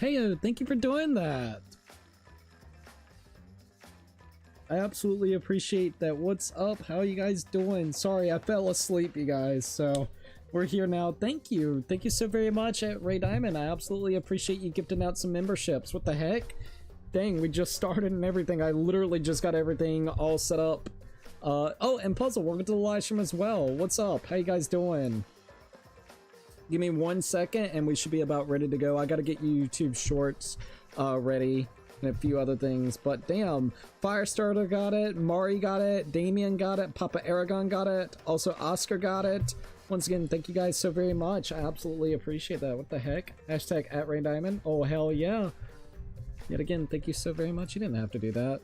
Heyo, thank you for doing that. I absolutely appreciate that. What's up? How are you guys doing? Sorry, I fell asleep, you guys, so we're here now. Thank you. Thank you so very much at Ray Diamond. I absolutely appreciate you gifting out some memberships. What the heck? Dang, we just started and everything. I literally just got everything all set up. Oh, and Puzzle, welcome to the live stream as well. What's up? How you guys doing? Give me 1 second and we should be about ready to go. I gotta get YouTube Shorts ready and a few other things, but damn, Firestarter got it, Mari got it, Damien got it, Papa Aragon got it, also Oscar got it. Once again, thank you guys so very much. I absolutely appreciate that. What the heck? Hashtag at Rain Diamond. Oh, hell yeah. Yet again, thank you so very much. You didn't have to do that.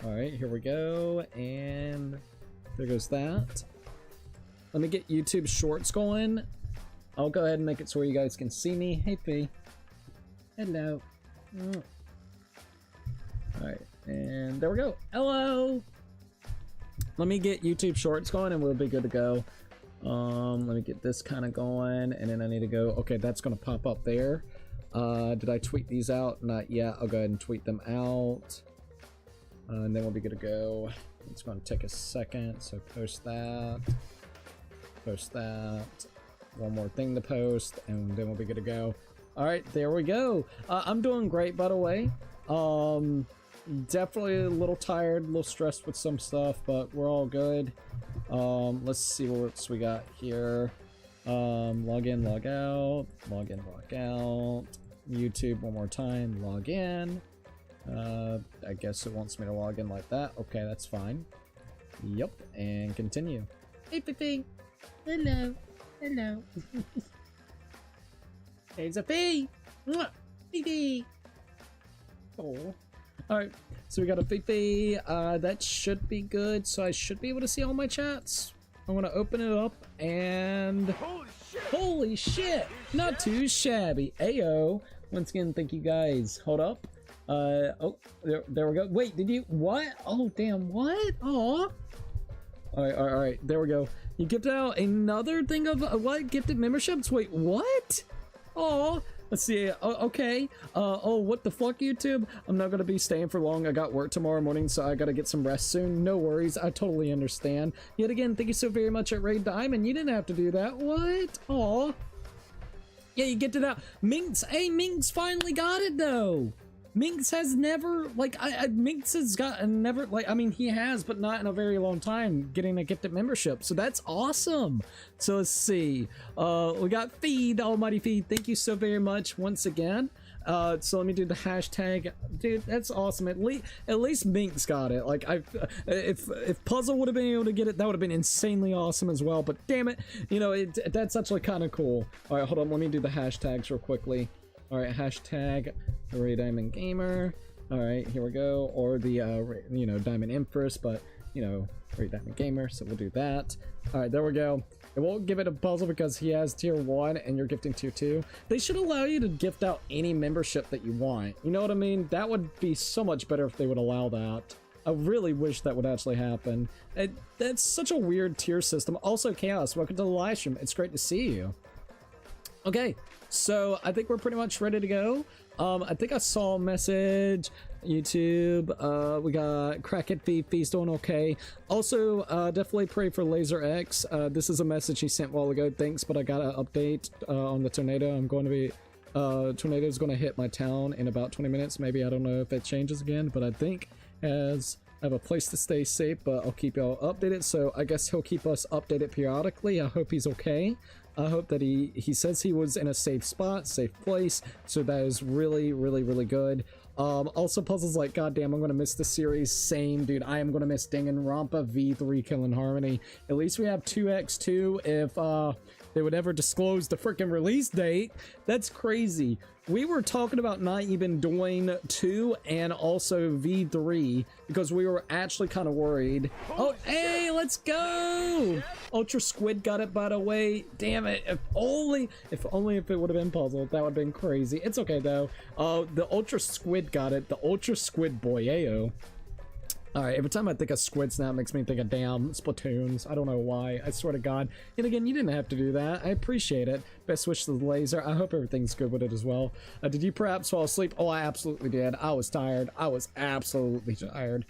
Alright, here we go, and there goes that. Let me get YouTube Shorts going. I'll go ahead and make it so you guys can see me. Hey, Fee. Hello. Alright, and there we go. Hello! Let me get YouTube Shorts going and we'll be good to go. Let me get this kind of going, and then I need to go. Okay, that's going to pop up there. Did I tweet these out? Not yet. I'll go ahead and tweet them out. And then we'll be good to go. It's going to take a second, so post that. Post that. One more thing to post, and then we'll be good to go. Alright, there we go. I'm doing great, by the way. Definitely a little tired, a little stressed with some stuff, but we're all good. Let's see what else we got here. Log in, log out. Log in, log out. YouTube one more time. Log in. I guess it wants me to log in like that. Okay, that's fine. Yep, and continue. Hey, Fifi. Hello. Hello. Hey, Fifi. Fifi. Oh. Alright, so we got a Fifi. That should be good, so I should be able to see all my chats. I'm gonna open it up, and holy shit, not too shabby. Ayo. Once again, thank you guys. Hold up. Oh, there we go. Wait, did you, what? Oh, damn, what? Aw. Alright, there we go. You gifted out another thing of, what? Gifted memberships? Wait, what? Aw. Let's see. Oh, okay. Oh, what the fuck, YouTube? I'm not gonna be staying for long. I got work tomorrow morning, so I gotta get some rest soon. No worries. I totally understand. Yet again, thank you so very much at Raid Diamond. You didn't have to do that. What? Aw. Yeah, you get it out. Minx. Hey, Minx finally got it, though. Minx has never, like, Minx has got never, like, I mean, he has, but not in a very long time, getting a gifted membership. So that's awesome. So let's see. We got Feed, Almighty Feed. Thank you so very much once again. So let me do the hashtag. Dude, that's awesome. At least Minx got it. Like, if Puzzle would have been able to get it, that would have been insanely awesome as well. But damn it, you know, that's actually kind of cool. All right, hold on. Let me do the hashtags real quickly. All right, hashtag Ray Diamond Gamer. All right, here we go. Or the, you know, Diamond Empress, but, you know, Ray Diamond Gamer, so we'll do that. All right, there we go. It won't give it a Puzzle because he has tier 1 and you're gifting tier 2. They should allow you to gift out any membership that you want. You know what I mean? That would be so much better if they would allow that. I really wish that would actually happen. That's such a weird tier system. Also, Chaos, welcome to the live stream. It's great to see you. Okay, so I think we're pretty much ready to go. I think I saw a message. YouTube, we got Crackhead Fee's doing okay. Also, definitely pray for Laser X. This is a message he sent a while ago. Thanks, but I got an update on the tornado. I'm going to be, tornado is going to hit my town in about 20 minutes. Maybe, I don't know if it changes again, but I think as I have a place to stay safe, but I'll keep y'all updated. So I guess he'll keep us updated periodically. I hope he's okay. I hope that he says he was in a safe spot, safe place. So that is really, really, really good. Also, Puzzle's like, God damn, I'm gonna miss the series. Same, dude. I am gonna miss Danganronpa V3 Kill in Harmony. At least we have 2x2 if they would ever disclose the freaking release date. That's crazy. We were talking about not even doing 2 and also V3 because we were actually kind of worried. Oh, hey, let's go! Ultra Squid got it, by the way. Damn it! If only if it would have been Puzzle, that would have been crazy. It's okay though. The Ultra Squid got it. The Ultra Squid boy, ayo. All right, every time I think of Squid Snap, it makes me think of damn Splatoons. I don't know why. I swear to God. And again, you didn't have to do that. I appreciate it. Best wish to the laser. I hope everything's good with it as well. Did you perhaps fall asleep? Oh, I absolutely did. I was tired. I was absolutely tired.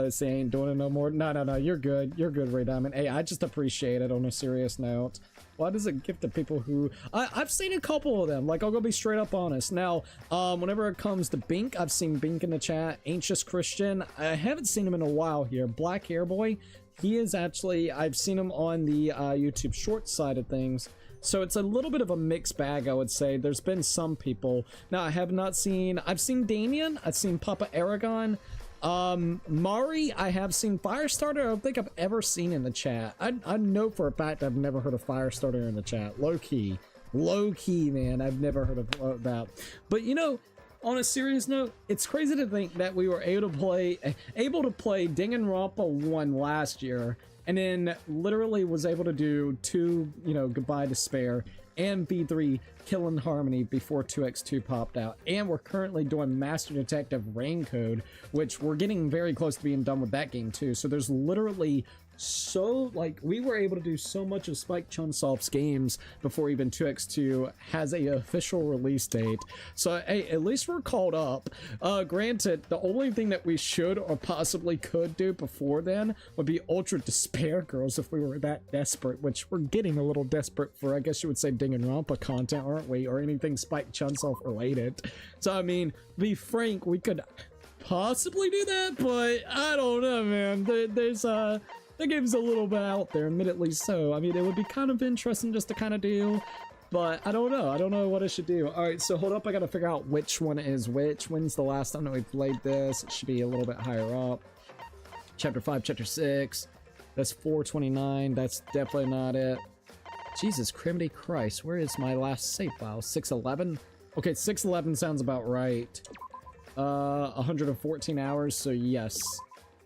Saying doing it no more. No. You're good. You're good, Ray Diamond. Hey, I just appreciate it on a serious note. Why does it give to people who I've seen a couple of them, like I'll go be straight up honest. Now whenever it comes to Bink, I've seen Bink in the chat. Anxious Christian, I haven't seen him in a while here. Black Hair Boy, he is actually, I've seen him on the YouTube short side of things, so it's a little bit of a mixed bag. I would say there's been some people. Now I have not seen, I've seen Damien, I've seen Papa Aragon, Mari, I have seen. Firestarter, I don't think I've ever seen in the chat. I know for a fact I've never heard of Firestarter in the chat. Low key, man, I've never heard of that. But you know, on a serious note, it's crazy to think that we were able to play Danganronpa 1 last year, and then literally was able to do 2, you know, Goodbye Despair, and V3 Kill in Harmony before 2x2 popped out. And we're currently doing Master Detective Raincode, which we're getting very close to being done with that game too. So there's literally so, like, we were able to do so much of Spike Chunsoft's games before even 2x2 has a official release date. So hey, at least we're caught up. Granted, the only thing that we should or possibly could do before then would be Ultra Despair Girls if we were that desperate, which we're getting a little desperate for, I guess you would say, Danganronpa content, aren't we? Or anything Spike Chunsoft related. So I mean, to be frank, we could possibly do that, but I don't know, man. The game's a little bit out there, admittedly so. I mean, it would be kind of interesting just to kind of do, but I don't know. I don't know what I should do. All right, so hold up. I got to figure out which one is which. When's the last time that we played this? It should be a little bit higher up. Chapter 5, Chapter 6. That's 429. That's definitely not it. Jesus, criminy Christ. Where is my last save file? 611? Okay, 611 sounds about right. 114 hours, so yes.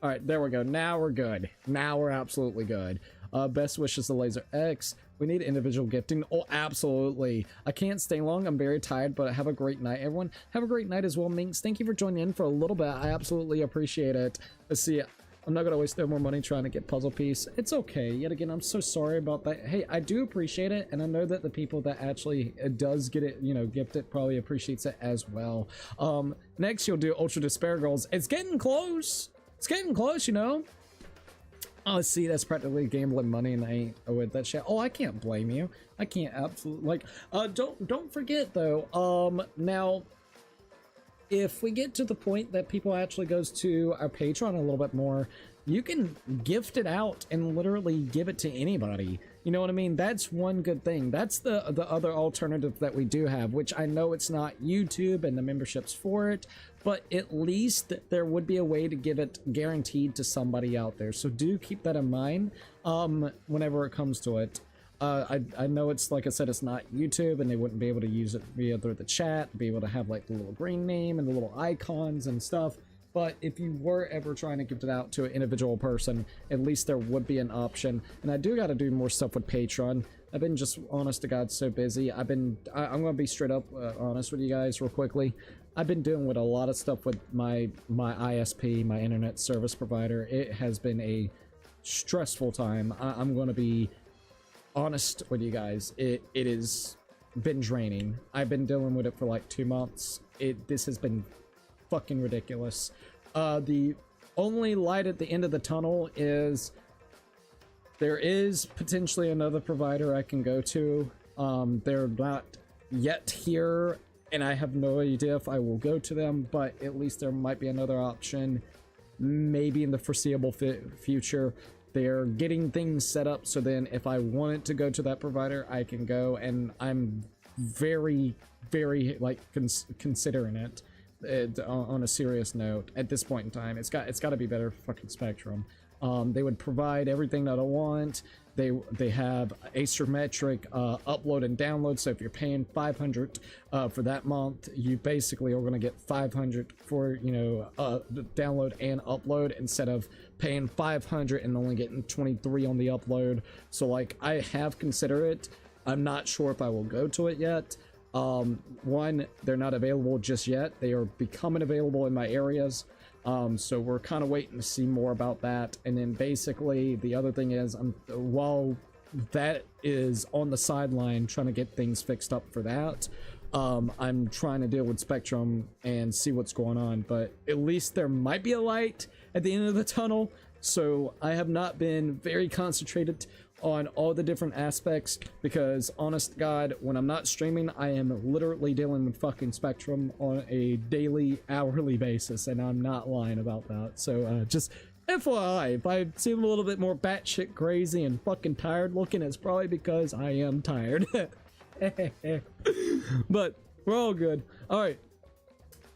All right, there we go. Now we're good. Now we're absolutely good. Best wishes to Laser X. We need individual gifting. Oh, absolutely. I can't stay long. I'm very tired, but have a great night, everyone. Have a great night as well, Minx. Thank you for joining in for a little bit. I absolutely appreciate it. Let's see. I'm not going to waste no more money trying to get puzzle piece. It's okay. Yet again, I'm so sorry about that. Hey, I do appreciate it, and I know that the people that actually does get it, you know, gift it, probably appreciates it as well. Next, you'll do Ultra Despair Girls. It's getting close. It's getting close, you know. Oh, see, that's practically gambling money, and I ain't with that shit. Oh, I can't blame you. I can't absolutely, like, don't forget though. Now, if we get to the point that people actually goes to our Patreon a little bit more, you can gift it out and literally give it to anybody. You know what I mean? That's one good thing. That's the other alternative that we do have, which I know it's not YouTube and the memberships for it, but at least there would be a way to give it guaranteed to somebody out there. So do keep that in mind whenever it comes to it. I know it's, like I said, it's not YouTube, and they wouldn't be able to use it via through the chat, be able to have like the little green name and the little icons and stuff. But if you were ever trying to give it out to an individual person, at least there would be an option. And I do got to do more stuff with Patreon. I've been just, honest to God, so busy. I'm going to be straight up honest with you guys real quickly. I've been doing with a lot of stuff with my ISP, my internet service provider. It has been a stressful time. I'm going to be honest with you guys. It has been draining. I've been dealing with it for like 2 months. This has been fucking ridiculous. The only light at the end of the tunnel is there is potentially another provider I can go to. They're not yet here, and I have no idea if I will go to them, but at least there might be another option, maybe in the foreseeable future. They're getting things set up, so then if I wanted to go to that provider, I can go, and I'm very, very, like, considering it. On a serious note at this point in time. It's got to be better fucking Spectrum. They would provide everything that I want. They have asymmetric upload and download, so if you're paying $500 for that month, you basically are going to get $500 for, you know, download and upload, instead of paying $500 and only getting $23 on the upload. So like, I have considered it. I'm not sure if I will go to it yet. One, they're not available just yet. They are becoming available in my areas. So we're kind of waiting to see more about that. And then basically the other thing is, while that is on the sideline trying to get things fixed up for that, I'm trying to deal with Spectrum and see what's going on, but at least there might be a light at the end of the tunnel. So I have not been very concentrated on all the different aspects, because honest to God, when I'm not streaming, I am literally dealing with fucking Spectrum on a daily, hourly basis, and I'm not lying about that. So just FYI, if I seem a little bit more batshit crazy and fucking tired looking, it's probably because I am tired. But we're all good. All right.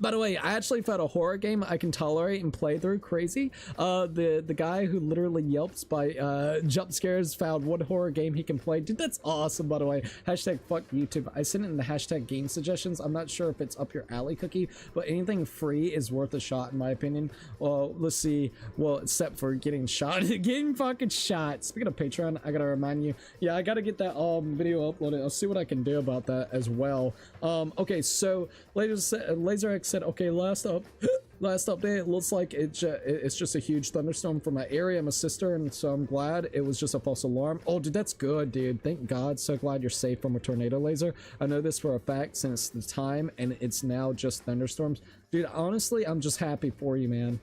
By the way, I actually found a horror game I can tolerate and play through. Crazy. The guy who literally yelps by jump scares found one horror game he can play. Dude, that's awesome, by the way. Hashtag fuck YouTube. I sent it in the hashtag game suggestions. I'm not sure if it's up your alley, Cookie, but anything free is worth a shot in my opinion. Well, let's see. Well, except for getting shot. Getting fucking shot. Speaking of Patreon, I gotta remind you. Yeah, I gotta get that video uploaded. I'll see what I can do about that as well. Okay, so LaserX said, okay, last update, it looks like it's just a huge thunderstorm for my area, my sister, and so I'm glad it was just a false alarm. Oh, dude, that's good, dude. Thank God. So glad you're safe from a tornado, Laser. I know this for a fact since the time, and it's now just thunderstorms. Dude, honestly, I'm just happy for you, man.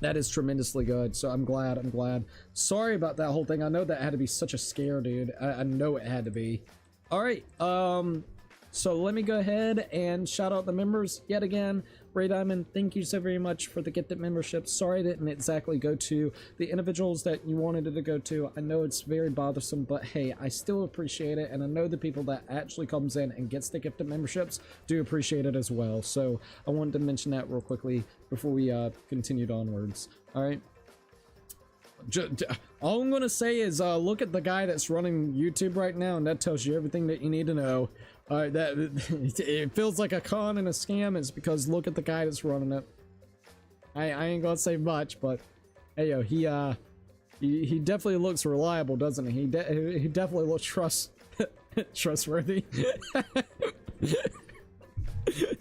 That is tremendously good, so I'm glad. Sorry about that whole thing. I know that had to be such a scare, dude. I know it had to be. All right, so let me go ahead and shout out the members yet again. Ray Diamond, thank you so very much for the gifted membership. Sorry I didn't exactly go to the individuals that you wanted it to go to. I know it's very bothersome, but hey, I still appreciate it, and I know the people that actually comes in and gets the gifted memberships do appreciate it as well. So I wanted to mention that real quickly before we continued onwards. All right. All I'm gonna say is look at the guy that's running YouTube right now, and that tells you everything that you need to know. That it feels like a con and a scam is because look at the guy that's running it. I ain't gonna say much, but hey, yo, he definitely looks reliable, doesn't he? He definitely looks trustworthy.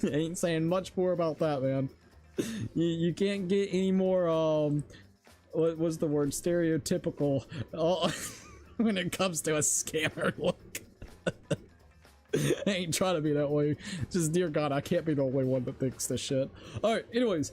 Ain't saying much more about that, man. You can't get any more what was the word, stereotypical when it comes to a scammer look. I ain't trying to be that way. Just, dear God, I can't be the only one that thinks this shit. Alright, anyways.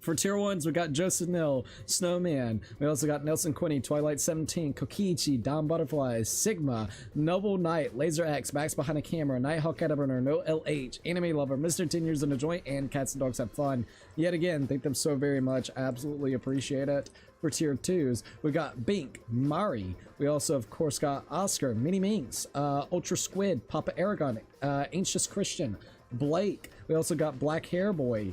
For tier 1s, we got Joseph Nell, Snowman. We also got Nelson Quinney, Twilight 17, Kokiichi, Don Butterflies, Sigma, Noble Knight, Laser X, Max Behind a Camera, Nighthawk Cataburner, No LH, Anime Lover, Mr. 10 Years in a Joint, and Cats and Dogs Have Fun. Yet again, thank them so very much. I absolutely appreciate it. For tier 2s, we got Bink, Mari. We also, of course, got Oscar, Mini Minx, Ultra Squid, Papa Aragon, Anxious Christian, Blake. We also got Black Hair Boy,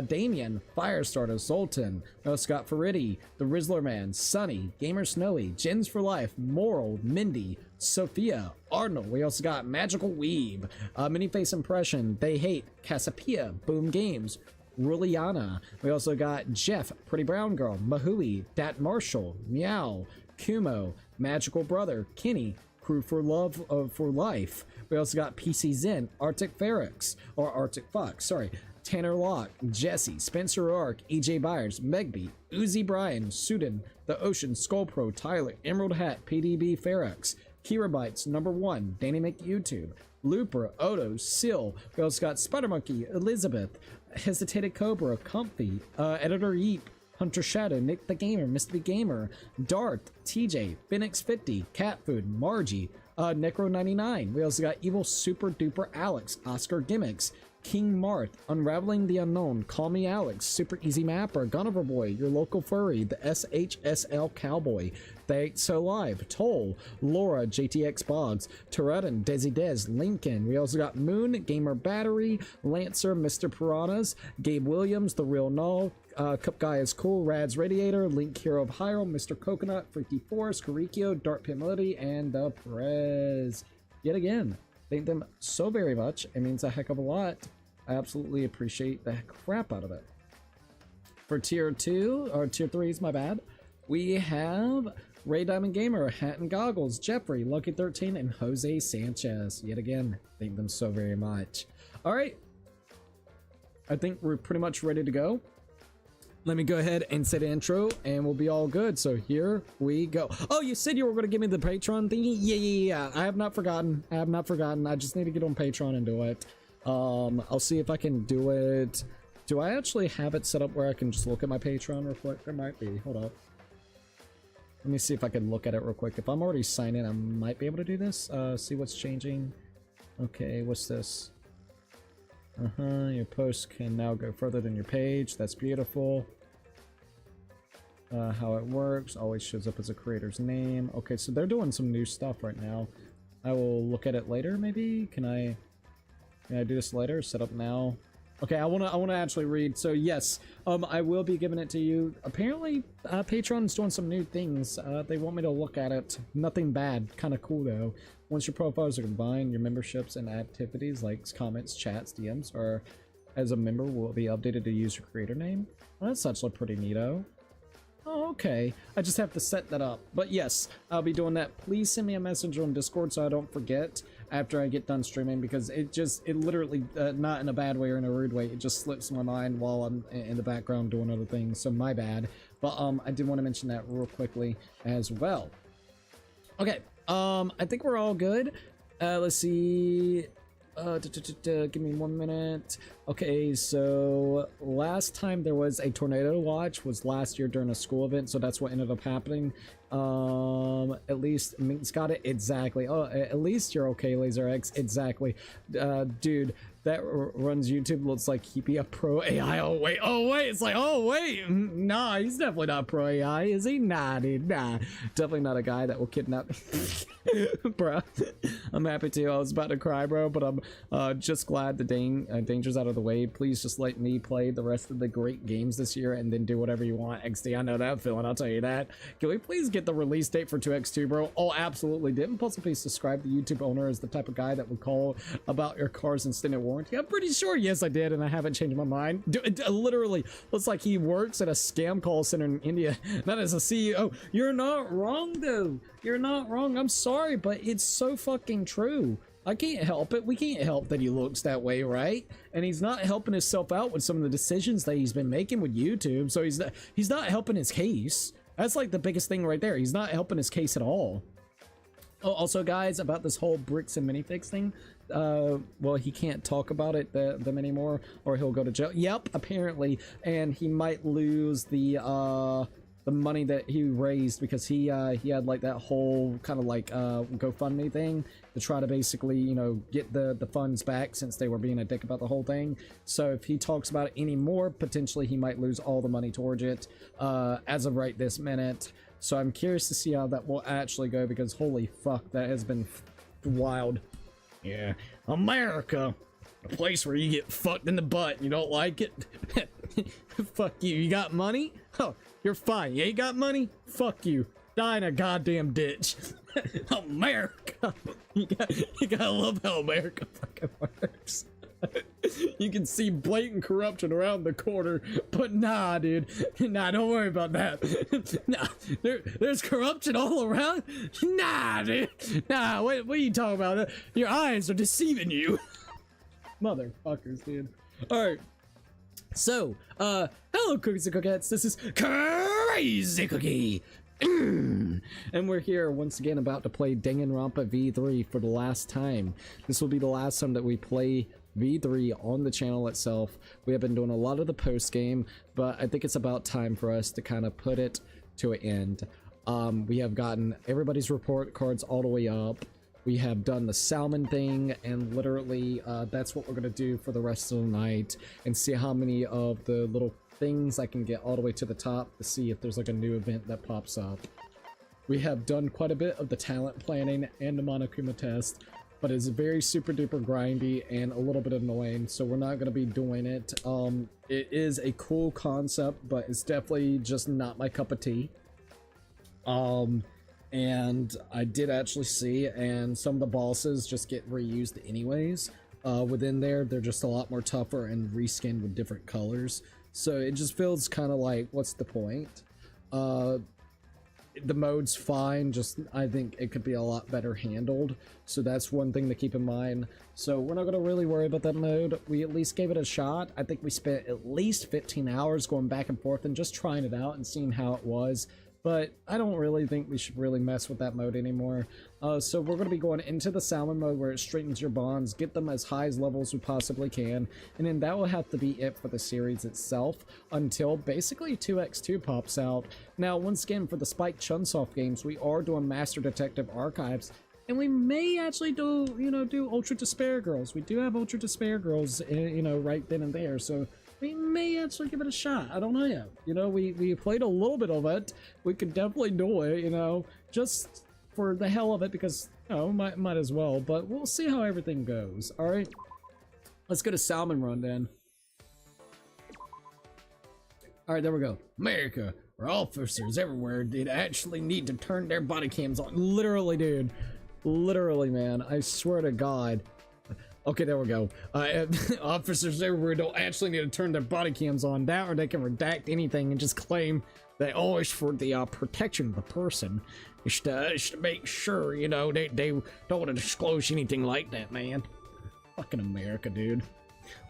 Damien, Firestarter, Zoltan. We also got Faridi, The Rizzler Man, Sunny, Gamer Snowy, Gens for Life, Moral, Mindy, Sophia, Arnold. We also got Magical Weeb, Miniface Impression, They Hate, Casapia, Boom Games, Ruliana. We also got Jeff, Pretty Brown Girl, Mahui, Dat Marshall, Meow, Kumo, Magical Brother, Kenny, Crew for Love for Life. We also got PC Zen, Arctic Ferox, or Arctic Fox, sorry, Tanner Locke, Jesse, Spencer Ark, EJ Byers, Megby, Uzi Brian, Sudan, The Ocean, Skullpro, Tyler, Emerald Hat, PDB Ferox, Kira Bites, Number 1, Danny McYouTube, Looper, Odo, Seal. We also got Spider Monkey, Elizabeth, Hesitated Cobra, Comfy, Editor Yeep, Hunter Shadow, Nick the Gamer, Mr. the Gamer, Darth, TJ, Phoenix 50, Cat Food, Margie, Necro 99. We also got Evil Super Duper Alex, Oscar Gimmicks, King Marth, Unraveling the Unknown, Call Me Alex, Super Easy Mapper, Gunover Boy, Your Local Furry, the SHSL Cowboy, Thanks So Live, Toll, Laura, JTX Boggs, Toretin, Desi Dez, Lincoln. We also got Moon, Gamer Battery, Lancer, Mr. Piranhas, Gabe Williams, The Real Null, Cup Guy is Cool, Rad's Radiator, Link Hero of Hyrule, Mr. Coconut, Freaky Forest, Karikyo, Dark Pit Melody, and the Prez. Yet again, thank them so very much. It means a heck of a lot. I absolutely appreciate the crap out of it. For tier 2, or tier 3s, my bad, we have Ray Diamond Gamer, Hat and Goggles, Jeffrey, Lucky 13, and Jose Sanchez. Yet again, thank them so very much. All right, I think we're pretty much ready to go. Let me go ahead and say the intro and we'll be all good. So here we go. Oh, you said you were going to give me the Patreon thingy? Yeah. I have not forgotten. I just need to get on Patreon and do it. I'll see if I can do it. Do I actually have it set up where I can just look at my Patreon real quick? There might be. Hold up. Let me see if I can look at it real quick. If I'm already signed in, I might be able to do this. See what's changing. Okay, what's this? Your post can now go further than your page. That's beautiful. How it works always shows up as a creator's name. Okay, so they're doing some new stuff right now. I will look at it later, maybe. Can I do this later? Set up now. Okay, I wanna actually read. So yes, I will be giving it to you. Apparently, Patreon's doing some new things. They want me to look at it. Nothing bad. Kind of cool though. Once your profiles are combined, your memberships and activities, likes, comments, chats, DMs, or as a member will be updated to use your creator name. Well, that's actually pretty neato. Oh, okay. I just have to set that up. But yes, I'll be doing that. Please send me a message on Discord so I don't forget after I get done streaming, because it literally, not in a bad way or in a rude way, it just slips my mind while I'm in the background doing other things, so my bad. But I did want to mention that real quickly as well. Okay, I think we're all good. Let's see. Give me 1 minute. Okay, so last time there was a tornado watch was last year during a school event, so that's what ended up happening. At least Mink's got it exactly. Oh, at least you're okay, Laser X. Exactly. Dude, that runs YouTube looks like he be a pro AI. Oh wait, it's like, oh wait, nah, he's definitely not pro AI, is he? Nah, dude, nah, definitely not a guy that will kidnap bro. I'm happy to. I was about to cry, bro, but I'm just glad the danger's out of the way. Please just let me play the rest of the great games this year and then do whatever you want. XD, I know that feeling, I'll tell you that. Can we please get the release date for 2x2, bro? Oh, absolutely. Didn't Puzzle please describe the YouTube owner as the type of guy that would call about your car's extended warranty? I'm pretty sure, yes, I did, and I haven't changed my mind. Dude, it literally looks like he works at a scam call center in India, not as a CEO. You're not wrong, though. You're not wrong. I'm sorry, but it's so fucking true. I can't help it. We can't help that he looks that way, right? And he's not helping himself out with some of the decisions that he's been making with YouTube, so he's not helping his case. That's like the biggest thing right there. He's not helping his case at all. Oh, also, guys, about this whole bricks and minifigs thing, well, he can't talk about it them anymore, or he'll go to jail. Yep, apparently, and he might lose the money that he raised, because he had like that whole kind of like GoFundMe thing to try to basically, you know, get the funds back, since they were being a dick about the whole thing. So if he talks about it anymore, potentially he might lose all the money towards it as of right this minute. So I'm curious to see how that will actually go, because holy fuck, that has been wild. Yeah, America, a place where you get fucked in the butt and you don't like it. Fuck you. You got money? Oh, you're fine. Yeah, you got money? Fuck you. Die in a goddamn ditch. America. You gotta love how America fucking works. You can see blatant corruption around the corner, but nah, dude. Nah, don't worry about that. Nah, there's corruption all around. Nah, dude. Nah, what are you talking about? Your eyes are deceiving you. Motherfuckers, dude. Alright. So, hello, Cookies and Cookettes. This is Crazy Cookie. And we're here once again about to play Danganronpa V3 for the last time. This will be the last time that we play V3 on the channel itself. We have been doing a lot of the post game, but I think it's about time for us to kind of put it to an end. We have gotten everybody's report cards all the way up. We have done the salmon thing, and literally that's what we're gonna do for the rest of the night, and see how many of the little things I can get all the way to the top to see if there's like a new event that pops up. We have done quite a bit of the talent planning and the Monokuma test, but it's very super duper grindy and a little bit annoying, so we're not going to be doing it. It is a cool concept, but it's definitely just not my cup of tea. And I did actually see, and some of the bosses just get reused anyways. Within there, they're just a lot more tougher and reskinned with different colors, so it just feels kind of like, what's the point? the mode's fine, just I think it could be a lot better handled. So that's one thing to keep in mind. So we're not going to really worry about that mode. We at least gave it a shot. I think we spent at least 15 hours going back and forth and just trying it out and seeing how it was. But I don't really think we should really mess with that mode anymore. So we're going to be going into the salmon mode where it straightens your bonds, get them as high as levels we possibly can, and then that will have to be it for the series itself until basically 2x2 pops out. Now, once again, for the Spike Chunsoft games, we are doing Master Detective Archives, and we may actually do, do Ultra Despair Girls. We do have Ultra Despair Girls, right then and there, so we may actually give it a shot. I don't know yet. We played a little bit of it. We could definitely do it, just for the hell of it, because, might as well. But we'll see how everything goes. All right, let's go to Salmon Run then. All right, there we go. America, where officers everywhere did actually need to turn their body cams on. Literally, dude. Literally, man. I swear to God. Okay, there we go. Officers everywhere don't actually need to turn their body cams on that, or they can redact anything and just claim they always for the protection of the person. It's to make sure, they don't want to disclose anything like that, man. Fucking America, dude.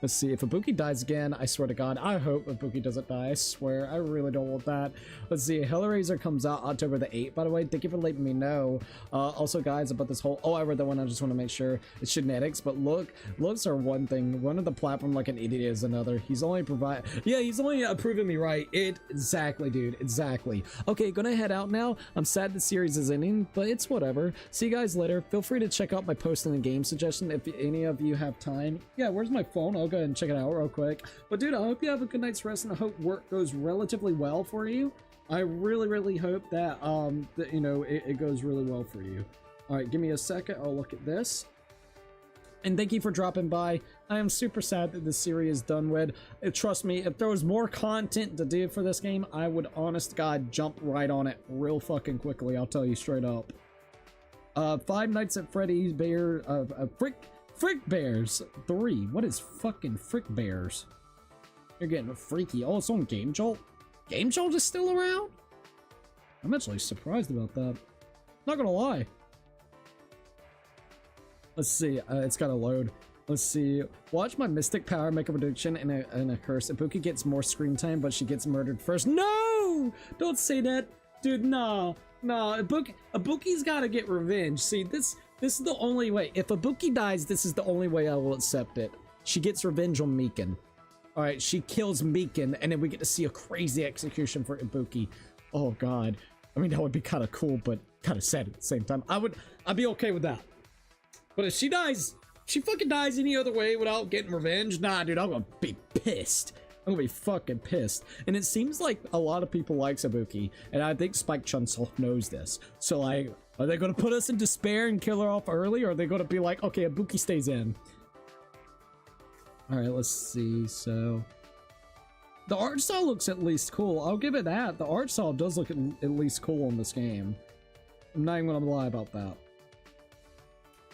Let's see, if Ibuki dies again, I swear to God, I hope Ibuki doesn't die. I swear, I really don't want that. Let's see, Hellraiser comes out October the 8th, by the way. Thank you for letting me know. Also, guys, about this whole... Oh, I read that one. I just want to make sure. It's genetics, but looks are one thing. One of the platform like an idiot is another. He's only he's only proving me right. Exactly, dude. Exactly. Okay, gonna head out now. I'm sad the series is ending, but it's whatever. See you guys later. Feel free to check out my post in the game suggestion if any of you have time. Yeah, where's my phone? I'll go ahead and check it out real quick. But dude, I hope you have a good night's rest, and I hope work goes relatively well for you. I really hope that it goes really well for you. All right, give me a second. I'll look at this. And thank you for dropping by. I am super sad that this series is done with. Trust me, if there was more content to do for this game, I would, honest to God, jump right on it real fucking quickly. I'll tell you straight up. Five Nights at Freddy's Frick Bears 3. What is fucking Frick Bears? You're getting freaky. Oh, it's on Game Jolt? Game Jolt is still around? I'm actually surprised about that. Not gonna lie. Let's see. It's gotta load. Let's see. Watch my Mystic Power make a prediction and a curse. Ibuki gets more screen time, but she gets murdered first. No! Don't say that. Dude, nah. Nah, Ibuki's gotta get revenge. See, this is the only way. If Ibuki dies, this is the only way I will accept it. She gets revenge on Mikan. Alright, she kills Mikan, and then we get to see a crazy execution for Ibuki. Oh god. I mean, that would be kind of cool, but kind of sad at the same time. I'd be okay with that. But if she dies, she fucking dies any other way without getting revenge, nah, dude, I'm gonna be pissed. I'm gonna be fucking pissed. And it seems like a lot of people like Ibuki, and I think Spike Chunsoft knows this. So, like, are they gonna put us in despair and kill her off early, or are they gonna be like, okay, Ibuki stays in? Alright, let's see, so... The art style looks at least cool. I'll give it that. The art style does look at least cool in this game. I'm not even gonna lie about that.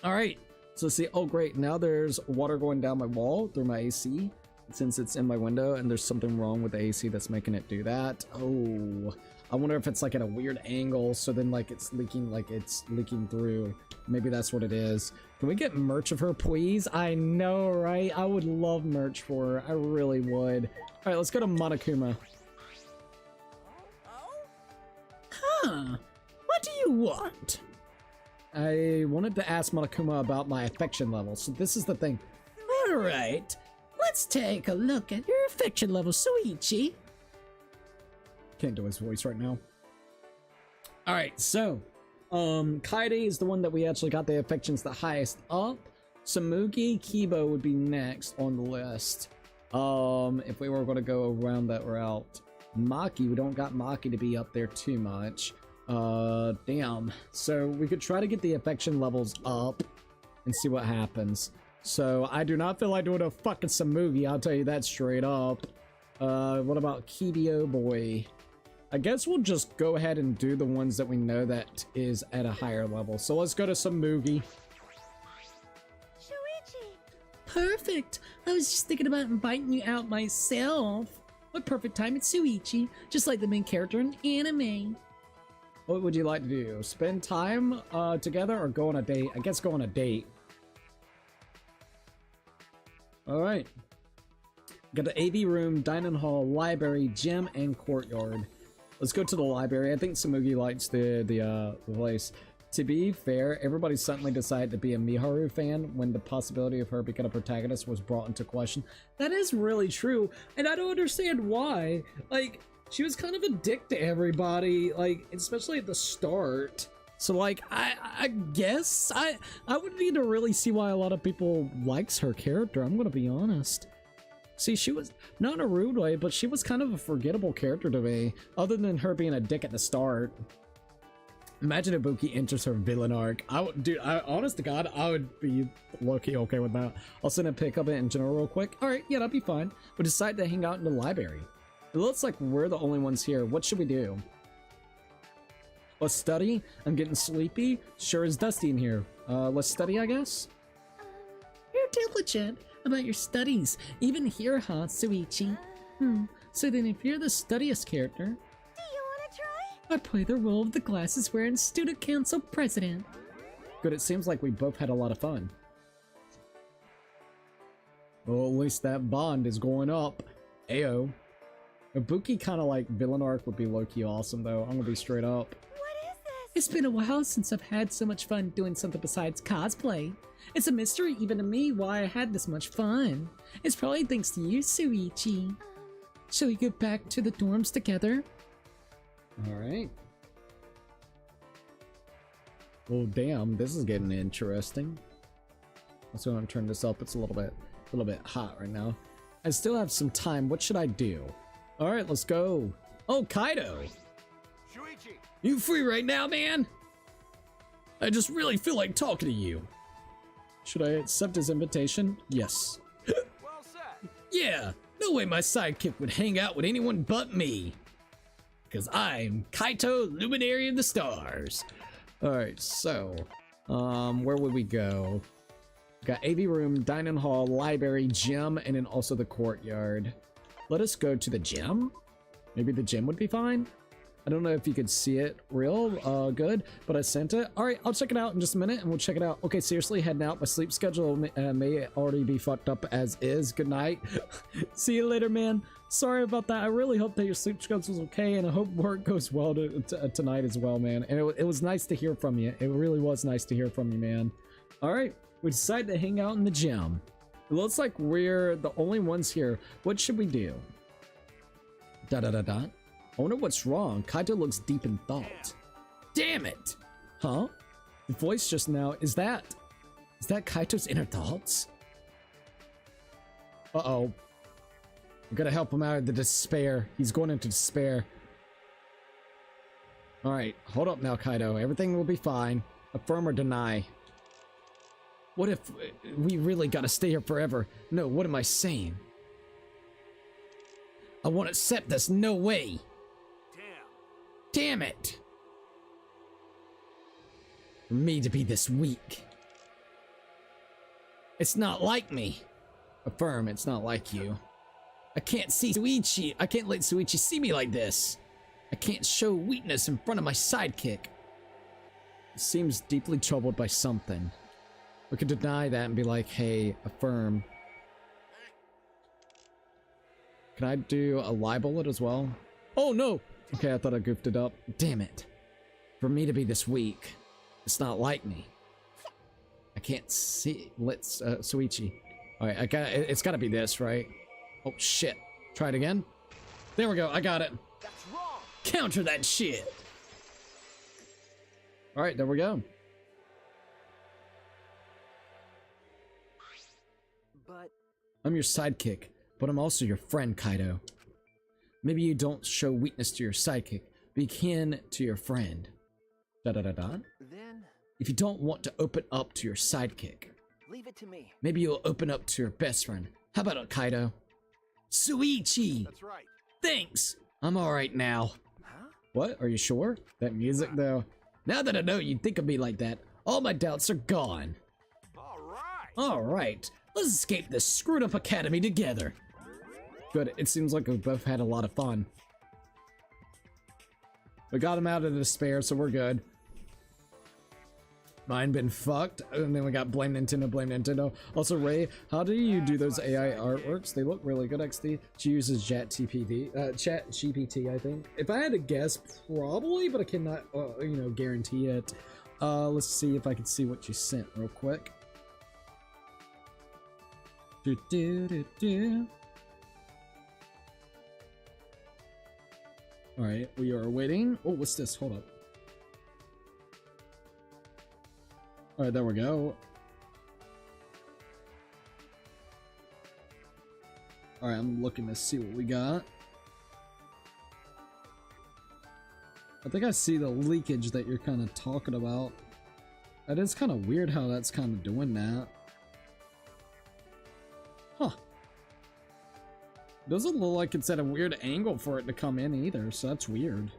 Alright, so let's see. Oh, great. Now there's water going down my wall through my AC, since it's in my window, and there's something wrong with the AC that's making it do that. Oh, I wonder if it's like at a weird angle, so then like it's leaking through. Maybe that's what it is. Can we get merch of her, please? I know, right? I would love merch for her. I really would. All right, let's go to Monokuma. Huh? What do you want? I wanted to ask Monokuma about my affection level, so this is the thing. All right, let's take a look at your affection level, Suichi. Can't do his voice right now. All right, so Kaede is the one that we actually got the affections the highest up. Samugi, Kibo would be next on the list. If we were going to go around that route. Maki, we don't got Maki to be up there too much. Damn. So we could try to get the affection levels up and see what happens. So I do not feel like doing a fucking Samugi, I'll tell you that straight up. What about Kibio boy? I guess we'll just go ahead and do the ones that we know that is at a higher level. So let's go to Samugi. Shuichi. Perfect. I was just thinking about inviting you out myself. What perfect time, it's Suichi, just like the main character in anime. What would you like to do? Spend time together or go on a date? I guess go on a date. Alright. Got the AV room, dining hall, library, gym, and courtyard. Let's go to the library. I think Samugi likes the place. To be fair, everybody suddenly decided to be a Miharu fan when the possibility of her becoming a protagonist was brought into question. That is really true, and I don't understand why. Like, she was kind of a dick to everybody, like, especially at the start. So, like, I guess I would need to really see why a lot of people likes her character, I'm gonna be honest. See, she was, not in a rude way, but she was kind of a forgettable character to me, other than her being a dick at the start. Imagine if Buki enters her villain arc. Dude, honest to God, I would be low-key okay with that. I'll send a pick of it in general real quick. Alright, yeah, that'd be fine. We decide to hang out in the library. It looks like we're the only ones here. What should we do? Let's study. I'm getting sleepy. Sure is dusty in here. Let's study, I guess? You're diligent about your studies. Even here, huh, Suichi? So then if you're the studious character, I play the role of the glasses wearing student council president. Good, it seems like we both had a lot of fun. Well, at least that bond is going up. Ayo. Ibuki kind of like villain arc would be low-key awesome though, I'm gonna be straight up. What is this? It's been a while since I've had so much fun doing something besides cosplay. It's a mystery even to me why I had this much fun. It's probably thanks to you, Suichi. Shall we get back to the dorms together? Alright. Well, damn, this is getting interesting. Let's go and turn this up. It's a little bit hot right now. I still have some time. What should I do? Alright, let's go. Oh, Kaido! Shuichi. You free right now, man? I just really feel like talking to you. Should I accept his invitation? Yes. Well said. Yeah! No way my sidekick would hang out with anyone but me. Because I'm Kaito, Luminary of the Stars. Alright, so, where would we go? Got AV room, dining hall, library, gym, and then also the courtyard. Let us go to the gym? Maybe the gym would be fine? I don't know if you could see it real good, but I sent it. Alright, I'll check it out in just a minute and we'll check it out. Okay, seriously, heading out. My sleep schedule may already be fucked up as is. Good night. See you later, man. Sorry about that. I really hope that your sleep schedule is okay, and I hope work goes well tonight as well, man. And it was nice to hear from you. It really was nice to hear from you, man. Alright, we decided to hang out in the gym. It looks like we're the only ones here. What should we do? I wonder what's wrong. Kaito looks deep in thought. Damn it! Huh? The voice just now, is that Kaito's inner thoughts? Uh-oh. We gotta help him out of the despair. He's going into despair. Alright, hold up now, Kaido. Everything will be fine. Affirm or deny. What if we really gotta stay here forever? No, what am I saying? I won't accept this, no way! Damn it! For me to be this weak. It's not like me. Affirm, it's not like you. I can't see Suichi. I can't let Suichi see me like this. I can't show weakness in front of my sidekick. He seems deeply troubled by something. We could deny that and be like, hey, affirm. Can I do a lie bullet as well? Oh no! Okay, I thought I goofed it up. Damn it. For me to be this weak, it's not like me. I can't see. Let's, Suichi. Alright, it's gotta be this, right? Oh shit. Try it again. There we go, I got it. That's wrong. Counter that shit. Alright, there we go. But I'm your sidekick, but I'm also your friend, Kaido. Maybe you don't show weakness to your sidekick, but you can to your friend. then If you don't want to open up to your sidekick, leave it to me. maybe you'll open up to your best friend. How about it, Kaido? Suichi! That's right. Thanks! I'm alright now. Huh? What? Are you sure? That music, though? Now that I know you'd think of me like that, all my doubts are gone. All right. Alright, let's escape this screwed up academy together. Good, it seems like we both had a lot of fun. We got him out of despair, so we're good. Mine been fucked, and then we got blame Nintendo, blame Nintendo. Also, Ray, how do you do those AI artworks? They look really good, XD. She uses Chat GPT, I think. If I had to guess, probably, but I cannot, you know, guarantee it. Let's see if I can see what you sent real quick. Alright, we are waiting. Oh, what's this? Hold up. Alright, there we go. Alright, I'm looking to see what we got. I think I see the leakage that you're kind of talking about. That is kind of weird how that's kind of doing that. Huh. Doesn't look like it's at a weird angle for it to come in either, so that's weird.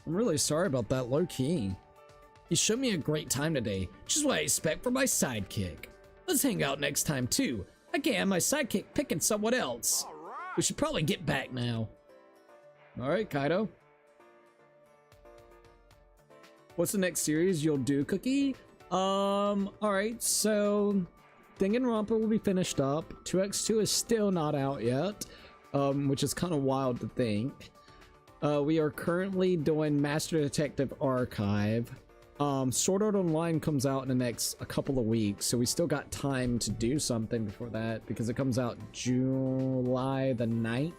I'm really sorry about that, low key. You showed me a great time today, just what I expect from my sidekick. Let's hang out next time too. I can't have my sidekick picking someone else. We should probably get back now. Alright, Kaido. What's the next series you'll do, Cookie? Alright, so Danganronpa will be finished up. 2x2 is still not out yet, which is kind of wild to think. We are currently doing Master Detective Archive. Sword Art Online comes out in the next couple of weeks, so we still got time to do something before that because it comes out July the 9th.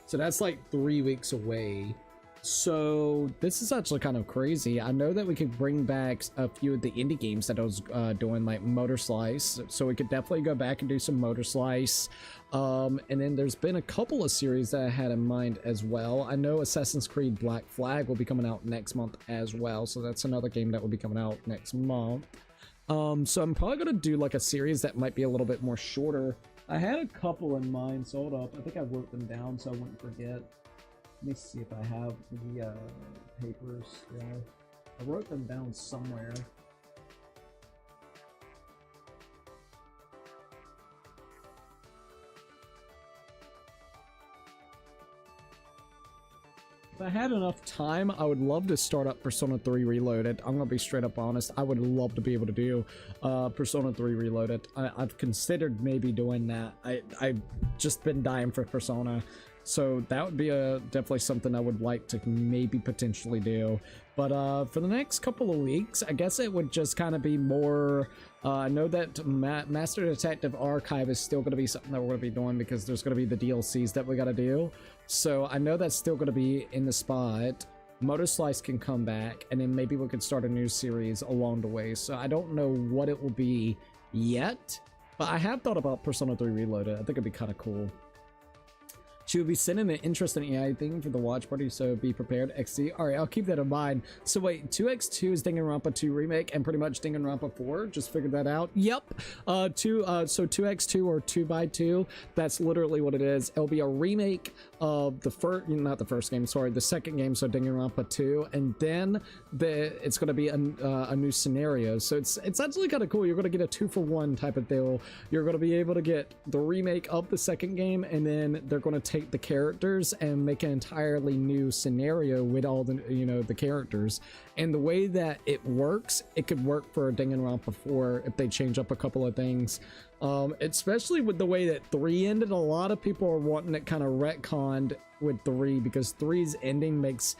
So that's like 3 weeks away. So this is actually kind of crazy. I know that we could bring back a few of the indie games that I was doing, like Motor Slice. So we could definitely go back and do some Motor Slice. And then there's been a couple of series that I had in mind as well. I know Assassin's Creed Black Flag will be coming out next month as well. So that's another game that will be coming out next month. So I'm probably going to do like a series that might be a little bit more shorter. I had a couple in mind, so hold up. I think I wrote them down so I wouldn't forget. Let me see if I have the papers still. I wrote them down somewhere. If I had enough time, I would love to start up Persona 3 Reloaded. I'm gonna be straight up honest. I would love to be able to do Persona 3 Reloaded. I've considered maybe doing that. I've just been dying for Persona. So that would be definitely something I would like to maybe potentially do. But for the next couple of weeks, I guess it would just kind of be more... I know that Master Detective Archive is still going to be something that we're going to be doing because there's going to be the DLCs that we got to do. So I know that's still going to be in the spot. Motor Slice can come back, and then maybe we could start a new series along the way. So I don't know what it will be yet, but I have thought about Persona 3 Reloaded. I think it'd be kind of cool. She will be sending an interesting AI thing for the watch party, so be prepared, XC. Alright, I'll keep that in mind. So wait, 2x2 is Danganronpa 2 Remake and pretty much Danganronpa 4? Just figured that out. Yep. So 2x2 or 2x2, that's literally what it is. It'll be a remake of the first, not the first game, sorry, the second game, so Danganronpa 2, and then it's going to be a new scenario. So it's actually kind of cool. You're going to get a 2-for-1 type of deal. You're going to be able to get the remake of the second game, and then they're going to take the characters and make an entirely new scenario with all the, you know, the characters. And the way that it works, it could work for Danganronpa 4 if they change up a couple of things. Especially with the way that 3 ended. A lot of people are wanting it kind of retconned with 3 because 3's ending makes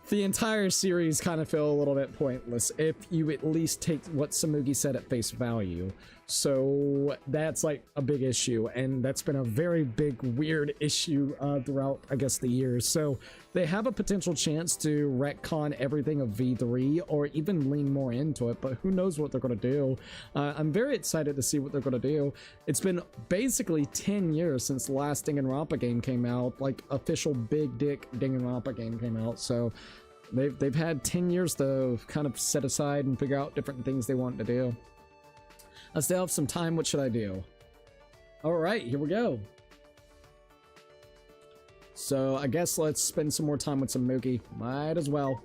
the entire series kind of feel a little bit pointless if you at least take what Samugi said at face value. So that's like a big issue, and that's been a very big weird issue throughout, I guess, the years. So they have a potential chance to retcon everything of V3 or even lean more into it, but who knows what they're going to do. I'm very excited to see what they're going to do. It's been basically 10 years since the last Danganronpa game came out, like official big dick Danganronpa game came out. So they've had 10 years to kind of set aside and figure out different things they want to do. I still have some time. What should I do? All right, here we go. So I guess let's spend some more time with some Mookie. Might as well.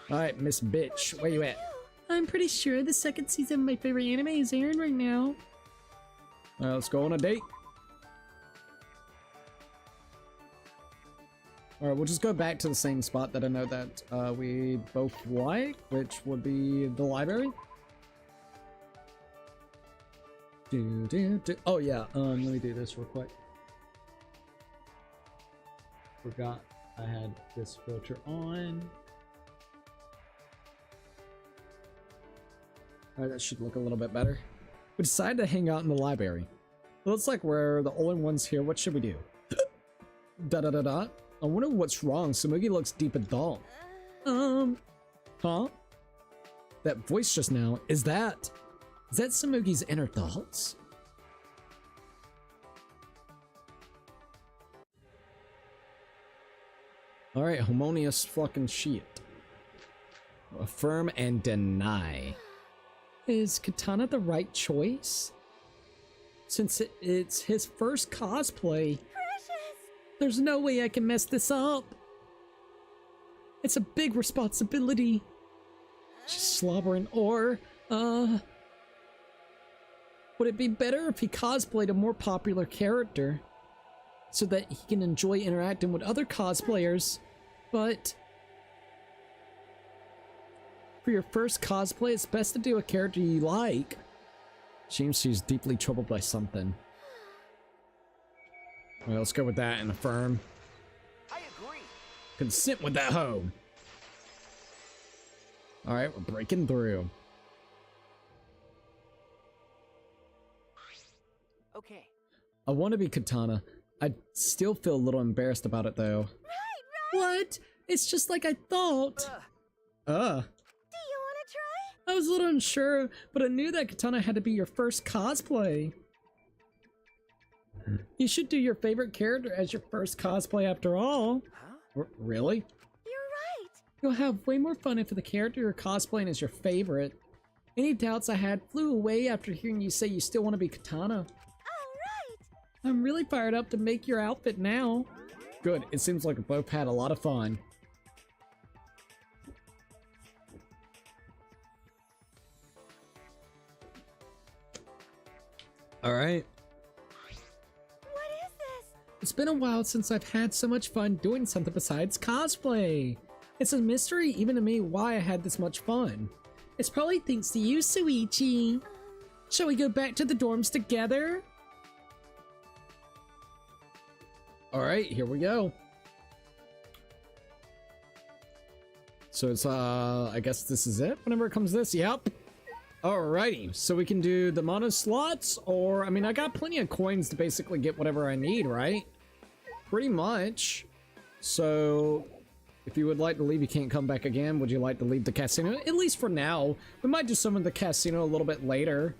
All right, Miss Bitch, where you at? I'm pretty sure the second season of my favorite anime is airing right now. Let's go on a date. Alright, we'll just go back to the same spot that I know that we both like, which would be the library. Oh yeah, let me do this real quick. Forgot I had this filter on. Alright, that should look a little bit better. We decided to hang out in the library. Looks like we're the only ones here. What should we do? I wonder what's wrong. Samugi looks deep adult. Huh? That voice just now, is that Samugi's inner thoughts? Alright, harmonious fucking shit. Affirm and deny. Is Katana the right choice? Since it's his first cosplay. Precious! There's no way I can mess this up. It's a big responsibility. She's slobbering. Or, would it be better if he cosplayed a more popular character so that he can enjoy interacting with other cosplayers? But for your first cosplay, it's best to do a character you like. Seems she's deeply troubled by something. Well, let's go with that and affirm. I agree. Consent with that hoe. Alright, we're breaking through. Okay. I want to be Katana. I still feel a little embarrassed about it though. Right! What? It's just like I thought. Do you want to try? I was a little unsure, but I knew that Katana had to be your first cosplay. You should do your favorite character as your first cosplay after all. Huh? Really? You're right! You'll have way more fun if the character you're cosplaying is your favorite. Any doubts I had flew away after hearing you say you still want to be Katana. Alright! I'm really fired up to make your outfit now. Good. It seems like we both had a lot of fun. Alright. What is this? It's been a while since I've had so much fun doing something besides cosplay. It's a mystery even to me why I had this much fun. It's probably thanks to you, Suichi. Shall we go back to the dorms together? Alright, here we go. So it's, I guess this is it whenever it comes to this. Yep. Alrighty, so we can do the mono slots, or, I mean, I got plenty of coins to basically get whatever I need, right? Pretty much. So, if you would like to leave, you can't come back again. Would you like to leave the casino? At least for now. We might do some of the casino a little bit later.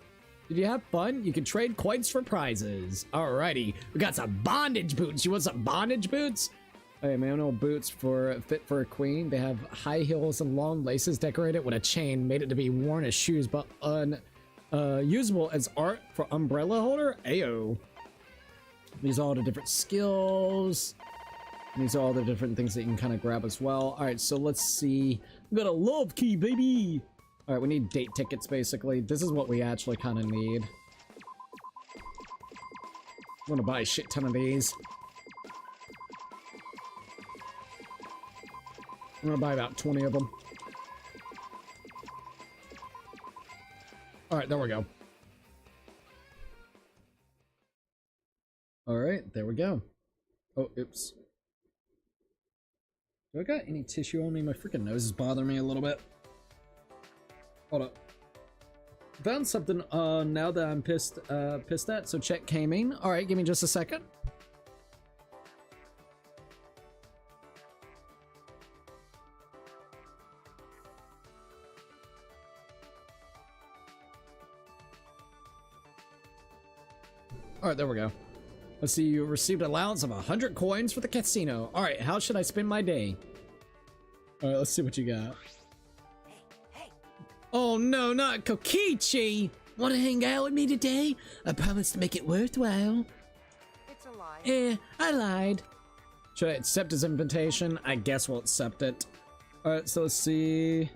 Did you have fun? You can trade coins for prizes. Alrighty, we got some bondage boots. You want some bondage boots? Hey, manual boots fit for a queen. They have high heels and long laces decorated with a chain, made it to be worn as shoes, but usable as art for umbrella holder. Ayo. These are all the different skills. These are all the different things that you can kind of grab as well. All right, so let's see. We got a love key, baby. All right, we need date tickets, basically. This is what we actually kind of need. I'm gonna buy a shit ton of these. I'm gonna buy about 20 of them. All right, there we go. All right, there we go. Oh, oops. Do I got any tissue on me? My freaking nose is bothering me a little bit. Hold up. Found something now that I'm pissed at, so check came in. All right, give me just a second. All right, there we go. Let's see, you received an allowance of 100 coins for the casino. All right, how should I spend my day? All right, let's see what you got. Hey. Oh no, not Kokichi! Want to hang out with me today? I promise to make it worthwhile. It's a lie. I lied. Should I accept his invitation? I guess we'll accept it. Alright, so let's see.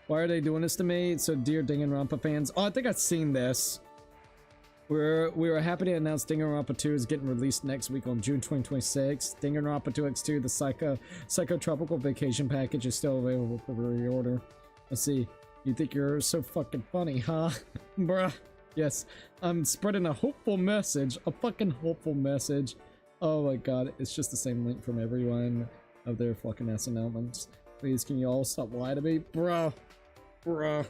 Why are they doing this to me? So, dear Danganronpa fans. Oh, I think I've seen this. We were happy to announce Danganronpa 2 is getting released next week on June 2026. Danganronpa 2X2, the Psychotropical Vacation Package, is still available for reorder. Let's see. You think you're so fucking funny, huh? Bruh. Yes, I'm spreading a hopeful message. A fucking hopeful message. Oh my god, it's just the same link from every one of their fucking SNL ones. Please, can you all stop lying to me? Bruh. Bruh.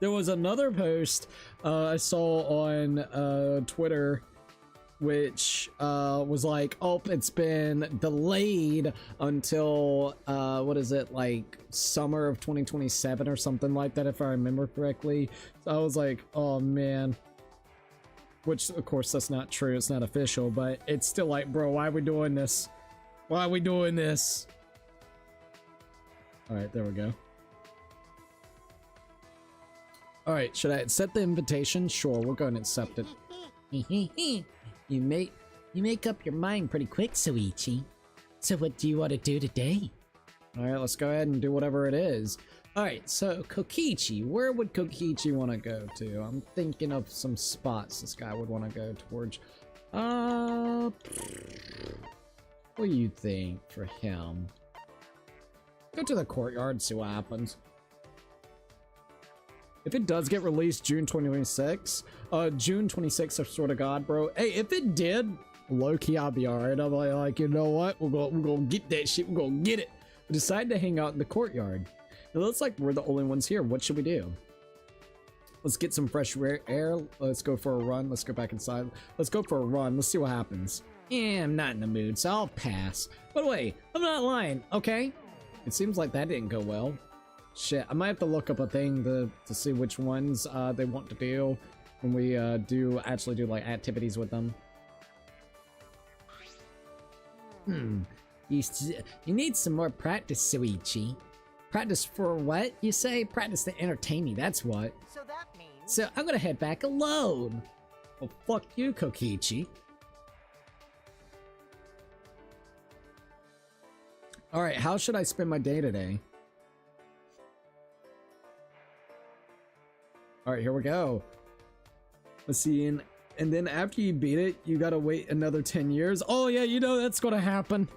There was another post I saw on Twitter, which was like, oh, it's been delayed until, what is it, like summer of 2027 or something like that, if I remember correctly. So I was like, oh man. Which, of course, that's not true. It's not official, but it's still like, bro, why are we doing this? Why are we doing this? All right, there we go. All right, should I accept the invitation? Sure, we'll go and accept it. You make up your mind pretty quick, Soichi. So what do you want to do today? All right, let's go ahead and do whatever it is. All right, so Kokichi, where would Kokichi want to go to? I'm thinking of some spots this guy would want to go towards. What do you think for him? Go to the courtyard, see what happens. If it does get released June 2026, June 26th, I swear to God, bro. Hey, if it did, low-key, I'll be alright. I'm like, you know what? We're gonna get that shit. We're gonna get it. We decided to hang out in the courtyard. It looks like we're the only ones here. What should we do? Let's get some fresh air. Let's go for a run. Let's go back inside. Let's go for a run. Let's see what happens. Yeah, I'm not in the mood, so I'll pass. By the way, I'm not lying, okay? It seems like that didn't go well. Shit, I might have to look up a thing to see which ones they want to do when we do like activities with them. You need some more practice, Soichi. Practice for what, you say? Practice to entertain me, that's what. So that means... So I'm gonna head back alone. Well, fuck you, Kokichi. Alright, how should I spend my day today? Alright, here we go. Let's see, and then after you beat it, you gotta wait another 10 years. Oh yeah, you know that's gonna happen.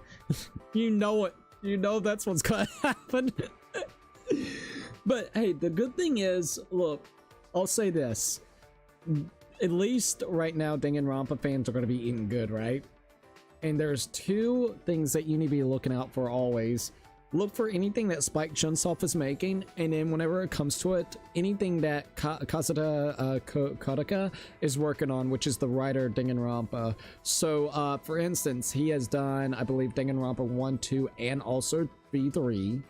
You know it. You know that's what's gonna happen. But hey, the good thing is, look, I'll say this. At least right now, Danganronpa fans are gonna be eating good, right? And there's two things that you need to be looking out for always. Look for anything that Spike Chunsoft is making, and then whenever it comes to it, anything that Kazuta Kodaka is working on, which is the writer of Danganronpa. So, for instance, he has done, I believe, Danganronpa 1, 2, and also V3.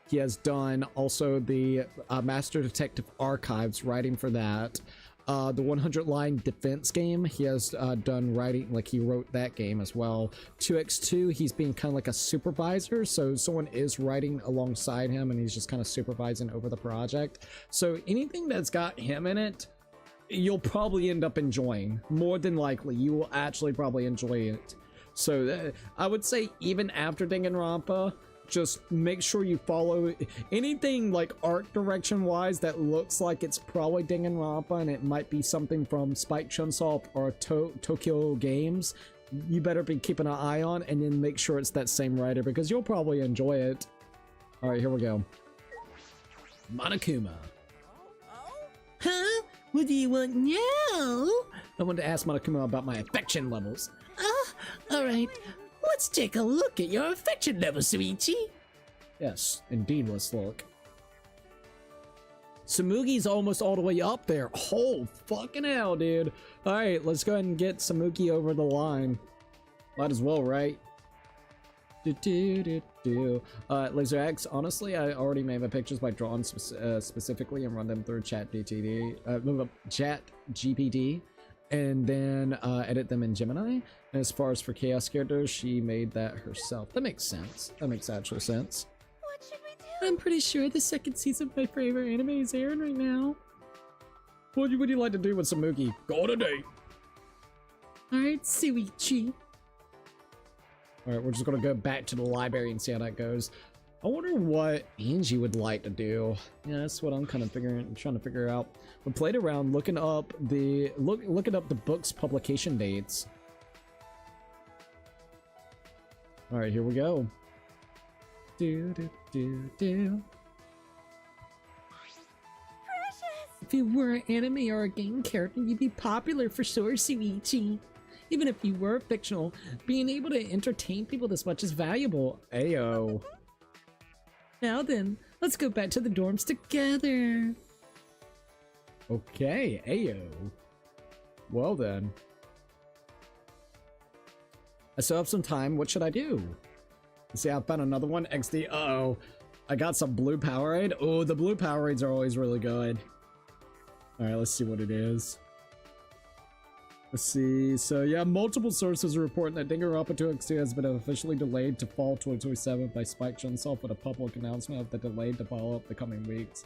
He has done also the Master Detective Archives, writing for that. The 100-line defense game, he has done writing, like he wrote that game as well. 2x2, he's being kind of like a supervisor, so someone is writing alongside him and he's just kind of supervising over the project. So anything that's got him in it, you'll probably end up enjoying. More than likely, you will actually probably enjoy it. So I would say even after Danganronpa, just make sure you follow anything like art direction wise that looks like it's probably Danganronpa and it might be something from Spike Chunsoft or Tokyo Games. You better be keeping an eye on, and then make sure it's that same writer because you'll probably enjoy it. All right, here we go. Monokuma. Huh? What do you want now? I wanted to ask Monokuma about my affection levels. Alright. Let's take a look at your affection level, Soichi. Yes, indeed, let's look. Samugi's almost all the way up there. Oh, fucking hell, dude. Alright, let's go ahead and get Samugi over the line. Might as well, right? Laser X, honestly, I already made my pictures by drawing specifically and run them through Chat GPD. And then edit them in Gemini. And as far as for Chaos characters, she made that herself. That makes sense. That makes actual sense. What should we do? I'm pretty sure the second season of my favorite anime is airing right now. What would you like to do with Samugi? Go on a date. Alright, Soichi. Alright, we're just gonna go back to the library and see how that goes. I wonder what Angie would like to do. Yeah, that's what I'm kind of trying to figure out. We played around looking up the book's publication dates. All right, here we go. Do do do do. If you were an anime or a game character, you'd be popular for sure, Suichi. Even if you were fictional, being able to entertain people this much is valuable. Ayo. Now then, let's go back to the dorms together. Okay, ayo. Well then. I still have some time. What should I do? Let's see, I found another one. XD. Uh-oh. I got some blue Powerade. Oh, the blue Powerades are always really good. Alright, let's see what it is. Let's see. So yeah, multiple sources are reporting that Danganronpa 2 XD has been officially delayed to fall 2027 by Spike Chunsoft with a public announcement of the delay to follow up the coming weeks.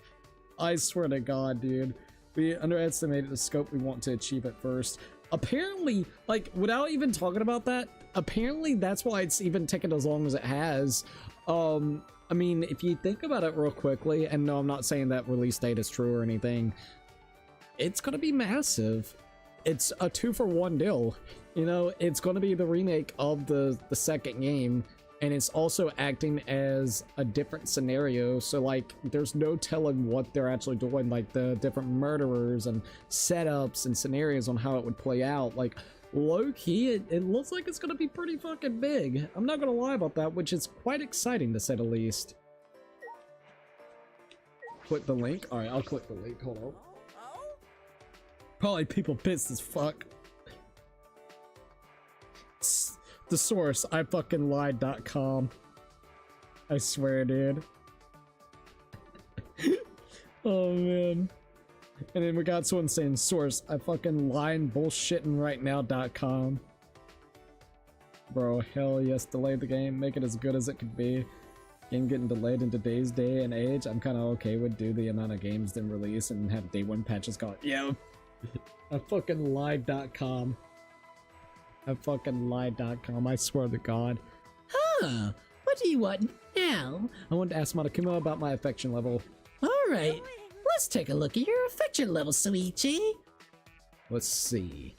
I swear to God, dude. We underestimated the scope we want to achieve at first. Apparently, like, without even talking about that, apparently that's why it's even taken as long as it has. I mean, if you think about it real quickly, and no, I'm not saying that release date is true or anything, it's gonna be massive. It's a 2-for-1 deal. You know, it's gonna be the remake of the second game, and it's also acting as a different scenario, so like there's no telling what they're actually doing, like the different murderers and setups and scenarios on how it would play out. Like low-key, it looks like it's gonna be pretty fucking big. I'm not gonna lie about that, which is quite exciting to say the least. Click the link. All right, I'll click the link. Hold on. Probably people pissed as fuck. The source, ifuckinglied.com. I swear, dude. Oh man. And then we got someone saying source, ifuckinlyingbullshittingrightnow.com. Bro, hell yes, delay the game, make it as good as it could be. Game getting delayed in today's day and age, I'm kinda okay with do the amount of games then release and have day one patches called. Yeah. ifuckinglied.com. ifuckinglied.com, I swear to God. Huh, what do you want now? I wanted to ask Monokuma about my affection level. Alright, let's take a look at your affection level, Suichi. Let's see.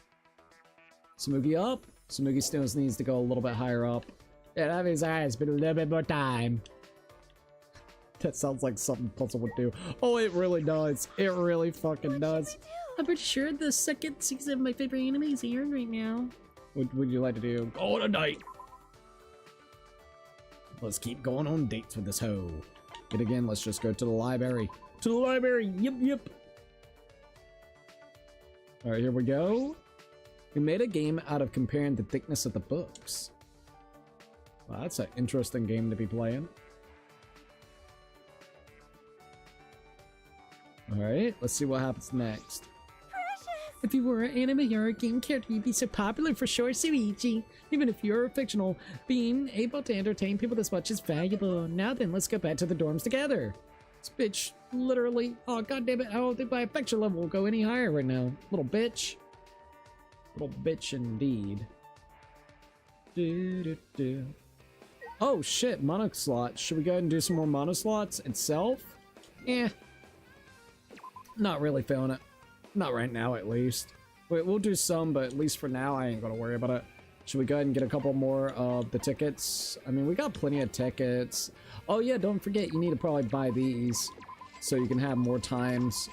Smugi up. Smugi still needs to go a little bit higher up. Yeah, that means it's been a little bit more time. That sounds like something Puzzle would do. Oh, it really does. It really fucking does. I'm pretty sure the second season of my favorite anime is airing right now. What would you like to do? Go on a date. Let's keep going on dates with this hoe. Yet again, let's just go to the library. To the library. Yep, yep. All right, here we go. We made a game out of comparing the thickness of the books. Well, that's an interesting game to be playing. All right, let's see what happens next. If you were an anime or a game character, you'd be so popular for sure, Suichi. Even if you're fictional, being able to entertain people this much is valuable. Now then, let's go back to the dorms together. This bitch, literally, oh god damn it, I don't think my affection level will go any higher right now. Little bitch. Little bitch indeed. Oh shit, mono slot. Should we go ahead and do some more mono slots itself? Eh. Not really feeling it. Not right now, at least. Wait, we'll do some, but at least for now, I ain't gonna worry about it. Should we go ahead and get a couple more of the tickets? I mean, we got plenty of tickets. Oh yeah, don't forget, you need to probably buy these so you can have more times.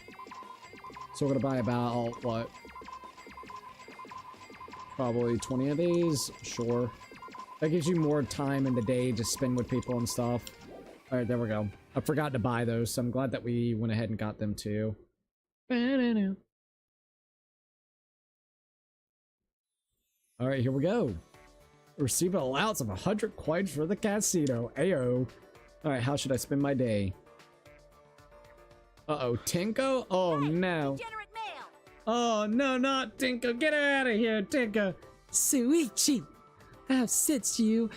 So we're gonna buy about, what? Probably 20 of these? Sure. That gives you more time in the day to spend with people and stuff. Alright, there we go. I forgot to buy those, so I'm glad that we went ahead and got them too. Alright, here we go. Receive an allowance of 100 coins for the casino. Ayo. Alright, how should I spend my day? Uh-oh, Tinko? Oh no. Degenerate male. Oh no, not Tinko. Get her out of here, Tinko. Suichi, I have since you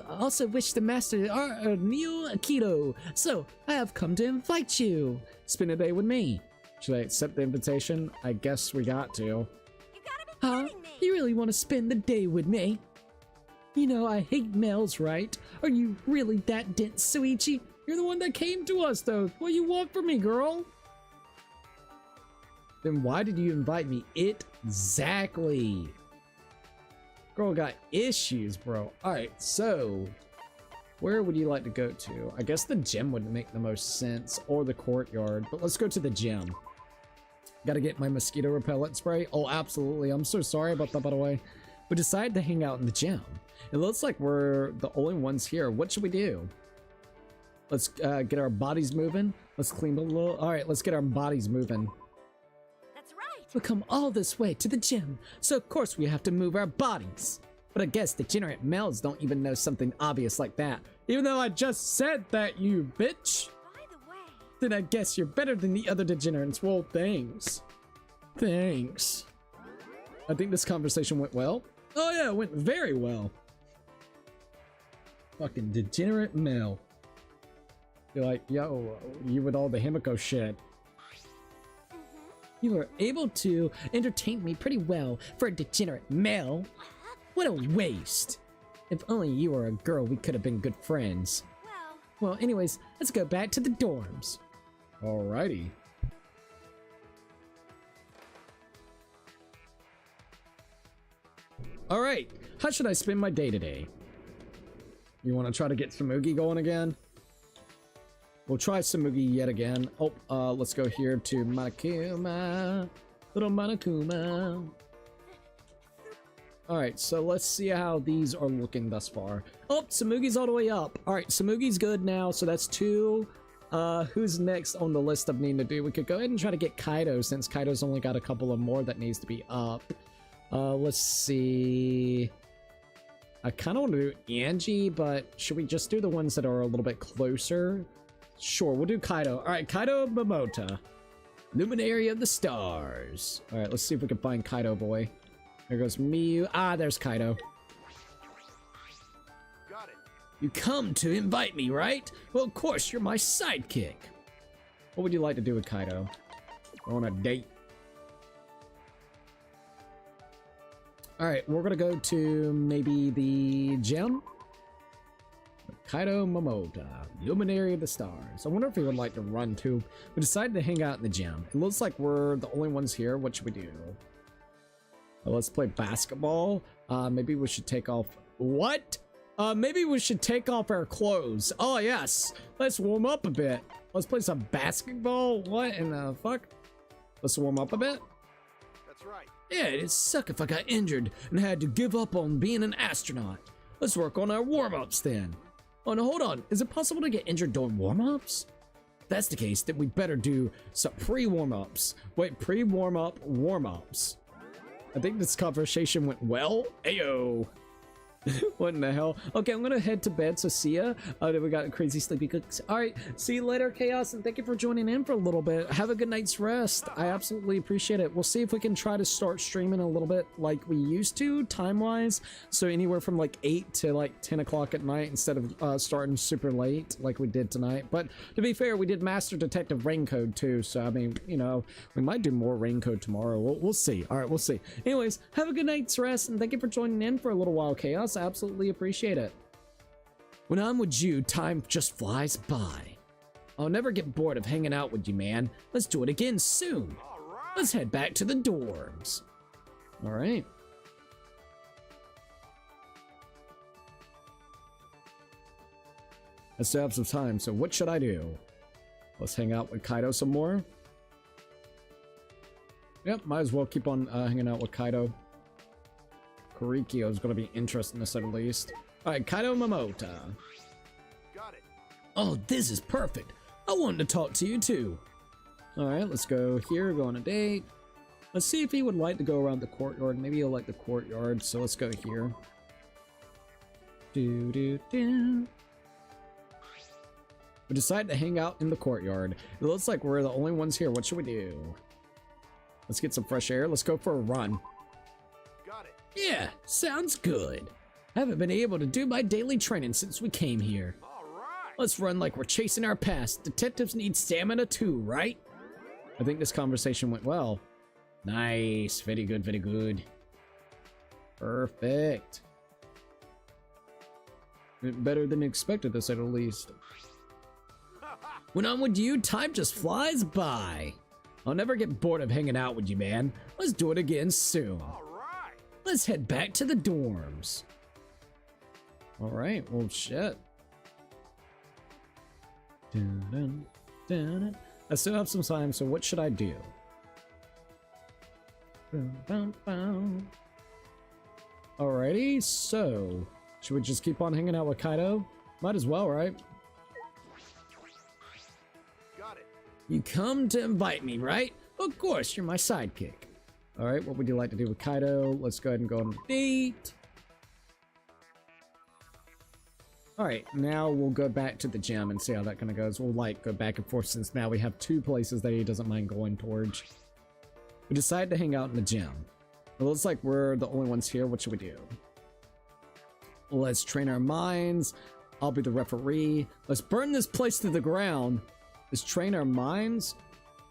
also wish to master the art of Neo Aikido, so I have come to invite you. Spend a day with me. Should I accept the invitation? I guess we got to. You gotta be Huh? kidding me. You really want to spend the day with me? You know, I hate males, right? Are you really that dense, Suichi? You're the one that came to us, though. What do you want from me, girl? Then why did you invite me? Exactly. Girl got issues, bro. Alright, so where would you like to go to? I guess the gym would make the most sense, or the courtyard, but let's go to the gym. Gotta get my mosquito repellent spray. Oh, absolutely. I'm so sorry about that, by the way. We decided to hang out in the gym. It looks like we're the only ones here. What should we do? Let's get our bodies moving. Let's clean a little. All right, let's get our bodies moving. That's right. We come all this way to the gym, so of course we have to move our bodies. But I guess degenerate males don't even know something obvious like that. Even though I just said that, you bitch. By the way, Then I guess you're better than the other degenerates. Well, thanks. Thanks. I think this conversation went well. Oh yeah, it went very well. Fucking degenerate male. You're like, yo, you with all the Himiko shit. You were able to entertain me pretty well for a degenerate male. What a waste. If only you were a girl, we could have been good friends. well, Well, anyways, let's go back to the dorms. Alrighty. Alright, how should I spend my day today? You want to try to get Samugi going again? We'll try Samugi yet again. Oh, let's go here to Monokuma. Little Monokuma. Alright, so let's see how these are looking thus far. Oh, Samugi's all the way up. Alright, Samugi's good now, so that's 2. Who's next on the list of needing to do? We could go ahead and try to get Kaido, since Kaido's only got a couple of more that needs to be up. Let's see. I kind of want to do Angie, but should we just do the ones that are a little bit closer? Sure, we'll do Kaido. Alright, Kaido Momota. Luminary of the Stars. Alright, let's see if we can find Kaido boy. There goes Miyu. Ah, there's Kaido. Got it. You come to invite me, right? Well, of course, you're my sidekick. What would you like to do with Kaido? Go on a date? Alright, we're gonna go to maybe the gym. Kaido Momota, Luminary of the Stars. I wonder if he would like to run too. We decided to hang out in the gym. It looks like we're the only ones here. What should we do? Let's play basketball. Maybe we should take off... What? Maybe we should take off our clothes. Oh, yes. Let's warm up a bit. Let's play some basketball. What in the fuck? Let's warm up a bit. That's right. Yeah, it'd suck if I got injured and had to give up on being an astronaut. Let's work on our warm-ups then. Oh, no, hold on. Is it possible to get injured during warm-ups? If that's the case, then we better do some pre-warm-ups. Wait, pre-warm-up warm-ups. I think this conversation went well. Ayo. What in the hell? Okay, I'm gonna head to bed, so see ya. We got crazy sleepy cooks. Alright, see you later, Chaos, and thank you for joining in for a little bit. Have a good night's rest. I absolutely appreciate it. We'll see if we can try to start streaming a little bit like we used to, time-wise. So anywhere from like 8 to like 10 o'clock at night instead of starting super late like we did tonight. But to be fair, we did Master Detective Raincode too, so I mean, you know, we might do more Raincode tomorrow. We'll see. Alright, we'll see. Anyways, have a good night's rest, and thank you for joining in for a little while, Chaos. I absolutely appreciate it. When I'm with you, time just flies by. I'll never get bored of hanging out with you, man. Let's do it again soon. All right. Let's head back to the dorms. All right. I still have some time, so what should I do? Let's hang out with Kaido some more. Yep, might as well keep on hanging out with Kaido. Kurikyo is going to be interesting to say the least. Alright, Kaido Momota. Got it. Oh, this is perfect. I wanted to talk to you too. Alright, let's go here, go on a date. Let's see if he would like to go around the courtyard. Maybe he'll like the courtyard, so let's go here. We decided to hang out in the courtyard. It looks like we're the only ones here. What should we do? Let's get some fresh air. Let's go for a run. Got it. Yeah, sounds good. I haven't been able to do my daily training since we came here. All right. Let's run like we're chasing our past. Detectives need stamina too, right? I think this conversation went well. Nice. Very good, very good. Perfect. Better than expected, to say the least. When I'm with you, time just flies by. I'll never get bored of hanging out with you, man. Let's do it again soon. All right. Let's head back to the dorms. Alright, well, shit. Dun, dun, dun, dun. I still have some time, so what should I do? Bum, bum, bum. Alrighty, so should we just keep on hanging out with Kaido? Might as well, right? Got it. You come to invite me, right? Of course, you're my sidekick. Alright, what would you like to do with Kaido? Let's go ahead and go on a date. Alright, now we'll go back to the gym and see how that kind of goes. We'll like go back and forth since now we have 2 places that he doesn't mind going towards. We decided to hang out in the gym. It looks like we're the only ones here. What should we do? Let's train our minds. I'll be the referee. Let's burn this place to the ground. Let's train our minds.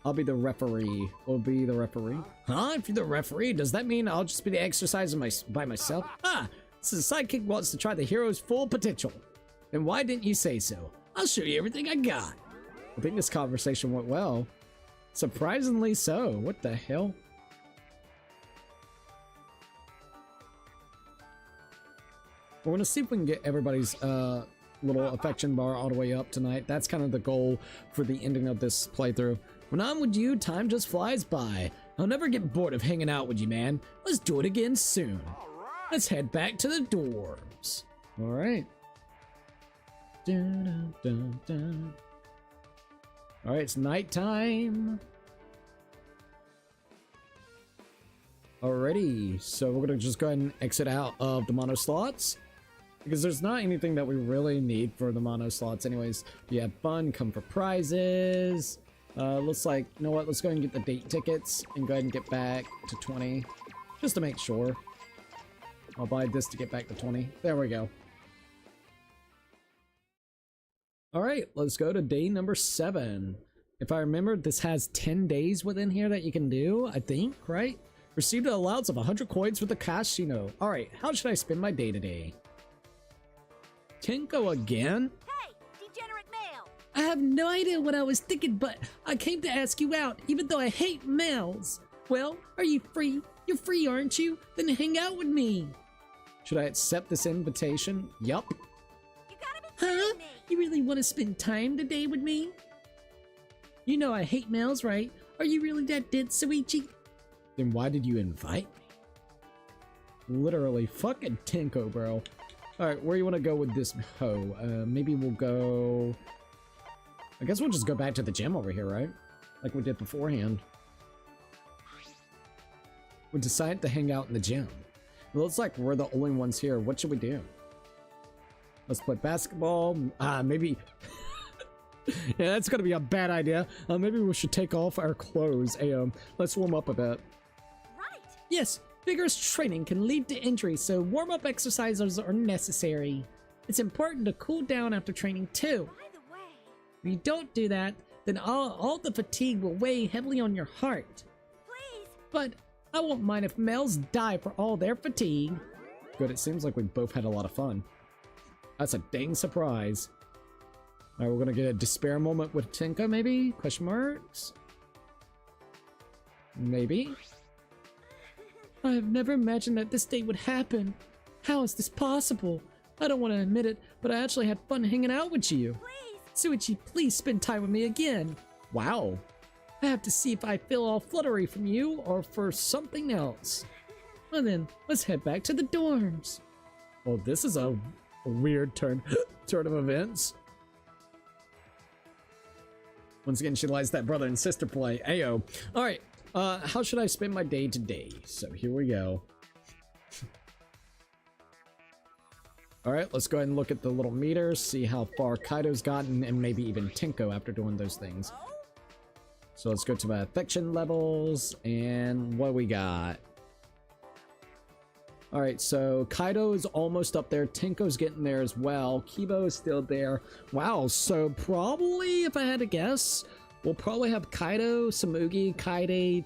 I'll be the referee. We'll be the referee. Huh? If you're the referee, does that mean I'll just be the exerciser by myself? Ah! So the sidekick wants to try the hero's full potential. Then why didn't you say so? I'll show you everything I got. I think this conversation went well. Surprisingly so. What the hell? We're gonna see if we can get everybody's little affection bar all the way up tonight. That's kind of the goal for the ending of this playthrough. When I'm with you, time just flies by. I'll never get bored of hanging out with you, man. Let's do it again soon. All right. Let's head back to the dorms. All right. Dun, dun, dun, dun. All right, it's nighttime. Alrighty, so we're gonna just go ahead and exit out of the mono slots because there's not anything that we really need for the mono slots anyways. You have fun, come for prizes. Looks like, you know what, let's go ahead and get the date tickets and go ahead and get back to 20 just to make sure. I'll buy this to get back to 20. There we go. Alright, let's go to day number 7. If I remember, this has 10 days within here that you can do, I think, right? Received an allowance of 100 coins with the casino. Alright, how should I spend my day today? Tinko again? Hey, degenerate male! I have no idea what I was thinking, but I came to ask you out, even though I hate males. Well, are you free? You're free, aren't you? Then hang out with me. Should I accept this invitation? Yup. You gotta be Huh? kidding me! You really want to spend time today with me? You know I hate males, right? Are you really that dead, Suichi? Then why did you invite me? Literally, fucking Tinko, bro. Alright, where you want to go with this hoe? Maybe we'll go... I guess we'll just go back to the gym over here, right? Like we did beforehand. We decided to hang out in the gym. It looks like we're the only ones here. What should we do? Let's play basketball. Maybe... yeah, that's gonna be a bad idea. Maybe we should take off our clothes. Let's warm up a bit. Right! Yes, vigorous training can lead to injury, so warm-up exercises are necessary. It's important to cool down after training too. By the way, If you don't do that, then all the fatigue will weigh heavily on your heart. please! But I won't mind if males die for all their fatigue. Good, it seems like we both had a lot of fun. That's a dang surprise. Alright, we're gonna get a despair moment with Tinko, maybe? Question marks? Maybe? I have never imagined that this day would happen. How is this possible? I don't want to admit it, but I actually had fun hanging out with you. Please! Suichi, please spend time with me again. Wow. I have to see if I feel all fluttery from you or for something else. Well then, let's head back to the dorms. Well, this is a weird turn of events. Once again, she likes that brother and sister play. Ayo. Alright, how should I spend my day today? So here we go. Alright, let's go ahead and look at the little meters, see how far Kaido's gotten, and maybe even Tinko after doing those things. Oh? So let's go to my affection levels, and what we got? Alright, so Kaido is almost up there, Tinko's getting there as well, Kibo is still there. Wow, so probably, if I had to guess, we'll probably have Kaido, Samugi, Kaide,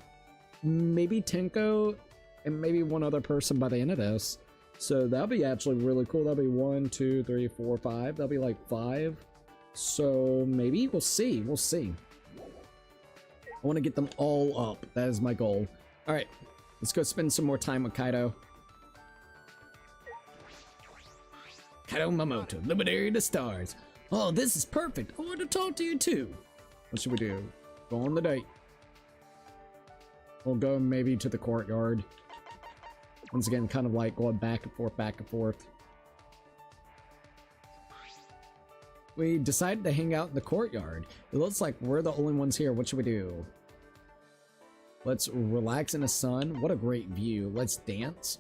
maybe Tinko, and maybe one other person by the end of this. So that'll be actually really cool. That'll be 1, 2, 3, 4, 5. That'll be like 5. So maybe we'll see. We'll see. I want to get them all up. That is my goal. All right, let's go spend some more time with Kaido. Kaido Momoto, Luminary of the Stars. Oh, this is perfect. I want to talk to you too. What should we do? Go on the date. We'll go maybe to the courtyard. Once again, kind of like going back and forth, back and forth. We decided to hang out in the courtyard. It looks like we're the only ones here. What should we do? Let's relax in the sun. What a great view. Let's dance.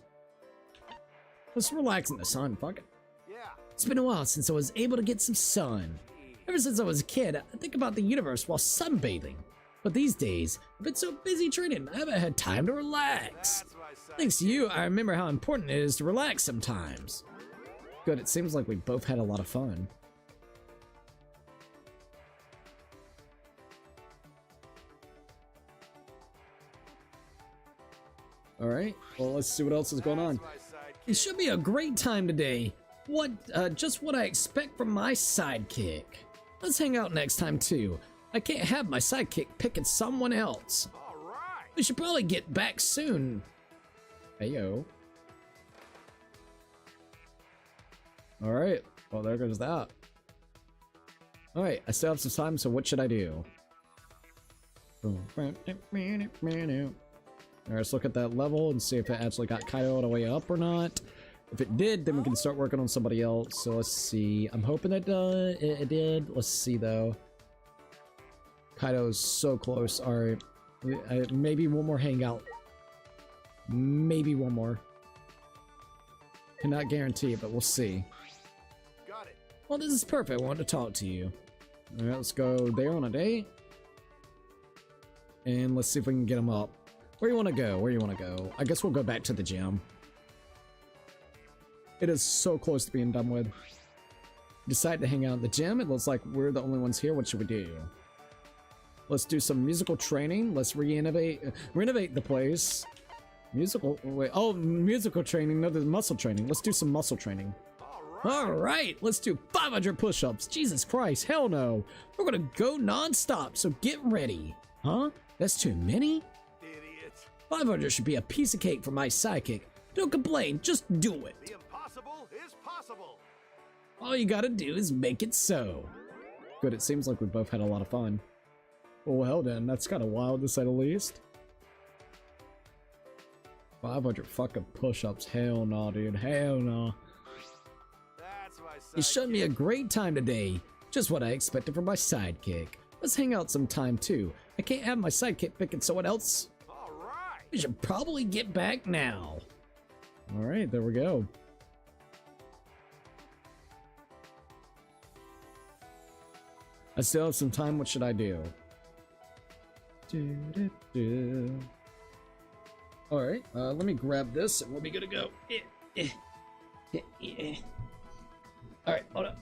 Let's relax in the sun. Fuck it. Yeah. It's been a while since I was able to get some sun. Ever since I was a kid, I think about the universe while sunbathing. But these days, I've been so busy training, I haven't had time to relax. That's my side. Thanks to you, I remember how important it is to relax sometimes. Good, it seems like we both had a lot of fun. Alright, well let's see what else is going on. That's my side. It should be a great time today. Just what I expect from my sidekick. Let's hang out next time too. I can't have my sidekick picking someone else. All right. We should probably get back soon. Heyo. Alright, well there goes that. Alright, I still have some time, so what should I do? Alright, let's look at that level and see if it actually got Kaido all the way up or not. If it did, then we can start working on somebody else. So let's see. I'm hoping it did. Let's see though. Kaido's so close. Alright. Maybe one more hangout. Maybe one more. Cannot guarantee it, but we'll see. Got it. Well, this is perfect. I wanted to talk to you. Alright, let's go there on a date. And let's see if we can get him up. Where do you want to go? Where do you want to go? I guess we'll go back to the gym. It is so close to being done with. Decide to hang out at the gym. It looks like we're the only ones here. What should we do? Let's do some musical training. Let's renovate the place. Musical training. No, there's muscle training. Let's do some muscle training. All right. All right, let's do 500 push-ups. Jesus Christ, hell no. We're gonna go non-stop, so get ready. Huh? That's too many? Idiot. 500 should be a piece of cake for my sidekick. Don't complain, just do it. The impossible is possible. All you gotta do is make it so. Good, it seems like we both had a lot of fun. Well, hell then, that's kind of wild to say the least. 500 fucking push-ups, hell no, dude, hell no. That's my side. You showed me a great time today. Just what I expected from my sidekick. Let's hang out sometime too. I can't have my sidekick picking someone else. All right. We should probably get back now. All right, there we go. I still have some time. What should I do? All right, let me grab this and we'll be good to go. All right, hold up.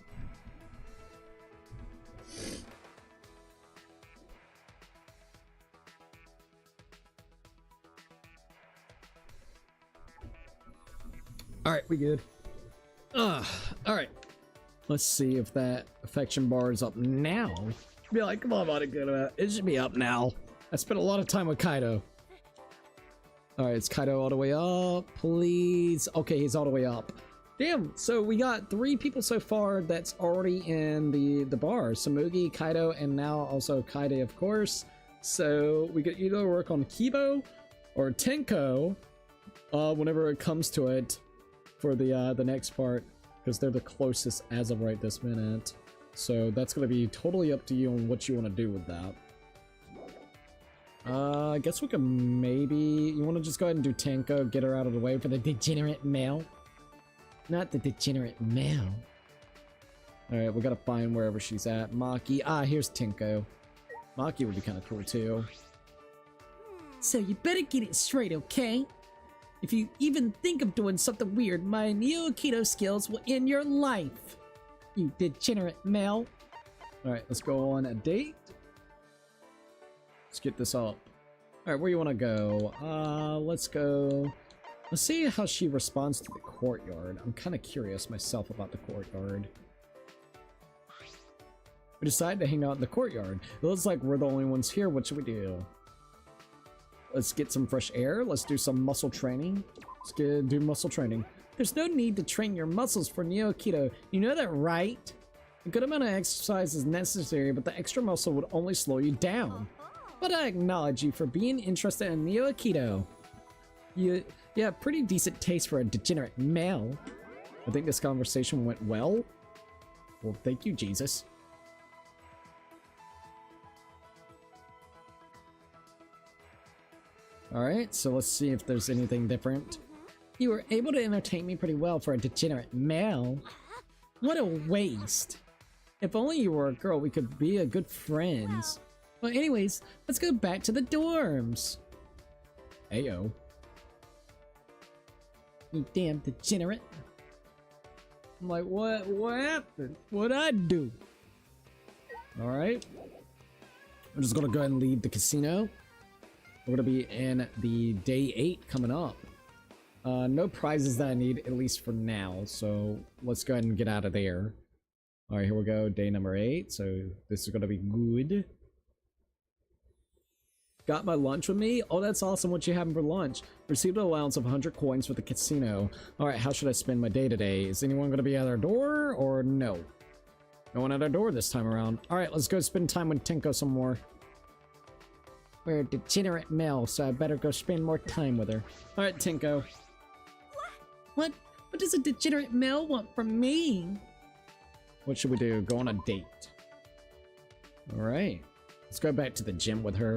All right, we good. All right. Let's see if that affection bar is up now. Be like, come on, buddy, good. It should be up now. I spent a lot of time with Kaido. All right, it's Kaido all the way up, please. Okay, he's all the way up. Damn, so we got 3 people so far that's already in the bar. Samugi, Kaido, and now also Kaide, of course. So we could either work on Kibo or Tenko whenever it comes to it for the next part, because they're the closest as of right this minute. So that's going to be totally up to you on what you want to do with that. I guess we can maybe... You want to just go ahead and do Tenko, get her out of the way for the degenerate male? Not the degenerate male. Alright, we gotta find wherever she's at. Maki. Ah, here's Tenko. Maki would be kind of cool too. So you better get it straight, okay? If you even think of doing something weird, my Neo Aikido skills will end your life. You degenerate male. Alright, let's go on a date. Let's get this up. Alright, where you want to go? Let's go Let's see how she responds to the courtyard. I'm kind of curious myself about the courtyard. We decided to hang out in the courtyard. It looks like we're the only ones here. What should we do? Let's get some fresh air. Let's do some muscle training. Do muscle training. There's no need to train your muscles for Neo Keto. You know that, right? A good amount of exercise is necessary, but the extra muscle would only slow you down. But I acknowledge you for being interested in Neo Keto. You have pretty decent taste for a degenerate male. I think this conversation went well. Well, thank you, Jesus. Alright, so let's see if there's anything different. You were able to entertain me pretty well for a degenerate male. What a waste. If only you were a girl, we could be a good friends. Well, anyways, let's go back to the dorms. Ayo. You damn degenerate. I'm like, what happened? What'd I do? Alright. I'm just gonna go ahead and leave the casino. We're gonna be in the day 8 coming up. No prizes that I need, at least for now. So let's go ahead and get out of there. Alright, here we go. Day number 8. So this is gonna be good. Got my lunch with me? Oh, that's awesome. What you having for lunch? Received an allowance of 100 coins for the casino. Alright, how should I spend my day today? Is anyone gonna be at our door or no? No one at our door this time around. Alright, let's go spend time with Tinko some more. We're a degenerate male, so I better go spend more time with her. Alright, Tinko. What does a degenerate male want from me? What should we do? Go on a date. Alright. Let's go back to the gym with her.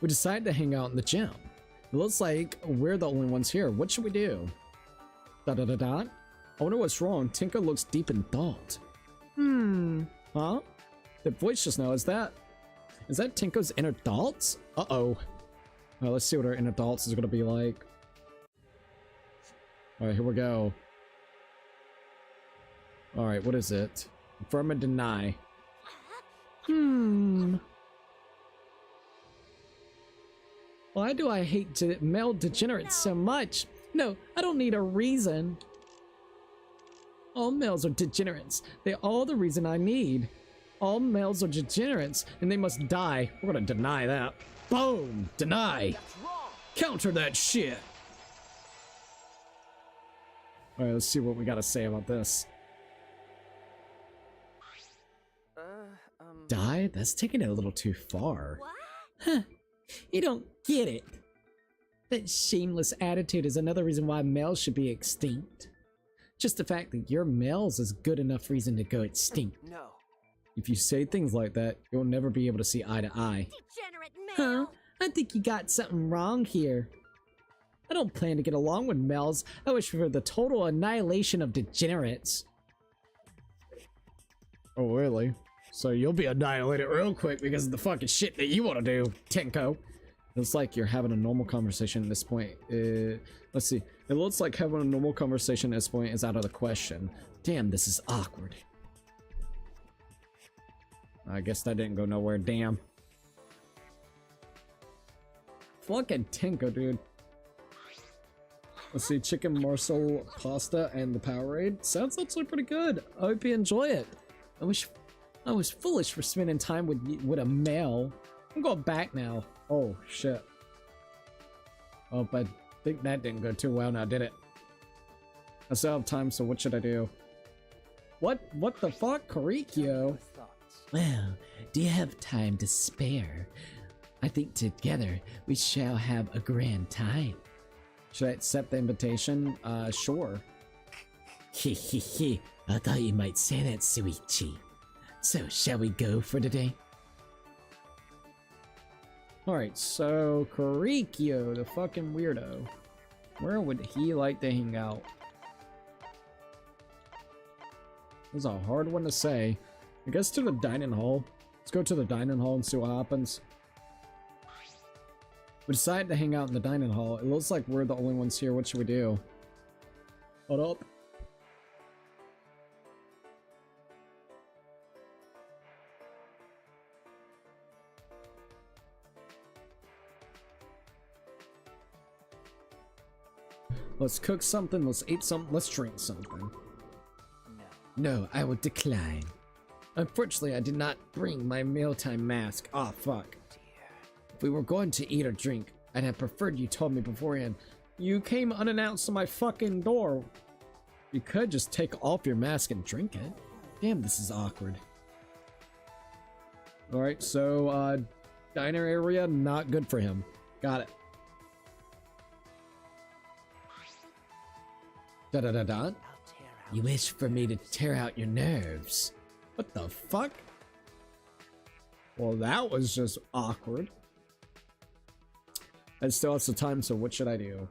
We decided to hang out in the gym. It looks like we're the only ones here. What should we do? Da-da-da-da. I wonder what's wrong. Tinko looks deep in thought. Huh? The voice just now, is that Tinko's inner thoughts? Uh-oh. Well, let's see what our inner thoughts is gonna be like. Alright, here we go. Alright, what is it? Affirm and deny. Why do I hate male degenerates so much? No, I don't need a reason. All males are degenerates. They're all the reason I need. All males are degenerates, and they must die. We're gonna deny that. Boom! Deny! Counter that shit! Alright, let's see what we gotta say about this. Die? That's taking it a little too far. What? Huh. You don't get it. That shameless attitude is another reason why males should be extinct. Just the fact that you're males is good enough reason to go extinct. No. If you say things like that, you'll never be able to see eye to eye. Degenerate Huh? male. I think you got something wrong here. I don't plan to get along with males. I wish for the total annihilation of degenerates. Oh, really? So you'll be annihilated real quick because of the fucking shit that you want to do, Tinko. It's like you're having a normal conversation at this point. Let's see. It looks like having a normal conversation at this point is out of the question. Damn, this is awkward. I guess that didn't go nowhere, damn. Fucking Tinko, dude. Let's see, chicken morsel pasta and the Powerade. Sounds actually pretty good. I hope you enjoy it. I was foolish for spending time with a male. I'm going back now. Oh, shit. Oh, but I think that didn't go too well now, did it? I still have time, so what should I do? What the fuck? Korikyo? Well, do you have time to spare? I think together we shall have a grand time. Should I accept the invitation? Sure. Hehehe, I thought you might say that, Suichi. So, shall we go for today? Alright, so Korikyo, the fucking weirdo. Where would he like to hang out? This is a hard one to say. I guess to the dining hall. Let's go to the dining hall and see what happens. We decided to hang out in the dining hall. It looks like we're the only ones here. What should we do? Hold up. Let's cook something, let's eat something, let's drink something. No, I will decline. Unfortunately, I did not bring my mealtime mask. Ah, fuck. If we were going to eat or drink, I'd have preferred you told me beforehand. You came unannounced to my fucking door. You could just take off your mask and drink it. Damn, this is awkward. Alright, so, diner area, not good for him. Got it. Da-da-da-da. You wish for me to tear out your nerves. What the fuck? Well, that was just awkward. I still have some time, so what should I do?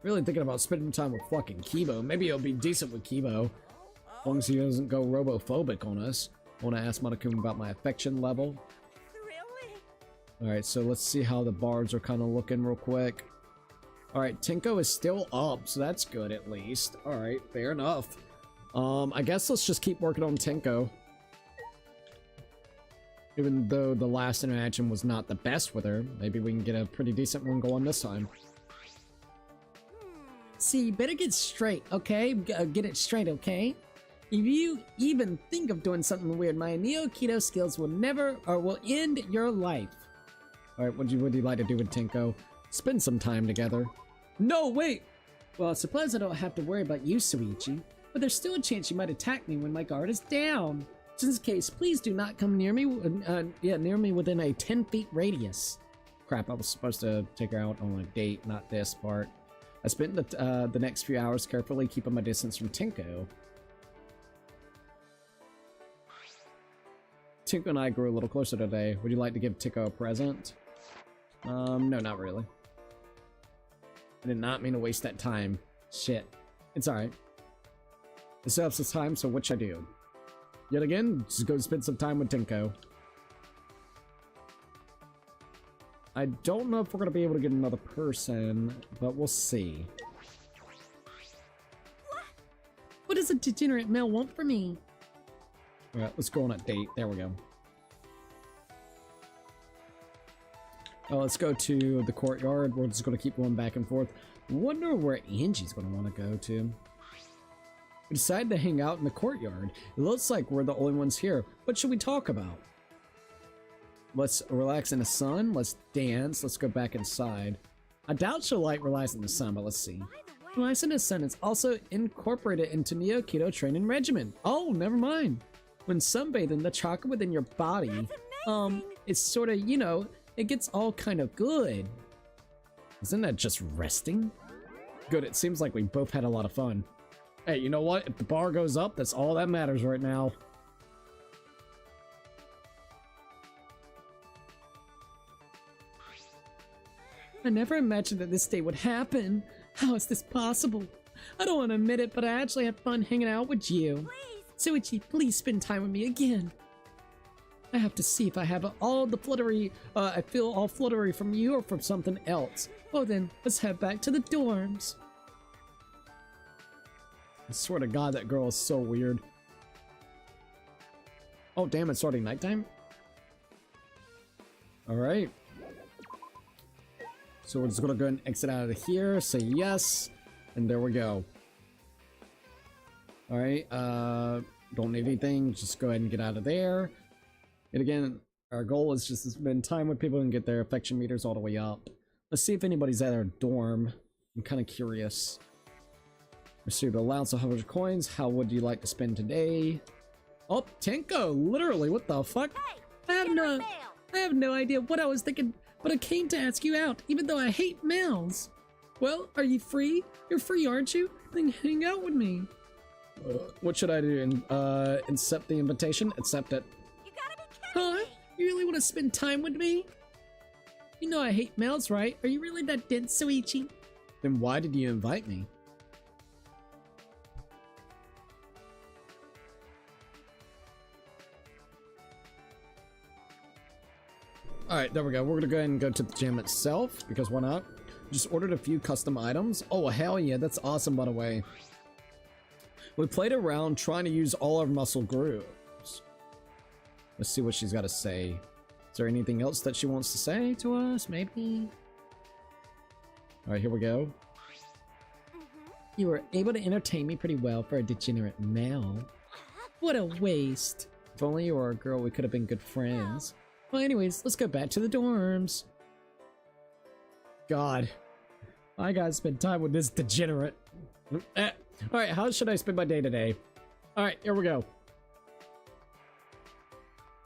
Really thinking about spending time with fucking Kibo. Maybe it'll be decent with Kibo. As long as he doesn't go robophobic on us. I want to ask Monokuma about my affection level. Really? Alright, so let's see how the bards are kind of looking real quick. Alright, Tinko is still up, so that's good at least. Alright, fair enough. I guess let's just keep working on Tinko. Even though the last interaction was not the best with her, maybe we can get a pretty decent one going this time. See, you better get straight, okay? Get it straight, okay? If you even think of doing something weird, my Neo-Keto skills will will end your life. Alright, what would you like to do with Tinko? Spend some time together. No, wait! Well, I suppose I don't have to worry about you, Suichi, but there's still a chance you might attack me when my guard is down. In this case, please do not come near me, near me within a 10 feet radius. Crap, I was supposed to take her out on a date, not this part. I spent the next few hours carefully keeping my distance from Tinko. Tinko and I grew a little closer today. Would you like to give Tinko a present? No, not really. I did not mean to waste that time. Shit. It's alright. I still have some time, so what should I do? Yet again, just go spend some time with Tinko. I don't know if we're going to be able to get another person, but we'll see. What does a degenerate male want from me? Alright, let's go on a date. There we go. Oh, let's go to the courtyard. We're just going to keep going back and forth. Wonder where Angie's going to want to go to. We decided to hang out in the courtyard. It looks like we're the only ones here. What should we talk about? Let's relax in the sun. Let's dance. Let's go back inside. I doubt she'll like relax in the sun, but let's see. Relax in the sun is also incorporated into Neo-Keto training regimen. Oh, never mind. When sunbathing, the chakra within your body, it's sort of, you know, it gets all kind of good. Isn't that just resting? Good, it seems like we both had a lot of fun. Hey, you know what? If the bar goes up, that's all that matters right now. I never imagined that this day would happen. How is this possible? I don't want to admit it, but I actually had fun hanging out with you. Suichi, please spend time with me again. I have to see if I have all the fluttery, I feel all fluttery from you or from something else. Well then, let's head back to the dorms. I swear to God, that girl is so weird. Oh, damn, it's already nighttime? Alright. So we're just gonna go and exit out of here, say yes, and there we go. Alright, don't need anything, just go ahead and get out of there. And again, our goal is just to spend time with people and get their affection meters all the way up. Let's see if anybody's at our dorm. I'm kind of curious. Received an allowance of 100 coins. How would you like to spend today? Oh, Tinko! Literally, what the fuck? Hey, I have no idea what I was thinking, but I came to ask you out, even though I hate males. Well, are you free? You're free, aren't you? Then hang out with me. What should I do? Accept the invitation? Accept it. You gotta be kidding Huh? me. You really want to spend time with me? You know I hate males, right? Are you really that dense, Suichi? Then why did you invite me? Alright, there we go. We're gonna go ahead and go to the gym itself, because why not? Just ordered a few custom items. Oh, hell yeah, that's awesome, by the way. We played around trying to use all our muscle groups. Let's see what she's got to say. Is there anything else that she wants to say to us? Maybe? Alright, here we go. You were able to entertain me pretty well for a degenerate male. What a waste. If only you were a girl, we could have been good friends. Well, anyways, let's go back to the dorms. God. I gotta spend time with this degenerate. Alright, how should I spend my day today? Alright, here we go.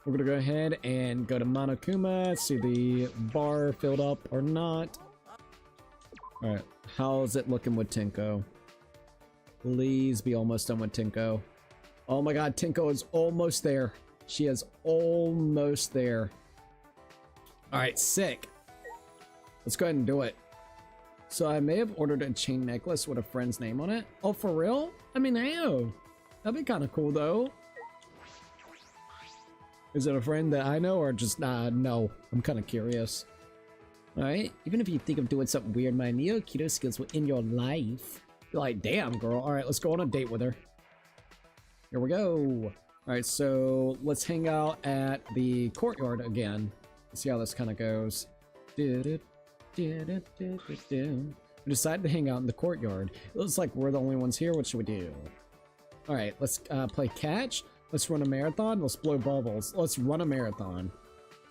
We're gonna go ahead and go to Monokuma, see the bar filled up or not. Alright, how's it looking with Tinko? Please be almost done with Tinko. Oh my god, Tinko is almost there. She is almost there. Alright, sick. Let's go ahead and do it. So I may have ordered a chain necklace with a friend's name on it. Oh, for real? I mean, ew. That'd be kind of cool, though. Is it a friend that I know or just, no. I'm kind of curious. Alright, even if you think of doing something weird, my Neo Keto skills will end your life. You're like, damn, girl. Alright, let's go on a date with her. Here we go. Alright, so let's hang out at the courtyard again. Let's see how this kind of goes. We decided to hang out in the courtyard. It looks like we're the only ones here. What should we do? Alright, let's play catch. Let's run a marathon. Let's blow bubbles. Let's run a marathon.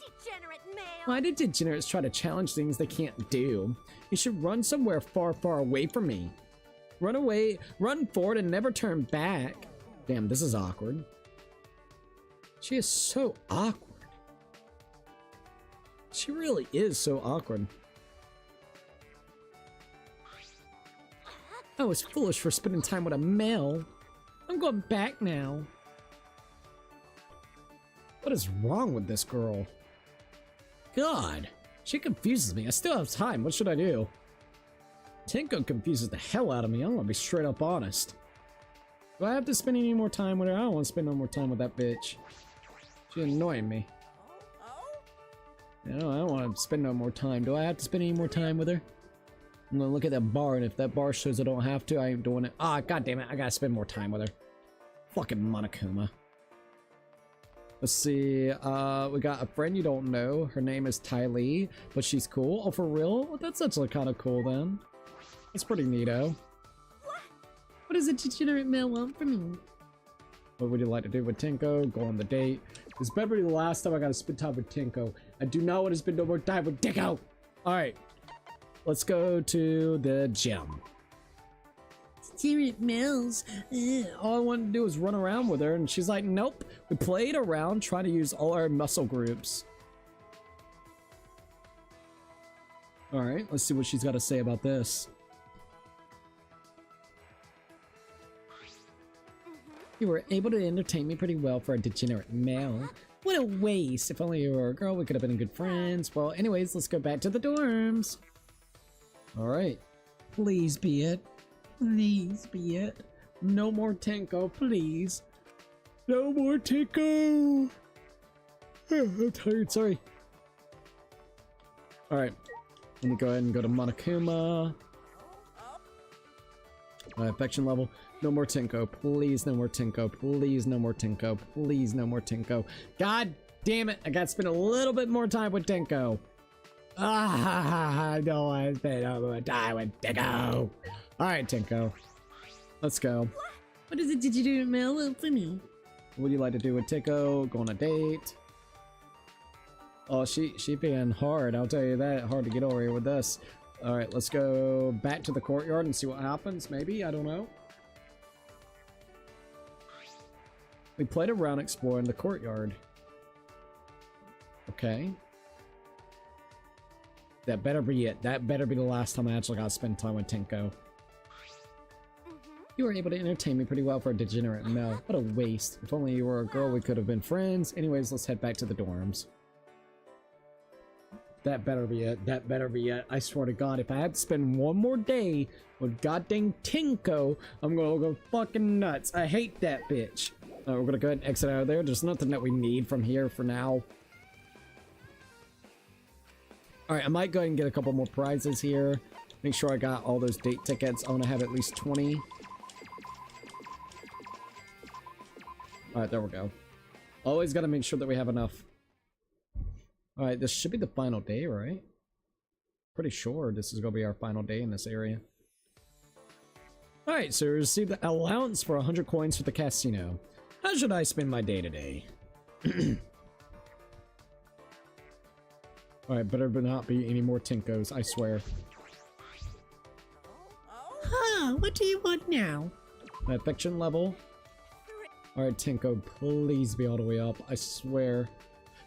Degenerate male. Why do degenerates try to challenge things they can't do? You should run somewhere far, far away from me. Run away, run forward and never turn back. Damn, this is awkward. She is so awkward. She really is so awkward. I was foolish for spending time with a male. I'm going back now. What is wrong with this girl? God, she confuses me. I still have time. What should I do? Tinko confuses the hell out of me. I'm gonna be straight up honest. Do I have to spend any more time with her? I don't want to spend no more time with that bitch. She's annoying me. You know, I don't want to spend no more time. Do I have to spend any more time with her? I'm gonna look at that bar, and if that bar shows I don't have to, I ain't doing it. Ah, god damn it, I gotta spend more time with her. Fucking Monokuma. Let's see, we got a friend you don't know. Her name is Ty Lee, but she's cool. Oh, for real? Well, that's actually kind of cool then. That's pretty neato. What does a degenerate male want from me? What would you like to do with Tinko? Go on the date. This better be the last time I gotta spend time with Tinko. I do not want to spend no more time with Tinko! Alright. Let's go to the gym. Degenerate males. All I wanted to do was run around with her, and she's like, nope. We played around, trying to use all our muscle groups. Alright, let's see what she's got to say about this. You were able to entertain me pretty well for a degenerate male. What a waste. If only you were a girl, we could have been good friends. Well, anyways, let's go back to the dorms. Alright. Please be it. Please be it. No more Tinko, please. No more Tinko! I'm tired, sorry. Alright. Let me go ahead and go to Monokuma. Affection level. No more Tinko. Please, no more Tinko. Please, no more Tinko. Please, no more Tinko. God damn it! I gotta spend a little bit more time with Tinko. I don't want to spend no more time with Tinko. Alright, Tinko. Let's go. What does a degenerate male want from me? What do you like to do with Tinko? Go on a date? Oh, she being hard. I'll tell you that. Hard to get over here with this. Alright, let's go back to the courtyard and see what happens. Maybe? I don't know. We played around exploring the courtyard. Okay. That better be it. That better be the last time I actually got to spend time with Tinko. You were able to entertain me pretty well for a degenerate male. What a waste. If only you were a girl, we could have been friends. Anyways, let's head back to the dorms. That better be it. That better be it. I swear to God, if I had to spend one more day with goddamn Tinko, I'm gonna go fucking nuts. I hate that bitch. We're gonna go ahead and exit out of there. There's nothing that we need from here for now. Alright, I might go ahead and get a couple more prizes here. Make sure I got all those date tickets. I want to have at least 20. Alright, there we go. Always gotta make sure that we have enough. Alright, this should be the final day, right? Pretty sure this is gonna be our final day in this area. Alright, so we received the allowance for 100 coins for the casino. How should I spend my day today? Alright, better not be any more Tinkos, I swear. Huh, what do you want now? My affection level. Alright, Tinko, please be all the way up, I swear.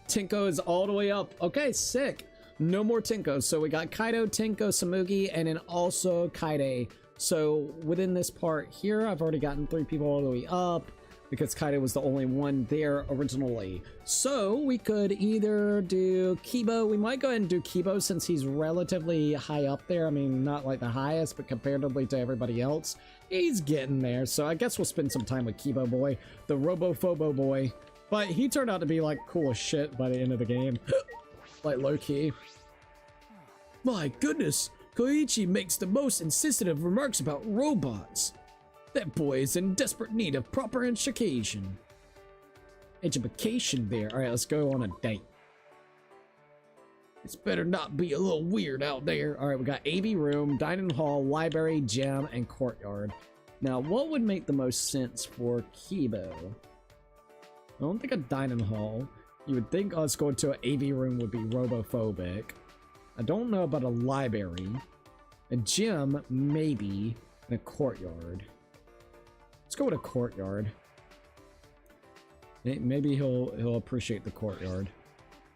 Tinko is all the way up. Okay, sick. No more Tinkos. So we got Kaido, Tinko, Samugi, and then also Kaide. So within this part here, I've already gotten 3 people all the way up because Kaide was the only one there originally. So we could either do Kibo. We might go ahead and do Kibo since he's relatively high up there. I mean, not like the highest, but comparatively to everybody else, he's getting there. So I guess we'll spend some time with Kibo boy, the Robophobo boy. But he turned out to be like cool as shit by the end of the game. Like low key. My goodness, Koichi makes the most insensitive remarks about robots. That boy is in desperate need of proper education. Education there. Alright, let's go on a date. It's better not be a little weird out there. Alright, we got AV room, dining hall, library, gym, and courtyard. Now, what would make the most sense for Kibo? I don't think a dining hall. You would think us going to an AV room would be robophobic. I don't know about a library. A gym, maybe. And a courtyard. Let's go with a courtyard. Maybe he'll appreciate the courtyard.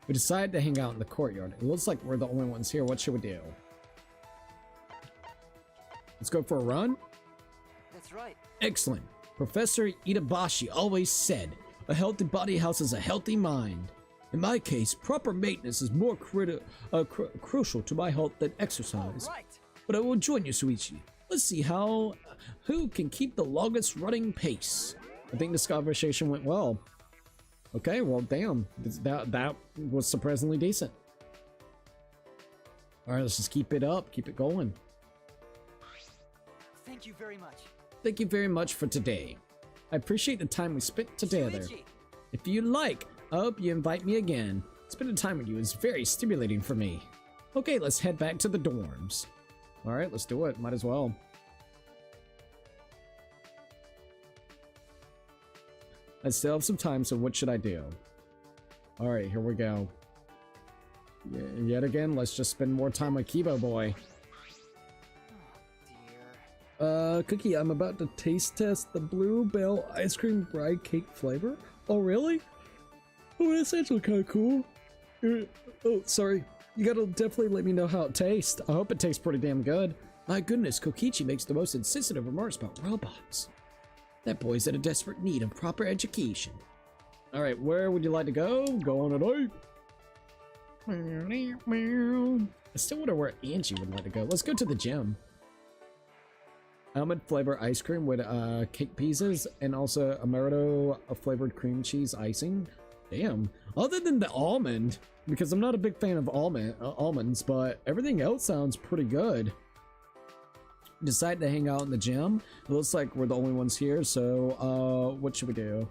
We decided to hang out in the courtyard. It looks like we're the only ones here. What should we do? Let's go for a run? That's right. Excellent. Professor Itabashi always said, a healthy body houses a healthy mind. In my case, proper maintenance is more crucial to my health than exercise. All right. But I will join you, Suichi. Let's see who can keep the longest running pace. I think this conversation went well. Okay, well, damn. That was surprisingly decent. Alright, let's just keep it up. Keep it going. Thank you very much. Thank you very much for today. I appreciate the time we spent together. Shuichi. If you like, I hope you invite me again. Spending time with you is very stimulating for me. Okay, let's head back to the dorms. Alright, let's do it. Might as well. I still have some time, so what should I do? Alright, here we go. Yet again, let's just spend more time with Kibo boy. Oh, dear. Cookie, I'm about to taste test the Bluebell ice cream bride cake flavor. Oh, really? Oh, that's actually kind of cool. Oh, sorry. You gotta definitely let me know how it tastes. I hope it tastes pretty damn good. My goodness, Kokichi makes the most insensitive remarks about robots. That boy's in a desperate need of proper education. Alright, where would you like to go? Go on a date. I still wonder where Angie would like to go. Let's go to the gym. Almond flavor ice cream with cake pieces and also amaretto flavored cream cheese icing. Damn. Other than the almond, because I'm not a big fan of almonds, but everything else sounds pretty good. Decided to hang out in the gym. It looks like we're the only ones here, so what should we do?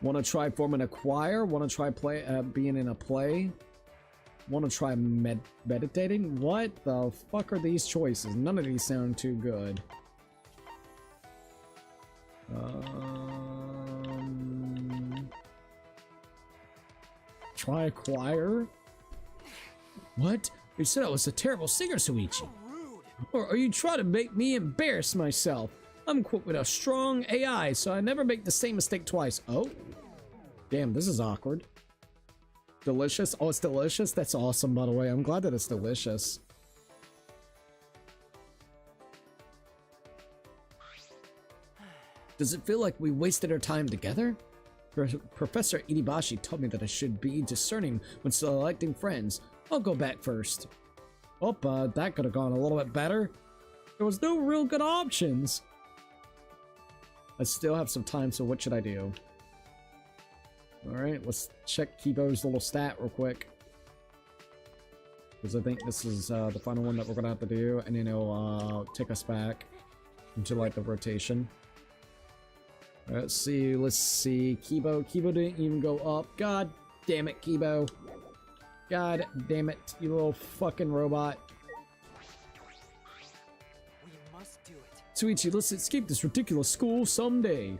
Want to try forming a choir? Want to try being in a play? Want to try meditating? What the fuck are these choices? None of these sound too good. Try a choir? What? You said I was a terrible singer, Suichi. Or are you trying to make me embarrass myself? I'm equipped with a strong AI, so I never make the same mistake twice. Oh. Damn, this is awkward. Delicious? Oh, it's delicious? That's awesome, by the way. I'm glad that it's delicious. Does it feel like we wasted our time together? Professor Itabashi told me that I should be discerning when selecting friends. I'll go back first. Oh, that could have gone a little bit better. There was no real good options. I still have some time, so what should I do? Alright, let's check Kibo's little stat real quick. Because I think this is the final one that we're going to have to do, and then it'll take us back into like the rotation. Alright, let's see. Kibo didn't even go up. God damn it, Kibo. God damn it, you little fucking robot. We must do it. Suichi, let's escape this ridiculous school someday.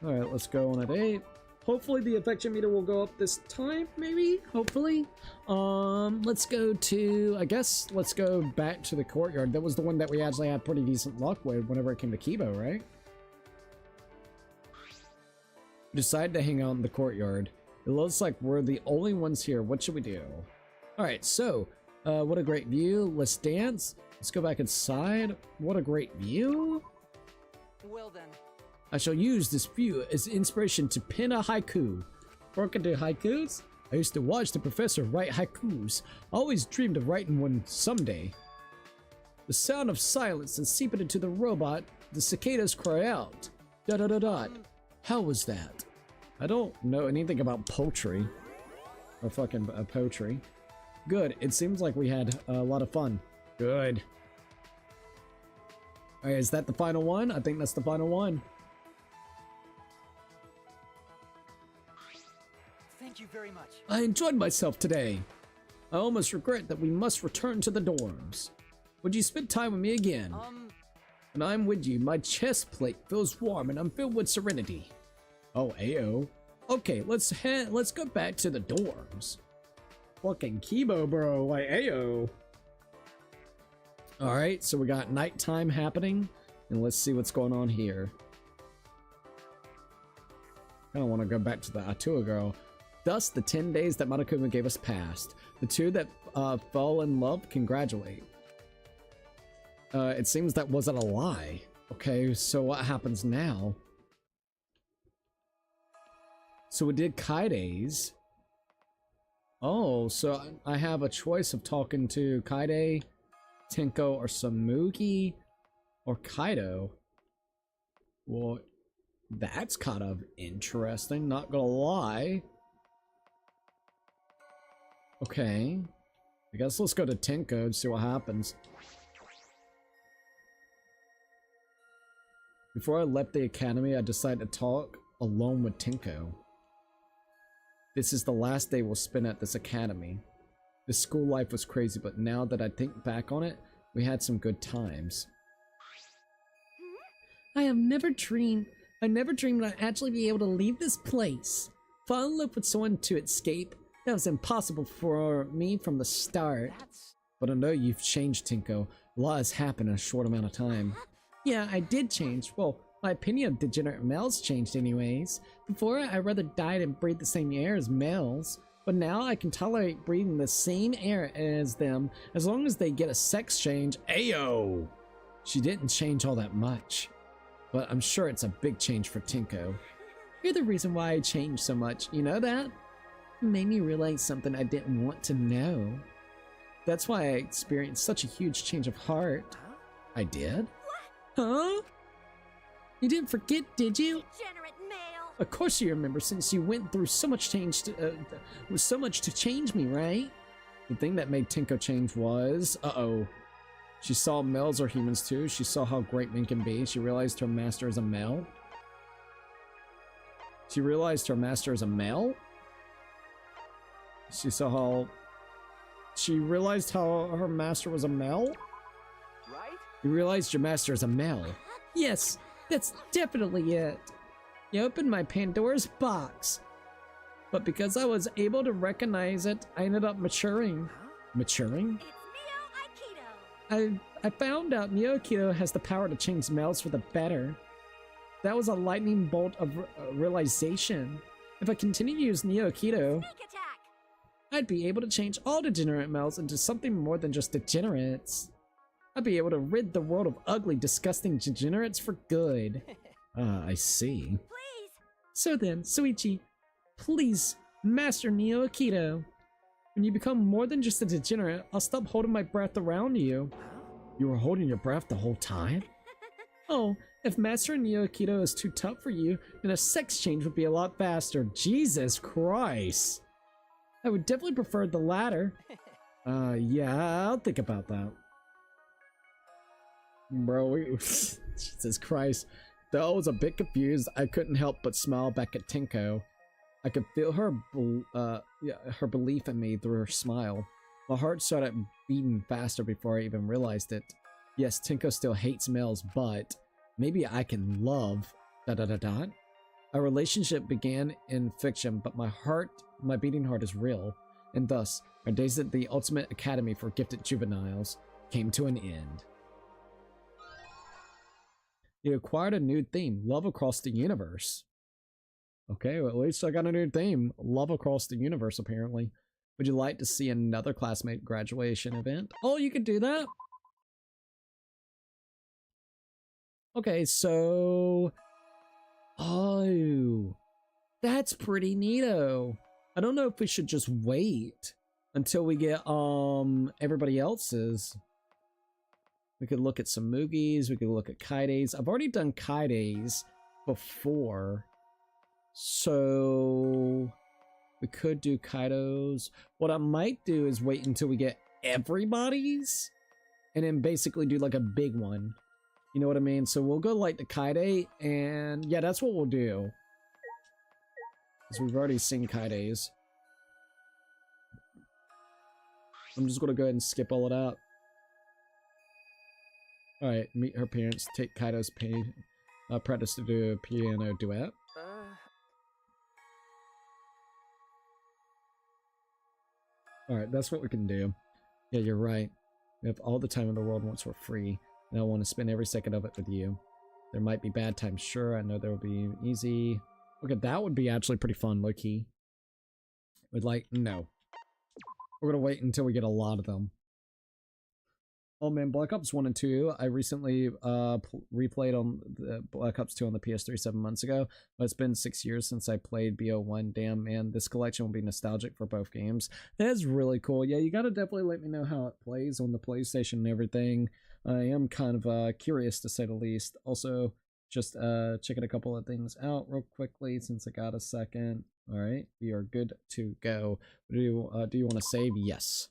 Alright, let's go on a date. Hopefully the affection meter will go up this time, maybe? Hopefully. Let's go to, I guess, let's go back to the courtyard. That was the one that we actually had pretty decent luck with whenever it came to Kibo, right? Decided to hang out in the courtyard. It looks like we're the only ones here. What should we do? Alright, so, what a great view. Let's dance. Let's go back inside. What a great view. Well then. I shall use this view as inspiration to pen a haiku. Broken to haikus? I used to watch the professor write haikus. I always dreamed of writing one someday. The sound of silence and seeping into the robot, the cicadas cry out. Dot dot dot dot. How was that? I don't know anything about poultry. Or fucking poetry. Good. It seems like we had a lot of fun. Good. Alright, is that the final one? I think that's the final one. Thank you very much. I enjoyed myself today. I almost regret that we must return to the dorms. Would you spend time with me again? When I'm with you, my chest plate feels warm and I'm filled with serenity. Oh, ayo. Okay, let's go back to the dorms. Fucking Kibo, bro. Like, ayo. Alright, so we got nighttime happening. And let's see what's going on here. I don't want to go back to the Atua girl. Thus, the 10 days that Monokuma gave us passed. The two that fell in love congratulate. It seems that wasn't a lie. Okay, so what happens now? So we did Kaide's. Oh, so I have a choice of talking to Kaide, Tenko, or Samuki, or Kaido. Well, that's kind of interesting, not gonna lie. Okay. I guess let's go to Tenko and see what happens. Before I left the academy, I decided to talk alone with Tenko. This is the last day we'll spend at this academy. The school life was crazy, but now that I think back on it, we had some good times. I never dreamed I'd actually be able to leave this place. Fall in love with someone to escape? That was impossible for me from the start. But I know you've changed, Tenko. A lot has happened in a short amount of time. Yeah, I did change. Well, my opinion of degenerate males changed anyways. Before, I rather died and breathed the same air as males. But now I can tolerate breathing the same air as them as long as they get a sex change. Ayo! She didn't change all that much. But I'm sure it's a big change for Tenko. You're the reason why I changed so much, you know that? It made me realize something I didn't want to know. That's why I experienced such a huge change of heart. I did? Huh? You didn't forget, did you? Degenerate male. Of course you remember, since you went through so much change with so much to change me, right? The thing that made Tenko change was... Uh-oh. She saw males are humans too. She saw how great men can be. She realized her master is a male. She realized her master is a male? She saw how... She realized how her master was a male? Right? You realized your master is a male. Yes, that's definitely it. You opened my Pandora's box. But because I was able to recognize it, I ended up maturing. Maturing? It's Neo Aikido. I found out Neo Aikido has the power to change males for the better. That was a lightning bolt of realization. If I continue to use Neo Aikido, Sneak attack. I'd be able to change all degenerate males into something more than just degenerates. I'd be able to rid the world of ugly, disgusting degenerates for good. Ah, I see. Please. So then, Suichi, please master Neo Aikido. When you become more than just a degenerate, I'll stop holding my breath around you. You were holding your breath the whole time? Oh, if mastering Neo Aikido is too tough for you, then a sex change would be a lot faster. Jesus Christ. I would definitely prefer the latter. Yeah, I'll think about that. Bro, Jesus Christ. Though I was a bit confused, I couldn't help but smile back at Tenko. I could feel her, her belief in me through her smile. My heart started beating faster before I even realized it. Yes, Tinko still hates males, but maybe I can love ... Our relationship began in fiction, but my beating heart is real. And thus, our days at the Ultimate Academy for Gifted Juveniles came to an end. You acquired a new theme, Love Across the Universe. Okay, well, at least I got a new theme, Love Across the Universe, apparently. Would you like to see another classmate graduation event? Oh, you could do that? Okay, so... Oh, that's pretty neato. I don't know if we should just wait until we get, everybody else's. We could look at some Moogies, we could look at Kaides. I've already done Kaides before, so we could do Kaidos. What I might do is wait until we get everybody's, and then basically do like a big one. You know what I mean? So we'll go like the Kaide, and yeah, that's what we'll do. Because we've already seen Kaides. I'm just gonna go ahead and skip all of that. Alright, meet her parents, take Kaido's practice to do a piano duet. Alright, that's what we can do. Yeah, you're right. We have all the time in the world once we're free, and I want to spend every second of it with you. There might be bad times, sure. I know there will be easy. Okay, that would be actually pretty fun, low-key. We'd like, no. We're gonna wait until we get a lot of them. Oh man, Black Ops 1 and 2, I recently replayed on the Black Ops 2 on the PS3 7 months ago, but it's been 6 years since I played BO1. Damn, man, this collection will be nostalgic for both games. That's really cool. Yeah, you gotta definitely let me know how it plays on the PlayStation and everything. I am kind of curious, to say the least. Also, just checking a couple of things out real quickly since I got a second. All right, we are good to go. Do you want to save? Yes.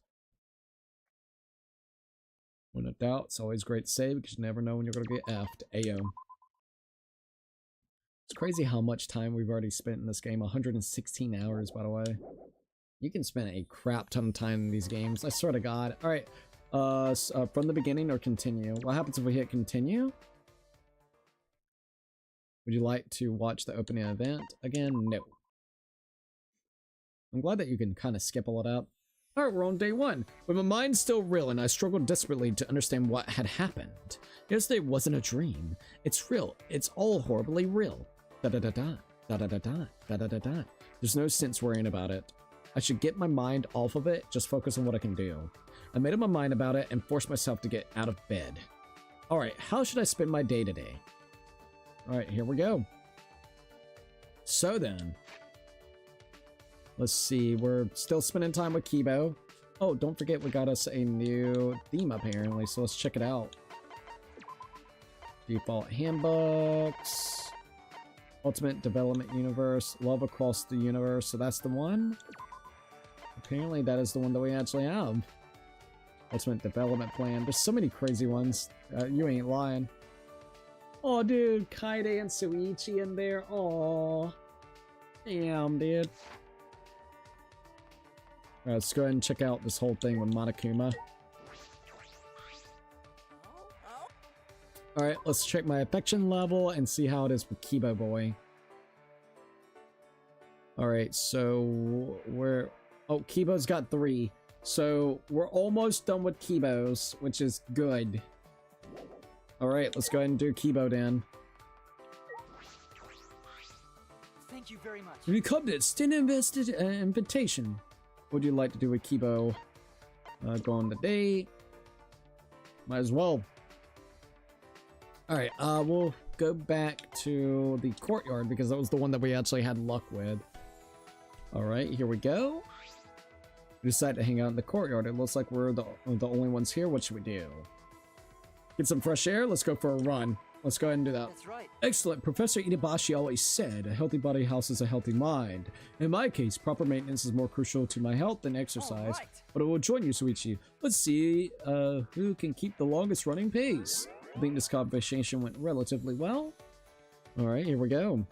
When in doubt, it's always great to save because you never know when you're going to get effed. Ayo. It's crazy how much time we've already spent in this game. 116 hours, by the way. You can spend a crap ton of time in these games. I swear to God. All right. From the beginning or continue? What happens if we hit continue? Would you like to watch the opening event again? No. I'm glad that you can kind of skip all of that. Alright, we're on day 1. But my mind's still reeling, I struggled desperately to understand what had happened. Yesterday wasn't a dream. It's real. It's all horribly real. Da-da-da-da. Da-da-da-da. Da-da-da-da. There's no sense worrying about it. I should get my mind off of it, just focus on what I can do. I made up my mind about it and forced myself to get out of bed. Alright, how should I spend my day today? Alright, here we go. So then... let's see, we're still spending time with Kibo. Oh, don't forget we got us a new theme apparently, so let's check it out. Default handbooks. Ultimate Development Universe. Love Across the Universe, so that's the one? Apparently that is the one that we actually have. Ultimate Development Plan. There's so many crazy ones. You ain't lying. Oh, dude, Kaide and Suichi in there. Oh, damn, dude. Alright, let's go ahead and check out this whole thing with Monokuma. Alright, let's check my affection level and see how it is with Kibo Boy. Alright, so we're... oh, Kibo's got 3. So we're almost done with Kibo's, which is good. Alright, let's go ahead and do Kibo then. Thank you very much. You come to extend invitation. What would you like to do with Kibo? Go on the date. Might as well. Alright, we'll go back to the courtyard because that was the one that we actually had luck with. Alright, here we go. We decided to hang out in the courtyard. It looks like we're the only ones here. What should we do? Get some fresh air? Let's go for a run. Let's go ahead and do that. That's right. Excellent. Professor Itabashi always said, a healthy body houses a healthy mind. In my case, proper maintenance is more crucial to my health than exercise. Right. But I will join you, Suichi. Let's see who can keep the longest running pace. I think this conversation went relatively well. Alright, here we go.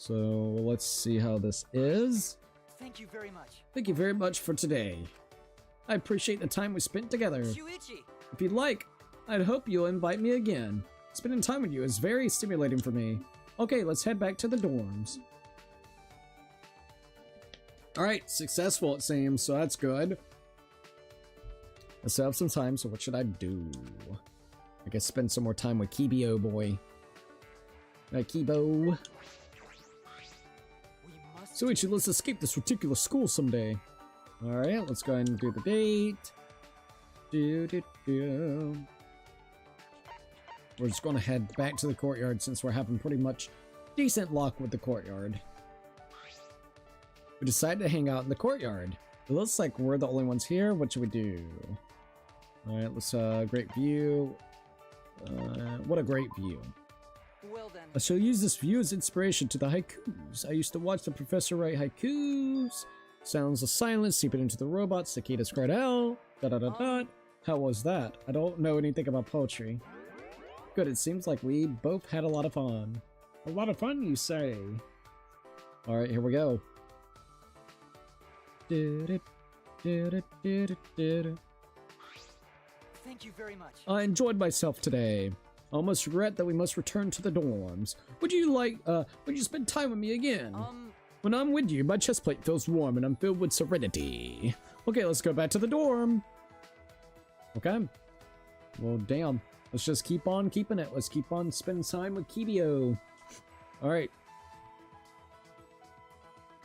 So let's see how this is. Thank you very much. Thank you very much for today. I appreciate the time we spent together. Shuichi! If you'd like, I'd hope you'll invite me again. Spending time with you is very stimulating for me. Okay, let's head back to the dorms. Alright, successful it seems, so that's good. I still have some time, so what should I do? I guess spend some more time with Kibio boy. Kibo. Soichi, let's escape this ridiculous school someday. Alright, let's go ahead and do the date. We're just going to head back to the courtyard since we're having pretty much decent luck with the courtyard. We decided to hang out in the courtyard. It looks like we're the only ones here. What should we do? Alright, let's, great view. What a great view. Well then. I shall use this view as inspiration to the haikus. I used to watch the professor write haikus. Sounds of silence seeping into the robots. Cicadas cried out. How was that? I don't know anything about poetry. Good, it seems like we both had a lot of fun. A lot of fun, you say? Alright, here we go. Thank you very much. I enjoyed myself today. I almost regret that we must return to the dorms. Would you spend time with me again? When I'm with you, my chest plate feels warm and I'm filled with serenity. Okay, let's go back to the dorm. Okay. Well, damn. Let's just keep on keeping it. Let's keep on spending time with Kibio. Alright.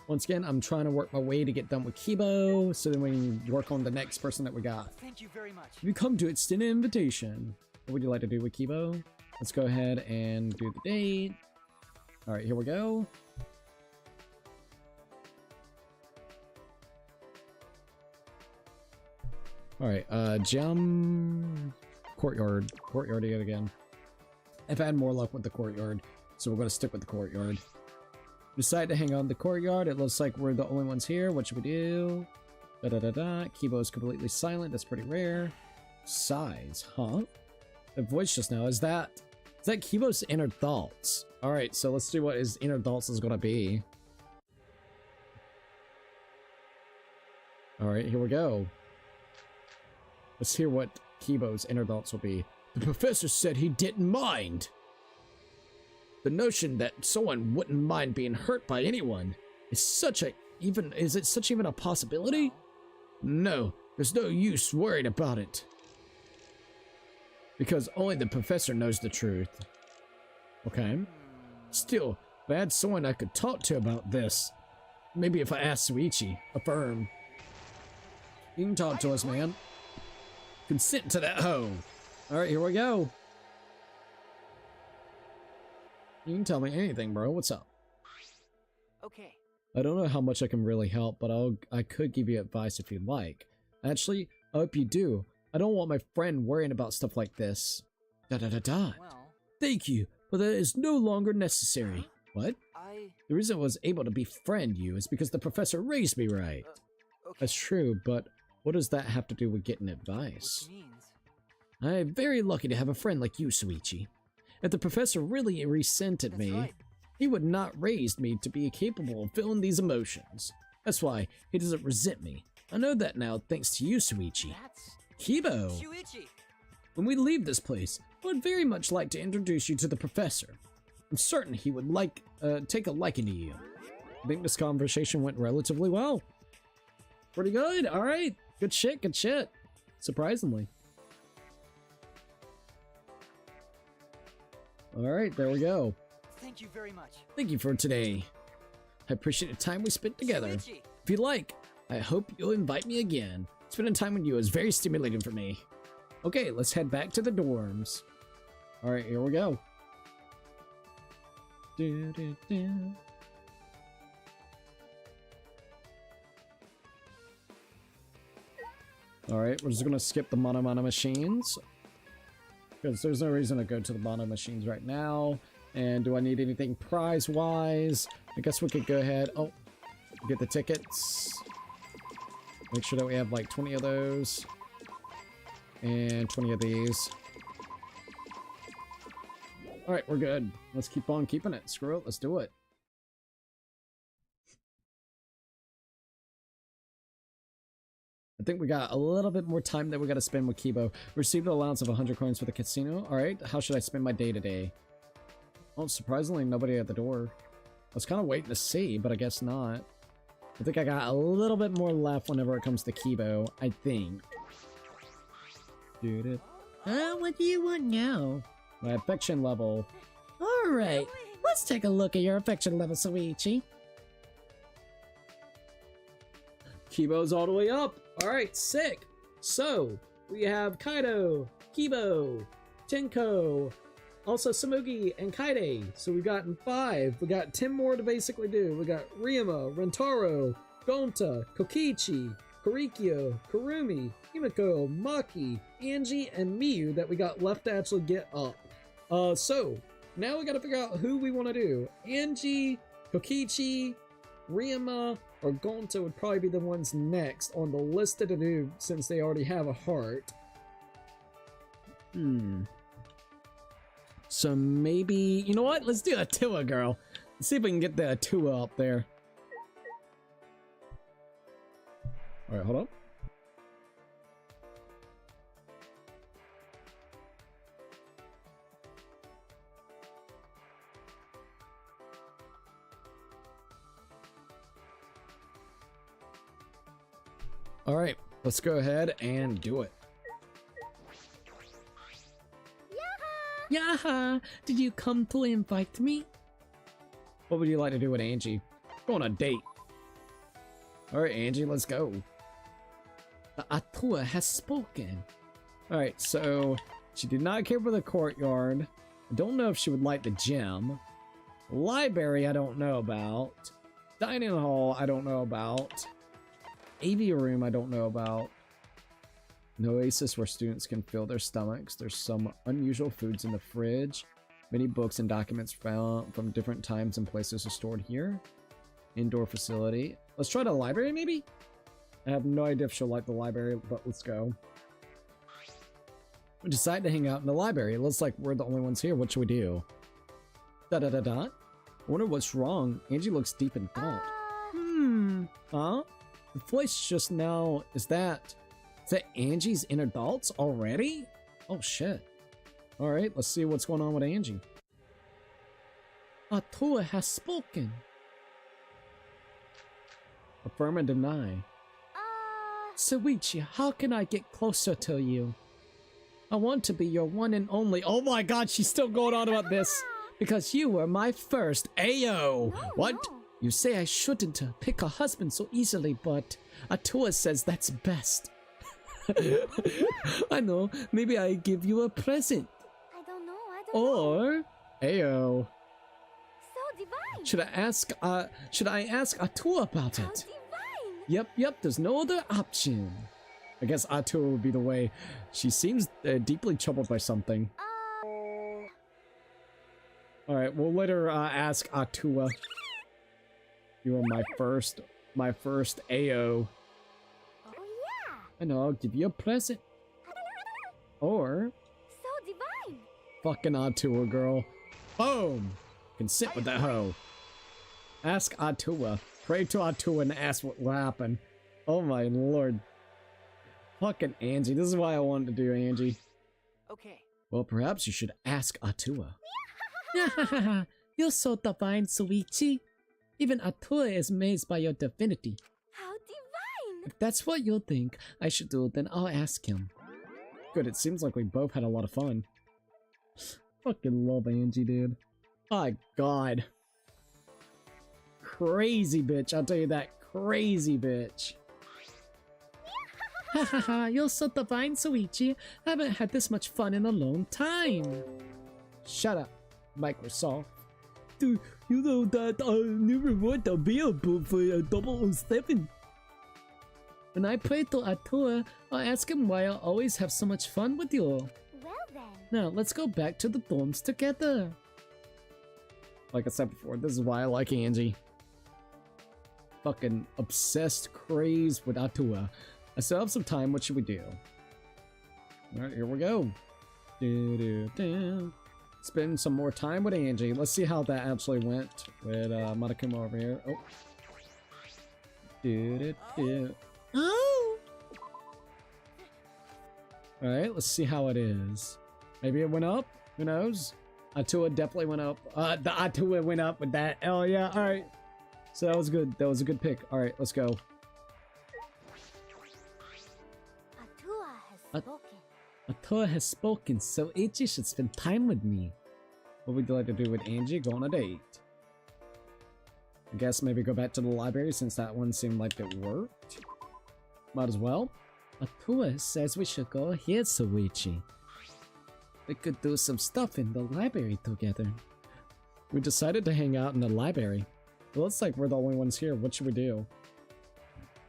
Once again, I'm trying to work my way to get done with Kibo, so then we can work on the next person that we got. Thank you very much. You come to extend an invitation. What would you like to do with Kibo? Let's go ahead and do the date. Alright, here we go. Alright, jump. Courtyard yet again. I've had more luck with the courtyard, so we're going to stick with the courtyard. Decide to hang on the courtyard. It looks like we're the only ones here. What should we do? Kibo is completely silent. That's pretty rare. Sighs, huh? The voice just now, is that Kibo's inner thoughts? Alright, so let's see what his inner thoughts is going to be. Alright, here we go. Let's hear what Kibo's inner thoughts will be. The professor said he didn't mind. The notion that someone wouldn't mind being hurt by anyone is is it such even a possibility? No, there's no use worried about it. Because only the professor knows the truth. Okay. Still, if I had someone I could talk to about this, maybe if I asked Suichi, affirm. You can talk to us, man. Consent to that hoe. Alright, here we go. You can tell me anything, bro. What's up? Okay. I don't know how much I can really help, but I could give you advice if you'd like. Actually, I hope you do. I don't want my friend worrying about stuff like this. Well, Thank you, but that is no longer necessary. What? I... The reason I was able to befriend you is because the professor raised me right. Okay. That's true, but what does that have to do with getting advice? Which means... I'm very lucky to have a friend like you, Suichi. If the professor really resented me, right. he would not raise me to be capable of feeling these emotions. That's why he doesn't resent me. I know that now thanks to you, Suichi. That's... Kibo! Shuichi! When we leave this place, I would very much like to introduce you to the professor. I'm certain he would take a liking to you. I think this conversation went relatively well. Pretty good, alright. Good shit, good shit. Surprisingly. Alright, there we go. Thank you very much. Thank you for today. I appreciate the time we spent together. Shuichi! If you'd like, I hope you'll invite me again. Spending time with you is very stimulating for me. Okay, let's head back to the dorms. Alright, here we go. Alright, we're just gonna skip the mono machines. Because there's no reason to go to the mono machines right now. And do I need anything prize-wise? I guess we could go ahead. Oh, get the tickets. Make sure that we have like 20 of those. And 20 of these. Alright, we're good. Let's keep on keeping it. Screw it, let's do it. I think we got a little bit more time that we gotta spend with Kibo. Received an allowance of 100 coins for the casino. Alright, how should I spend my day today? Well, surprisingly, nobody at the door. I was kind of waiting to see, but I guess not. I think I got a little bit more left whenever it comes to Kibo, I think. Dude, What do you want now? my affection level. Alright, let's take a look at your affection level, Soichi. Kibo's all the way up. Alright, sick. So, we have Kaido, Kibo, Tenko, also Samugi, and Kaide. So we've gotten 5. We got 10 more to basically do. We got Ryuma, Rentaro, Gonta, Kokichi, Korikyo, Kurumi, Himiko, Maki, Angie, and Miyu that we got left to actually get up. So, now we gotta figure out who we want to do. Angie, Kokichi, Ryuma, or Gonta would probably be the ones next on the list to do since they already have a heart. So maybe, you know what? Let's do Atua, girl. Let's see if we can get the Atua up there. Alright, hold up. Alright, let's go ahead and do it. Yaha! Did you come to invite me? What would you like to do with Angie? Go on a date. Alright, Angie, let's go. The Atua has spoken. Alright, so she did not care for the courtyard. I don't know if she would like the gym. Library, I don't know about. Dining hall, I don't know about. AV room, I don't know about. An oasis where students can fill their stomachs. There's some unusual foods in the fridge. Many books and documents found from different times and places are stored here. Indoor facility. Let's try the library, maybe? I have no idea if she'll like the library, but let's go. We decided to hang out in the library. It looks like we're the only ones here. What should we do? Da-da-da-da. I wonder what's wrong. Angie looks deep in thought. Huh? The voice just now, is that Angie's inner thoughts already? Oh shit. Alright, let's see what's going on with Angie. Atua has spoken. Affirm and deny. Soichi, how can I get closer to you? I want to be your one and only. Oh my god, she's still going on about this. Because you were my first. Ayo! What? No. You say I shouldn't pick a husband so easily, but Atua says that's best. I know, maybe I give you a present. I don't know. Or, Ayo. So divine. should I ask Atua about How it? divine. Yep, there's no other option. I guess Atua would be the way. She seems deeply troubled by something. Alright, we'll let her ask Atua. You are my first Ayo. Oh yeah. I know, I'll give you a present. Or So divine. fucking Atua, girl. Boom! Can sit with that hoe. Ask Atua. Pray to Atua and ask what will happen. Oh my lord. Fucking Angie. This is why I wanted to do Angie. Okay. Well, perhaps you should ask Atua. You're so divine, Soichi. Even Atua is amazed by your divinity. How divine. If that's what you think I should do, then I'll ask him. Good, it seems like we both had a lot of fun. Fucking love Angie, dude. My god. Crazy bitch, I'll tell you that. Crazy bitch. Hahaha, you're so divine, Soichi. I haven't had this much fun in a long time. Shut up, Microsoft. Dude, you know that new reward available for 007. When I pray to Atua, I'll ask him why I always have so much fun with you. Well then. Now, let's go back to the dorms together. Like I said before, this is why I like Angie. Fucking obsessed craze with Atua. I still have some time, what should we do? Alright, here we go. Spend some more time with Angie. Let's see how that actually went with Monokuma over here. Oh. Oh! Alright, let's see how it is. Maybe it went up? Who knows? Atua definitely went up. The Atua went up with that. Oh yeah, alright. So that was good. That was a good pick. Alright, let's go. Atua has spoken. Atua has spoken, so Ichi should spend time with me. What would you like to do with Angie? Go on a date. I guess maybe go back to the library since that one seemed like it worked. Might as well. Atua says we should go here, Soichi. We could do some stuff in the library together. We decided to hang out in the library. It looks like we're the only ones here. What should we do?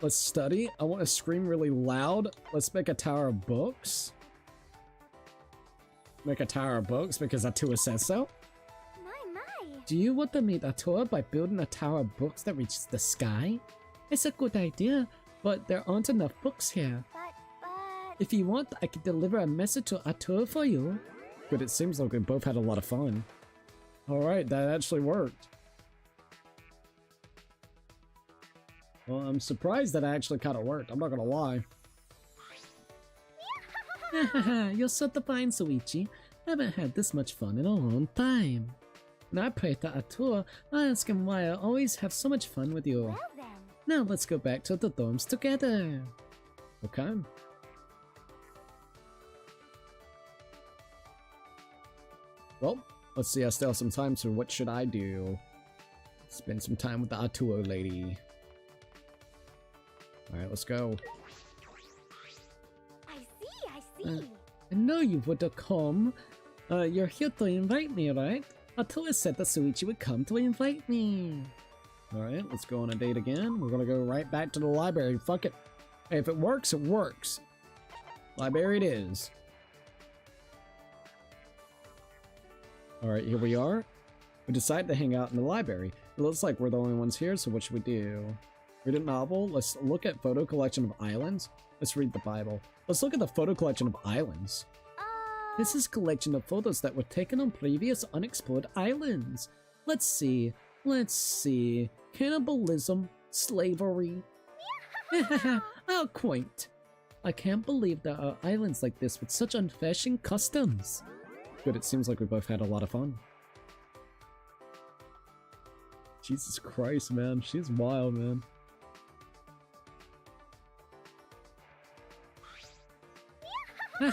Let's study. I want to scream really loud. Let's make a tower of books. Make a tower of books because Atua says so. My. Do you want to meet Atua by building a tower of books that reaches the sky? It's a good idea, but there aren't enough books here. But. If you want, I can deliver a message to Atua for you. But it seems like we both had a lot of fun. Alright, that actually worked. Well, I'm surprised that actually kind of worked. I'm not gonna lie. You're so fine, Soichi. I haven't had this much fun in a long time. When I pray to Atua, I ask him why I always have so much fun with you. Well then. Now let's go back to the dorms together. Okay. Well, let's see. I still have some time, so what should I do? Spend some time with the Atua lady. Alright, let's go. I see. I know you would have come. You're here to invite me, right? Atua said that Soichi would come to invite me. Alright, let's go on a date again. We're gonna go right back to the library. Fuck it. Hey, if it works, it works. Library it is. Alright, here we are. We decided to hang out in the library. It looks like we're the only ones here, so what should we do? Read a novel? Let's look at photo collection of islands. Let's read the Bible. Let's look at the photo collection of islands. This is a collection of photos that were taken on previous unexplored islands. Let's see. Cannibalism, slavery. How quaint. I can't believe there are islands like this with such unfashioned customs. Good, it seems like we both had a lot of fun. Jesus Christ, man. She's wild, man.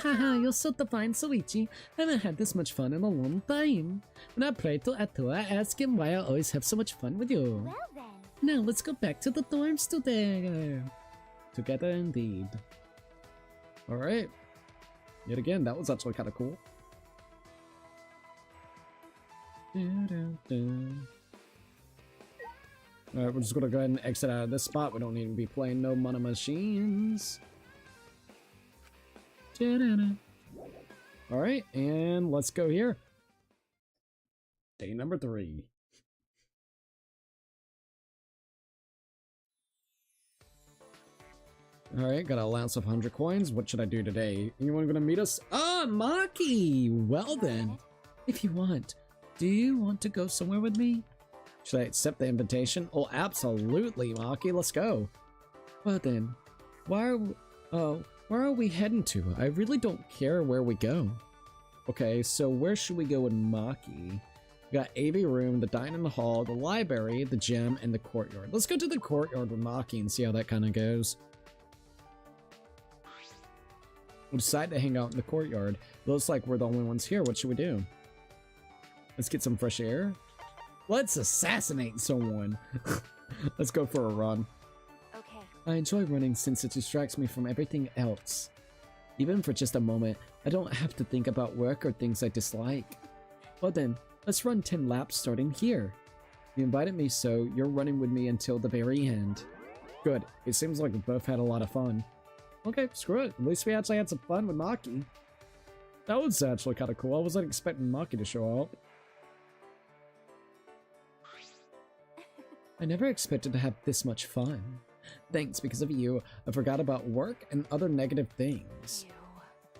You're so fine, Soichi. I haven't had this much fun in a long time. When I pray to Atua, I ask him why I always have so much fun with you. Well then. Now let's go back to the dorms together. Together indeed. Alright. Yet again, that was actually kind of cool. Alright, we're just gonna go ahead and exit out of this spot. We don't need to be playing no money machines. Alright, and let's go here. Day number 3. Alright, got an allowance of 100 coins. What should I do today? Anyone gonna meet us? Ah, Maki! Well then. If you want, do you want to go somewhere with me? Should I accept the invitation? Oh, absolutely, Maki. Let's go. Well then, where are we heading to? I really don't care where we go. Okay, so where should we go with Maki? We got AV room, the dining hall, the library, the gym, and the courtyard. Let's go to the courtyard with Maki and see how that kind of goes. We decided to hang out in the courtyard. It looks like we're the only ones here. What should we do? Let's get some fresh air. Let's assassinate someone. Let's go for a run. Okay. I enjoy running since it distracts me from everything else. Even for just a moment, I don't have to think about work or things I dislike. Well then, let's run 10 laps starting here. You invited me, so you're running with me until the very end. Good. It seems like we both had a lot of fun. Okay, screw it. At least we actually had some fun with Maki. That was actually kind of cool. I wasn't expecting Maki to show up. I never expected to have this much fun. Thanks, because of you, I forgot about work and other negative things. Ew.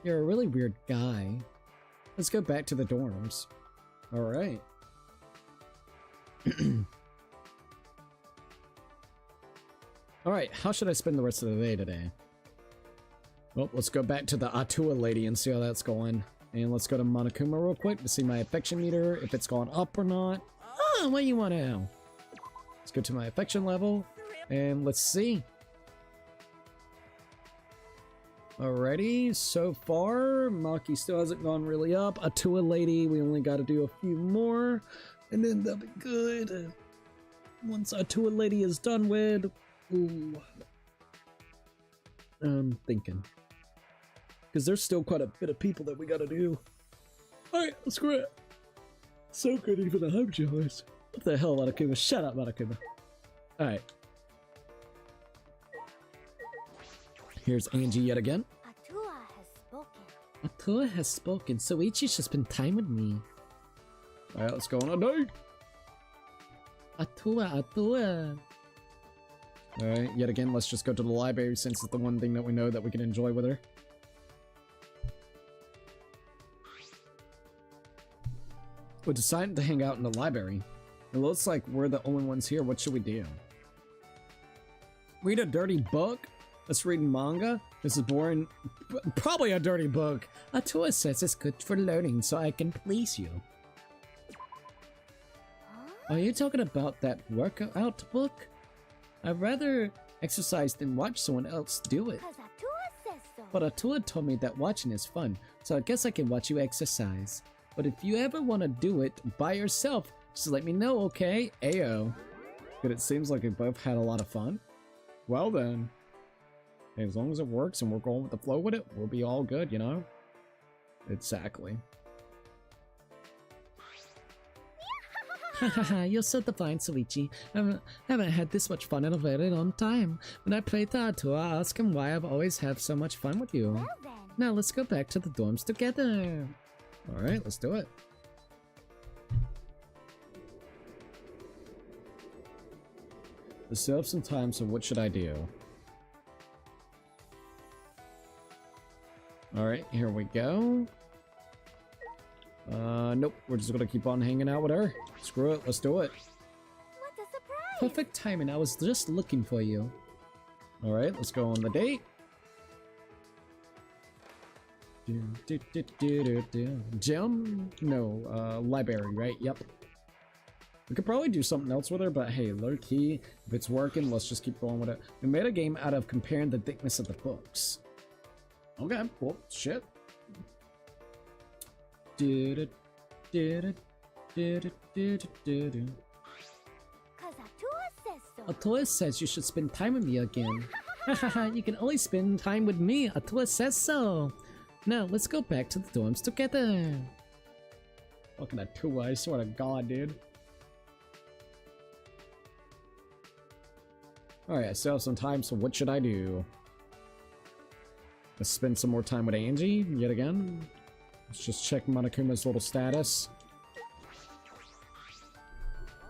You're a really weird guy. Let's go back to the dorms. Alright. Alright, how should I spend the rest of the day today? Well, let's go back to the Atua lady and see how that's going. And let's go to Monokuma real quick to see my affection meter, if it's gone up or not. Oh, what do you want to know? Let's go to my affection level, and let's see. Alrighty, so far, Maki still hasn't gone really up. Atua lady, we only got to do a few more, and then that'll be good. Once Atua lady is done with, ooh, I'm thinking. Because there's still quite a bit of people that we gotta do. Alright, screw it. So good even the home joys. What the hell, Monokuma? Shut up, Monokuma. Alright. Here's Angie yet again. Atua has spoken. Atua has spoken, so Ichi should spend time with me. Alright, let's go on a date. Atua. Alright, yet again, let's just go to the library since it's the one thing that we know that we can enjoy with her. We decided to hang out in the library. It looks like we're the only ones here. What should we do? Read a dirty book? Let's read manga? This is boring. Probably a dirty book. Atua says it's good for learning, so I can please you. Are you talking about that workout book? I'd rather exercise than watch someone else do it. Cause Atua says so. But Atua told me that watching is fun, so I guess I can watch you exercise. But if you ever want to do it by yourself, just let me know, okay? Ayo. Good, it seems like we both had a lot of fun. Well then. As long as it works and we're going with the flow with it, we'll be all good, you know? Exactly. Hahaha, you're so divine, Soichi. I haven't had this much fun in a very long time. When I play the Atua, I ask him why I've always had so much fun with you. Well then. Now let's go back to the dorms together. Alright, let's do it. Let's set up some time, so what should I do? Alright, here we go. Nope, we're just gonna keep on hanging out with her. Screw it, let's do it. What a surprise! Perfect timing, I was just looking for you. Alright, let's go on the date. Gym? No, library, right? Yep. We could probably do something else with her, but hey, low key, if it's working, let's just keep going with it. We made a game out of comparing the thickness of the books. Okay, well, shit. Cause Atua says so. Atua says you should spend time with me again. Hahaha, you can only spend time with me. Atua says so. Now, let's go back to the dorms together. Fucking Atua, I swear to God, dude. Alright, I still have some time, so what should I do? Let's spend some more time with Angie, yet again. Let's just check Monokuma's little status.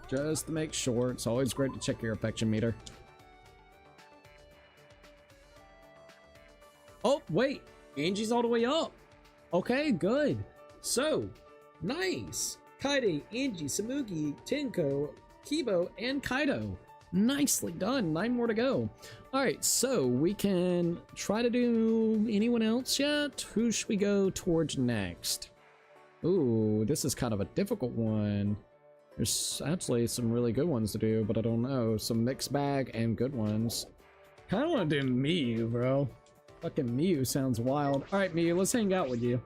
Just to make sure, it's always great to check your affection meter. Oh, wait! Angie's all the way up! Okay, good. So, nice! Kaide, Angie, Samugi, Tenko, Kibo, and Kaido. Nicely done. 9 more to go. Alright, so we can try to do anyone else yet? Who should we go towards next? Ooh, this is kind of a difficult one. There's actually some really good ones to do, but I don't know. Some mixed bag and good ones. Kinda wanna do Miyu, bro. Fucking Miyu sounds wild. Alright, Miyu, let's hang out with you.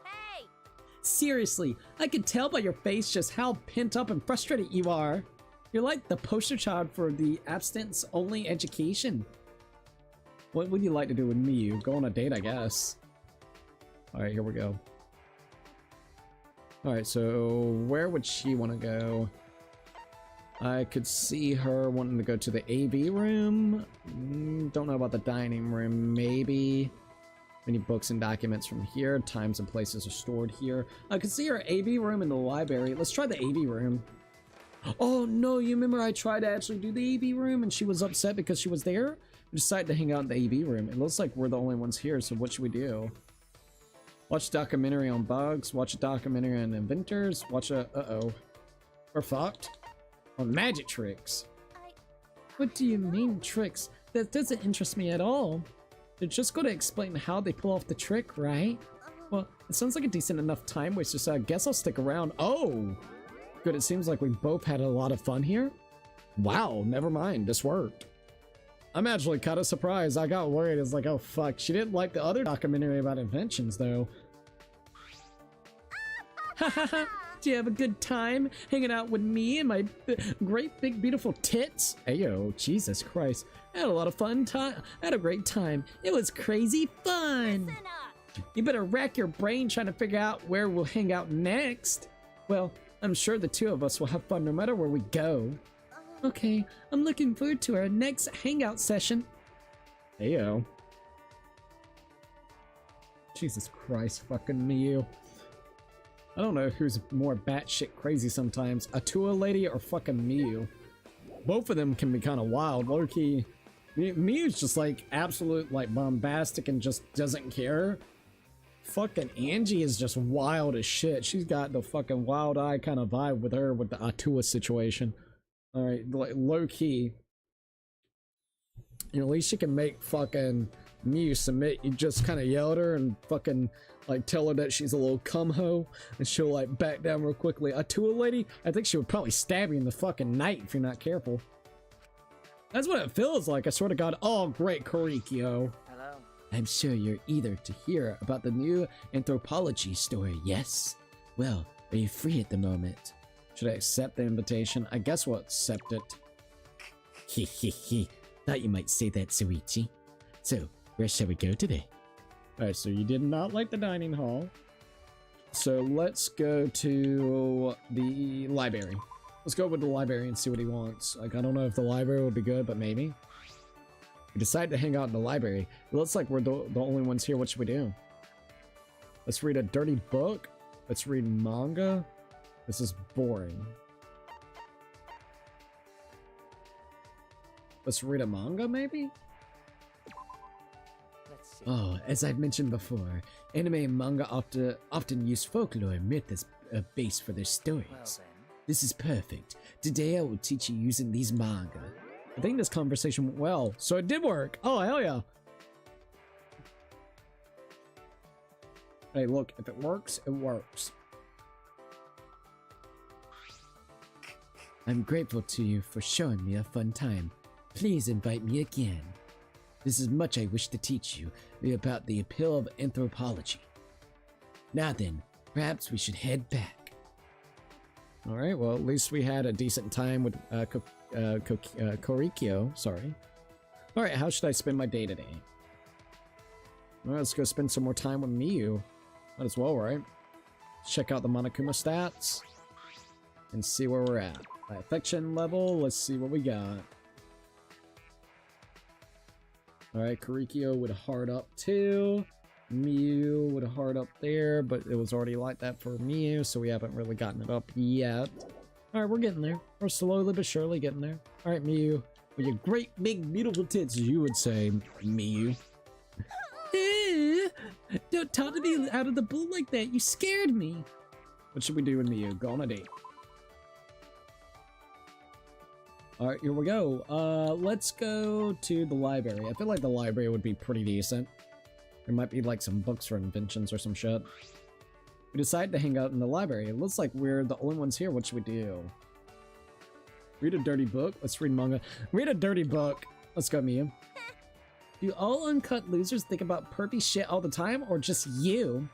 Hey! Seriously, I can tell by your face just how pent up and frustrated you are. You're like the poster child for the abstinence-only education. What would you like to do with Miyu? Go on a date, I guess. Alright, here we go. Alright, so where would she want to go? I could see her wanting to go to the AV room. Don't know about the dining room, maybe. Many books and documents from here. Times and places are stored here. I could see her AV room in the library. Let's try the AV room. Oh no, you remember I tried to actually do the AV room and she was upset because she was there? We decided to hang out in the AV room. It looks like we're the only ones here, so what should we do? Watch a documentary on bugs, watch a documentary on inventors, watch a... uh-oh. We're fucked. On magic tricks. What do you mean, tricks? That doesn't interest me at all. They're just going to explain how they pull off the trick, right? Well, it sounds like a decent enough time waster, so I guess I'll stick around. Oh! Good, it seems like we both had a lot of fun here. Wow, never mind, this worked. I'm actually kind of surprised. I got worried. It's like, oh fuck, she didn't like the other documentary about inventions, though. Hahaha! Do you have a good time hanging out with me and my great big beautiful tits? Ayo, Jesus Christ. I had a lot of fun time. I had a great time. It was crazy fun. Listen up. You better rack your brain trying to figure out where we'll hang out next. Well, I'm sure the two of us will have fun no matter where we go. Okay, I'm looking forward to our next hangout session. Ayo. Jesus Christ, fucking Miyu. I don't know who's more batshit crazy sometimes, Atua lady or fucking Miyu. Both of them can be kind of wild. Low-key, Miyu's just like absolute like bombastic and just doesn't care. Fucking Angie is just wild as shit. She's got the fucking wild eye kind of vibe with her with the Atua situation. Alright, like low-key. You know, at least she can make fucking Miyu submit. You just kind of yell at her and fucking like tell her that she's a little cum-ho and she'll like back down real quickly. Atua lady, I think she would probably stab you in the fucking night if you're not careful. That's what it feels like, I swear to God. Oh, great, Korikyo. Hello. I'm sure you're eager to hear about the new anthropology story, yes? Well, are you free at the moment? Should I accept the invitation? I guess we'll accept it. Hehehe. Thought you might say that, Suichi. So, where shall we go today? Alright, so you did not like the dining hall. So let's go to the library. Let's go with the library and see what he wants. Like, I don't know if the library would be good, but maybe. We decided to hang out in the library. It looks like we're the only ones here. What should we do? Let's read a dirty book. Let's read manga. This is boring. Let's read a manga, maybe? Let's see. Oh, as I've mentioned before, anime and manga often use folklore and myth as a base for their stories. Well then. This is perfect. Today I will teach you using these manga. I think this conversation went well, so it did work. Oh, hell yeah. Hey, look, if it works, it works. I'm grateful to you for showing me a fun time. Please invite me again. This is much I wish to teach you about the appeal of anthropology. Now then, perhaps we should head back. Alright, well, at least we had a decent time with Korikyo, sorry. Alright, how should I spend my day today? Alright, let's go spend some more time with Miyu. Might as well, right? Check out the Monokuma stats. And see where we're at. Affection level, let's see what we got. Alright, Korikyo with a heart up too. Miyu with a heart up there, but it was already like that for Miyu, so we haven't really gotten it up yet. Alright, we're getting there. We're slowly but surely getting there. Alright, Miyu, with your great big beautiful tits, you would say, Miyu. Don't talk to me out of the blue like that. You scared me. What should we do with Miyu? Go on a date. Alright, here we go. Let's go to the library. I feel like the library would be pretty decent. There might be like some books for inventions or some shit. We decided to hang out in the library. It looks like we're the only ones here. What should we do? Read a dirty book? Let's read manga. Read a dirty book. Let's go, Miyu. Do all uncut losers think about perpy shit all the time, or just you?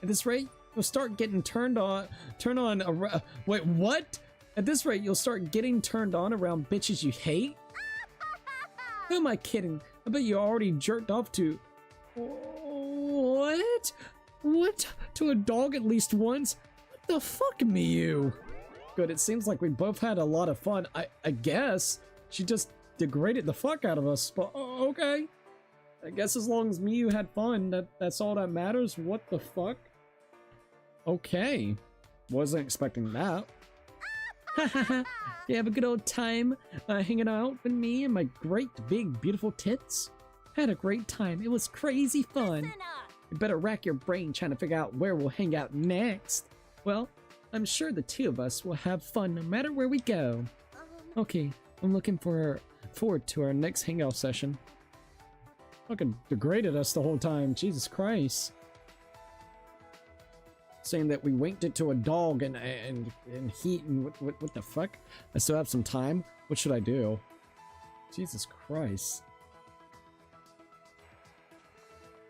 At this rate, you'll start getting wait, what? At this rate, you'll start getting turned on around bitches you hate? Who am I kidding? I bet you already jerked off to... What? What? To a dog at least once? What the fuck, Miyu? Good, it seems like we both had a lot of fun. I guess. She just degraded the fuck out of us, but okay. I guess as long as Miyu had fun, that's all that matters. What the fuck? Okay. Wasn't expecting that. You have a good old time hanging out with me and my great big beautiful tits? Had a great time. It was crazy fun. Listen up. You better rack your brain trying to figure out where we'll hang out next. Well, I'm sure the two of us will have fun no matter where we go. Okay, I'm looking forward to our next hangout session. Fucking degraded us the whole time. Jesus Christ. Saying that we winked it to a dog and heat and what the fuck? I still have some time. What should I do? Jesus Christ.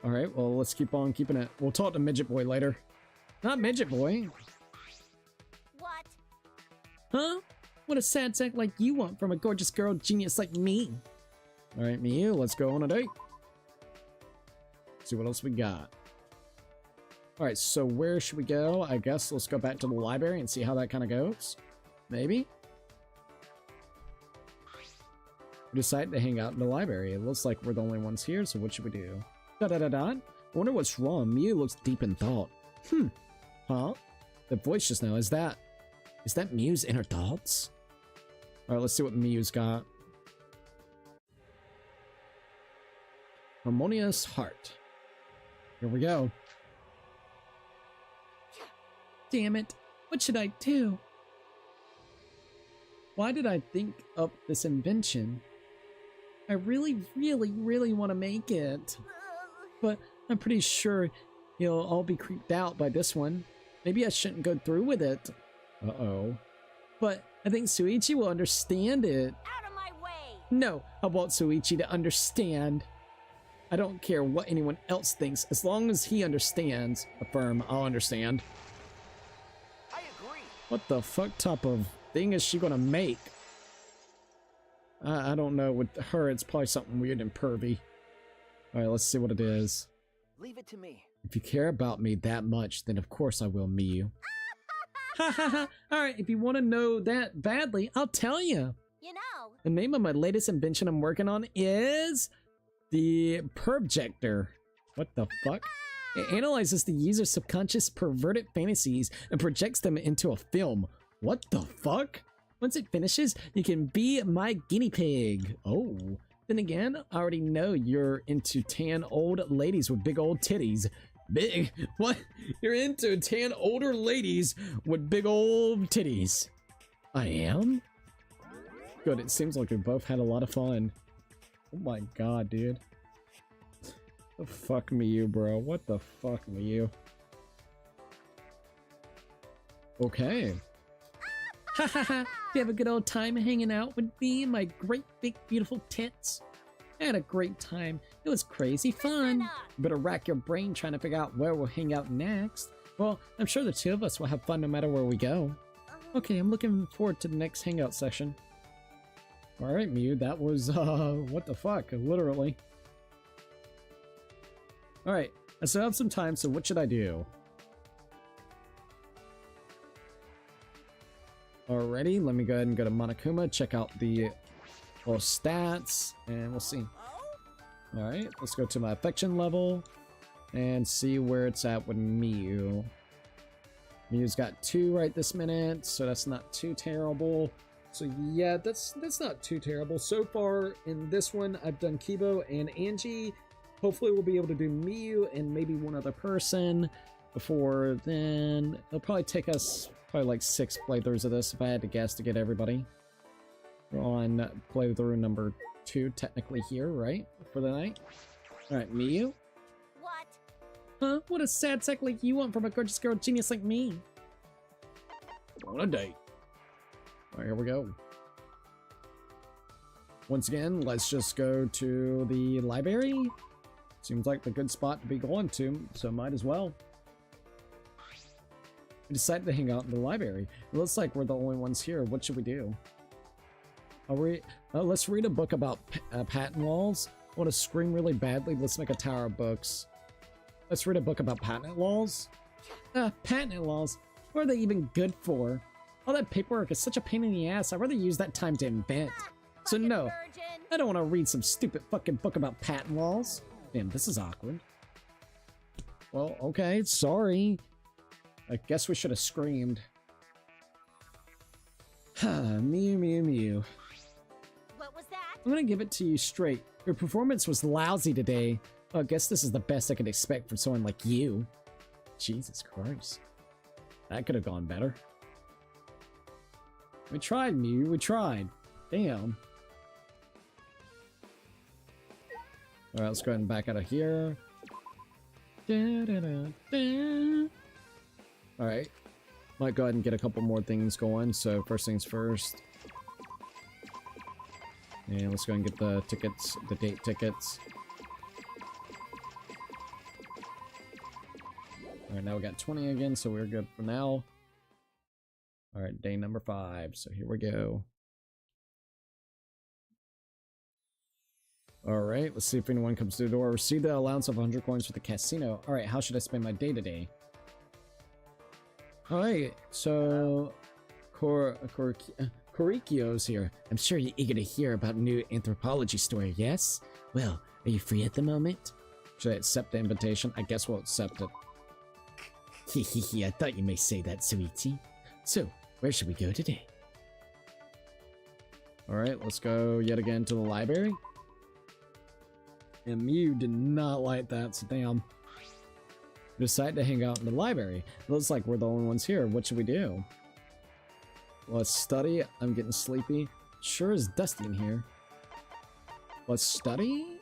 Alright, well, let's keep on keeping it. We'll talk to Midget Boy later. Not Midget Boy. What? Huh? What a sad sack like you want from a gorgeous girl genius like me. Alright, Miyu, let's go on a date. See what else we got. Alright, so where should we go? I guess let's go back to the library and see how that kind of goes. Maybe? We decided to hang out in the library. It looks like we're the only ones here, so what should we do? Da-da-da-da. I wonder what's wrong. Miyu looks deep in thought. Huh? The voice just now, is that Miyu's inner thoughts? Alright, let's see what Miyu's got. Harmonious Heart. Here we go. Damn it. What should I do? Why did I think up this invention? I really want to make it. But I'm pretty sure you'll all be creeped out by this one. Maybe I shouldn't go through with it. Uh-oh. But I think Suichi will understand it. Out of my way! No, I want Suichi to understand. I don't care what anyone else thinks, as long as he understands. Affirm, I'll understand. I agree. What the fuck type of thing is she gonna make? I don't know. With her, it's probably something weird and pervy. Alright, let's see what it is. Leave it to me. If you care about me that much, then of course I will, Miyu. Ha ha ha! Alright, if you want to know that badly, I'll tell you. You know, The name of my latest invention I'm working on is the Pervjector. What the fuck? It analyzes the user's subconscious perverted fantasies and projects them into a film. What the fuck? Once it finishes, you can be my guinea pig. Oh. Then again, I already know you're into tan old ladies with big old titties. Big? What? You're into tan older ladies with big old titties. I am? Good, it seems like we both had a lot of fun. Oh my god, dude. The fuck me you, bro. What the fuck me you? Okay. Ha ha ha! You have a good old time hanging out with me and my great big beautiful tits. I had a great time. It was crazy fun. enough. You better rack your brain trying to figure out where we'll hang out next. Well, I'm sure the two of us will have fun no matter where we go. Okay, I'm looking forward to the next hangout session. Alright, Mew, that was, what the fuck, literally. Alright, I still have some time, so what should I do? Alrighty, let me go ahead and go to Monokuma, check out the little stats, and we'll see. Alright, let's go to my affection level, and see where it's at with Mew. Mew's got 2 right this minute, so that's not too terrible. So yeah, that's not too terrible. So far in this one, I've done Kibo and Angie. Hopefully we'll be able to do Miyu and maybe one other person. Before then, it'll probably take us probably like 6 playthroughs of this if I had to guess to get everybody. We're on playthrough number 2 technically here, right? For the night. Alright, Miyu? What? Huh? What a sad sack like you want from a gorgeous girl genius like me. On a date. Alright, here we go. Once again, let's just go to the library. Seems like the good spot to be going to, so might as well. We decided to hang out in the library. It looks like we're the only ones here. What should we do? Let's read a book about patent laws. I want to scream really badly. Let's make a tower of books. Let's read a book about patent laws. Patent laws. What are they even good for? All that paperwork is such a pain in the ass. I'd rather use that time to invent. So Fucking no, virgin. I don't want to read some stupid fucking book about patent laws. Damn, this is awkward. Well, okay, sorry. I guess we should have screamed. Mew, mew, mew. What was that? I'm gonna give it to you straight. Your performance was lousy today. Well, I guess this is the best I could expect from someone like you. Jesus Christ. That could have gone better. We tried, Mew. We tried. Damn. Alright, let's go ahead and back out of here. Alright. Might go ahead and get a couple more things going, so first things first. And let's go and get the tickets, the date tickets. Alright, now we got 20 again, so we're good for now. Alright, day number 5, so here we go. Alright, let's see if anyone comes to the door. Receive the allowance of 100 coins for the casino. Alright, how should I spend my day today? Alright, so... Korikio's here. I'm sure you're eager to hear about new anthropology story, yes? Well, are you free at the moment? Should I accept the invitation? I guess we'll accept it. Hehehe, I thought you may say that, Suichi. So, where should we go today? Alright, let's go yet again to the library. And Mew did not like that, so damn. We decided to hang out in the library. It looks like we're the only ones here. What should we do? Let's study. I'm getting sleepy. Sure is dusty in here. Let's study?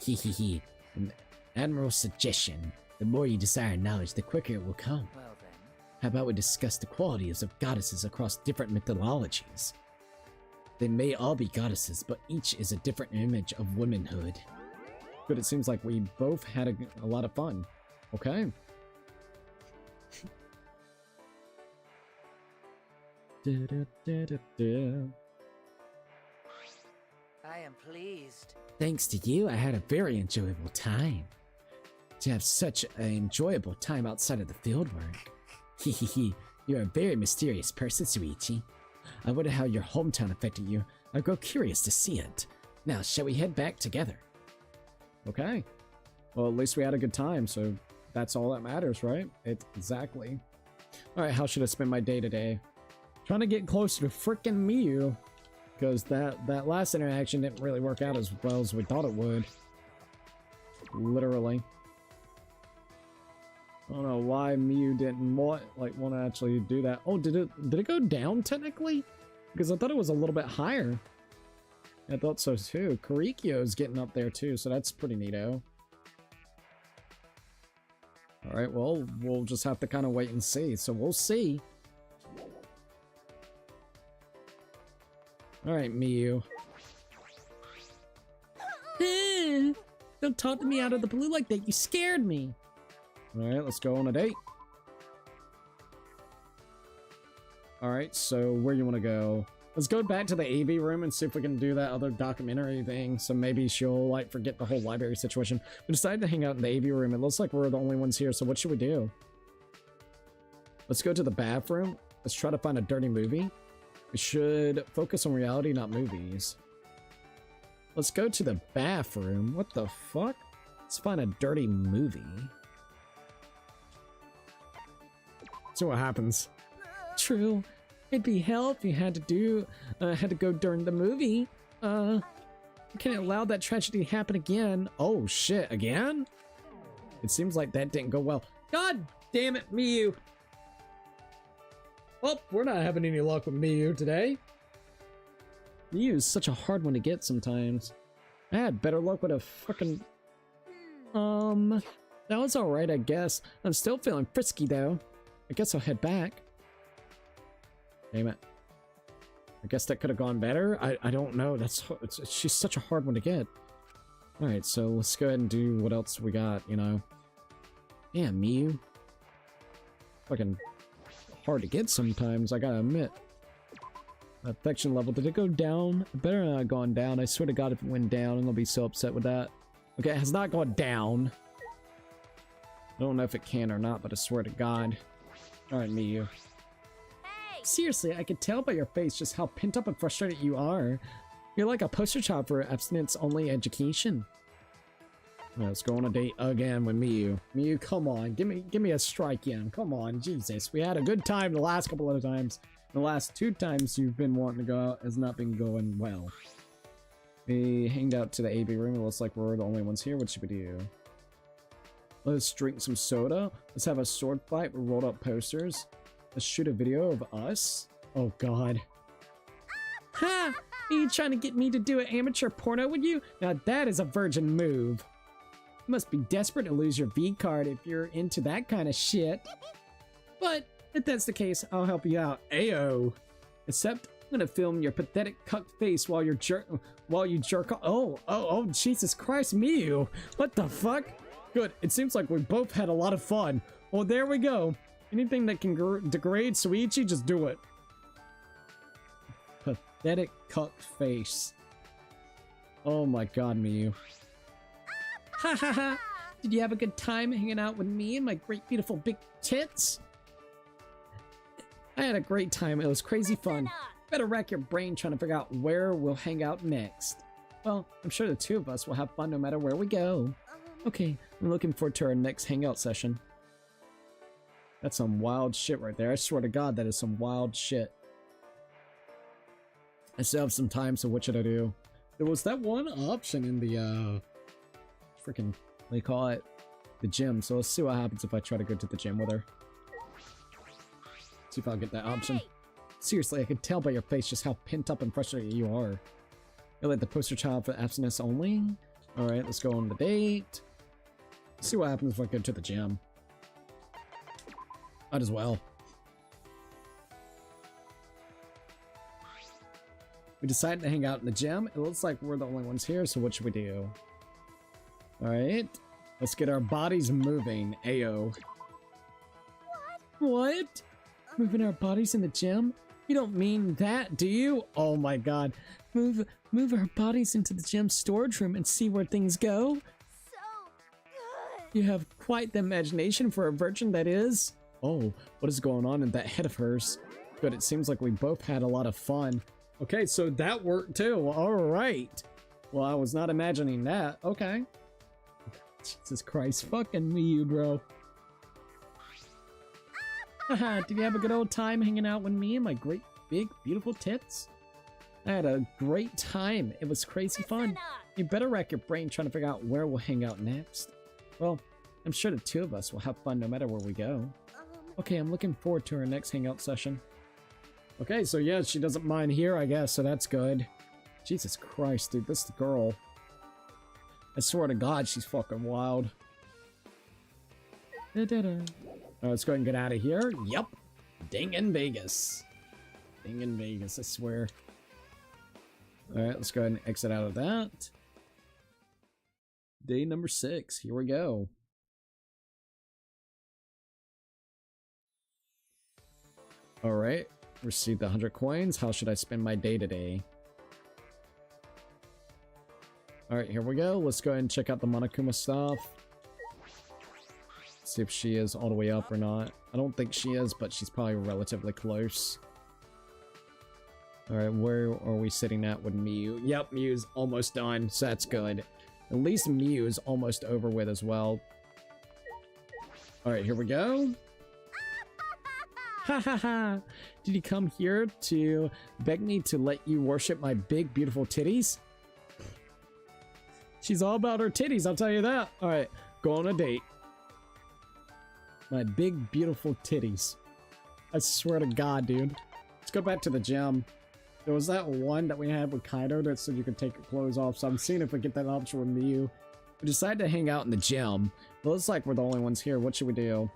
Hehehe. An admirable suggestion. The more you desire knowledge, the quicker it will come. Well then. How about we discuss the qualities of goddesses across different mythologies? They may all be goddesses, but each is a different image of womanhood. But it seems like we both had a lot of fun. Okay. I am pleased. Thanks to you, I had a very enjoyable time. To have such an enjoyable time outside of the fieldwork. Hehehe, you're a very mysterious person, Suichi. I wonder how your hometown affected you. I grow curious to see it. Now, shall we head back together? Okay. Well, at least we had a good time, so that's all that matters, right? Exactly. Alright, how should I spend my day today? Trying to get closer to frickin' Mew. Because that last interaction didn't really work out as well as we thought it would. Literally. I don't know why Mew didn't want to actually do that. Oh, did it go down technically? Because I thought it was a little bit higher. I thought so too. Korikio's getting up there too, so that's pretty neato. Alright, well, we'll just have to kind of wait and see. So we'll see. Alright, Mew. Don't talk to me out of the blue like that. You scared me. Alright, let's go on a date. Alright, so where you want to go? Let's go back to the AV room and see if we can do that other documentary thing. So maybe she'll, like, forget the whole library situation. We decided to hang out in the AV room. It looks like we're the only ones here, so what should we do? Let's go to the bathroom. Let's try to find a dirty movie. We should focus on reality, not movies. Let's go to the bathroom. What the fuck? Let's find a dirty movie. See what happens. True. It'd be hell if you had to go during the movie. You can't allow that tragedy to happen again. Oh shit, again? It seems like that didn't go well. God damn it, Miyu. Well, we're not having any luck with Miyu today. Miyu is such a hard one to get sometimes. I had better luck with a fucking... That was alright, I guess. I'm still feeling frisky, though. I guess I'll head back. Damn it. I guess that could have gone better. I don't know. She's such a hard one to get. Alright, so let's go ahead and do what else we got, you know. Damn, Miyu. Fucking hard to get sometimes, I gotta admit. Affection level, did it go down? It better not have gone down. I swear to God, if it went down, I'm gonna be so upset with that. Okay, it has not gone down. I don't know if it can or not, but I swear to God. Alright, Miyu. Hey! Seriously, I could tell by your face just how pent up and frustrated you are. You're like a poster child for abstinence-only education. Right, let's go on a date again with Miyu. Miyu, come on, give me a strike in. Come on, Jesus. We had a good time the last couple of times. The last 2 times you've been wanting to go out has not been going well. We hanged out to the AV room. It looks like we're the only ones here. What should we do? Let's drink some soda. Let's have a sword fight with rolled up posters. Let's shoot a video of us. Oh God. Ha! Are you trying to get me to do an amateur porno with you? Now that is a virgin move. You must be desperate to lose your V card if you're into that kind of shit. But if that's the case, I'll help you out. Ayo. Except I'm gonna film your pathetic cuck face while you jerk off. Oh, Jesus Christ, Miyu. What the fuck? Good. It seems like we both had a lot of fun. Well, there we go. Anything that can degrade Suichi, just do it. Pathetic cuck face. Oh my god, Miyu. Ha ha ha! Did you have a good time hanging out with me and my great beautiful big tits? I had a great time. It was crazy fun. Better rack your brain trying to figure out where we'll hang out next. Well, I'm sure the two of us will have fun no matter where we go. Okay, I'm looking forward to our next hangout session. That's some wild shit right there. I swear to God, that is some wild shit. I still have some time, so what should I do? There was that one option in the, freaking, what do you call it? The gym. So let's see what happens if I try to go to the gym with her. See if I'll get that option. Seriously, I can tell by your face just how pent up and frustrated you are. You're like the poster child for abstinence only? Alright, let's go on the date. See what happens if I go to the gym. Might as well. We decided to hang out in the gym. It looks like we're the only ones here, so what should we do? Alright. Let's get our bodies moving. Ayo. What? Moving our bodies in the gym? You don't mean that, do you? Oh my god. Move our bodies into the gym storage room and see where things go? So good. You have quite the imagination for a virgin, that is. Oh, what is going on in that head of hers? Good, it seems like we both had a lot of fun. Okay, so that worked too. Alright. Well, I was not imagining that. Okay. Jesus Christ, fucking me, bro. Haha, did you have a good old time hanging out with me and my great, big, beautiful tits? I had a great time. It was crazy fun. You better rack your brain trying to figure out where we'll hang out next. Well, I'm sure the two of us will have fun no matter where we go. Okay, I'm looking forward to our next hangout session. Okay, so yeah, she doesn't mind here, I guess, so that's good. Jesus Christ, dude, this girl. I swear to God, she's fucking wild. Alright, let's go ahead and get out of here. Yup. Ding in Vegas. Ding in Vegas, I swear. Alright, let's go ahead and exit out of that. Day number 6. Here we go. Alright. Received 100 coins. How should I spend my day today? Alright, here we go. Let's go ahead and check out the Monokuma stuff. See if she is all the way up or not. I don't think she is, but she's probably relatively close. Alright, where are we sitting at with Miyu? Yep, Miyu's almost done, so that's good. At least Miyu is almost over with as well. Alright, here we go. Ha ha ha! Did you come here to beg me to let you worship my big, beautiful titties? She's all about her titties, I'll tell you that. Alright, go on a date. My big, beautiful titties. I swear to God, dude. Let's go back to the gym. There was that one that we had with Kaido that said you could take your clothes off, so I'm seeing if we get that option with Miyu. We decided to hang out in the gym. Well, looks like we're the only ones here. What should we do?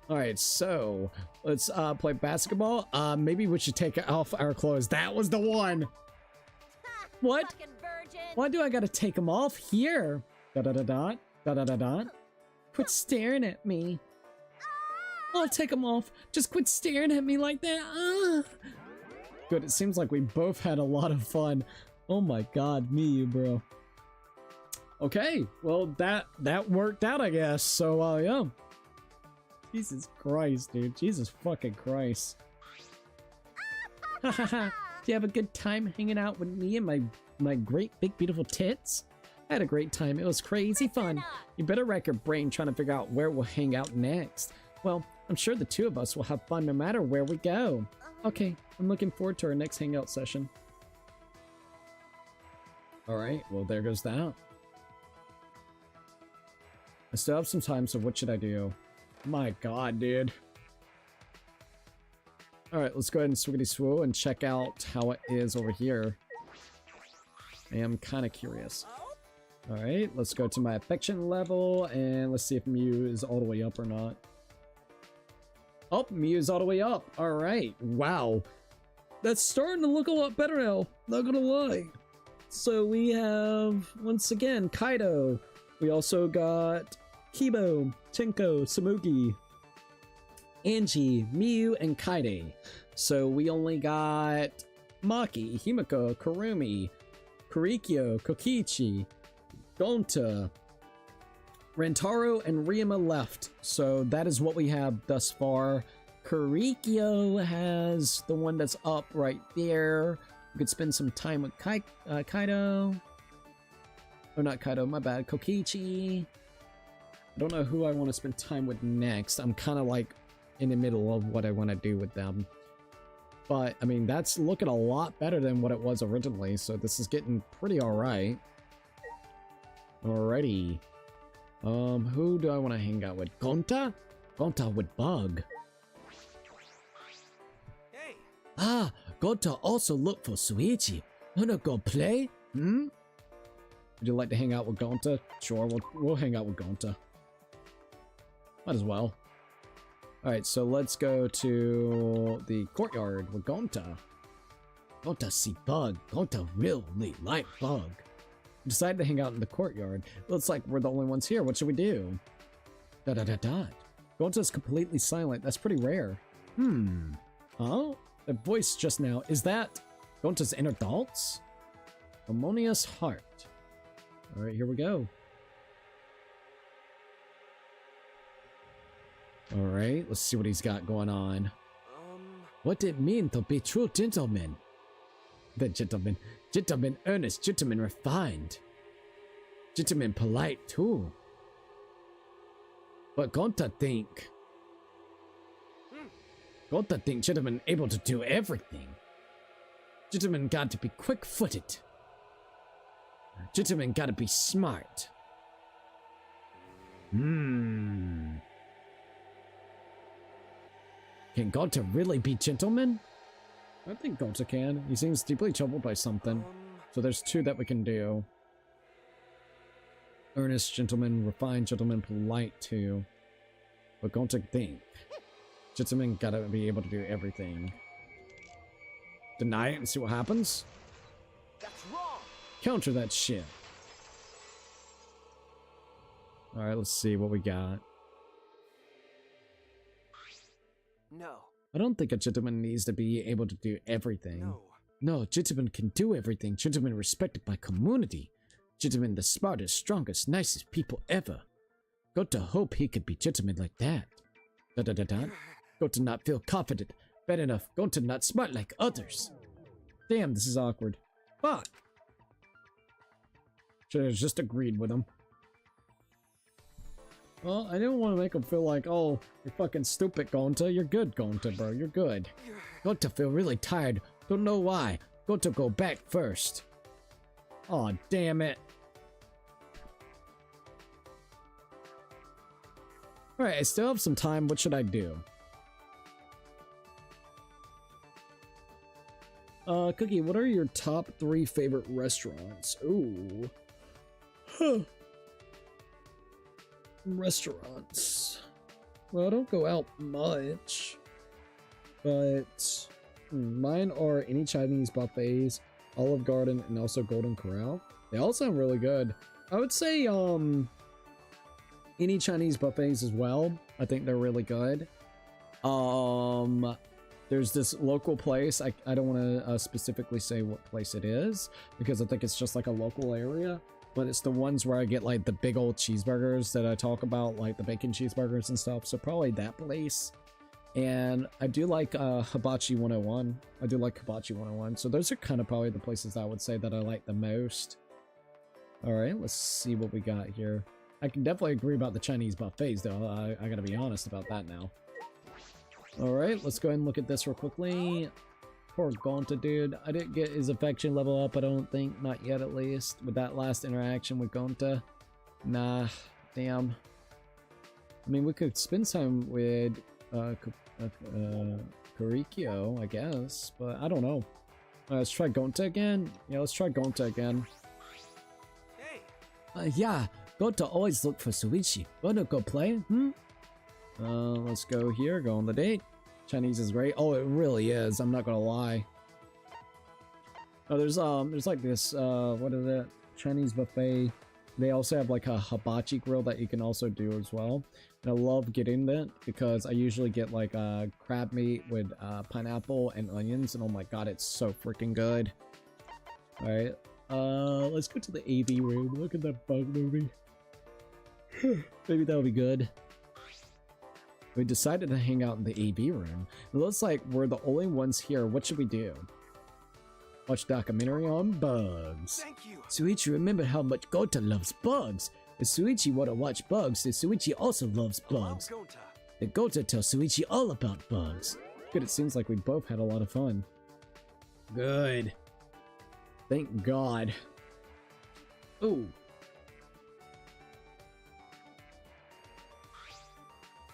Alright, so let's play basketball. Maybe we should take off our clothes. That was the one! What? Fucking virgin. Why do I gotta take them off here? Da-da-da-dot. Da-da-da-dot. Quit staring at me. I'll take them off. Just quit staring at me like that. Good, it seems like we both had a lot of fun. Oh my god, me, bro. Okay, well, that worked out, I guess. So, yeah. Jesus Christ, dude. Jesus fucking Christ. Ha ha ha. Do you have a good time hanging out with me and my great, big, beautiful tits? I had a great time. It was crazy fun. You better rack your brain trying to figure out where we'll hang out next. Well, I'm sure the two of us will have fun no matter where we go. Okay, I'm looking forward to our next hangout session. Alright, well there goes that. I still have some time, so what should I do? My god, dude. Alright, let's go ahead and swiggity swoo and check out how it is over here. I am kind of curious. All right, let's go to my affection level, and let's see if Mew is all the way up or not. Oh, Mew is all the way up. All right, wow. That's starting to look a lot better now, not gonna lie. So we have, once again, Kaido. We also got Kibo, Tenko, Samugi, Angie, Miyu, and Kaide. So we only got Maki, Himiko, Kurumi, Kurikyo, Kokichi, Gonta, Rentaro, and Ryuma left. So that is what we have thus far. Kurikyo has the one that's up right there. We could spend some time with Kaido. Oh, not Kaido, my bad. Kokichi. I don't know who I want to spend time with next. I'm kind of like in the middle of what I want to do with them. But, I mean, that's looking a lot better than what it was originally, so this is getting pretty alright. Alrighty. Who do I want to hang out with? Gonta? Gonta with Bug. Hey, Ah, Gonta also look for Suichi. Wanna go play? Hmm? Would you like to hang out with Gonta? Sure, we'll hang out with Gonta. Might as well. Alright, so let's go to the courtyard with Gonta. Gonta see Bug. Gonta really like Bug. Decided to hang out in the courtyard. Looks like we're the only ones here. What should we do? Da. Gonta's completely silent. That's pretty rare. Huh? The voice just now. Is that Gonta's inner thoughts? Harmonious heart. Alright, here we go. Alright, let's see what he's got going on. What it mean to be true gentleman? The gentleman. Gentleman earnest, gentleman refined. Gentleman polite too. But Gonta think. Gonta think gentleman able to do everything. Gentleman got to be quick-footed. Gentleman got to be smart. Can Gonta really be gentleman? I think Gonta can. He seems deeply troubled by something. So there's two that we can do. Earnest gentleman, refined gentleman, polite too. But Gonta think. Gentleman gotta be able to do everything. Deny it and see what happens? that's wrong. Counter that shit. Alright, let's see what we got. No, I don't think a gentleman needs to be able to do everything. no. No, gentleman can do everything. Gentleman respected by community. Gentleman the smartest, strongest, nicest people ever. Got to hope he could be gentleman like that. Da. Got to not feel confident. Bad enough. Got to not smart like others. Damn, this is awkward. Fuck. Should have just agreed with him. Well, I didn't want to make him feel like, oh, you're fucking stupid, Gonta. You're good, Gonta, bro. You're good. Got to feel really tired. Don't know why. Got to go back first. Aw, damn it. Alright, I still have some time. What should I do? Cookie, what are your top 3 favorite restaurants? Ooh. Huh. Restaurants. Well, I don't go out much. But mine are any Chinese buffets, Olive Garden, and also Golden Corral. They all sound really good. I would say any Chinese buffets as well. I think they're really good. There's this local place. I don't want to specifically say what place it is because I think it's just like a local area. But it's the ones where I get like the big old cheeseburgers that I talk about, like the bacon cheeseburgers and stuff. So probably that place. And I do like Hibachi 101. I do like Hibachi 101. So those are kind of probably the places I would say that I like the most. Alright, let's see what we got here. I can definitely agree about the Chinese buffets though. I gotta be honest about that now. Alright, let's go ahead and look at this real quickly. Poor Gonta, dude. I didn't get his affection level up, I don't think. Not yet, at least. With that last interaction with Gonta. Nah, damn. I mean, we could spend time with Kurikyo, I guess. But I don't know. Let's try Gonta again. Yeah, let's try Gonta again. Hey, Yeah, Gota always look for Suichi. Wanna go play? Let's go here. Go on the date. Chinese is great. Oh, it really is. I'm not gonna lie. Oh, there's like this, what is it? Chinese buffet. They also have like a hibachi grill that you can also do as well. And I love getting that because I usually get like crab meat with pineapple and onions, and oh my god, it's so freaking good. All right, let's go to the AV room. Look at that bug movie. Maybe that'll be good. We decided to hang out in the AV room. It looks like we're the only ones here. What should we do? Watch documentary on bugs. thank you. Suichi remembered how much Gota loves bugs. If Suichi wanna watch bugs, then Suichi also loves bugs. Hello, Gonta. Then Gota tells Suichi all about bugs. Good, it seems like we both had a lot of fun. Good. Thank God. Ooh.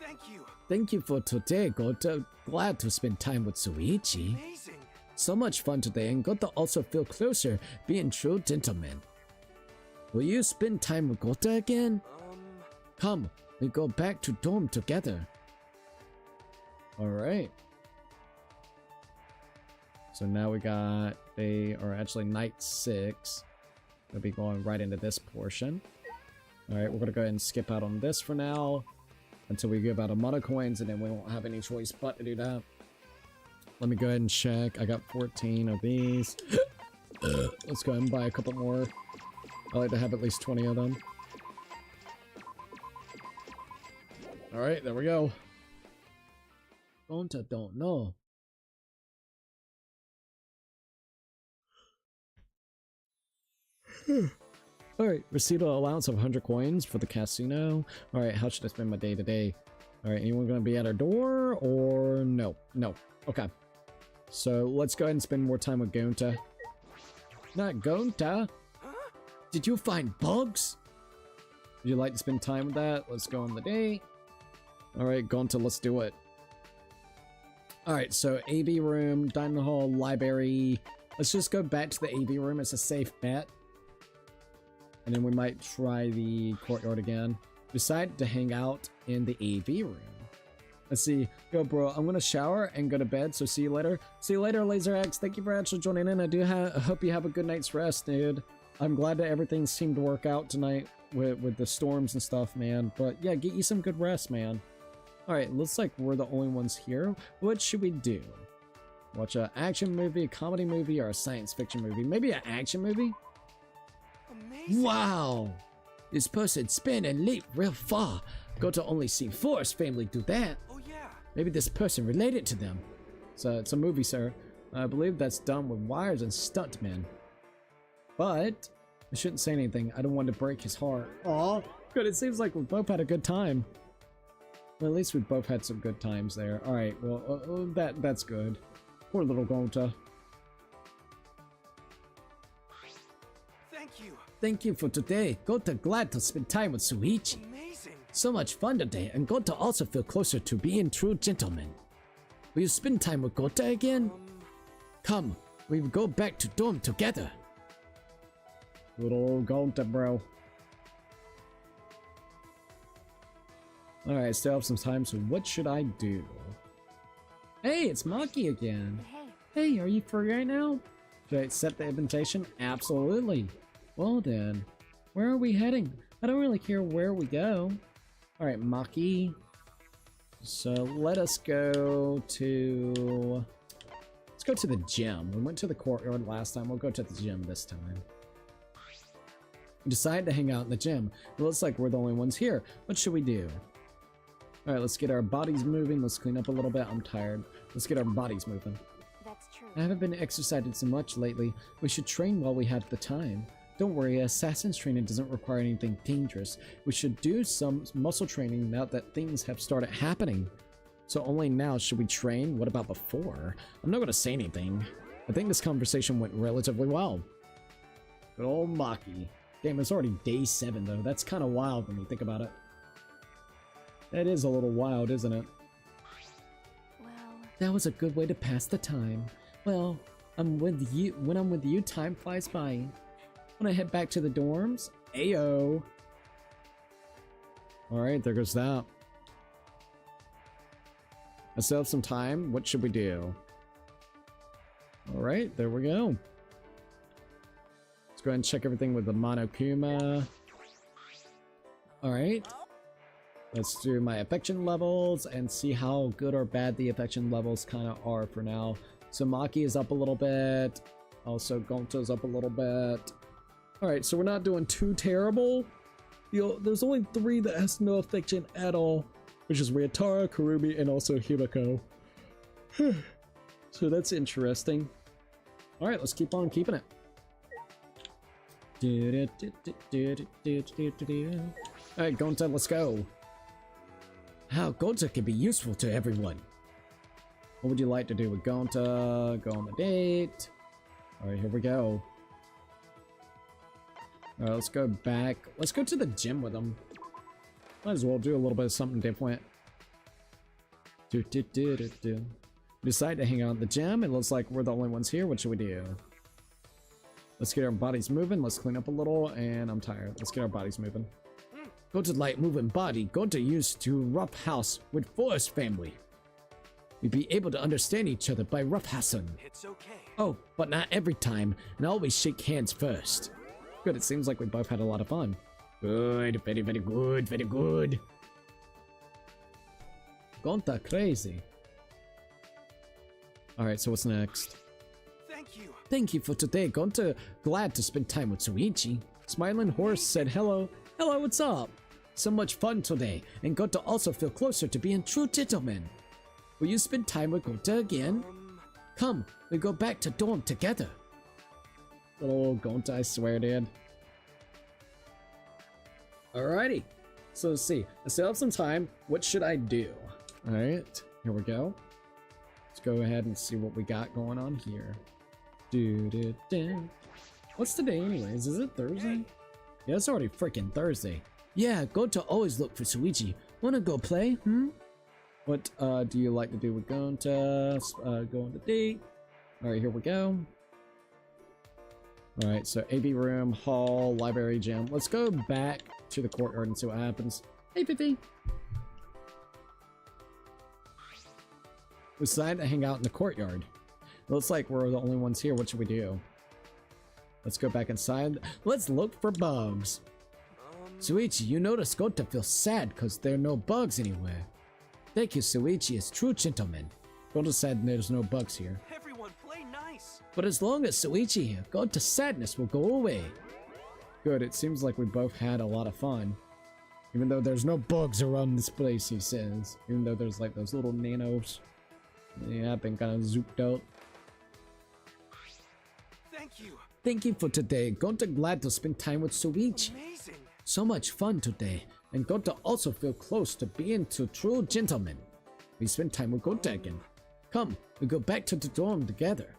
Thank you. Thank you for today, Gota. Glad to spend time with Suichi. Amazing. So much fun today, and Gota also feel closer, being true gentlemen. Will you spend time with Gota again? Come, we go back to dorm together. Alright. So now we got actually night 6. We'll be going right into this portion. Alright, we're gonna go ahead and skip out on this for now until we get about a amount of coins, and then we won't have any choice but to do that. Let me go ahead and check. I got 14 of these. Let's go ahead and buy a couple more. I like to have at least 20 of them. Alright, there we go. Gota don't know. Alright, receive an allowance of 100 coins for the casino. Alright, how should I spend my day today? Alright, anyone gonna be at our door or no? No. Okay. So let's go ahead and spend more time with Gonta. Not Gonta! Did you find bugs? Would you like to spend time with that? Let's go on the date. Alright, Gonta, let's do it. Alright, so AV room, dining hall, library. Let's just go back to the AV room. It's a safe bet. And then we might try the courtyard again. Decided to hang out in the AV room. Let's see. Yo, bro, I'm gonna shower and go to bed, so see you later. See you later, LaserX. Thank you for actually joining in. I hope you have a good night's rest, dude. I'm glad that everything seemed to work out tonight with the storms and stuff, man. But yeah, get you some good rest, man. Alright, looks like we're the only ones here. What should we do? Watch an action movie, a comedy movie, or a science fiction movie? Maybe an action movie? Amazing. Wow! This person spin and leap real far. Gota only see Forrest family do that. Oh yeah. Maybe this person related to them. So it's a movie, sir. I believe that's done with wires and stuntmen. But I shouldn't say anything. I don't want to break his heart. Aw, good. It seems like we both had a good time. Well, at least we both had some good times there. All right. Well, that's good. Poor little Gonta. Thank you. Thank you for today. Gota glad to spend time with Suichi. Amazing. So much fun today, and Gota also feel closer to being true gentlemen. Will you spend time with Gota again? Come, we will go back to dorm together. Little Gonta, bro. Alright, still have some time, so what should I do? Hey, it's Maki again. Hey. Hey, are you free right now? Should I accept the invitation? Absolutely. Well then, where are we heading? I don't really care where we go. Alright, Maki. So let us go to... Let's go to the gym. We went to the courtyard last time. We'll go to the gym this time. We decided to hang out in the gym. It looks like we're the only ones here. What should we do? Alright, let's get our bodies moving. Let's clean up a little bit. I'm tired. Let's get our bodies moving. That's true. I haven't been exercising so much lately. We should train while we have the time. Don't worry, assassin's training doesn't require anything dangerous. We should do some muscle training now that things have started happening. So only now should we train? What about before? I'm not going to say anything. I think this conversation went relatively well. Good old Maki. Damn, it's already day 7 though. That's kind of wild when you think about it. That is a little wild, isn't it? Well, That was a good way to pass the time. Well, I'm with you. When I'm with you, time flies by. When I head back to the dorms, ayo. All right, there goes that. I still have some time. What should we do? All right, there we go. Let's go ahead and check everything with the Monokuma. All right. Let's do my affection levels and see how good or bad the affection levels kind of are for now. So Maki is up a little bit. Also, Gonta's up a little bit. All right, so we're not doing too terrible. There's only 3 that has no affection at all, which is Ryotaro, Kurumi, and also Himiko. So that's interesting. All right, let's keep on keeping it. All right, Gonta, let's go. How Gonta can be useful to everyone. What would you like to do with Gonta? Go on a date. All right, here we go. All right, let's go back. Let's go to the gym with him. Might as well do a little bit of something different. Decide to hang out at the gym. It looks like we're the only ones here. What should we do? Let's get our bodies moving. Let's clean up a little. And I'm tired. Let's get our bodies moving. Go to light moving body. Go to use to rough house with forest family. We'd be able to understand each other by rough housing. It's okay. Oh, but not every time. And always shake hands first. Good. It seems like we both had a lot of fun. Good. Very, very good. Very good. Gonta crazy. Alright, so what's next? Thank you. Thank you for today, Gonta. Glad to spend time with Suichi. Smiling Horse said hello. Hello, what's up? So much fun today, and Gonta also feel closer to being true gentleman. Will you spend time with Gonta again? Come, we go back to dorm together. Little Gonta, I swear, dude. Alrighty. So let's see. I still have some time. What should I do? Alright, here we go. Let's go ahead and see what we got going on here. What's today anyways? Is it Thursday? Yeah, it's already freaking Thursday. Yeah, Gonta always look for Suichi. Wanna go play? What do you like to do with Gonta? Go on the date. Alright, here we go. Alright, so AV room, hall, library, gym. Let's go back to the courtyard and see what happens. Hey, Fifi. We decided to hang out in the courtyard. It looks like we're the only ones here. What should we do? Let's go back inside. Let's look for bugs. Suichi, you notice Gonta feels sad because there are no bugs anywhere. Thank you, Suichi is true gentleman. Gonta said there's no bugs here. Everyone play nice. But as long as Suichi here, Gonta's sadness will go away. Good, it seems like we both had a lot of fun. Even though there's no bugs around this place, he says. Even though there's like those little nanos. Yeah, I've been kind of zooped out. Thank you. Thank you for today. Gonta glad to spend time with Suichi. Amazing. So much fun today. And Gonta also feel close to being to true gentleman. We spend time with Gonta again. Come, we go back to the dorm together.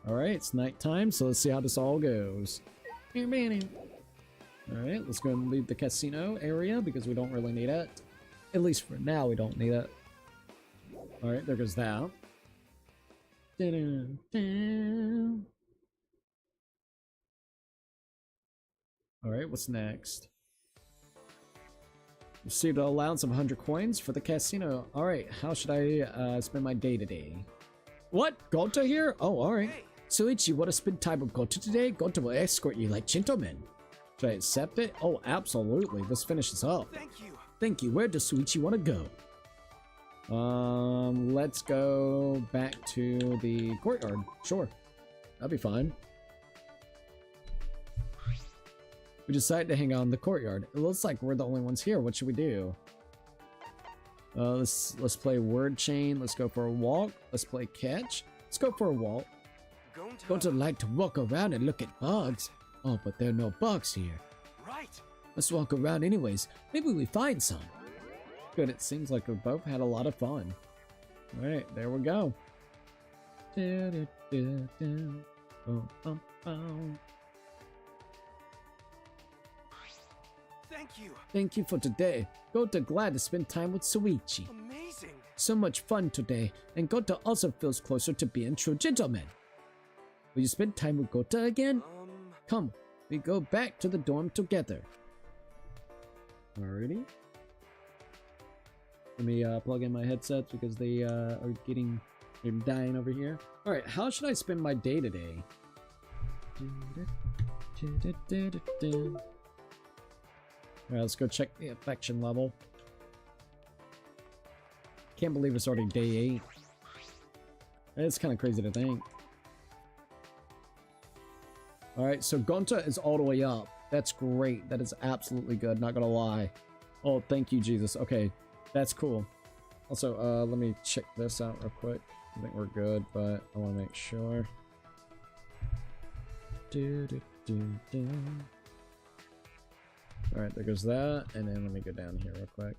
Alright, it's nighttime, so let's see how this all goes. Alright, let's go and leave the casino area because we don't really need it. At least for now, we don't need it. Alright, there goes that. Alright, what's next? Received an allowance of 100 coins for the casino. Alright, how should I spend my day today? What? Gonta here? Oh, alright. Hey. Suichi, want to spend time with Gonta today? Gonta will escort you like gentlemen. Should I accept it? Oh, absolutely. Let's finish this up. Thank you. Thank you. Where does Suichi want to go? Let's go back to the courtyard. Sure. That'd be fine. We decided to hang out in the courtyard. It looks like we're the only ones here. What should we do? Let's play word chain. Let's go for a walk. Let's play catch. Let's go for a walk. Gonta like to walk around and look at bugs. Oh, but there are no bugs here. Right. Let's walk around anyways. Maybe we find some. Good, it seems like we both had a lot of fun. Alright, there we go. Thank you. Thank you for today. Gota glad to spend time with Suichi. Amazing. So much fun today, and Gota also feels closer to being true gentleman. Will you spend time with Gota again? Come, we go back to the dorm together. Alrighty. Let me plug in my headsets because they are they're dying over here. Alright, how should I spend my day today? Alright, let's go check the affection level. Can't believe it's already day 8. It's kind of crazy to think. Alright, so Gonta is all the way up. That's great. That is absolutely good, not gonna lie. Oh, thank you, Jesus. Okay, that's cool. Also, let me check this out real quick. I think we're good, but I want to make sure. Alright, there goes that. And then let me go down here real quick.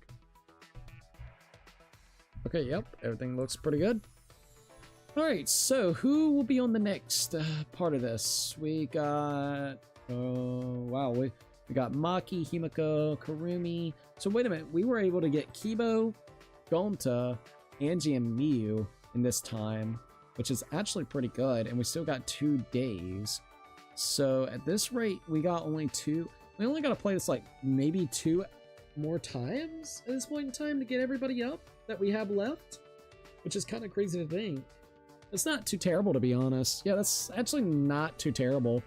Okay, yep, everything looks pretty good. Alright, so who will be on the next part of this? We got... wow, we got Maki, Himiko, Karumi. So wait a minute, we were able to get Kibo, Gonta, Angie, and Miyu in this time, which is actually pretty good, and we still got 2 days. So at this rate, we got only 2... We only got to play this like maybe 2 more times at this point in time to get everybody up that we have left, which is kind of crazy to think. It's not too terrible, to be honest. Yeah, that's actually not too terrible.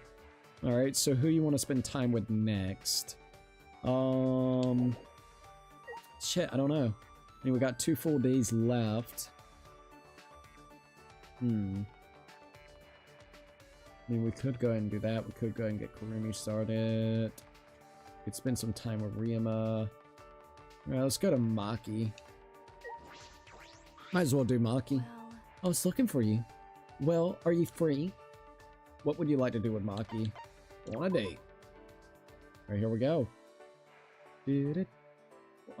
All right, so who you want to spend time with next? Shit, I don't know. I mean, we got 2 full days left. I mean, we could go ahead and do that. We could go ahead and get Kurumi started. We could spend some time with Ryuma. Alright, let's go to Maki. Might as well do Maki. Well, I was looking for you. Well, are you free? What would you like to do with Maki? Go on a date. Alright, here we go.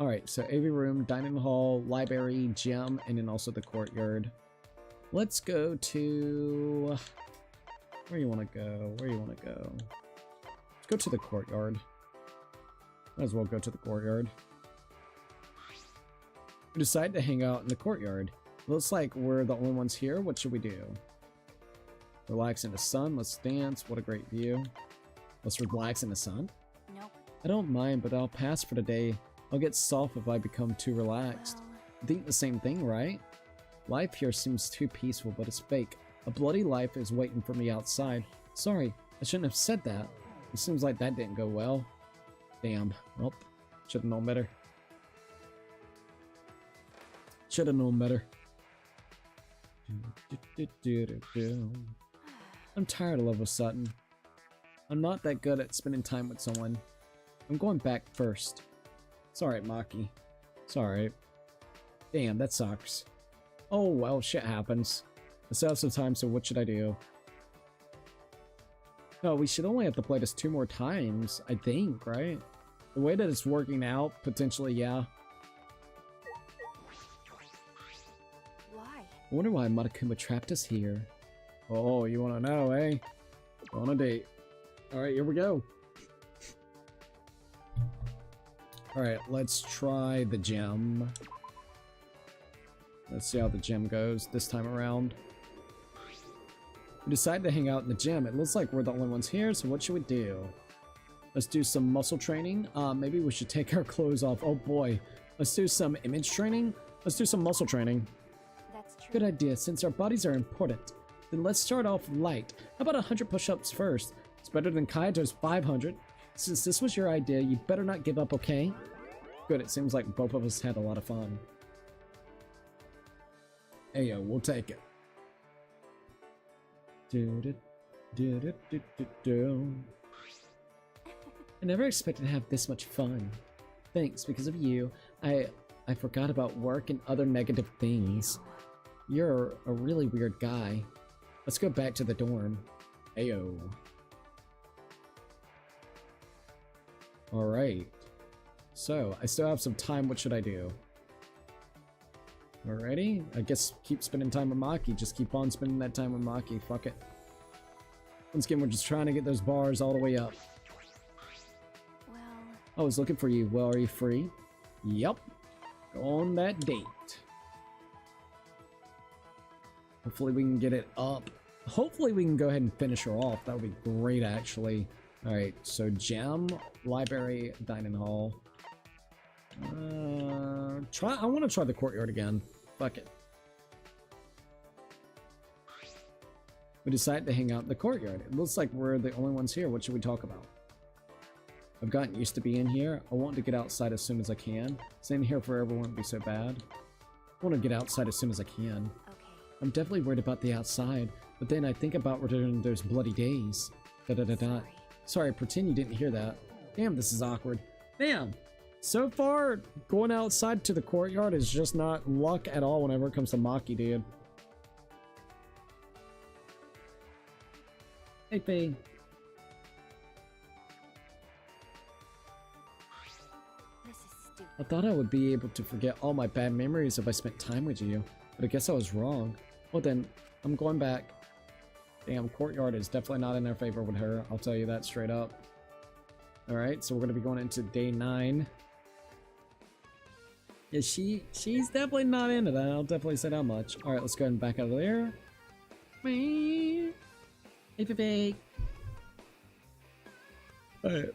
Alright, so AV room, dining hall, library, gym, and then also the courtyard. Let's go to... Where you want to go? Where you want to go? Let's go to the courtyard. Might as well go to the courtyard. We decided to hang out in the courtyard. Looks like we're the only ones here. What should we do? Relax in the sun. Let's dance. What a great view. Let's relax in the sun. nope. I don't mind, but I'll pass for the day. I'll get soft if I become too relaxed. Well, I think the same thing, right? Life here seems too peaceful, but it's fake. A bloody life is waiting for me outside. Sorry, I shouldn't have said that. It seems like that didn't go well. Damn. Well, should have known better. Should have known better. I'm tired of Love Sutton. I'm not that good at spending time with someone. I'm going back first. It's alright, Maki. It's alright. Damn, that sucks. Oh, well, shit happens. I still have some time, so what should I do? No, we should only have to play this 2 more times, I think, right? The way that it's working out, potentially, yeah. why? I wonder why Monokuma trapped us here. Oh, you wanna know, eh? Go on a date. Alright, here we go. Alright, let's try the gym. Let's see how the gym goes this time around. We decided to hang out in the gym. It looks like we're the only ones here, so what should we do? Let's do some muscle training. Maybe we should take our clothes off. Oh boy. Let's do some image training. Let's do some muscle training. That's true. Good idea. Since our bodies are important, then let's start off light. How about 100 push-ups first? It's better than Kaito's 500. Since this was your idea, you better not give up, okay? Good, it seems like both of us had a lot of fun. Hey yo, we'll take it. I never expected to have this much fun. Thanks, because of you, I forgot about work and other negative things. You're a really weird guy. Let's go back to the dorm. Ayo. Alright. So, I still have some time. What should I do? Alrighty. I guess keep spending time with Maki. Just keep on spending that time with Maki. Fuck it. Once again, we're just trying to get those bars all the way up. Well, I was looking for you. Well, are you free? Yep. Go on that date. Hopefully we can get it up. Hopefully we can go ahead and finish her off. That would be great, actually. Alright, so gym, library, dining hall. I want to try the courtyard again. Fuck it. We decided to hang out in the courtyard. It looks like we're the only ones here. What should we talk about? I've gotten used to being here. I want to get outside as soon as I can. Staying here forever won't be so bad. I want to get outside as soon as I can. Okay. I'm definitely worried about the outside, but then I think about returning those bloody days. Da-da-da-da. Sorry, pretend you didn't hear that. Damn, this is awkward. Damn. So far, going outside to the courtyard is just not luck at all whenever it comes to Maki, dude. Hey, Faye. This is stupid. I thought I would be able to forget all my bad memories if I spent time with you, but I guess I was wrong. Well then, I'm going back. Damn, courtyard is definitely not in their favor with her. I'll tell you that straight up. Alright, so we're gonna be going into day 9. Yeah, she's definitely not into that. I'll definitely say that much. Alright, let's go ahead and back out of there. Hey, Faye. Alright.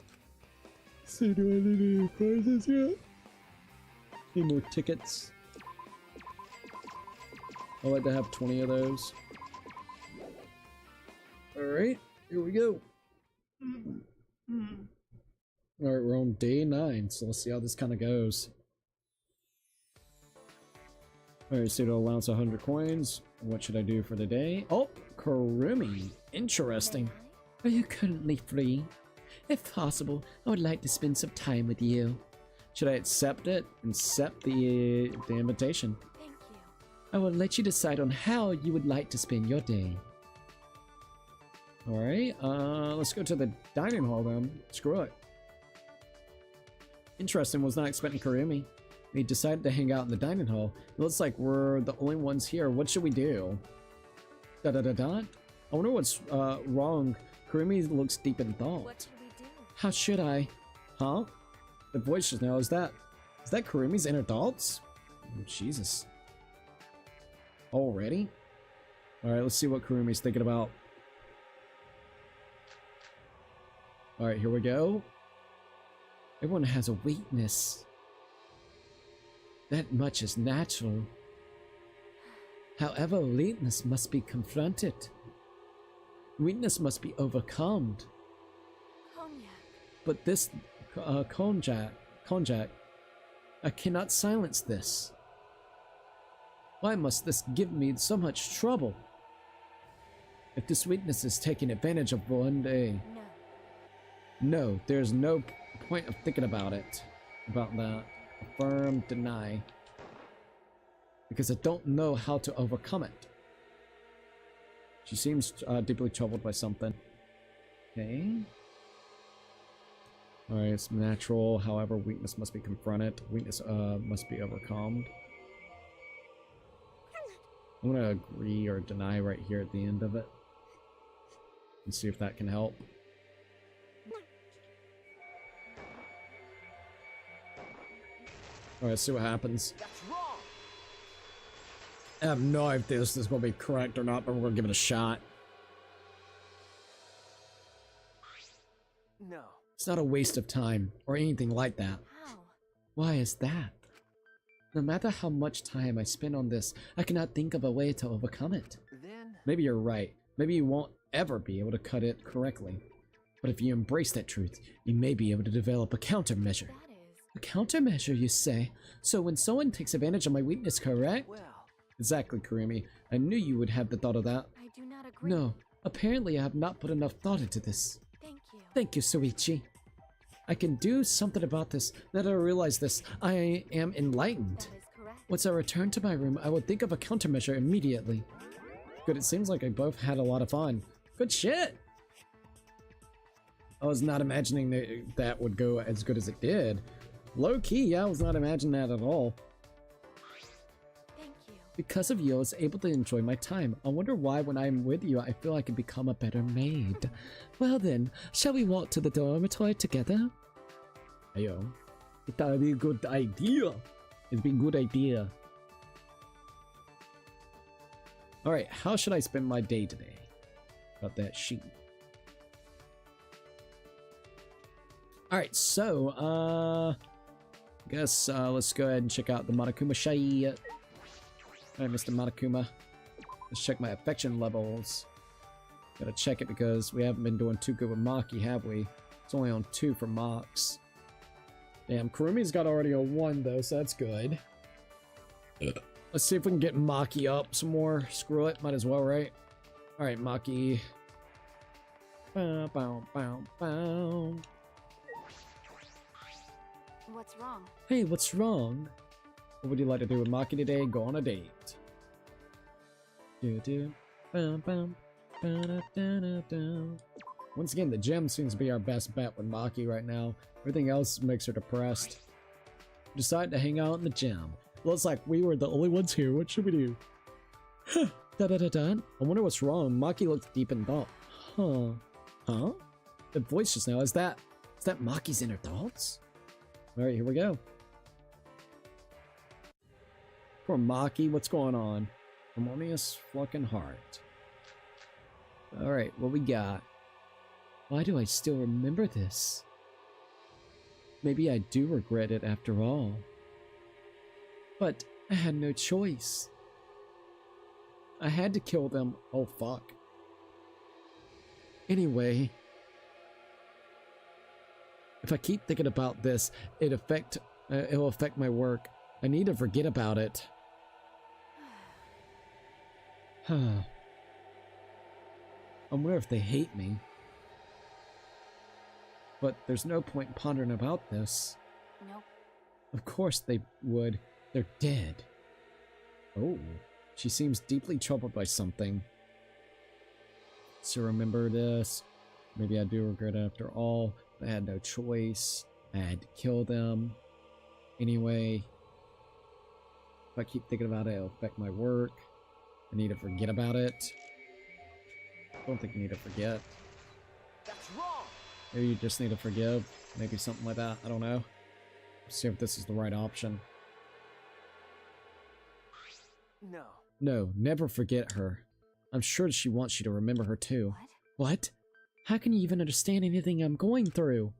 So do I need any prizes yet? Need more tickets. I like to have 20 of those. Alright, here we go. Alright, we're on day 9, so let's see how this kind of goes. Alright, so it'll allowance 100 coins. What should I do for the day? Oh, Kurumi. Interesting. Are you currently free? If possible, I would like to spend some time with you. Should I accept it and accept the invitation? Thank you. I will let you decide on how you would like to spend your day. Alright, let's go to the dining hall then. Screw it. Interesting, was not expecting Kurumi. We decided to hang out in the dining hall. It looks like we're the only ones here. What should we do? Da-da-da-da? I wonder what's wrong. Kurumi looks deep in thought. What should we do? How should I? Huh? The voice just now, is that Kurumi's inner thoughts? Oh, Jesus. Already? Alright, let's see what Kurumi's thinking about. Alright, here we go. Everyone has a weakness. That much is natural. However, weakness must be confronted. Weakness must be overcome. Cognac. But this konjac, I cannot silence this. Why must this give me so much trouble? If this weakness is taking advantage of one day, No. no, there's no point of thinking about it. About that. Affirm, deny. Because I don't know how to overcome it. She seems deeply troubled by something. Okay. Alright, it's natural. However, weakness must be confronted. Weakness must be overcome. I'm gonna agree or deny right here at the end of it. And see if that can help. Alright, see what happens. That's wrong. I have no idea if this is going to be correct or not, but we're going to give it a shot. No. It's not a waste of time or anything like that. How? why is that? No matter how much time I spend on this, I cannot think of a way to overcome it. Then Maybe you're right. Maybe you won't ever be able to cut it correctly. But if you embrace that truth, you may be able to develop a countermeasure. That is. A countermeasure, you say? So when someone takes advantage of my weakness, correct? well, Exactly, Kurumi. I knew you would have the thought of that. I do not agree. No, apparently I have not put enough thought into this. Thank you. Thank you, Soichi. I can do something about this. Now that I realize this, I am enlightened. That is correct. Once I return to my room, I will think of a countermeasure immediately. Good, it seems like I both had a lot of fun. Good shit! I was not imagining that that would go as good as it did. Low key, yeah, I was not imagining that at all. Thank you. Because of you, I was able to enjoy my time. I wonder why when I'm with you, I feel I can become a better maid. Well then, shall we walk to the dormitory together? Ayo. It would be a good idea. It'd be a good idea. Alright, how should I spend my day today? Got that sheet. Alright, so, guess, let's go ahead and check out the Monokuma Shai. Alright, Mr. Monokuma. Let's check my affection levels. Gotta check it because we haven't been doing too good with Maki, have we? It's only on 2 for Mox. Damn, Kurumi's got already a 1 though, so that's good. Let's see if we can get Maki up some more. Screw it, might as well, right? Alright, Maki. Bow, bow, bow, bow. What's wrong? Hey, what's wrong? What would you like to do with Maki today? Go on a date. Do. Bum, bum. Once again, the gym seems to be our best bet with Maki right now. Everything else makes her depressed. Decided to hang out in the gym. Looks like we were the only ones here. What should we do? Da-da-da-da. I wonder what's wrong. Maki looks deep in thought. Huh? The voice just now. Is that Maki's inner thoughts? Alright, here we go. Poor Maki, what's going on? Harmonious fucking heart. Alright, what we got? Why do I still remember this? Maybe I do regret it after all. But I had no choice. I had to kill them. Oh fuck. Anyway, if I keep thinking about this, it'll affect my work. I need to forget about it. I wonder if they hate me. But there's no point in pondering about this. Nope. Of course they would. They're dead. Oh, she seems deeply troubled by something. So remember this. Maybe I do regret it after all. I had no choice. I had to kill them. Anyway, if I keep thinking about it, it'll affect my work. I need to forget about it. I don't think you need to forget. That's wrong. Maybe you just need to forgive. Maybe something like that. I don't know. Let's see if this is the right option. No. No, never forget her. I'm sure she wants you to remember her too. What? How can you even understand anything I'm going through?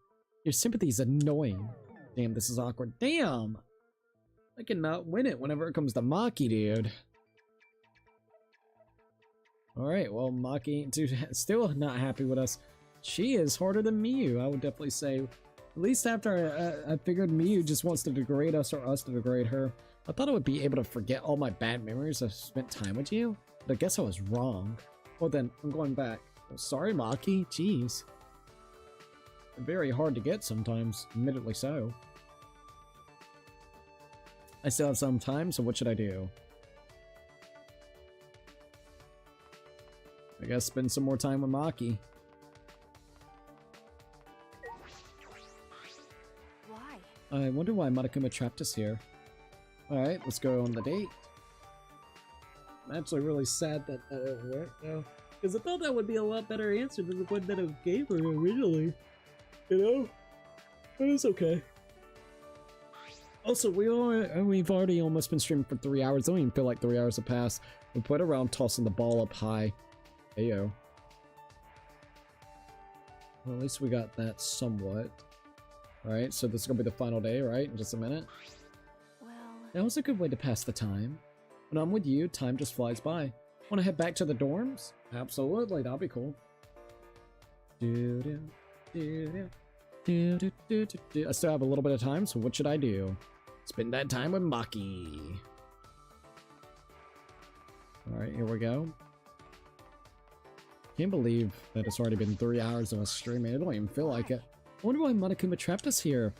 Your sympathy is annoying. Damn, this is awkward. Damn! I cannot win it whenever it comes to Maki, dude. Alright, well, Maki ain't still not happy with us. She is harder than Miyu, I would definitely say. At least after I figured Miyu just wants to degrade us or us to degrade her. I thought I would be able to forget all my bad memories I've spent time with you, but I guess I was wrong. Well then, I'm going back. Well, sorry, Maki. Jeez. Very hard to get sometimes, admittedly so. I still have some time, so what should I do? I guess spend some more time with Maki. Why? I wonder why Monokuma trapped us here. Alright, let's go on the date. I'm actually really sad that that didn't work now. Because I thought that would be a lot better answer than the one that I gave her originally. You know? But it's okay. Also, we've already almost been streaming for 3 hours. I don't even feel like 3 hours have passed. We played around tossing the ball up high. Heyo. Well, at least we got that somewhat. Alright, so this is gonna be the final day, right? In just a minute. Well, That was a good way to pass the time. When I'm with you, time just flies by. Want to head back to the dorms? Absolutely, that'll be cool. I still have a little bit of time, so what should I do? Spend that time with Maki. Alright, here we go. Can't believe that it's already been 3 hours of us streaming. It don't even feel like it. I wonder why Monokuma trapped us here.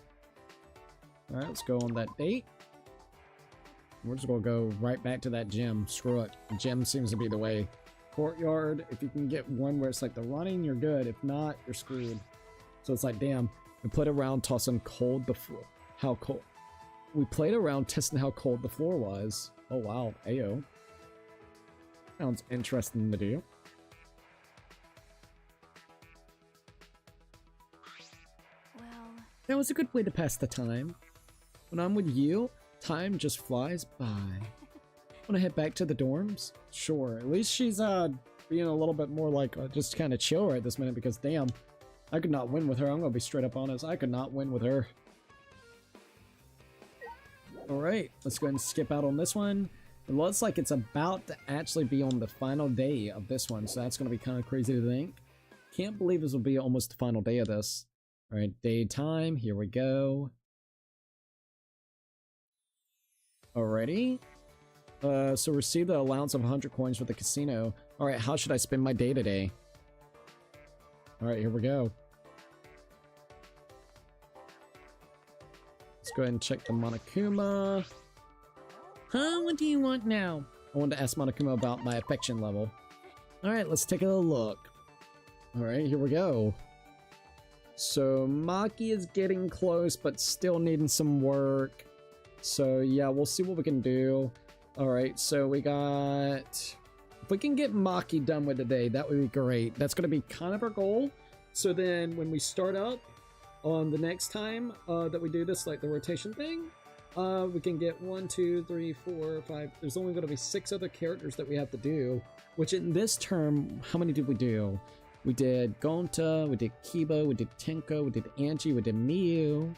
Alright, let's go on that date. We're just gonna go right back to that gym. Screw it. The gym seems to be the way. Courtyard, if you can get one where it's like the running, you're good. If not, you're screwed. So it's like, damn, we played around tossing cold the floor. How cold? We played around testing how cold the floor was. Oh wow, ayo. Sounds interesting to do. well, That was a good way to pass the time. When I'm with you, time just flies by. Wanna head back to the dorms? Sure. At least she's being a little bit more like just kind of chill right this minute because damn, I could not win with her. I'm gonna be straight up honest. I could not win with her. Alright, let's go ahead and skip out on this one. It looks like it's about to actually be on the final day of this one, so that's gonna be kind of crazy to think. Can't believe this will be almost the final day of this. Alright, daytime, here we go. Alrighty. So receive the allowance of 100 coins for the casino. Alright, how should I spend my day today? Alright, here we go. Let's go ahead and check the Monokuma. Huh? What do you want now? I wanted to ask Monokuma about my affection level. Alright, let's take a look. Alright, here we go. So Maki is getting close, but still needing some work. So yeah, we'll see what we can do. Alright, so we got... If we can get Maki done with today, that would be great. That's going to be kind of our goal. So then when we start up on the next time that we do this, like the rotation thing, we can get 1, 2, 3, 4, 5. There's only going to be 6 other characters that we have to do. Which in this term, how many did we do? We did Gonta, we did Kiba, we did Tenko, we did Angie, we did Miyu.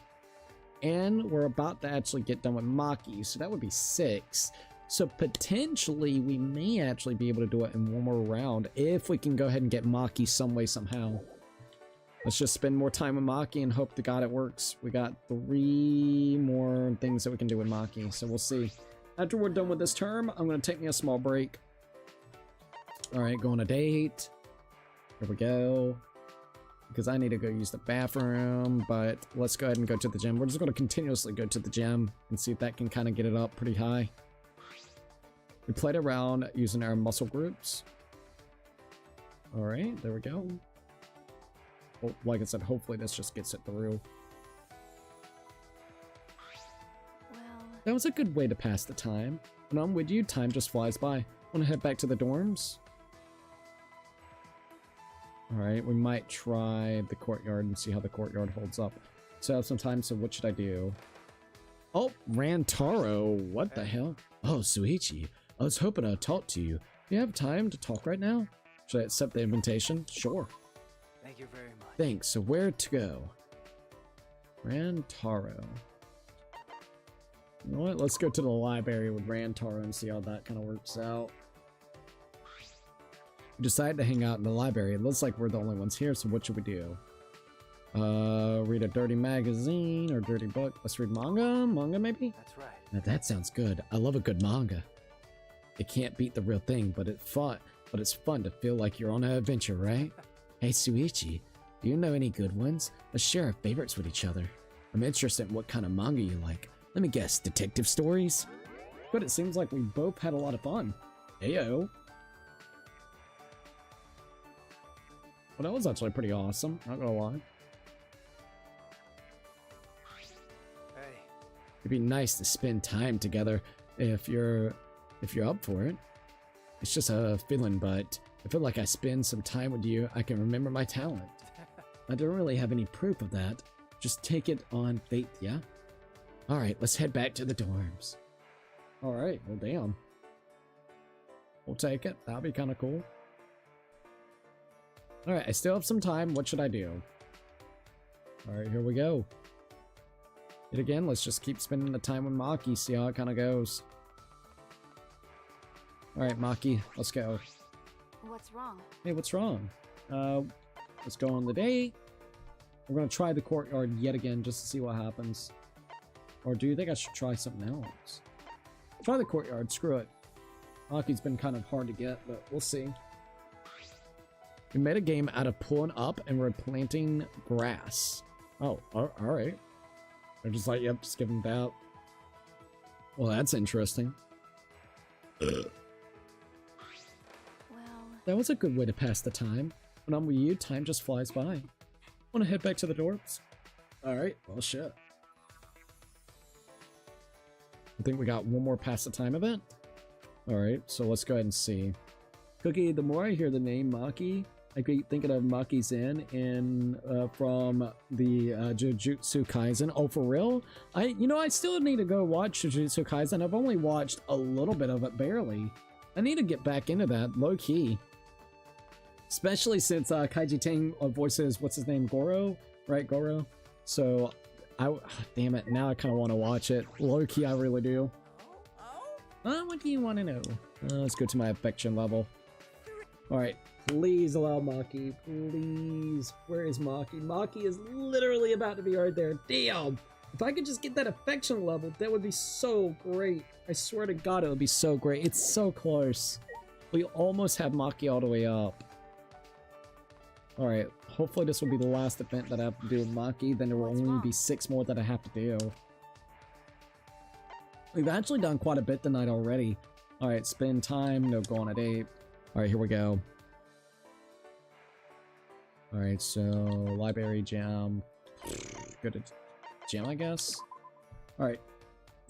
And we're about to actually get done with Maki, so that would be 6. So potentially we may actually be able to do it in one more round if we can go ahead and get Maki some way somehow. Let's just spend more time with Maki and hope to God it works. We got 3 more things that we can do with Maki, so we'll see. After we're done with this term, I'm going to take me a small break. Alright, go on a date. Here we go. Because I need to go use the bathroom, but let's go ahead and go to the gym. We're just going to continuously go to the gym and see if that can kind of get it up pretty high. We played around using our muscle groups. Alright, there we go. Well, like I said, hopefully this just gets it through. Well, That was a good way to pass the time. When I'm with you, time just flies by. Want to head back to the dorms? Alright, we might try the courtyard and see how the courtyard holds up. So I have some time, so what should I do? Oh, Rantaro! What the hell? Oh, Suichi. I was hoping I'd talk to you. Do you have time to talk right now? Should I accept the invitation? Sure. Thank you very much. Thanks. So where to go? Rantaro. You know what? Let's go to the library with Rantaro and see how that kind of works out. We decided to hang out in the library. It looks like we're the only ones here, so what should we do? Read a dirty magazine or dirty book. Let's read manga? Manga, maybe? That's right. Now that sounds good. I love a good manga. It can't beat the real thing, but it's fun to feel like you're on an adventure, right? Hey, Suichi, do you know any good ones? Let's share our favorites with each other. I'm interested in what kind of manga you like. Let me guess, detective stories? But it seems like we both had a lot of fun. Heyo. Well, that was actually pretty awesome, not gonna lie. Hey, It'd be nice to spend time together if you're up for it. It's just a feeling, but I feel like I spend some time with you, I can remember my talent. I don't really have any proof of that. Just take it on faith, yeah? Alright, let's head back to the dorms. Alright, well damn. We'll take it. That'll be kind of cool. Alright, I still have some time. What should I do? Alright, here we go. Yet again, let's just keep spending the time with Maki, see how it kind of goes. Alright, Maki, let's go. what's wrong? Hey, what's wrong? Let's go on the date. We're gonna try the courtyard yet again just to see what happens. Or do you think I should try something else? Try the courtyard, screw it. Maki's been kind of hard to get, but we'll see. We made a game out of pulling up and we're planting grass. Oh, alright. They're just like, yep, just give them that. Well, that's interesting. Well, That was a good way to pass the time. When I'm with you, time just flies by. Wanna head back to the dorms? Alright, well shit. I think we got one more pass the time event. Alright, so let's go ahead and see. Cookie, the more I hear the name Maki, I keep thinking of Maki Zen from the Jujutsu Kaisen. Oh, for real? I still need to go watch Jujutsu Kaisen. I've only watched a little bit of it, barely. I need to get back into that, low key. Especially since Kaiji Tang voices, what's his name, Goro? Right, Goro? So, damn it, now I kind of want to watch it. Low key, I really do. What do you want to know? Let's go to my affection level. Alright, please allow Maki, please. Where is Maki? Maki is literally about to be right there. Damn! If I could just get that affection level, that would be so great. I swear to God, it would be so great. It's so close. We almost have Maki all the way up. Alright, hopefully this will be the last event that I have to do with Maki. Then there will only be 6 more that I have to do. We've actually done quite a bit tonight already. Alright, spend time, no go on a date. Alright, here we go. Alright, so library jam. Go to gym, I guess. Alright,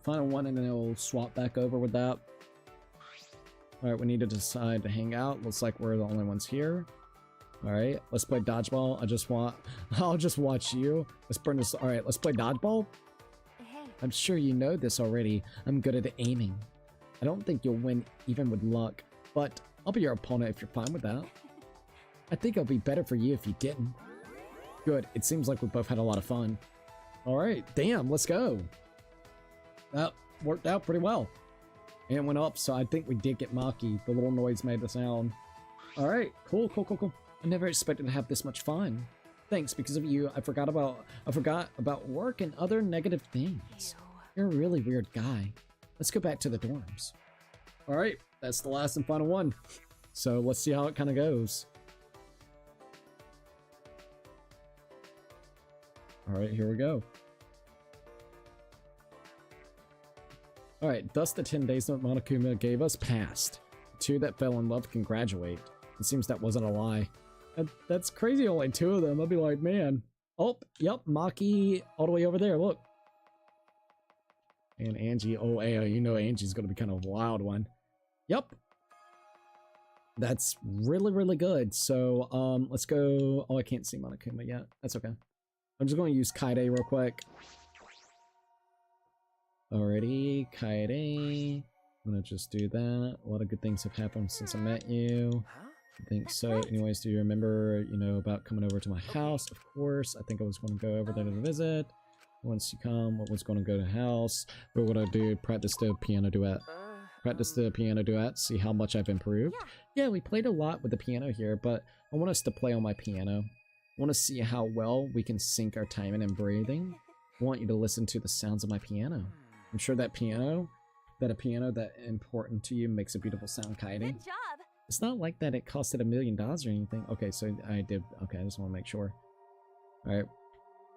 final one and then it'll swap back over with that. Alright, we need to decide to hang out. Looks like we're the only ones here. Alright, let's play dodgeball. I'll just watch you. Let's burn this. Alright, let's play dodgeball. Hey. I'm sure you know this already. I'm good at aiming. I don't think you'll win even with luck, but I'll be your opponent if you're fine with that. I think it'll be better for you if you didn't. Good, it seems like we both had a lot of fun. Alright, damn, let's go. That worked out pretty well. And it went up, so I think we did get Maki. The little noise made the sound. Alright, cool. I never expected to have this much fun. Thanks, because of you, I forgot about work and other negative things. You're a really weird guy. Let's go back to the dorms. Alright, that's the last and final one. So let's see how it kind of goes. Alright, here we go. Alright, thus the 10 days that Monokuma gave us passed. The 2 that fell in love can graduate. It seems that wasn't a lie. That's crazy, only 2 of them. I'd be like, man. Oh, yep, Maki all the way over there, look. And Angie, oh, you know Angie's gonna be kind of a wild one. Yep. That's really, really good. So, let's go. Oh, I can't see Monokuma yet. That's okay. I'm just going to use Kaede real quick. Alrighty, Kaede. I'm gonna just do that. A lot of good things have happened since I met you. I think so. Anyways, do you remember, about coming over to my house? Of course. I think I was going to go over there to visit. Once you come, what was going to go to the house? But what I do, practice the piano duet. See how much I've improved. Yeah, we played a lot with the piano here, but I want us to play on my piano. I want to see how well we can sync our timing and breathing. I want you to listen to the sounds of my piano. I'm sure that a piano that important to you makes a beautiful sound, Kaede. Good job. It's not like that it costed $1 million or anything. Okay, so I did. Okay, I just want to make sure. Alright.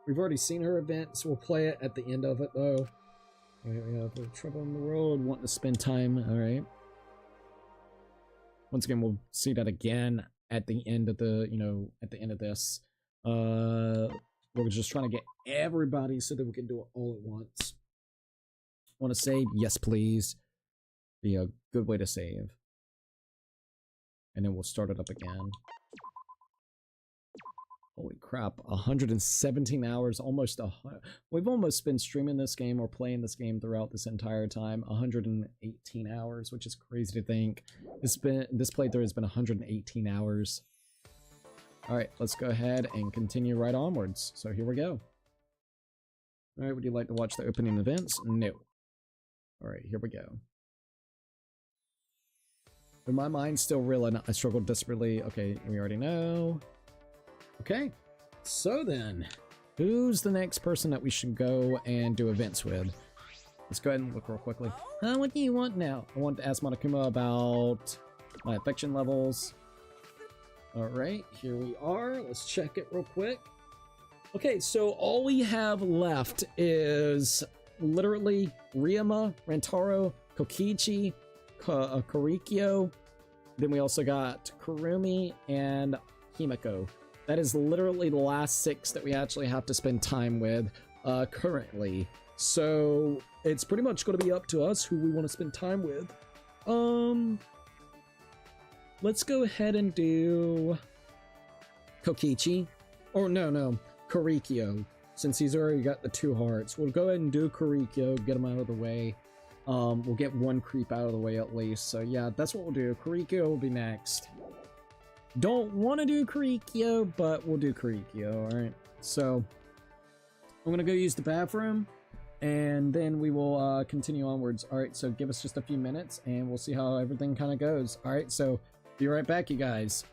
We've already seen her event, so we'll play it at the end of it, though. Alright, we have trouble in the road, wanting to spend time. Alright. Once again, we'll see that again at the end of the, at the end of this. We're just trying to get everybody so that we can do it all at once. Want to save? Yes, please. Be a good way to save. And then we'll start it up again. Holy crap, 117 hours, almost we've almost been streaming this game or playing this game throughout this entire time. 118 hours, which is crazy to think. This playthrough has been 118 hours. Alright, let's go ahead and continue right onwards. So here we go. Alright, would you like to watch the opening events? No. Alright, here we go. But my mind's still reeling. I struggled desperately. Okay, we already know. Okay, so then, who's the next person that we should go and do events with? Let's go ahead and look real quickly. What do you want now? I want to ask Monokuma about my affection levels. Alright, here we are. Let's check it real quick. Okay, so all we have left is literally Ryuma, Rantaro, Kokichi, Korikyo. Then we also got Kurumi and Himiko. That is literally the last 6 that we actually have to spend time with currently. So it's pretty much going to be up to us who we want to spend time with. Let's go ahead and do Kokichi. Or no, Korikyo. Since he's already got the 2 hearts. We'll go ahead and do Korikyo, get him out of the way. We'll get 1 creep out of the way at least. So yeah, that's what we'll do. Korikyo will be next. Don't want to do Korikyo, but we'll do Korikyo, alright? So, I'm gonna go use the bathroom, and then we will continue onwards. Alright, so give us just a few minutes, and we'll see how everything kind of goes. Alright, so be right back, you guys.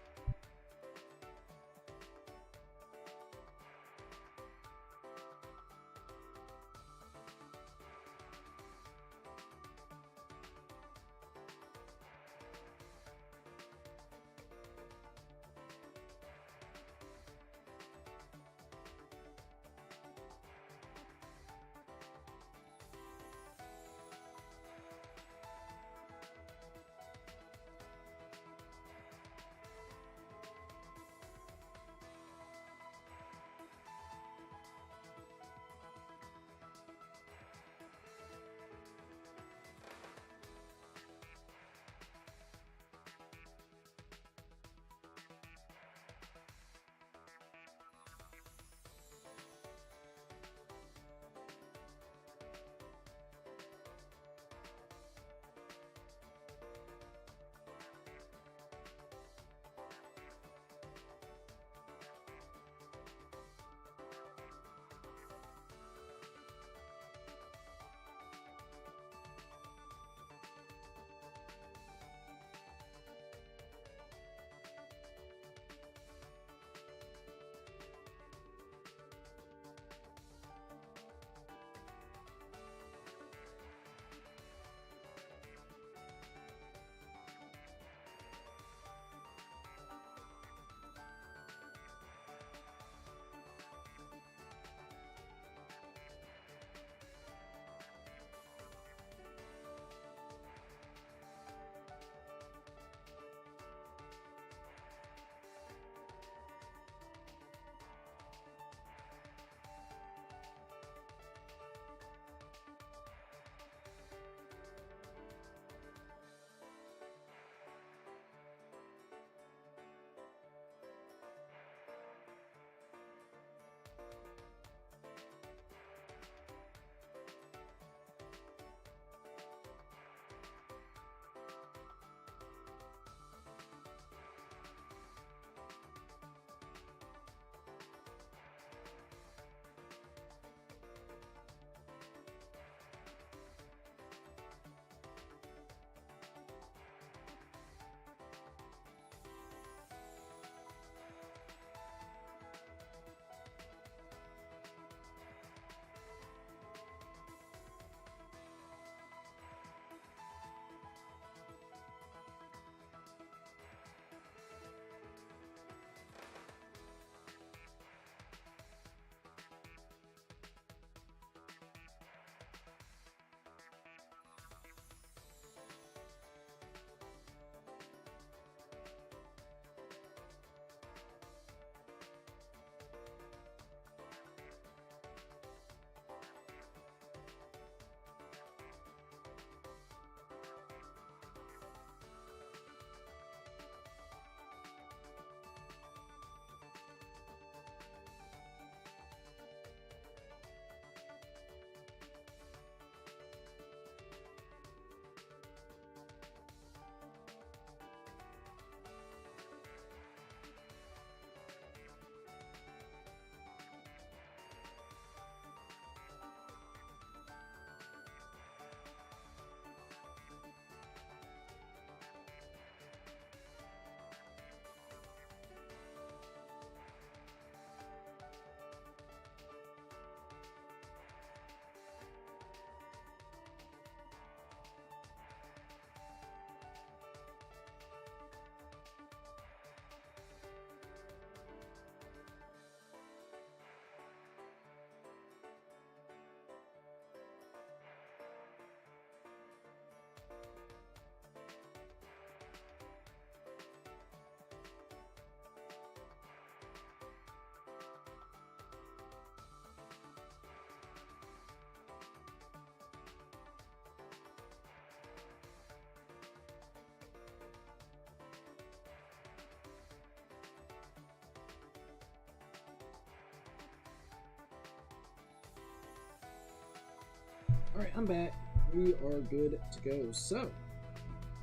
Alright, I'm back. We are good to go. So,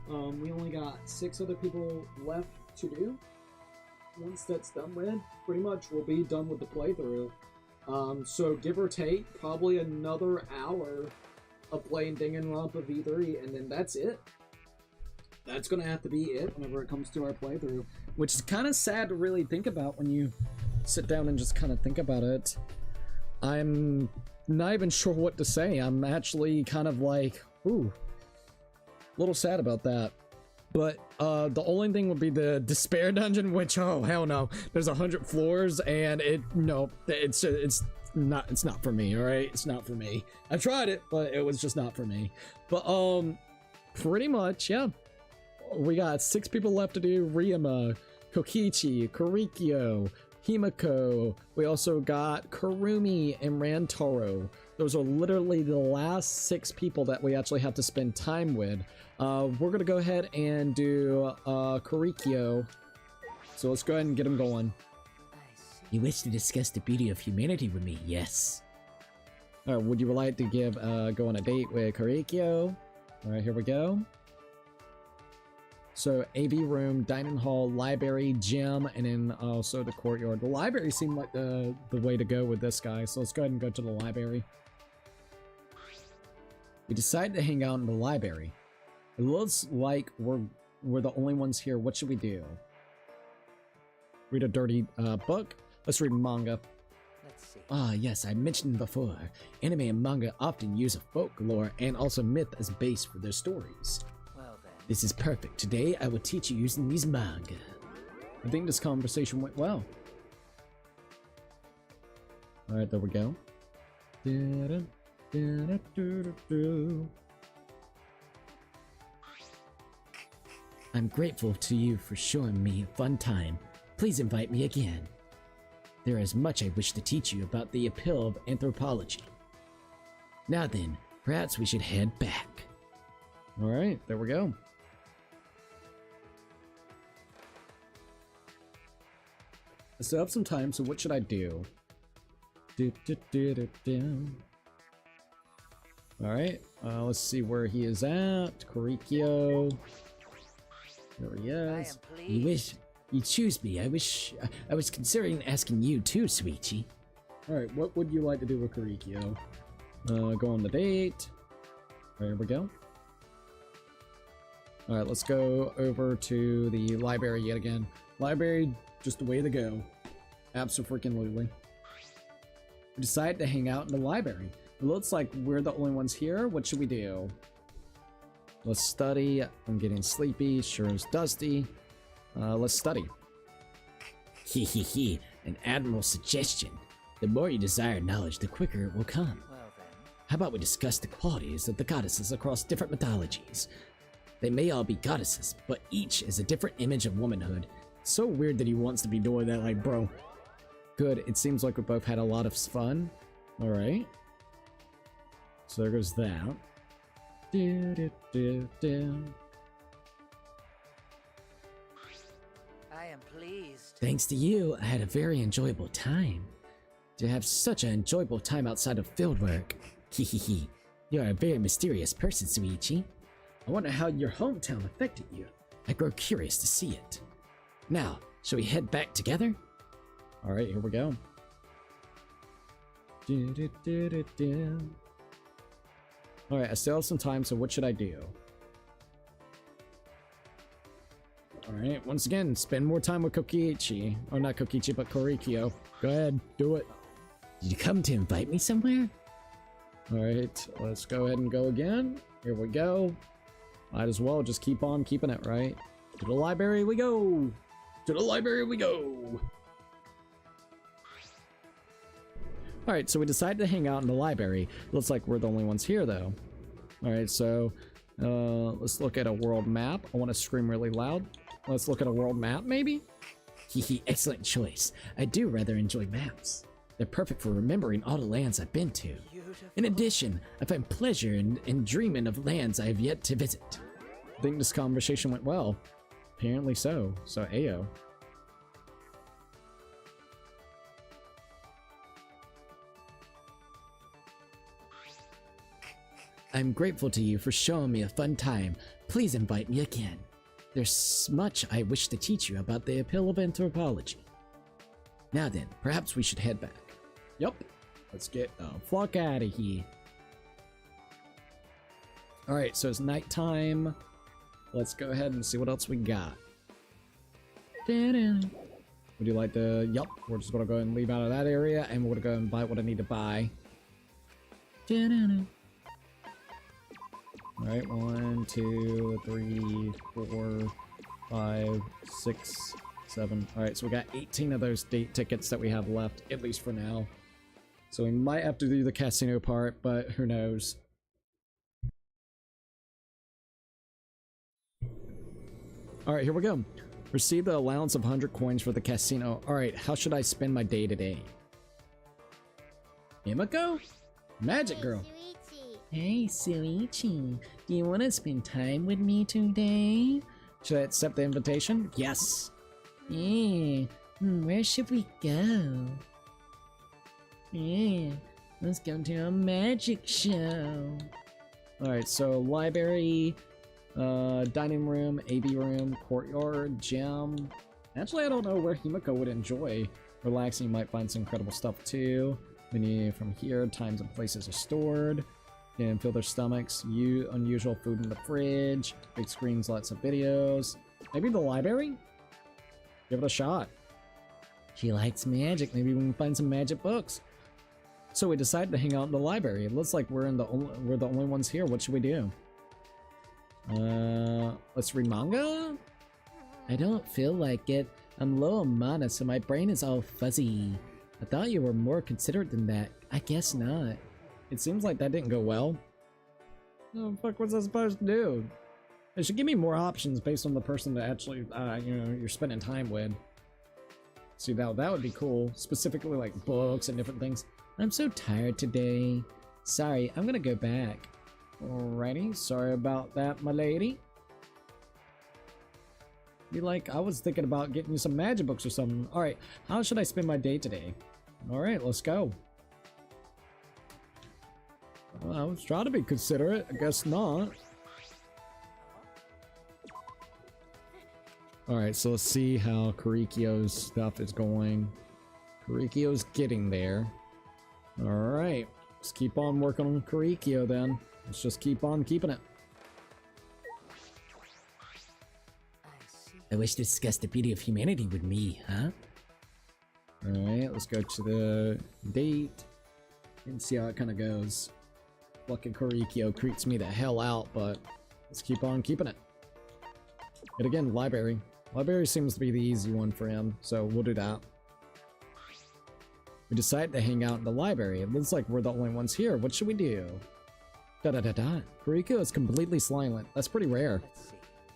we only got 6 other people left to do. Once that's done with, pretty much we'll be done with the playthrough. So give or take, probably another hour of playing Danganronpa V3, and then that's it. That's gonna have to be it whenever it comes to our playthrough. Which is kind of sad to really think about when you sit down and just kind of think about it. I'm not even sure what to say. I'm actually kind of like, ooh, a little sad about that. But the only thing would be the despair dungeon, which, oh hell no, there's 100 floors, and it's not for me. All right, it's not for me. I tried it, but it was just not for me. But pretty much, yeah. We got 6 people left to do: Ryuma, Kokichi, Korikyo, Himiko. We also got Kurumi and Rantaro. Those are literally the last 6 people that we actually have to spend time with. We're gonna go ahead and do Korikyo. So let's go ahead and get him going. You wish to discuss the beauty of humanity with me, yes. Alright, would you like to go on a date with Korikyo? Alright, here we go. So, AV room, dining hall, library, gym, and then also the courtyard. The library seemed like the way to go with this guy, so let's go ahead and go to the library. We decided to hang out in the library. It looks like we're the only ones here. What should we do? Read a dirty book? Let's read manga. Let's see. Ah, yes, I mentioned before. Anime and manga often use a folklore and also myth as base for their stories. Well then. This is perfect. Today, I will teach you using these manga. I think this conversation went well. Alright, there we go. I'm grateful to you for showing me a fun time. Please invite me again. There is much I wish to teach you about the appeal of anthropology. Now then, perhaps we should head back. Alright, there we go. I still have some time, so what should I do? Alright, let's see where he is at. Korikyo. There he is. You wish you choose me. I was considering asking you too, Suichi. Alright, what would you like to do with Korikyo? Go on the date. Alright, here we go. Alright, let's go over to the library yet again. Library, just the way to go. Abso-freaking-lutely. We decided to hang out in the library. It looks like we're the only ones here. What should we do? Let's study. I'm getting sleepy. Sure is dusty. Let's study. Hee, an admirable suggestion. The more you desire knowledge, the quicker it will come. Well then. How about we discuss the qualities of the goddesses across different mythologies? They may all be goddesses, but each is a different image of womanhood. It's so weird that he wants to be doing that, like, bro. Good, it seems like we both had a lot of fun. Alright. So there goes that. I am pleased. Thanks to you, I had a very enjoyable time. To have such an enjoyable time outside of fieldwork. Hehehe. You're a very mysterious person, Suichi. I wonder how your hometown affected you. I grow curious to see it. Now, shall we head back together? Alright, here we go. Alright, I still have some time, so what should I do? Alright, once again, spend more time with Kokichi. Or not Kokichi, but Korikyo. Go ahead, do it. Did you come to invite me somewhere? Alright, let's go ahead and go again. Here we go. Might as well just keep on keeping it, right? To the library we go! To the library we go! Alright, so we decided to hang out in the library. Looks like we're the only ones here, though. Alright, so let's look at a world map. I want to scream really loud. Let's look at a world map, maybe? Hehe, excellent choice. I do rather enjoy maps. They're perfect for remembering all the lands I've been to. Beautiful. In addition, I find pleasure in dreaming of lands I have yet to visit. I think this conversation went well. Apparently so. So, Ayo. I'm grateful to you for showing me a fun time. Please invite me again. There's much I wish to teach you about the appeal of anthropology. Now then, perhaps we should head back. Yep. Let's get the fuck out of here. Alright, so it's nighttime. Let's go ahead and see what else we got. Da-da. Would you like to... Yup, we're just gonna go and leave out of that area, and we're gonna go and buy what I need to buy. Da-da-da. Alright, 1, 2, 3, 4, 5, 6, 7. Alright, so we got 18 of those date tickets that we have left, at least for now. So we might have to do the casino part, but who knows. Alright, here we go. Receive the allowance of 100 coins for the casino. Alright, how should I spend my day today? Himiko? Magic girl. Hey, Suichi. Do you want to spend time with me today? Should I accept the invitation? Yes. Yeah. Where should we go? Yeah. Let's go to a magic show. Alright, so library, dining room, AV room, courtyard, gym. Actually, I don't know where Himiko would enjoy relaxing. You might find some incredible stuff too. Menu from here, times and places are stored. Can fill their stomachs. Unusual food in the fridge. Big screens, lots of videos. Maybe the library? Give it a shot. She likes magic. Maybe we can find some magic books. So we decided to hang out in the library. It looks like we're the only ones here. What should we do? Let's read manga? I don't feel like it. I'm low on mana, so my brain is all fuzzy. I thought you were more considerate than that. I guess not. It seems like that didn't go well. Oh, fuck, what's I supposed to do? They should give me more options based on the person that actually, you're spending time with. See, that would be cool. Specifically, like, books and different things. I'm so tired today. Sorry, I'm gonna go back. Alrighty, sorry about that, my lady. Be like, I was thinking about getting you some magic books or something. Alright, how should I spend my day today? Alright, let's go. Well, I was trying to be considerate. I guess not. Alright, so let's see how Kurikyo's stuff is going. Kurikyo's getting there. Alright, let's keep on working on Kurikyo then. Let's just keep on keeping it. I wish to discuss the beauty of humanity with me, huh? Alright, let's go to the date and see how it kind of goes. Fucking Kurikyo creeps me the hell out, but let's keep on keeping it. And again, library. Library seems to be the easy one for him, so we'll do that. We decided to hang out in the library. It looks like we're the only ones here. What should we do? Da-da-da-da. Kurikyo is completely silent. That's pretty rare.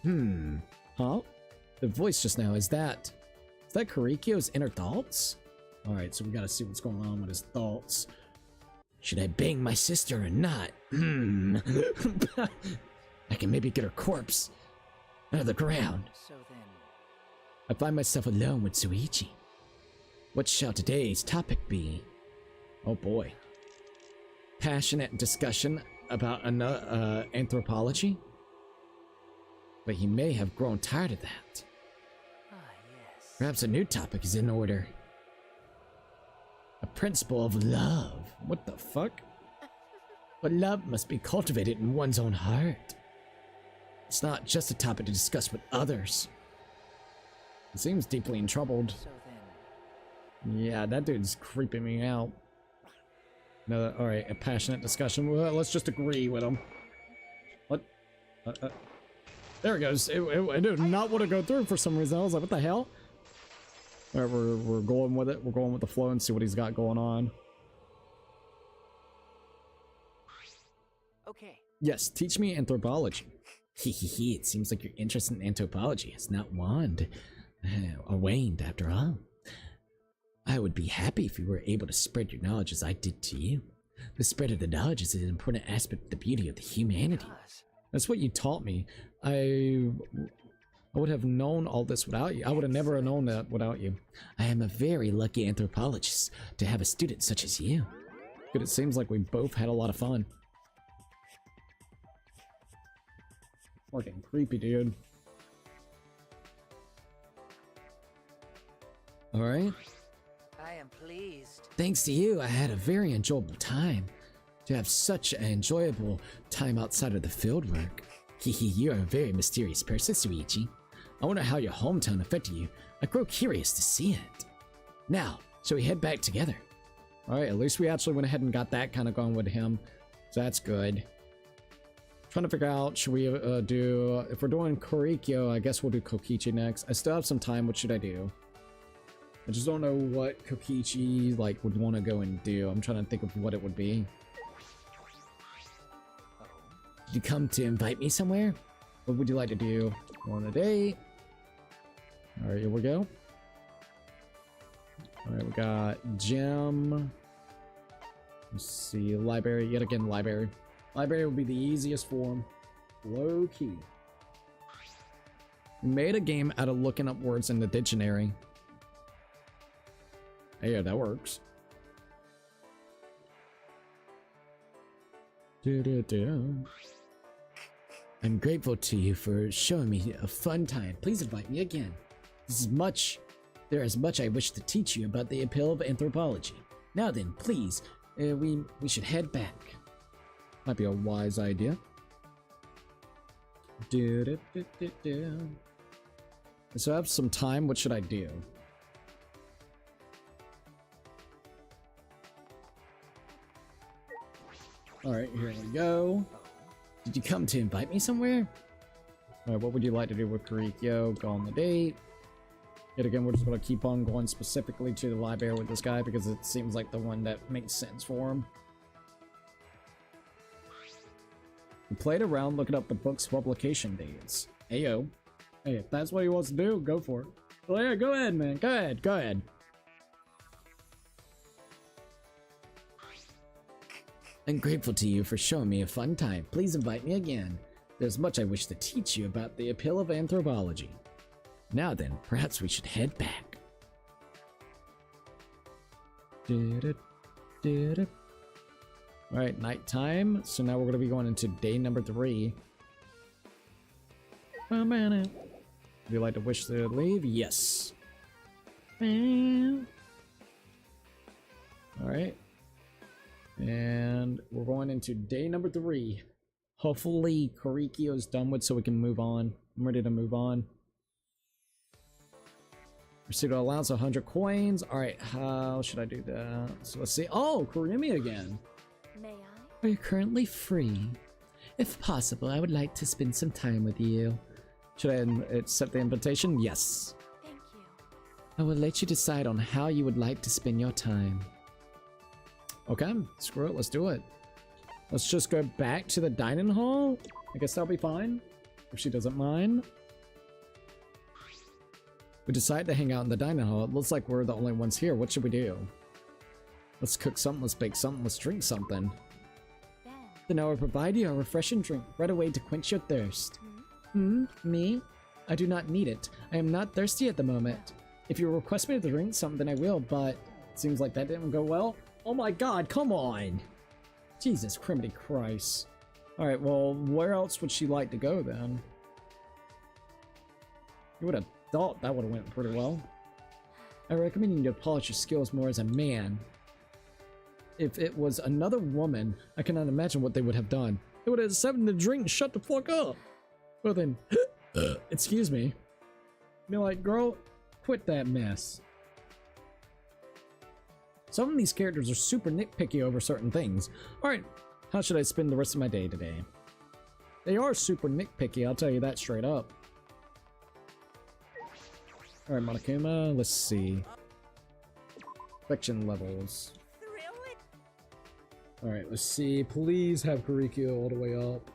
Huh? The voice just now, is that Kurikyo's inner thoughts? Alright, so we gotta see what's going on with his thoughts. Should I bang my sister or not? I can maybe get her corpse out of the ground. So then, I find myself alone with Suichi. What shall today's topic be? Oh boy. Passionate discussion about anthropology? But he may have grown tired of that. yes. Perhaps a new topic is in order. A principle of love. What the fuck? But love must be cultivated in one's own heart. It's not just a topic to discuss with others. He seems deeply troubled. So then, Yeah, that dude's creeping me out. No, alright, a passionate discussion. Well, let's just agree with him. What? There it goes. It did not want to go through for some reason. I was like, what the hell? Alright, we're going with it. We're going with the flow and see what he's got going on. okay. Yes, teach me anthropology. Hehehe, it seems like your interest in anthropology has not waned, or waned after all. I would be happy if you were able to spread your knowledge as I did to you. The spread of the knowledge is an important aspect of the beauty of the humanity. Because That's what you taught me. I would have known all this without you. I would have never known that without you. I am a very lucky anthropologist to have a student such as you. But it seems like we both had a lot of fun. Fucking creepy, dude. Alright. I am pleased. Thanks to you, I had a very enjoyable time. To have such an enjoyable time outside of the fieldwork. Hehe, you're a very mysterious person, Suichi. I wonder how your hometown affected you. I grow curious to see it. Now, shall we head back together? Alright, at least we actually went ahead and got that kind of going with him. So that's good. Trying to figure out, should we do... If we're doing Korikyo, I guess we'll do Kokichi next. I still have some time, what should I do? I just don't know what Kokichi, like, would want to go and do. I'm trying to think of what it would be. Did you come to invite me somewhere? What would you like to do? Go on a date? Alright, here we go. Alright, we got gym. Let's see, library. Yet again, library. Library will be the easiest form. Low key. We made a game out of looking up words in the dictionary. Yeah, that works. I'm grateful to you for showing me a fun time. Please invite me again. There is much I wish to teach you about the appeal of anthropology. Now then, please, we should head back. Might be a wise idea. So I have some time. What should I do? Alright, here we go. Did you come to invite me somewhere? Alright, what would you like to do with Korikyo? Go on the date. Yet again, we're just going to keep on going specifically to the library with this guy because it seems like the one that makes sense for him. We played around looking up the book's publication dates. Ayo. Hey, if that's what he wants to do, go for it. Well, yeah, go ahead, man. Go ahead, go ahead. I'm grateful to you for showing me a fun time. Please invite me again. There's much I wish to teach you about the appeal of anthropology. Now then, perhaps we should head back. Alright, nighttime. So now we're going to be going into day number 3. Would you like to wish to leave? Yes. Alright. And we're going into day number 3. Hopefully Korikyo's done with so we can move on. I'm ready to move on. Pursuit allows 100 coins. Alright, how should I do that? So let's see. Oh, Kurumi again. May I? Are you currently free? If possible, I would like to spend some time with you. Should I accept the invitation? Yes. Thank you. I will let you decide on how you would like to spend your time. Okay, screw it, let's do it. Let's just go back to the dining hall. I guess that'll be fine, if she doesn't mind. We decided to hang out in the dining hall. It looks like we're the only ones here. What should we do? Let's cook something, let's bake something, let's drink something. Then I will provide you a refreshing drink right away to quench your thirst. Me? I do not need it. I am not thirsty at the moment. If you request me to drink something, then I will, but it seems like that didn't go well. Oh my god, come on! Jesus criminy Christ. Alright, well, where else would she like to go then? You would have thought that would have went pretty well. I recommend you to polish your skills more as a man. If it was another woman, I cannot imagine what they would have done. They would have accepted the drink and shut the fuck up. Well then, excuse me. Be like, girl, quit that mess. Some of these characters are super nitpicky over certain things. Alright, how should I spend the rest of my day today? They are super nitpicky, I'll tell you that straight up. Alright, Monokuma, let's see. Affection levels. Alright, let's see. Please have Korikyo all the way up.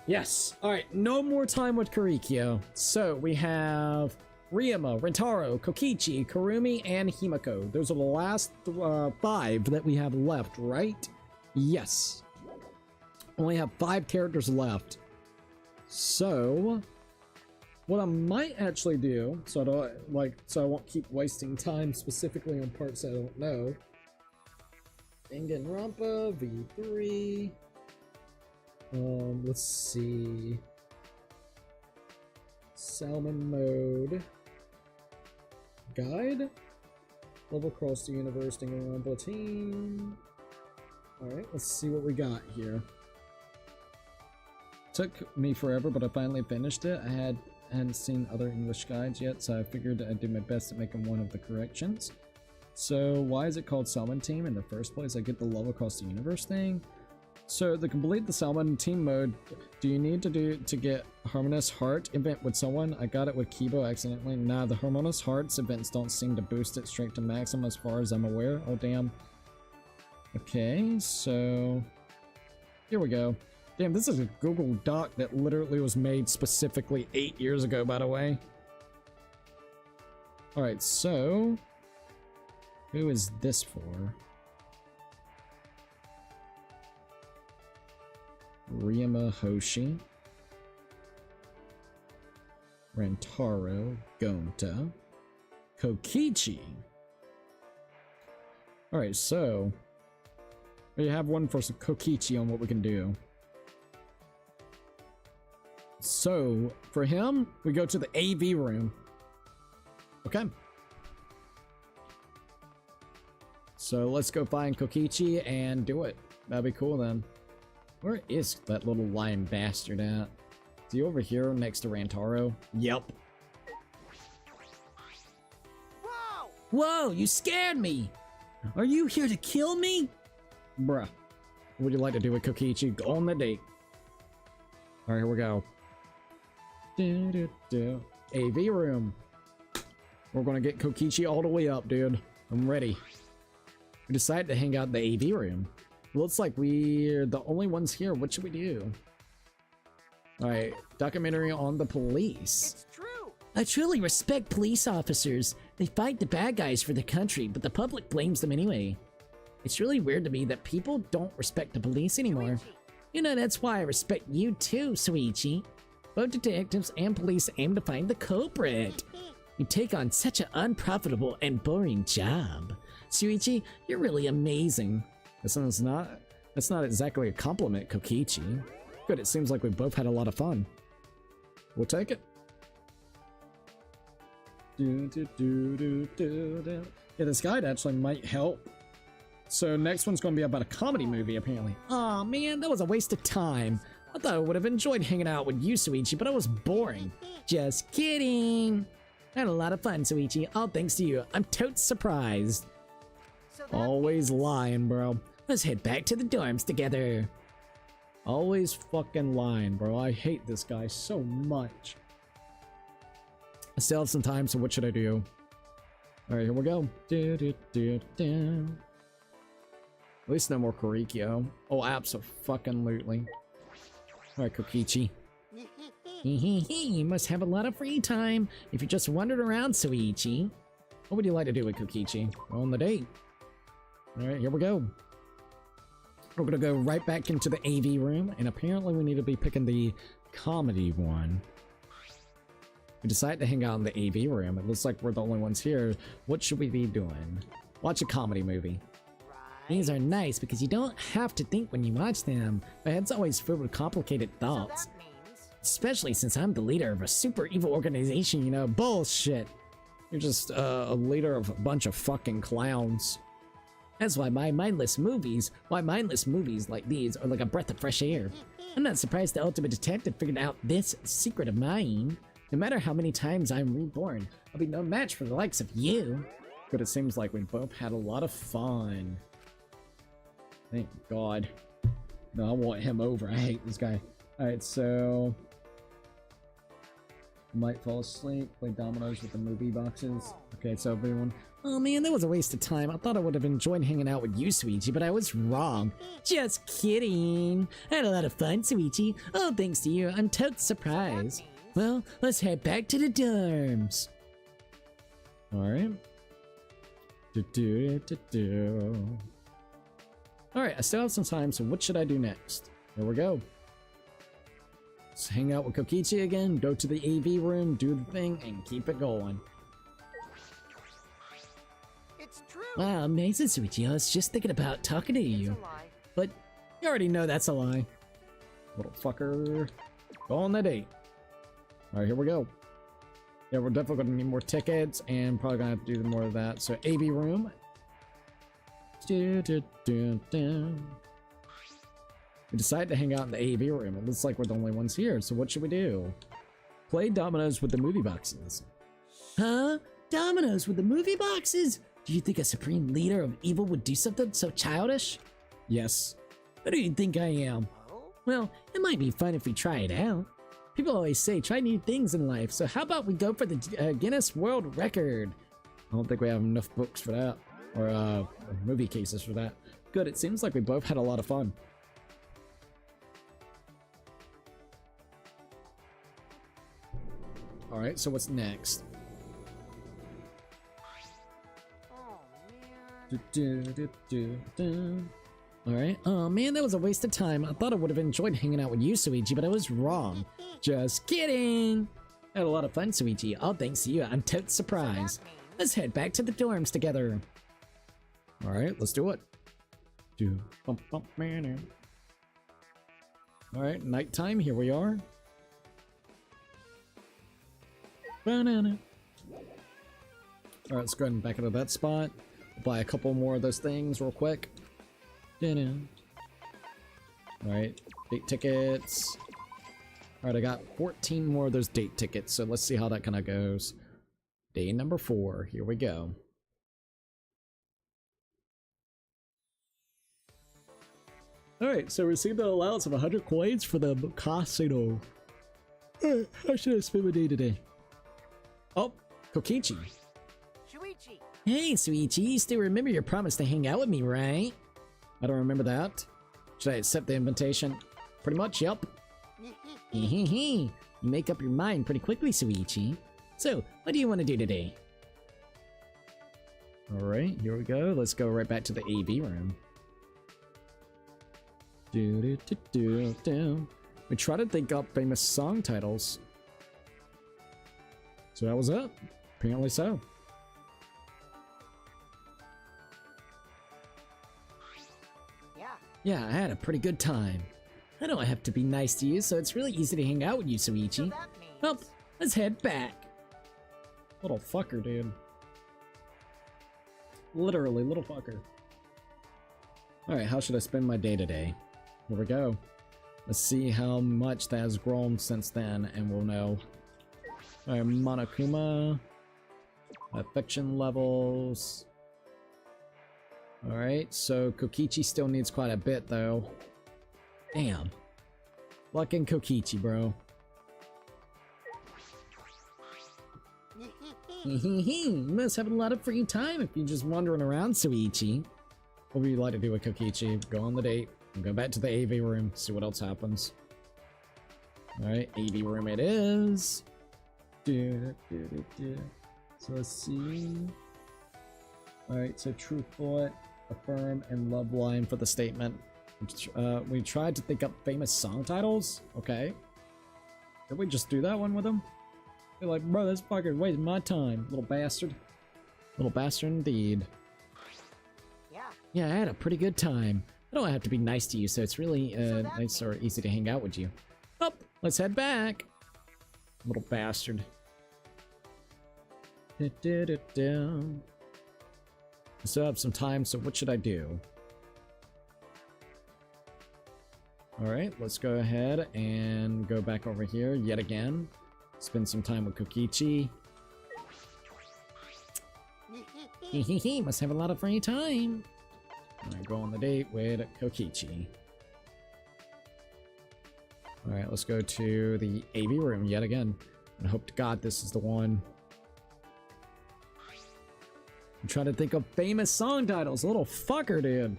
Yes! Alright, no more time with Korikyo. So, we have Ryuma, Rentaro, Kokichi, Kurumi, and Himiko. Those are the last 5 that we have left, right? Yes. Only have 5 characters left. So, what I might actually do, so I won't keep wasting time specifically on parts I don't know. Danganronpa V3. Let's see. Salmon mode. Guide? Level across the universe, Danganronpa team. Alright, let's see what we got here. Took me forever, but I finally finished it. I hadn't seen other English guides yet, so I figured I'd do my best at making one of the corrections. So why is it called Salmon Team in the first place? I get the level across the universe thing. So to complete the Salmon Team mode, do you need to get Harmonious Heart event with someone? I got it with Kibo accidentally. Nah, the Harmonious Hearts events don't seem to boost it straight to maximum as far as I'm aware. Oh damn. Okay, so here we go. Damn, this is a Google Doc that literally was made specifically 8 years ago, by the way. Alright, so who is this for? Ryuma Hoshi, Rantaro, Gonta, Kokichi. Alright, so we have one for Kokichi on what we can do. So for him, we go to the AV room. Okay. So let's go find Kokichi and do it. That'd be cool then. Where is that little lion bastard at? Is he over here next to Rantaro? Yep. Whoa! Whoa, you scared me! Are you here to kill me? Bruh. What would you like to do with Kokichi? Go on the date. Alright, here we go. AV room. We're gonna get Kokichi all the way up, dude. I'm ready. We decided to hang out in the AV room. Looks like we're the only ones here. What should we do? Alright, documentary on the police. It's true! I truly respect police officers. They fight the bad guys for the country, but the public blames them anyway. It's really weird to me that people don't respect the police anymore. Luigi. You know, that's why I respect you too, Suichi. Both detectives and police aim to find the culprit. You take on such an unprofitable and boring job. Suichi, you're really amazing. That's not exactly a compliment, Kokichi. Good, it seems like we both had a lot of fun. We'll take it. Yeah, this guide actually might help. So next one's gonna be about a comedy movie, apparently. Aw, man, that was a waste of time. I thought I would have enjoyed hanging out with you, Suichi, but I was boring. Just kidding. I had a lot of fun, Suichi, all thanks to you. I'm totes surprised. So that Always lying, bro. Let's head back to the dorms together. Always fucking lying, bro. I hate this guy so much. I still have some time, so what should I do? Alright, here we go. At least no more Korikyo. Oh, abso-fucking-lutely. Alright, Kokichi. You must have a lot of free time if you just wandered around, Suichi. What would you like to do with Kokichi? Go on the date. Alright, here we go. We're gonna go right back into the AV room, and apparently we need to be picking the comedy one. We decided to hang out in the AV room. It looks like we're the only ones here. What should we be doing? Watch a comedy movie. These are nice because you don't have to think when you watch them. My head's always filled with complicated So thoughts. that means Especially since I'm the leader of a super evil organization, you know. Bullshit! You're just a leader of a bunch of fucking clowns. That's why mindless movies like these are like a breath of fresh air. I'm not surprised the ultimate detective figured out this secret of mine. No matter how many times I'm reborn, I'll be no match for the likes of you. But it seems like we both had a lot of fun. Thank God. No, I want him over. I hate this guy. Alright, so... Might fall asleep, play dominoes with the movie boxes. Okay, so everyone... Oh man, that was a waste of time. I thought I would have enjoyed hanging out with you, Suichi, but I was wrong. Just kidding. I had a lot of fun, Suichi. Oh, thanks to you. I'm totes surprised. Well, let's head back to the dorms. Alright. Alright, I still have some time, so what should I do next? Here we go. Let's hang out with Kokichi again, go to the AV room, do the thing, and keep it going. it's true. Wow, amazing, Suichi. I was just thinking about talking to It's you. a lie. But you already know that's a lie. Little fucker. Go on the date. Alright, here we go. Yeah, we're definitely gonna need more tickets and probably gonna have to do more of that. So AV room. We decided to hang out in the AV room. It looks like we're the only ones here. So what should we do? Play dominoes with the movie boxes. Huh? Dominoes with the movie boxes? Do you think a supreme leader of evil would do something so childish? Yes. Who do you think I am? Oh? Well, it might be fun if we try it out. People always say try new things in life, so how about we go for the Guinness World Record? I don't think we have enough books for that. Or movie cases for that. Good, it seems like we both had a lot of fun. Alright, so what's next? Oh, man. Alright. Oh man, that was a waste of time. I thought I would have enjoyed hanging out with you, Suichi, but I was wrong. Just kidding! I had a lot of fun, Suichi. All thanks to you. I'm totes surprised. Let's head back to the dorms together. Alright, let's do it. Alright, nighttime, here we are. Banana. Alright, let's go ahead and back into that spot. Buy a couple more of those things real quick. Alright, date tickets. Alright, I got 14 more of those date tickets, so let's see how that kind of goes. Day number 4, here we go. Alright, so received an allowance of 100 coins for the casino. How should I spend my day today? Oh, Kokichi. Shuichi. Hey, Suichi, you still remember your promise to hang out with me, right? I don't remember that. Should I accept the invitation? Pretty much, yep. You make up your mind pretty quickly, Suichi. So, what do you want to do today? Alright, here we go. Let's go right back to the AV room. We try to think up famous song titles. So that was it. Apparently so. Yeah. Yeah, I had a pretty good time. I don't have to be nice to you, so it's really easy to hang out with you, So Suichi. that means. Well, let's head back. Little fucker, dude. Literally, little fucker. Alright, how should I spend my day today? Here we go. Let's see how much that has grown since then, and we'll know. Alright, Monokuma. Affection levels. Alright, so Kokichi still needs quite a bit, though. Damn. Fucking Kokichi, bro. You must have a lot of free time if you're just wandering around, Suichi. What would you like to do with Kokichi? Go on the date, and go back to the AV room, see what else happens. Alright, AV room it is. So let's see. Alright, so truthful, affirm, and love line for the statement. We tried to think up famous song titles. Okay. Did we just do that one with him? They're like, bro, that's fucking wasting my time, little bastard. Little bastard indeed. Yeah. Yeah, I had a pretty good time. I don't have to be nice to you, so it's really So that nice or easy to hang out with you. Oh, let's head back. Little bastard. Still have some time, so what should I do? Alright, let's go ahead and go back over here yet again. Spend some time with Kokichi. Must have a lot of free time. Alright, go on the date with Kokichi. Alright, let's go to the AV room yet again. And hope to God this is the one. I'm trying to think of famous song titles. Little fucker, dude.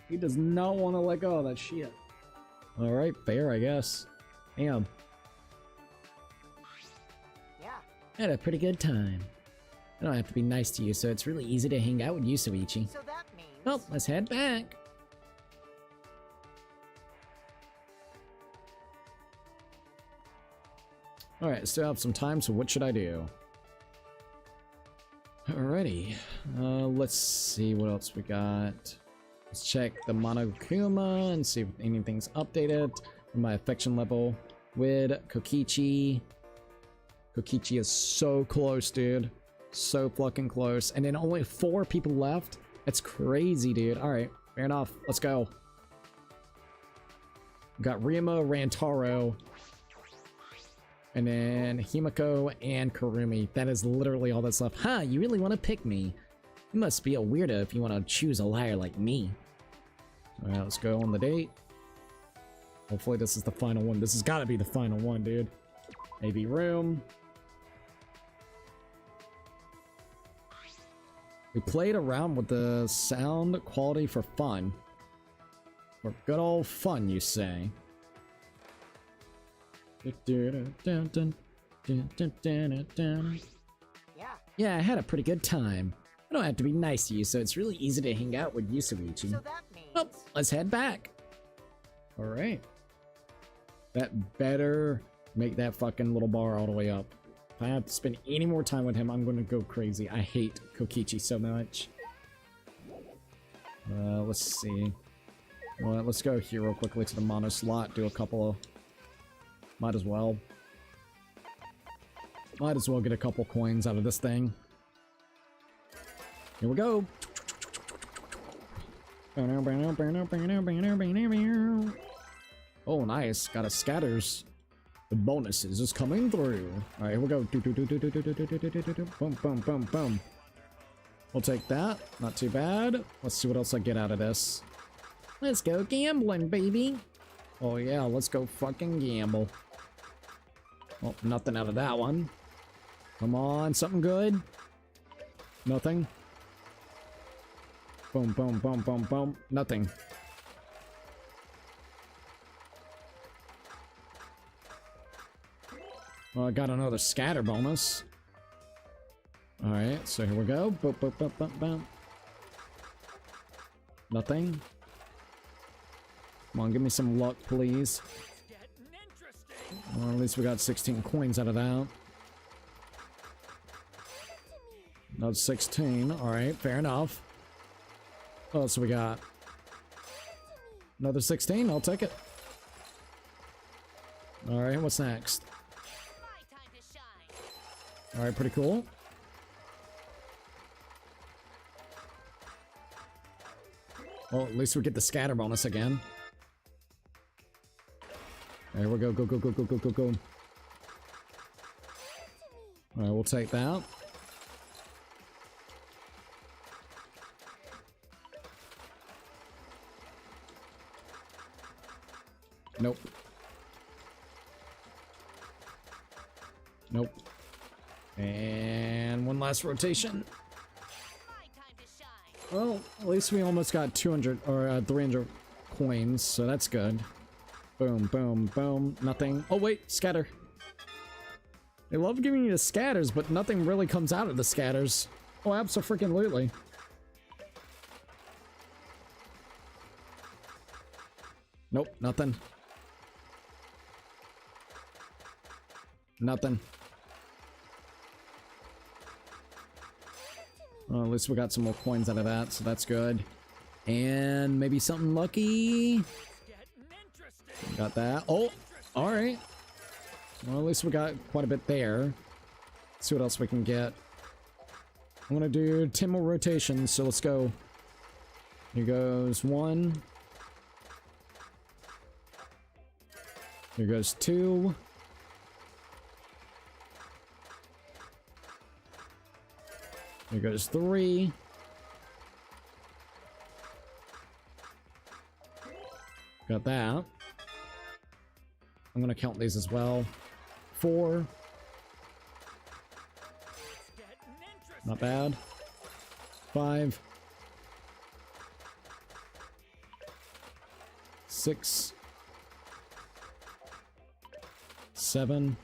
He does not want to let go of that shit. Alright, fair, I guess. Damn. Yeah. I had a pretty good time. I don't have to be nice to you, so it's really easy to hang out with you, Suichi. So that means. Well, let's head back. Alright, still have some time, so what should I do? Alrighty. Let's see what else we got. Let's check the Monokuma and see if anything's updated. My affection level with Kokichi. Kokichi is so close, dude. So fucking close. And then only 4 people left? That's crazy, dude. Alright, fair enough. Let's go. We got Rima, Rantaro, and then Himiko and Kurumi. That is literally all that's left. Huh, you really want to pick me? You must be a weirdo if you want to choose a liar like me. Alright, let's go on the date. Hopefully this is the final one. This has got to be the final one, dude. Maybe room. We played around with the sound quality for fun. For good old fun, you say. Yeah. Yeah, I had a pretty good time. I don't have to be nice to you, so it's really easy to hang out with Yusuichi. So that means. Well, let's head back. Alright. That better make that fucking little bar all the way up. If I have to spend any more time with him, I'm gonna go crazy. I hate Kokichi so much. Let's see. Well, let's go here real quickly to the mono slot, do a couple of... Might as well. Might as well get a couple coins out of this thing. Here we go. Oh, nice. Got a scatters. The bonuses is coming through. Alright, here we go. Boom, boom, boom, boom. We'll take that. Not too bad. Let's see what else I get out of this. Let's go gambling, baby. Oh yeah, let's go fucking gamble. Well, nothing out of that one. Come on, something good. Nothing. Boom, boom, boom, boom, boom. Nothing. Well, I got another scatter bonus. Alright, so here we go. Boop, boop, boop, boop, boop. Nothing. Come on, give me some luck, please. Well, at least we got 16 coins out of that. Another 16. Alright, fair enough. Oh, so we got another 16. I'll take it. Alright, what's next? Alright, pretty cool. Well, at least we get the scatter bonus again. There we go, go, go, go, go, go, go, go. Alright, we'll take that. Nope. Nope. And one last rotation. Well, at least we almost got 200 or 300 coins, so that's good. Boom, boom, boom. Nothing. Oh wait, scatter. They love giving you the scatters, but nothing really comes out of the scatters. Oh, abso-freaking-lutely. Nope, nothing. Nothing. Well, at least we got some more coins out of that, so that's good. And maybe something lucky. Got that. Oh, alright. Well, at least we got quite a bit there. Let's see what else we can get. I'm gonna do 10 more rotations, so let's go. Here goes 1. Here goes 2. Here goes 3. Got that. I'm gonna count these as well. 4. Not bad. 5. 6. 7.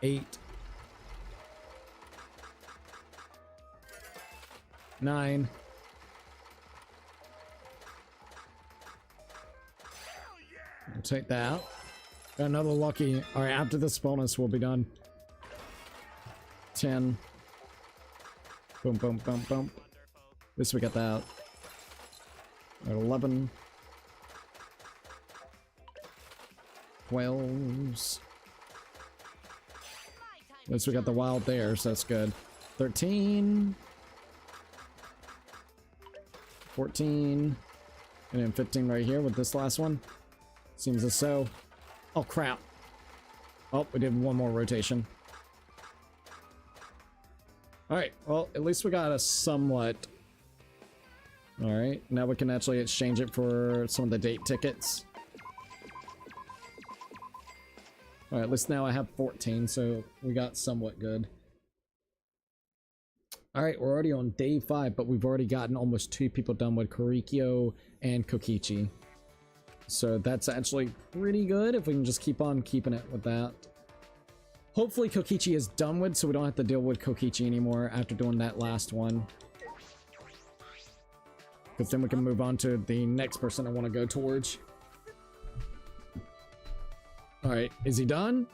8. 9. We'll take that. Got another lucky. Alright, after this bonus, we'll be done. 10. Boom, boom, boom, boom. At least we got that. At 11. 12s. At least we got the wild there, so that's good. 13. 14. And then 15 right here with this last one. Seems as so. Oh, crap. Oh, we did one more rotation. Alright, well, at least we got a somewhat... Alright, now we can actually exchange it for some of the date tickets. Alright, at least now I have 14, so we got somewhat good. Alright, we're already on day 5, but we've already gotten almost 2 people done with Korikyo and Kokichi. So that's actually pretty good if we can just keep on keeping it with that. Hopefully Kokichi is done with, so we don't have to deal with Kokichi anymore after doing that last one. Because then we can move on to the next person I want to go towards. Alright, is he done?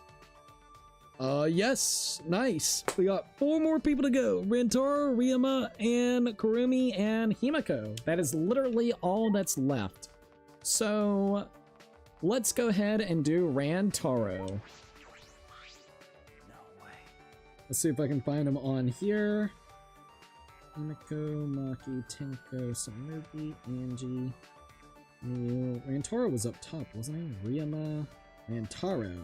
Yes, nice. We got 4 more people to go. Rantaro, Ryuma, and Kurumi, and Himiko. That is literally all that's left. So, let's go ahead and do Rantaro. No way. Let's see if I can find him on here. Himiko, Maki, Tenko, Samuki, Angie. Ooh, Rantaro was up top, wasn't he? Ryuma, Rantaro.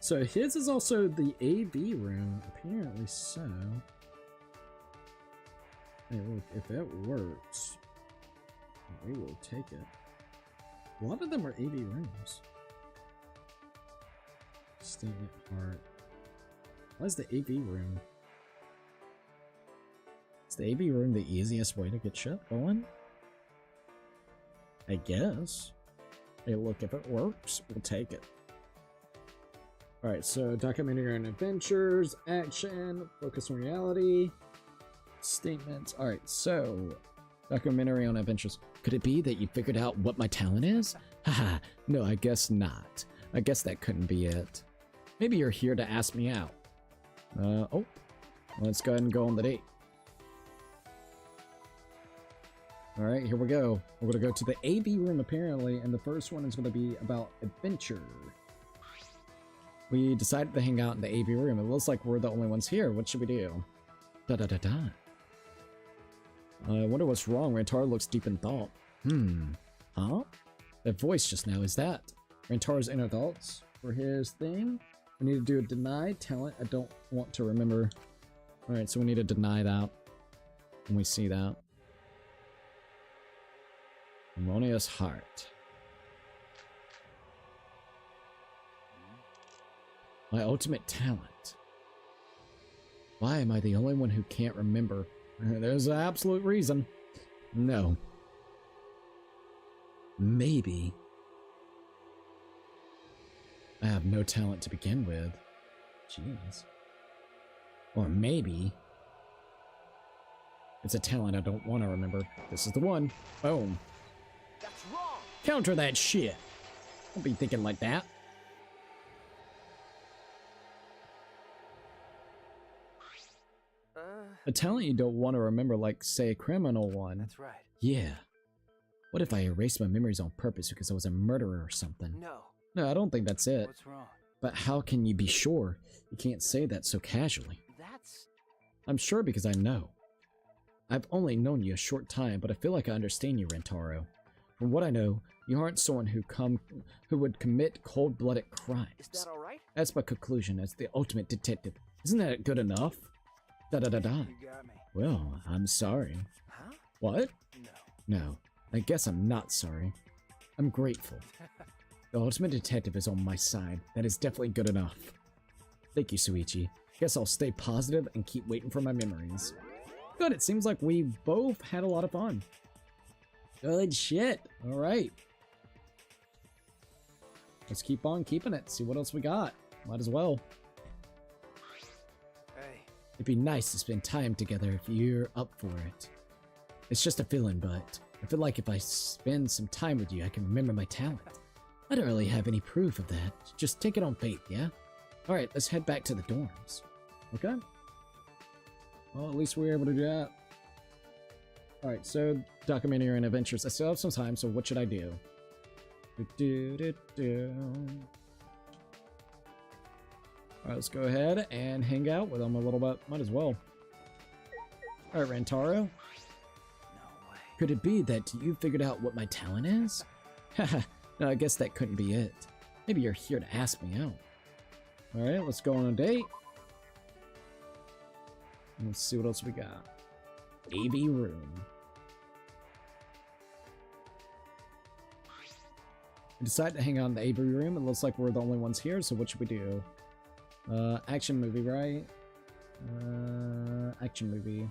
So his is also the AV room, apparently so. Hey, look, if that works, we will take it. A lot of them are AV rooms. Statement heart. Why is the AV room? Is the AV room the easiest way to get shit going? I guess. Hey, look, if it works, we'll take it. Alright, so documentary and adventures, action, focus on reality, statements. Alright, so documentary on adventures. Could it be that you figured out what my talent is? Haha, no, I guess not. I guess that couldn't be it. Maybe you're here to ask me out. Oh, let's go ahead and go on the date. Alright, here we go. We're gonna go to the AV room apparently, and the first one is gonna be about adventure. We decided to hang out in the AV room. It looks like we're the only ones here. What should we do? Da-da-da-da. I wonder what's wrong. Rantaro looks deep in thought. Huh? That voice just now, is that Rantaro's inner thoughts for his thing? We need to do a deny talent. I don't want to remember. Alright, so we need to deny that when we see that. Harmonious heart. My ultimate talent. Why am I the only one who can't remember? There's an absolute reason. No. Maybe I have no talent to begin with. Jeez. Or maybe it's a talent I don't want to remember. This is the one. Boom. That's wrong. Counter that shit. Don't be thinking like that. A talent you don't want to remember, like, say, a criminal one. That's right. Yeah. What if I erased my memories on purpose because I was a murderer or something? No. No, I don't think that's it. What's wrong? But how can you be sure? You can't say that so casually. That's... I'm sure because I know. I've only known you a short time, but I feel like I understand you, Rantaro. From what I know, you aren't someone who would commit cold-blooded crimes. Is that all right? That's my conclusion as the ultimate detective. Isn't that good enough? Da-da-da-da. You got me. Well, I'm sorry. Huh? What? No. No, I guess I'm not sorry. I'm grateful. The ultimate detective is on my side. That is definitely good enough. Thank you, Suichi. Guess I'll stay positive and keep waiting for my memories. Good, it seems like we both had a lot of fun. Good shit. Alright. Let's keep on keeping it. See what else we got. Might as well. Hey. It'd be nice to spend time together if you're up for it. It's just a feeling, but I feel like if I spend some time with you, I can remember my talent. I don't really have any proof of that. Just take it on faith, yeah? Alright, let's head back to the dorms. Okay? Well, at least we were able to do that. Alright, so documentary and adventures. I still have some time, so what should I do? Alright, let's go ahead and hang out with them a little bit. Might as well. Alright, Rantaro. No way. Could it be that you figured out what my talent is? Haha, no, I guess that couldn't be it. Maybe you're here to ask me out. Alright, let's go on a date. Let's see what else we got. AV room. We decided to hang out in the AV room. It looks like we're the only ones here, so what should we do? Action movie, right? Action movie.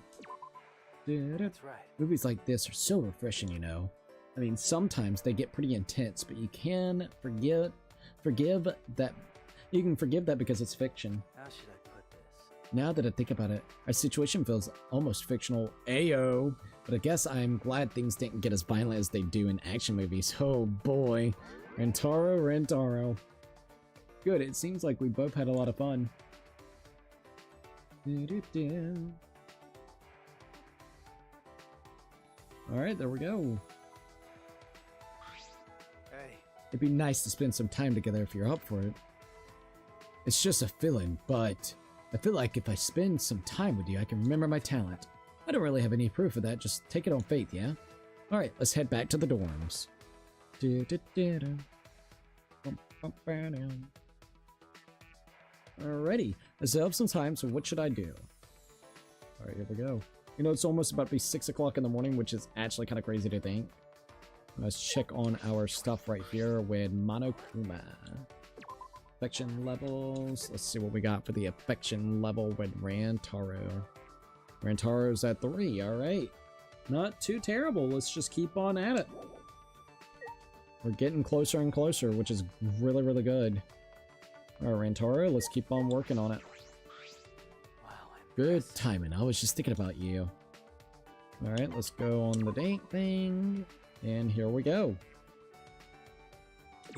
That's right. Movies like this are so refreshing, you know. I mean, sometimes they get pretty intense, but you can forgive that. You can forgive that because it's fiction. How should I put this? Now that I think about it, our situation feels almost fictional. Ayo. But I guess I'm glad things didn't get as violent as they do in action movies. Oh boy. Rantaro. Good, it seems like we both had a lot of fun. Alright, there we go. Hey. It'd be nice to spend some time together if you're up for it. It's just a feeling, but I feel like if I spend some time with you, I can remember my talent. I don't really have any proof of that, just take it on faith, yeah? Alright, let's head back to the dorms. Alrighty, let's have some time, so what should I do? Alright, here we go. You know, it's almost about to be 6 o'clock in the morning, which is actually kind of crazy to think. Let's check on our stuff right here with Monokuma. Affection levels. Let's see what we got for the affection level with Rantaro. Rantaro's at 3, alright. Not too terrible, let's just keep on at it. We're getting closer and closer, which is really, really good. Alright, Rantaro, let's keep on working on it. Wow, Good timing, I was just thinking about you. Alright, let's go on the date thing. And here we go.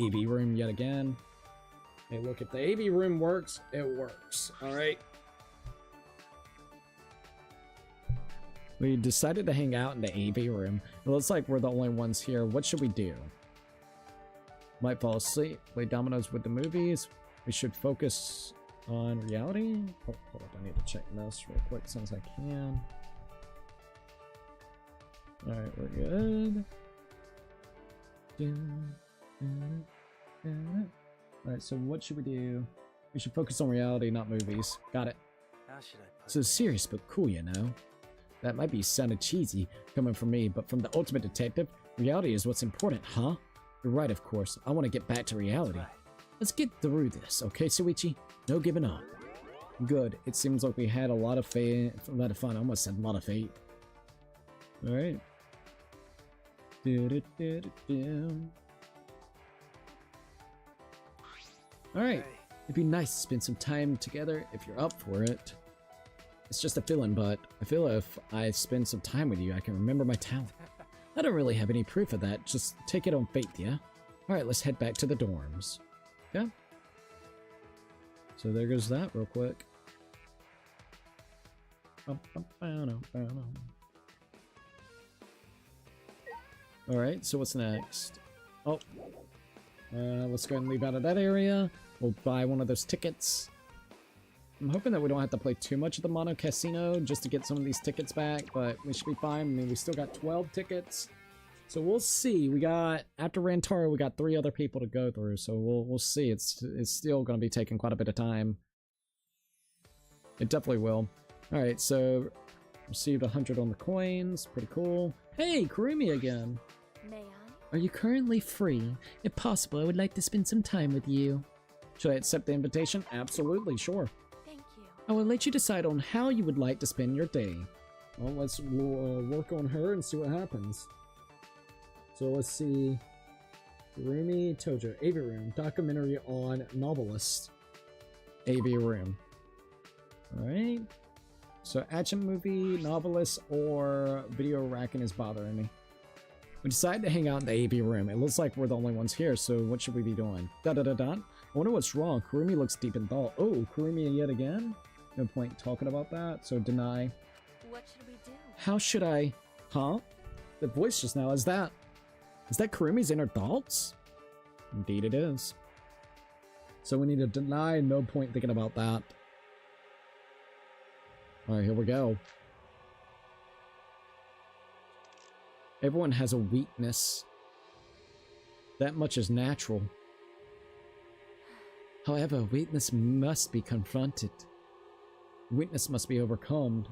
AV room yet again. Hey, look, if the AV room works, it works. Alright. We decided to hang out in the AV room. It looks like we're the only ones here. What should we do? Might fall asleep, play dominoes with the movies. We should focus on reality. Hold up, I need to check this real quick since I can. Alright, we're good. Alright, so what should we do? We should focus on reality, not movies. Got it. How should I put So serious but cool, you know? That might be sounded cheesy coming from me, but from the ultimate detective, reality is what's important, huh? You're right, of course. I want to get back to reality. Right. Let's get through this, okay, Suichi? No giving up. Good. It seems like we had a lot of fun. I almost said a lot of fate. Alright. Alright. Hey. It'd be nice to spend some time together if you're up for it. It's just a feeling, but I feel if I spend some time with you, I can remember my talent. I don't really have any proof of that, just take it on faith, yeah? Alright, let's head back to the dorms. Okay? So there goes that real quick. Alright, so what's next? Oh. Let's go ahead and leave out of that area. We'll buy one of those tickets. I'm hoping that we don't have to play too much of the Mono Casino just to get some of these tickets back, but we should be fine. I mean, we still got 12 tickets. So we'll see. We got, after Rantaro, we got 3 other people to go through, so we'll see. It's still going to be taking quite a bit of time. It definitely will. Alright, so received 100 on the coins. Pretty cool. Hey, Kurumi again. May I? Are you currently free? If possible, I would like to spend some time with you. Should I accept the invitation? Absolutely, sure. Thank you. I will let you decide on how you would like to spend your day. Well, let's work on her and see what happens. So let's see. Kurumi Tojo, AV Room, documentary on novelist. AV Room. Alright. So action movie, novelist, or video racking is bothering me. We decided to hang out in the AV room. It looks like we're the only ones here, so what should we be doing? Da-da-da-da. I wonder what's wrong. Kurumi looks deep in thought. Oh, Kurumi yet again? No point talking about that, so deny. What should we do? How should I... Huh? The voice just now, is that Kurumi's inner thoughts? Indeed it is. So we need to deny, no point thinking about that. Alright, here we go. Everyone has a weakness. That much is natural. However, weakness must be confronted. Weakness must be overcome.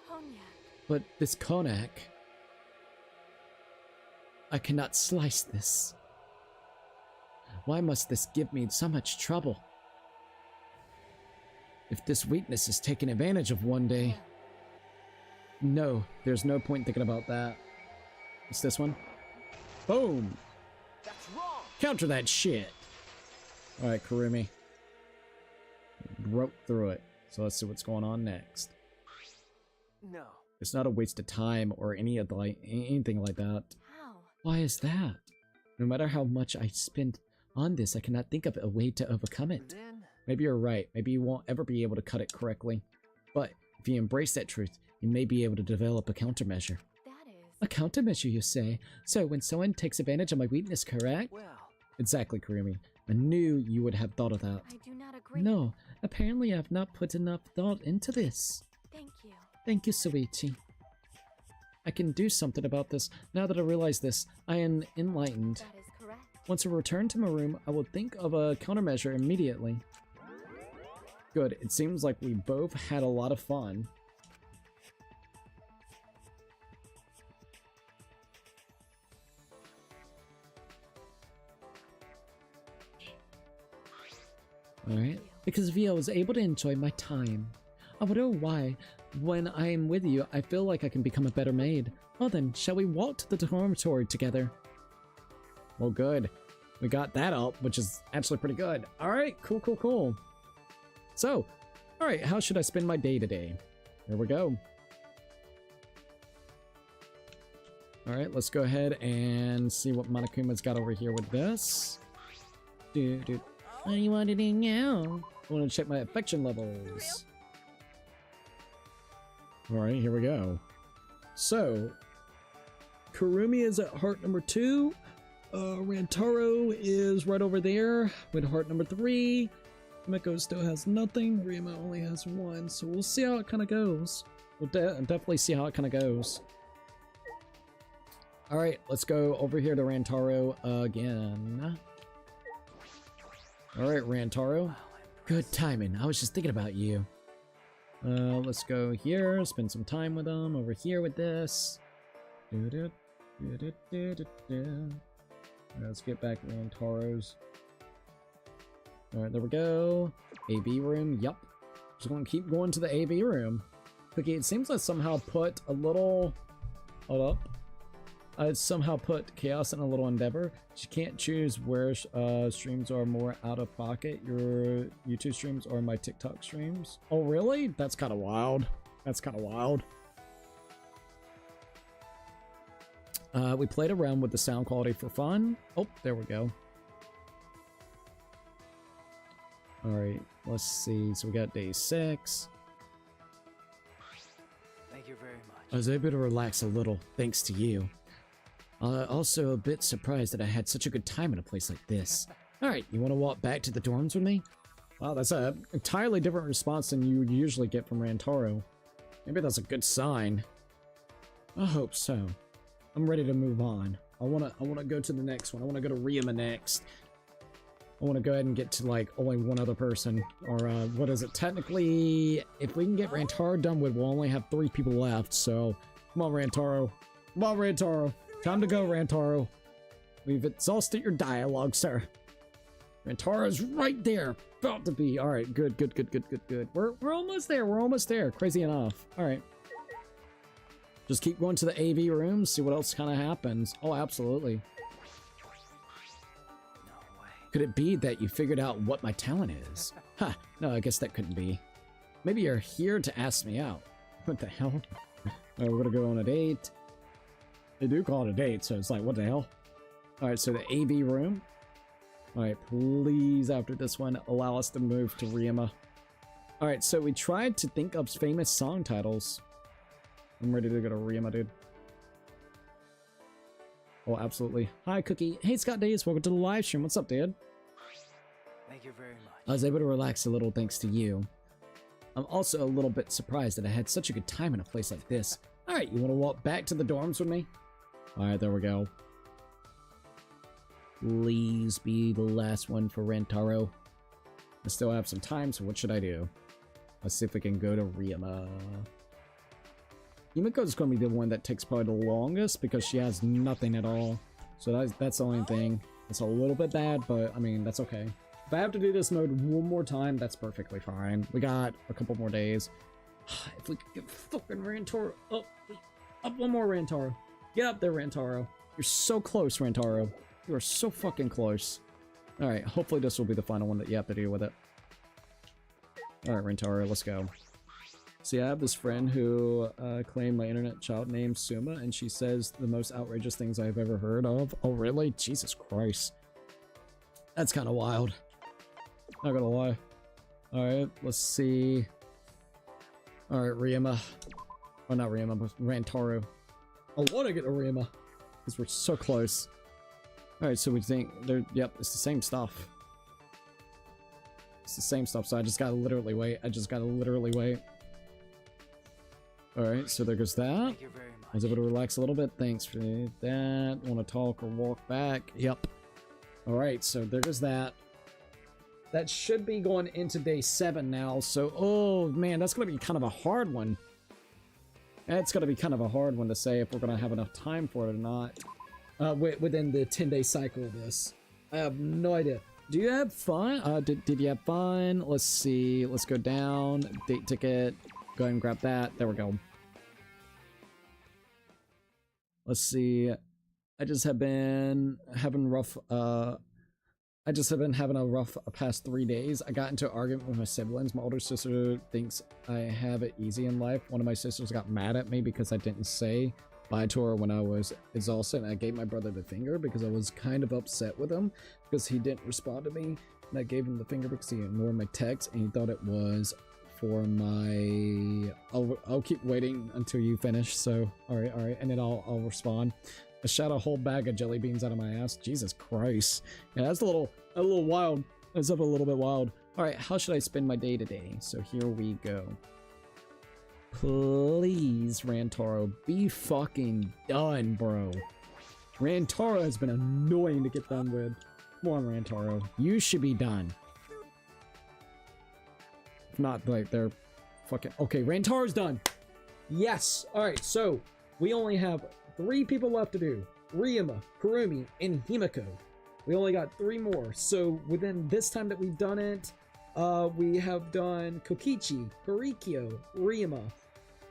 Cognac. But this cognac... I cannot slice this. Why must this give me so much trouble? If this weakness is taken advantage of one day... No, there's no point thinking about that. It's this one. Boom! That's wrong. Counter that shit! Alright, Kurumi. Broke through it. So let's see what's going on next. No. It's not a waste of time or anything like that. How? Why is that? No matter how much I spend on this, I cannot think of a way to overcome it. Then Maybe you're right. Maybe you won't ever be able to cut it correctly. But if you embrace that truth, you may be able to develop a countermeasure. That is. A countermeasure, you say? So when someone takes advantage of my weakness, correct? well, Exactly, Kurumi. I knew you would have thought of that. I do not agree. No, apparently I've not put enough thought into this. Thank you. Thank you, Soichi. I can do something about this. Now that I realize this, I am enlightened. That is correct. Once I return to my room, I will think of a countermeasure immediately. Good. It seems like we both had a lot of fun. Alright. Because of you, I was able to enjoy my time. I wonder why, when I am with you, I feel like I can become a better maid. Well then, shall we walk to the dormitory together? Well, good. We got that up, which is actually pretty good. Alright, cool, cool, cool. So, alright, how should I spend my day today? Here we go. Alright, let's go ahead and see what Monokuma's got over here with this. Dude. What do you want to do now? I want to check my affection levels. Alright, here we go. So, Kurumi is at heart number 2. Rantaro is right over there with heart number 3. Miko still has nothing. Rima only has 1. So we'll see how it kind of goes. We'll definitely see how it kind of goes. Alright, let's go over here to Rantaro again. Alright, Rantaro. Good timing. I was just thinking about you. Let's go here, spend some time with them. Over here with this. Let's get back to Rantaro's. Alright, there we go. AB room, yep. Just gonna keep going to the AB room. Okay, it seems I somehow put a little... Hold up. I somehow put Chaos in a little endeavor. You can't choose where streams are more out of pocket. Your YouTube streams or my TikTok streams. Oh, really? That's kind of wild. That's kind of wild. We played around with the sound quality for fun. Oh, there we go. Alright, let's see. So we got day 6. thank you very much. I was able to relax a little, thanks to you. Also a bit surprised that I had such a good time in a place like this. Alright, you want to walk back to the dorms with me? Wow, that's an entirely different response than you would usually get from Rantaro. Maybe that's a good sign. I hope so. I'm ready to move on. I wanna go to the next one. I wanna go to Ryuma next. I wanna go ahead and get to like only one other person. Or what is it? Technically, if we can get Rantaro done with, we'll only have 3 people left, so come on, Rantaro. Come on, Rantaro. Time to go, Rantaro. We've exhausted your dialogue, sir. Rantaro's right there. About to be. Alright, good. We're almost there. We're almost there. Crazy enough. Alright. Just keep going to the AV room, see what else kind of happens. Oh, absolutely. No way. Could it be that you figured out what my talent is? Huh, no, I guess that couldn't be. Maybe you're here to ask me out. What the hell? We're gonna go on a date. They do call it a date, so it's like, what the hell? Alright, so the AV room. Alright, please, after this one, allow us to move to Ryuma. Alright, so we tried to think of famous song titles. I'm ready to go to Ryuma, dude. Oh, absolutely. Hi, Cookie. Hey, Scott Days. Welcome to the live stream. What's up, dude? Thank you very I much. was able to relax a little thanks to you. I'm also a little bit surprised that I had such a good time in a place like this. Alright, you want to walk back to the dorms with me? Alright, there we go. Please be the last one for Rantaro. I still have some time, so what should I do? Let's see if we can go to Ryuma. Yumiko's going to be the one that takes probably the longest because she has nothing at all. So that's the only thing. It's a little bit bad, but I mean, that's okay. If I have to do this mode one more time, that's perfectly fine. We got a couple more days. If we could get fucking Rantaro up one more, Rantaro. Get up there, Rantaro. You're so close, Rantaro. You are so fucking close. Alright, hopefully this will be the final one that you have to deal with it. Alright, Rantaro, let's go. See, I have this friend who claimed my internet child named Suma, and she says the most outrageous things I've ever heard of. Oh, really? Jesus Christ. That's kind of wild. Not gonna lie. Alright, let's see. Alright, Ryuma. Oh, not Ryuma, but Rantaro. I want to get to Ryuma, because we're so close. Alright, so we think they're, yep, it's the same stuff. It's the same stuff, so I just gotta literally wait. Alright, so there goes that. Thank you very much. I was able to relax a little bit. Thanks for that. Want to talk or walk back? Yep. Alright, so there goes that. That should be going into day 7 now, so, oh man, that's gonna be kind of a hard one. That's gonna be kind of a hard one to say if we're gonna have enough time for it or not. Within the 10-day cycle of this. I have no idea. Do you have fun? Did you have fun? Let's see. Let's go down. Date ticket. Go ahead and grab that. There we go. Let's see. I just have been having rough, having a rough past 3 days. I got into an argument with my siblings. My older sister thinks I have it easy in life. One of my sisters got mad at me because I didn't say bye to her when I was exhausted, and I gave my brother the finger because I was kind of upset with him because he didn't respond to me, and I gave him the finger because he ignored my text and he thought it was for my I'll keep waiting until you finish. So all right, and then I'll respond. I shot a whole bag of jelly beans out of my ass. Jesus Christ. Yeah, that's a little wild. That's up a little bit wild. All right, how should I spend my day today? So here we go. Please, Rantaro, be fucking done, bro. Rantaro has been annoying to get done with. Come on, Rantaro. You should be done. If not, like, they're fucking... Okay, Rantaro's done. Yes. Alright, so we only have 3 people left to do. Ryuma, Kurumi, and Himiko. We only got 3 more. So within this time that we've done it, we have done Kokichi, Korikyo, Ryuma.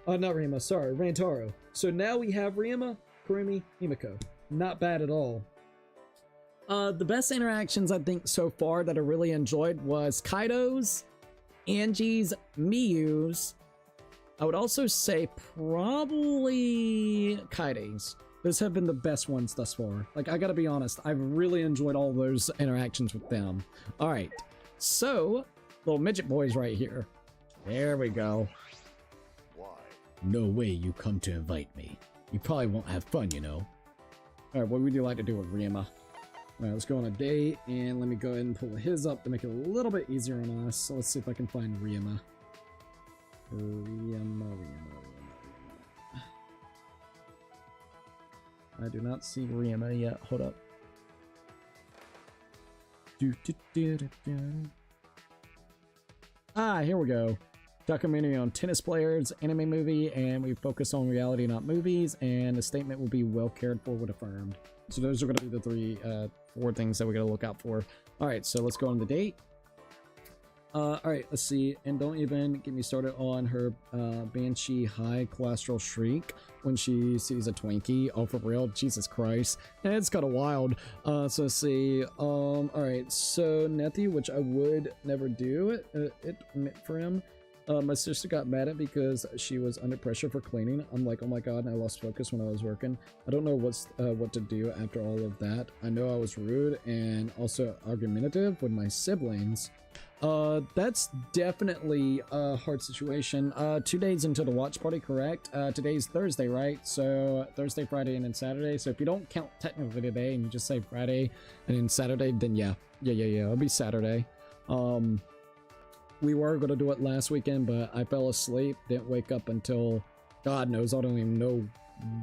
Not Ryuma, sorry, Rantaro. So now we have Ryuma, Kurumi, Himiko. Not bad at all. The best interactions I think so far that I really enjoyed was Kaido's, Angie's, Miyu's. I would also say probably Kaide's. Those have been the best ones thus far. Like, I gotta be honest, I've really enjoyed all those interactions with them. Alright, so, little midget boys right here. There we go. Why? No way you come to invite me. You probably won't have fun, you know. Alright, what would you like to do with Ryuma? Alright, let's go on a date, and let me go ahead and pull his up to make it a little bit easier on us. So let's see if I can find Ryuma. Ryuma. I do not see Ryuma yet. Hold up. Ah, here we go. Documentary on tennis players, anime movie, and we focus on reality, not movies, and the statement will be well cared for when affirmed. So those are going to be the 4 things that we got to look out for. Alright, so let's go on the date. Alright, let's see. And don't even get me started on her Banshee high cholesterol shriek when she sees a Twinkie. Oh, for real? Jesus Christ. And it's kind of wild. So let's see. Alright, so Nethy, which I would never do it for him. My sister got mad at me because she was under pressure for cleaning. I'm like, oh my god, and I lost focus when I was working. I don't know what to do after all of that. I know I was rude and also argumentative with my siblings. That's definitely a hard situation. 2 days into the watch party, correct? Today's Thursday, right? So Thursday, Friday, and then Saturday. So if you don't count technically today and you just say Friday and then Saturday, then yeah, it'll be Saturday. We were going to do it last weekend, but I fell asleep, didn't wake up until, God knows, I don't even know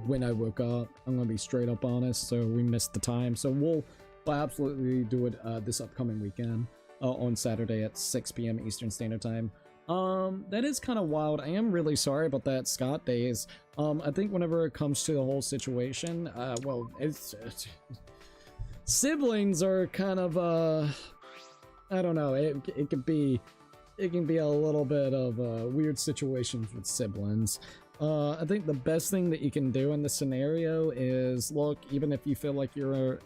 when I woke up. I'm going to be straight up honest, so we missed the time. So we'll absolutely do it this upcoming weekend on Saturday at 6 p.m. Eastern Standard Time. That is kind of wild. I am really sorry about that, Scott Days. I think whenever it comes to the whole situation, well, it's siblings are kind of, I don't know, it can be a little bit of weird situations with siblings. I think the best thing that you can do in this scenario is, look, even if you feel like you're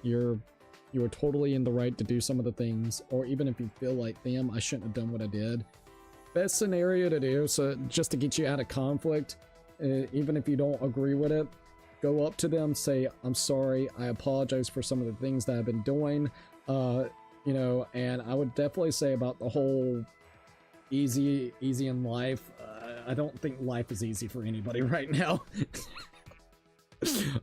totally in the right to do some of the things, or even if you feel like, damn, I shouldn't have done what I did. Best scenario to do, so just to get you out of conflict, even if you don't agree with it, go up to them, say, I'm sorry, I apologize for some of the things that I've been doing, you know, and I would definitely say about the whole easy in life, I don't think life is easy for anybody right now.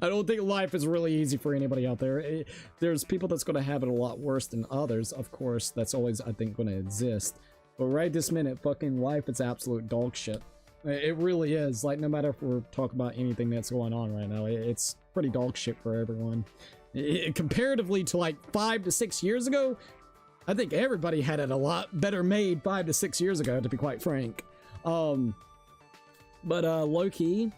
I don't think life is really easy for anybody out there. There's people that's going to have it a lot worse than others, of course, that's always, I think, going to exist. But right this minute, fucking life is absolute dog shit. It really is. Like, no matter if we're talking about anything that's going on right now, it's pretty dog shit for everyone. Comparatively to like 5 to 6 years ago, I think everybody had it a lot better made 5 to 6 years ago, to be quite frank. But low-key,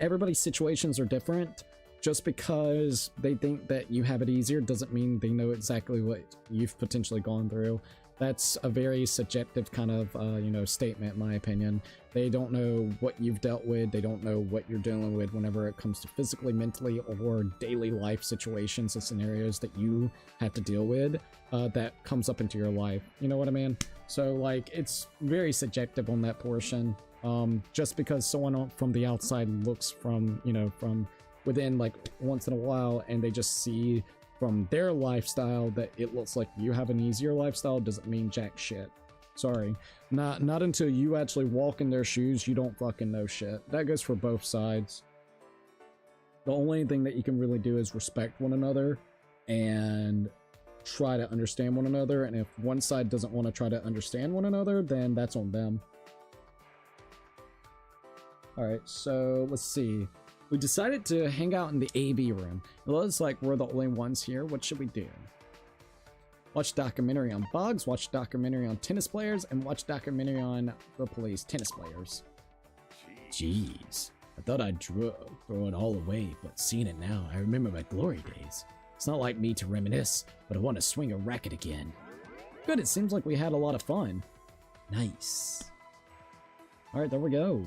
everybody's situations are different. Just because they think that you have it easier doesn't mean they know exactly what you've potentially gone through. That's a very subjective kind of, you know, statement, in my opinion. They don't know what you've dealt with. They don't know what you're dealing with whenever it comes to physically, mentally, or daily life situations and scenarios that you have to deal with that comes up into your life. You know what I mean? So, like, it's very subjective on that portion. Just because someone from the outside looks from, you know, from within, like, once in a while, and they just see from their lifestyle that it looks like you have an easier lifestyle doesn't mean jack shit. Sorry. Not until you actually walk in their shoes, you don't fucking know shit. That goes for both sides. The only thing that you can really do is respect one another and try to understand one another, and if one side doesn't want to try to understand one another, then that's on them. Alright, so let's see. We decided to hang out in the AV room. It looks like we're the only ones here. What should we do? Watch documentary on bugs, watch documentary on tennis players, and watch documentary on the police tennis players. Jeez. I thought I'd throw it all away, but seeing it now, I remember my glory days. It's not like me to reminisce, but I want to swing a racket again. Good, it seems like we had a lot of fun. Nice. Alright, there we go.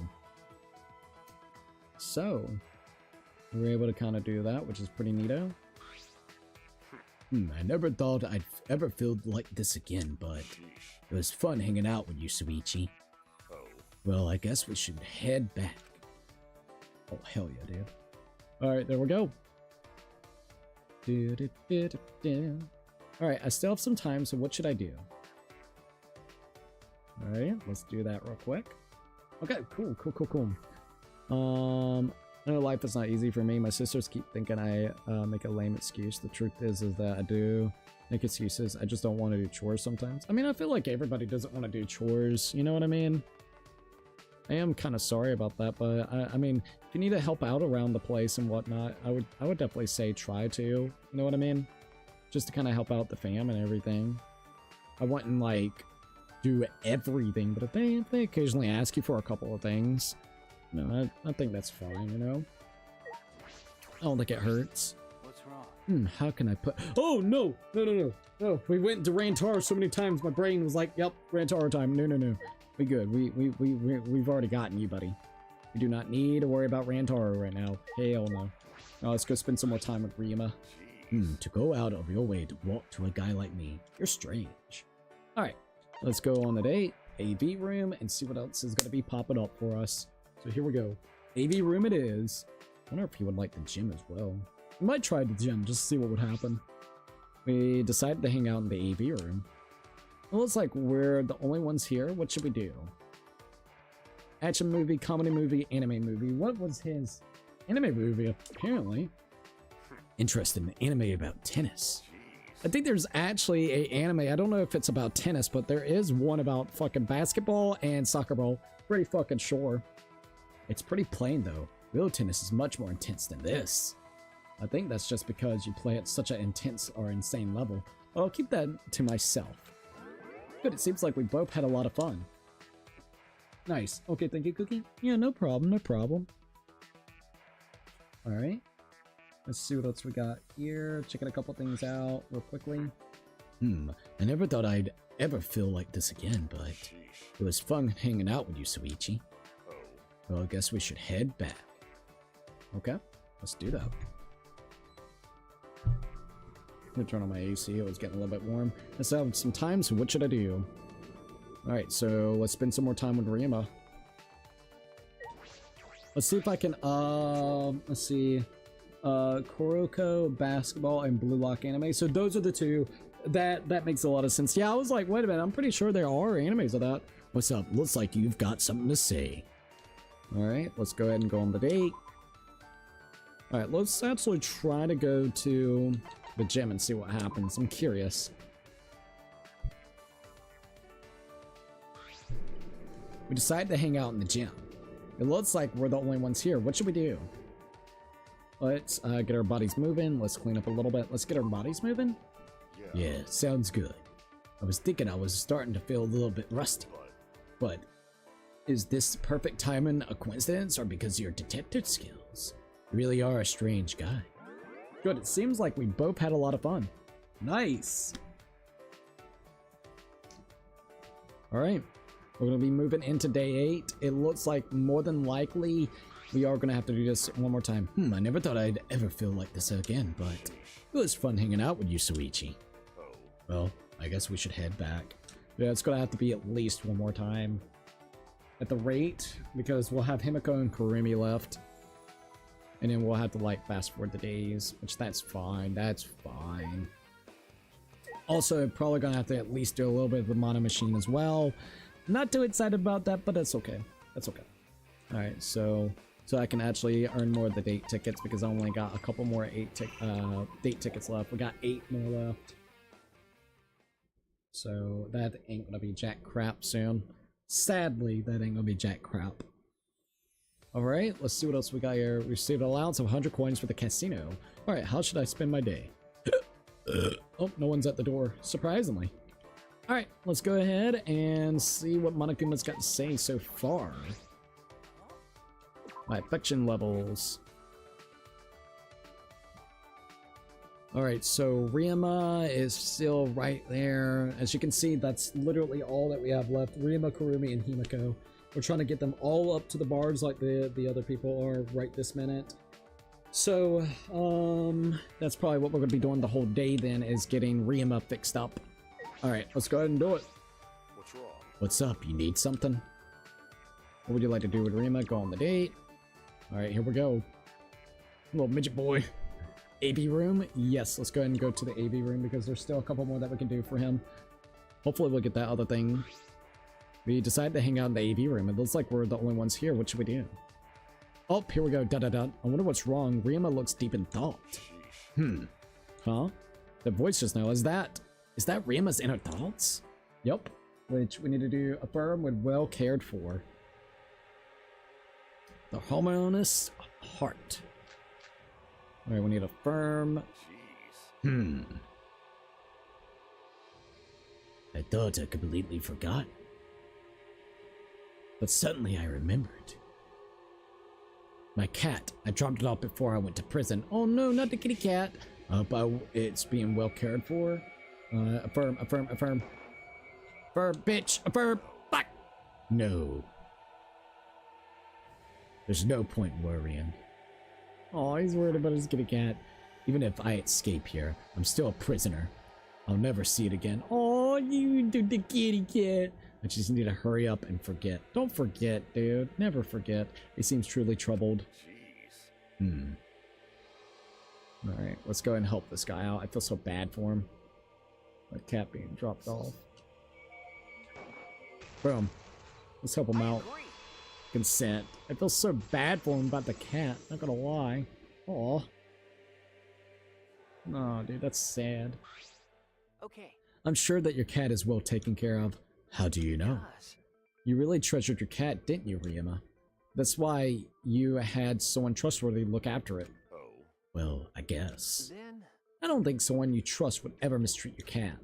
So, we were able to kind of do that, which is pretty neato. I never thought I'd ever feel like this again, but it was fun hanging out with you, Suichi. Well, I guess we should head back. Oh, hell yeah, dude. Alright, there we go. Alright, I still have some time, so what should I do? Alright, let's do that real quick. Okay, cool. I know life is not easy for me. My sisters keep thinking I make a lame excuse. The truth is that I do make excuses. I just don't want to do chores sometimes. I mean, I feel like everybody doesn't want to do chores. You know what I mean? I am kind of sorry about that, but I mean, if you need to help out around the place and whatnot, I would definitely say try to. You know what I mean? Just to kind of help out the fam and everything. I wouldn't like do everything, but if they occasionally ask you for a couple of things, no, I think that's fine, you know? I don't think it hurts. What's wrong? How can I put... Oh, no! No, we went to Rantaro so many times, my brain was like, yep, Rantaro time. No. We good. We've already gotten you, buddy. We do not need to worry about Rantaro right now. Hell no. Now let's go spend some more time with Rima. To go out of your way to walk to a guy like me. You're strange. Alright, let's go on the date, AV room, and see what else is going to be popping up for us. So here we go. AV room it is. I wonder if he would like the gym as well. We might try the gym just to see what would happen. We decided to hang out in the AV room. It looks like we're the only ones here. What should we do? Action movie, comedy movie, anime movie. What was his anime movie, apparently? Interested in anime about tennis. I think there's actually a anime. I don't know if it's about tennis, but there is one about fucking basketball and soccer ball. Pretty fucking sure. It's pretty plain though. Real tennis is much more intense than this. I think that's just because you play at such an intense or insane level. I'll keep that to myself. Good, it seems like we both had a lot of fun. Nice. Okay, thank you, Cookie. Yeah, no problem, no problem. Alright. Let's see what else we got here. Checking a couple things out real quickly. I never thought I'd ever feel like this again, but it was fun hanging out with you, Suichi. Well, I guess we should head back. Okay, let's do that. I'm gonna turn on my AC. It was getting a little bit warm. Let's have some time, so what should I do? Alright, so let's spend some more time with Ryuma. Let's see if I can, let's see. Kuroko, basketball, and Blue Lock anime. So those are the two. That makes a lot of sense. Yeah, I was like, wait a minute, I'm pretty sure there are animes of that. What's up? Looks like you've got something to say. Alright, let's go ahead and go on the date. Alright, let's actually try to go to the gym and see what happens. I'm curious. We decided to hang out in the gym. It looks like we're the only ones here. What should we do? Let's get our bodies moving. Let's clean up a little bit. Let's get our bodies moving. Yeah, sounds good. I was thinking I was starting to feel a little bit rusty. But is this perfect timing a coincidence or because of your detective skills? You really are a strange guy. Good, it seems like we both had a lot of fun. Nice. Alright, we're going to be moving into day 8. It looks like more than likely we are going to have to do this one more time. I never thought I'd ever feel like this again, but it was fun hanging out with you, Suichi. Well, I guess we should head back. Yeah, it's going to have to be at least one more time. At the rate, because we'll have Himiko and Kurumi left. And then we'll have to, like, fast forward the days, which that's fine. That's fine. Also, probably going to have to at least do a little bit of the Mono Machine as well. Not too excited about that, but that's okay. That's okay. Alright, so I can actually earn more of the date tickets because I only got a couple more date tickets left. We got 8 more left. So that ain't gonna be jack crap soon. Sadly, that ain't gonna be jack crap. Alright, let's see what else we got here. We received an allowance of 100 coins for the casino. Alright, how should I spend my day? Oh, no one's at the door, surprisingly. Alright, let's go ahead and see what Monokuma's got to say so far. My affection levels. Alright, so Ryuma is still right there. As you can see, that's literally all that we have left. Ryuma, Kurumi, and Himiko. We're trying to get them all up to the bars like the other people are right this minute. So, that's probably what we're going to be doing the whole day then, is getting Ryuma fixed up. Alright, let's go ahead and do it. What's wrong? What's up? You need something? What would you like to do with Ryuma? Go on the date? Alright, here we go. Little midget boy. AV room? Yes, let's go ahead and go to the AV room because there's still a couple more that we can do for him. Hopefully we'll get that other thing. We decided to hang out in the AV room. It looks like we're the only ones here. What should we do? Oh, here we go. Da-da-da. I wonder what's wrong. Ryuma looks deep in thought. Huh? The voice just now. Is that Ryuma's inner thoughts? Yup. Which we need to do affirm with well cared for. The harmonious heart. Alright, we need affirm. I thought I completely forgot. But suddenly I remembered. My cat. I dropped it off before I went to prison. Oh no, not the kitty cat. But it's being well cared for. Affirm, affirm, affirm. Affirm, bitch, affirm. Fuck. No. There's no point worrying. Oh, he's worried about his kitty cat. Even if I escape here, I'm still a prisoner. I'll never see it again. Oh, you do the kitty cat. I just need to hurry up and forget. Don't forget, dude. Never forget. He seems truly troubled. Alright, let's go and help this guy out. I feel so bad for him. My cat being dropped off. Boom. Let's help him out. Consent. I feel so bad for him about the cat. Not gonna lie. Aw. No, dude, that's sad. Okay. I'm sure that your cat is well taken care of. How do you know? Yes. You really treasured your cat, didn't you, Ryuma? That's why you had someone trustworthy look after it. Oh. Well, I guess. Then. I don't think someone you trust would ever mistreat your cat.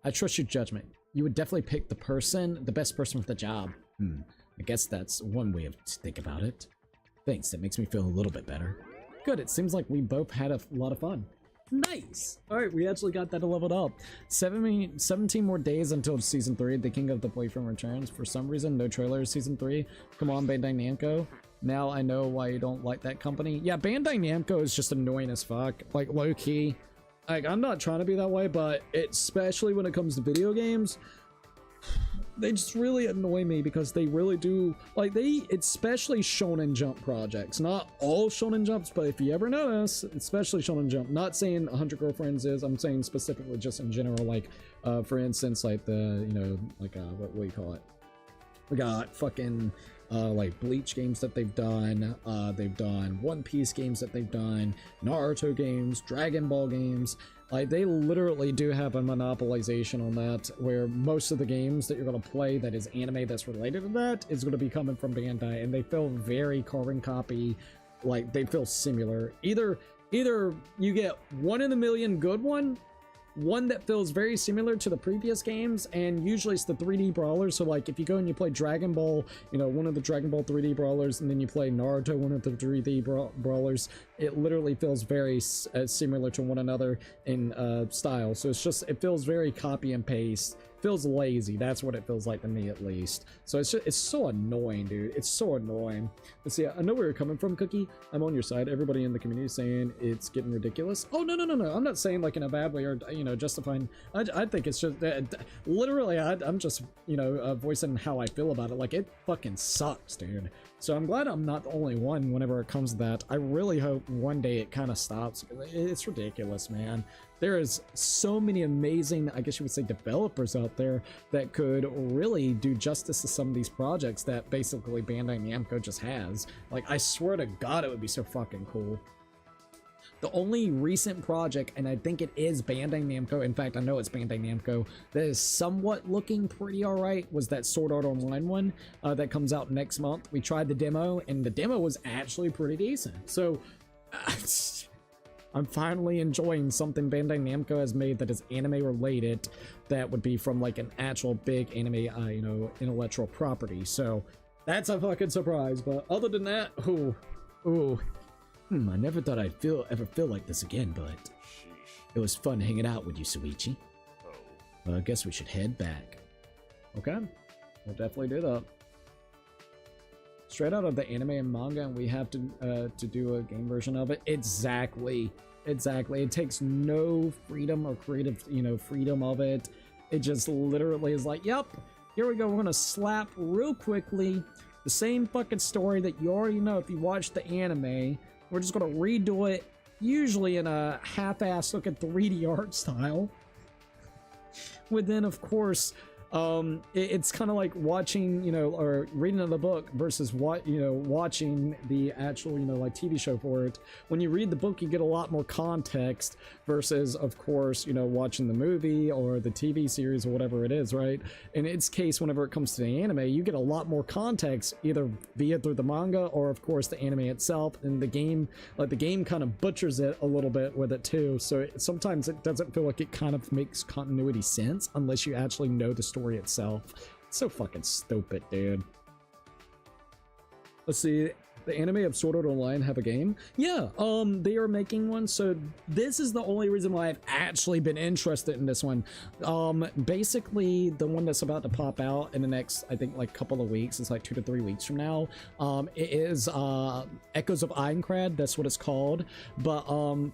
I trust your judgment. You would definitely pick the best person for the job. I guess that's one way to think about it. Thanks, that makes me feel a little bit better. Good, it seems like we both had a lot of fun. Nice! Alright, we actually got that leveled up. 17 more days until Season 3, The King of the Boyfriend returns. For some reason, no trailer Season 3. Come on, Bandai Namco. Now I know why you don't like that company. Yeah, Bandai Namco is just annoying as fuck. Like, low-key. Like, I'm not trying to be that way, but especially when it comes to video games, they just really annoy me because they really do, like, especially Shonen Jump projects. Not all Shonen Jumps, but if you ever notice, especially Shonen Jump. Not saying 100 Girlfriends is, I'm saying specifically just in general, like, for instance, like the, you know, like, what do you call it? We got fucking, like, Bleach games that they've done One Piece games that they've done, Naruto games, Dragon Ball games. Like, they literally do have a monopolization on that, where most of the games that you're going to play that is anime that's related to that is going to be coming from Bandai, and they feel very carbon copy, like, they feel similar. Either you get one in a million good one that feels very similar to the previous games, and usually it's the 3D brawlers. So like if you go and you play Dragon Ball, you know, one of the Dragon Ball 3D brawlers, and then you play Naruto, one of the 3D brawlers, it literally feels very similar to one another in style. So it's just, it feels very copy and paste, feels lazy. That's what it feels like to me, at least. So it's so annoying, dude. It's so annoying. Let's see, I know where you're coming from, Cookie. I'm on your side. Everybody in the community is saying it's getting ridiculous. Oh, no. I'm not saying like in a bad way or, you know, justifying. I think it's just literally I'm just, you know, voicing how I feel about it. Like, it fucking sucks, dude. So I'm glad I'm not the only one whenever it comes to that. I really hope one day it kind of stops. It's ridiculous, man. There is so many amazing, I guess you would say, developers out there that could really do justice to some of these projects that basically Bandai Namco just has. Like, I swear to God, it would be so fucking cool. The only recent project, and I think it is Bandai Namco, in fact, I know it's Bandai Namco, that is somewhat looking pretty alright, was that Sword Art Online one that comes out next month. We tried the demo, and the demo was actually pretty decent. So, I'm finally enjoying something Bandai Namco has made that is anime related, that would be from like an actual big anime, you know, intellectual property. So that's a fucking surprise. But other than that, I never thought I'd ever feel like this again, but it was fun hanging out with you, Suichi. Well, I guess we should head back. Okay, we'll definitely do that. Straight out of the anime and manga, and we have to do a game version of it. Exactly. It takes no freedom or creative, you know, freedom of it. It just literally is like, yep, here we go. We're gonna slap real quickly the same fucking story that you already know if you watched the anime. We're just gonna redo it, usually in a half-ass looking 3D art style. With then, of course, it's kind of like watching, you know, or reading the book versus watching the actual, you know, like TV show for it. When you read the book, you get a lot more context versus, of course, you know, watching the movie or the TV series or whatever it is, right? In its case, whenever it comes to the anime, you get a lot more context, either via through the manga or, of course, the anime itself. And the game, like the game kind of butchers it a little bit with it too. So sometimes it doesn't feel like it kind of makes continuity sense unless you actually know the story itself. It's so fucking stupid, dude. Let's see. The anime of Sword Art Online have a game? Yeah, they are making one, so this is the only reason why I've actually been interested in this one. Basically, the one that's about to pop out in the next, I think, like couple of weeks, it's like 2 to 3 weeks from now, it is Echoes of Aincrad, that's what it's called, but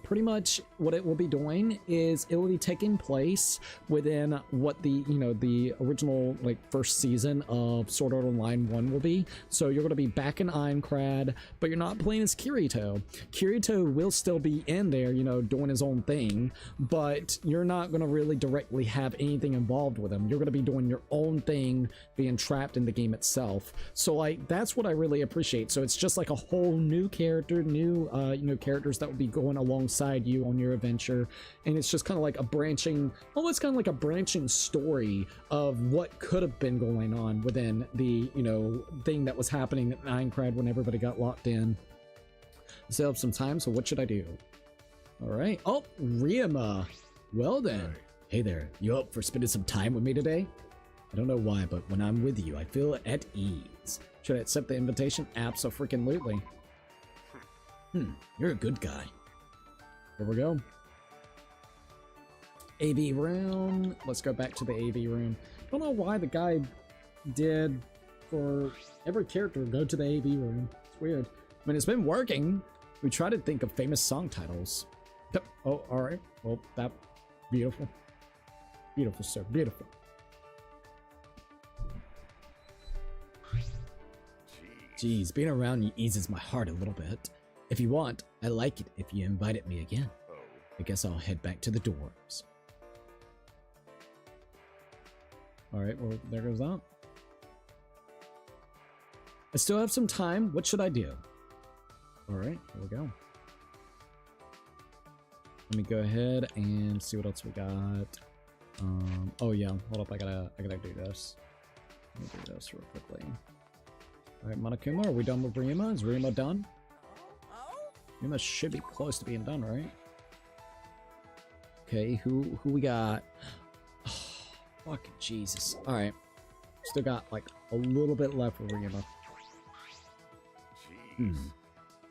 pretty much what it will be doing is it will be taking place within what the, you know, the original, like, first season of Sword Art Online 1 will be. So you're going to be back in Aincrad, Aincrad, but you're not playing as Kirito. Kirito will still be in there, you know, doing his own thing, but you're not going to really directly have anything involved with him. You're going to be doing your own thing, being trapped in the game itself. So like, that's what I really appreciate. So it's just like a whole new character, new, you know, characters that will be going alongside you on your adventure. And it's just kind of like a branching, almost kind of like a branching story of what could have been going on within the, you know, thing that was happening at Aincrad when everybody got locked in. Still have some time, so what should I do? All right. Oh, Ryuma. Well then. Hey there, you up for spending some time with me today? I don't know why, but when I'm with you, I feel at ease. Should I accept the invitation? Abso-freaking-lutely. You're a good guy. Here we go. AV room. Let's go back to the AV room. Don't know why the guy did for every character go to the AV room. It's weird. I mean, it's been working. We try to think of famous song titles. Oh, all right. Well, that beautiful. Beautiful, sir. Beautiful. Jeez, being around you eases my heart a little bit. If you want, I like it if you invited me again. I guess I'll head back to the dorms. Alright, well, there goes that. I still have some time. What should I do? Alright, here we go. Let me go ahead and see what else we got. Oh yeah, hold up, I gotta do this. Let me do this real quickly. Alright, Monokuma, are we done with Ryuma? Is Ryuma done? Ryuma should be close to being done, right? Okay, who we got? Oh, fucking Jesus. Alright. Still got like a little bit left for Ryuma.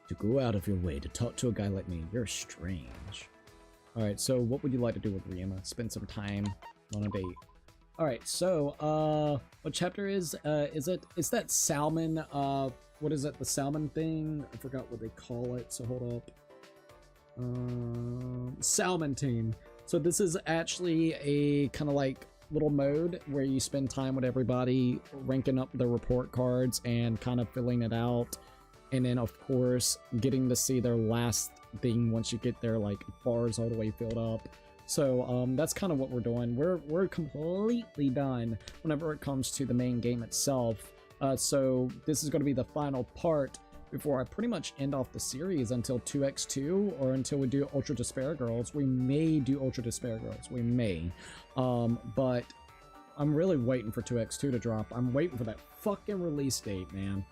To go out of your way to talk to a guy like me, you're strange. Alright, so what would you like to do with Ryuma? Spend some time on a date. Alright, so, what chapter is that salmon, what is it, the salmon thing? I forgot what they call it, so hold up. Salmon team. So this is actually a kind of like little mode where you spend time with everybody, ranking up the report cards and kind of filling it out. And then, of course, getting to see their last thing once you get their, like, bars all the way filled up. So, that's kind of what we're doing. We're completely done whenever it comes to the main game itself. So, this is going to be the final part before I pretty much end off the series until 2x2 or until we do Ultra Despair Girls. We may do Ultra Despair Girls. We may. But I'm really waiting for 2x2 to drop. I'm waiting for that fucking release date, man.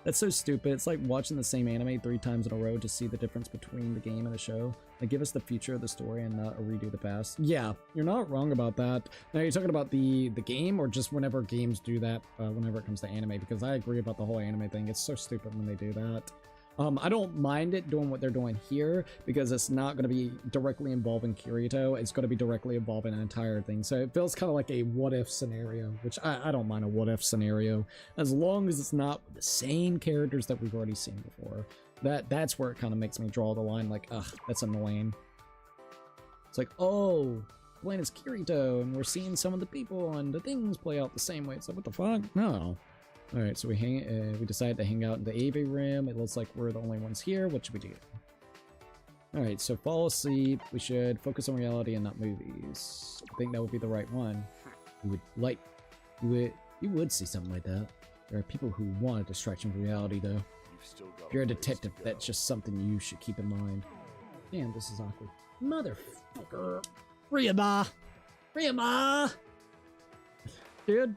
That's so stupid. It's like watching the same anime 3 times in a row to see the difference between the game and the show. Like, give us the future of the story and not redo the past. Yeah, you're not wrong about that. Now, you're talking about the game or just whenever games do that, whenever it comes to anime? Because I agree about the whole anime thing. It's so stupid when they do that. I don't mind it doing what they're doing here because it's not going to be directly involving Kirito. It's going to be directly involving an entire thing. So it feels kind of like a what-if scenario, which I don't mind a what-if scenario as long as it's not the same characters that we've already seen before. That's where it kind of makes me draw the line like, ugh, that's annoying. It's like, oh, playing as Kirito and we're seeing some of the people and the things play out the same way. It's like, what the fuck? No. Alright, so we decided to hang out in the AV room. It looks like we're the only ones here. What should we do? Alright, so fall asleep. We should focus on reality and not movies. I think that would be the right one. You would see something like that. There are people who want a distraction from reality, though. If you're a detective, that's just something you should keep in mind. Damn, this is awkward. Motherfucker. Ryuma! Ryuma! Dude.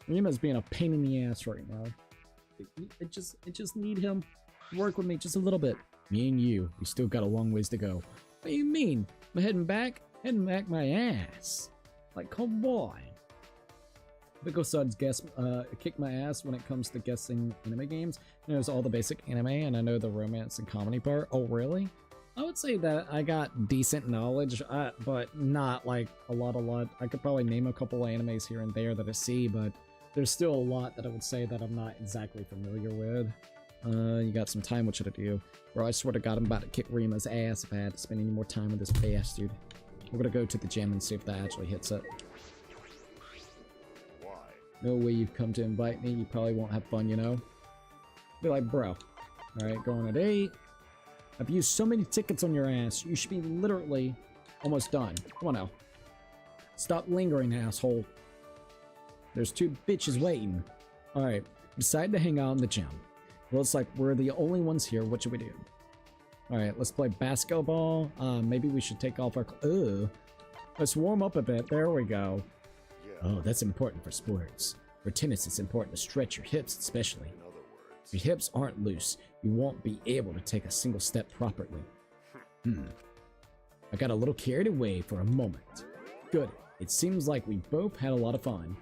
Ryuma's being a pain in the ass right now. I just need him to work with me just a little bit. Me and you, we still got a long ways to go. What do you mean? I'm heading back? Heading back my ass. Like, come on. Pickle-Suds kick my ass when it comes to guessing anime games. He knows all the basic anime, and I know the romance and comedy part. Oh, really? I would say that I got decent knowledge, but not like a lot. I could probably name a couple of animes here and there that I see, but there's still a lot that I would say that I'm not exactly familiar with. You got some time, what should I do? Bro, I swear to God, I'm about to kick Ryuma's ass if I had to spend any more time with this bastard. We're gonna go to the gym and see if that actually hits it. No way you've come to invite me, you probably won't have fun, you know? Be like, bro. Alright, going at 8. I've used so many tickets on your ass. You should be literally almost done. Come on now. Stop lingering, asshole. There's 2 bitches waiting. Alright, decided to hang out in the gym. Looks like we're the only ones here. What should we do? Alright, let's play basketball. Maybe we should take off our... Let's warm up a bit. There we go. Oh, that's important for sports. For tennis, it's important to stretch your hips, especially. If your hips aren't loose, you won't be able to take a single step properly. I got a little carried away for a moment. Good. It seems like we both had a lot of fun.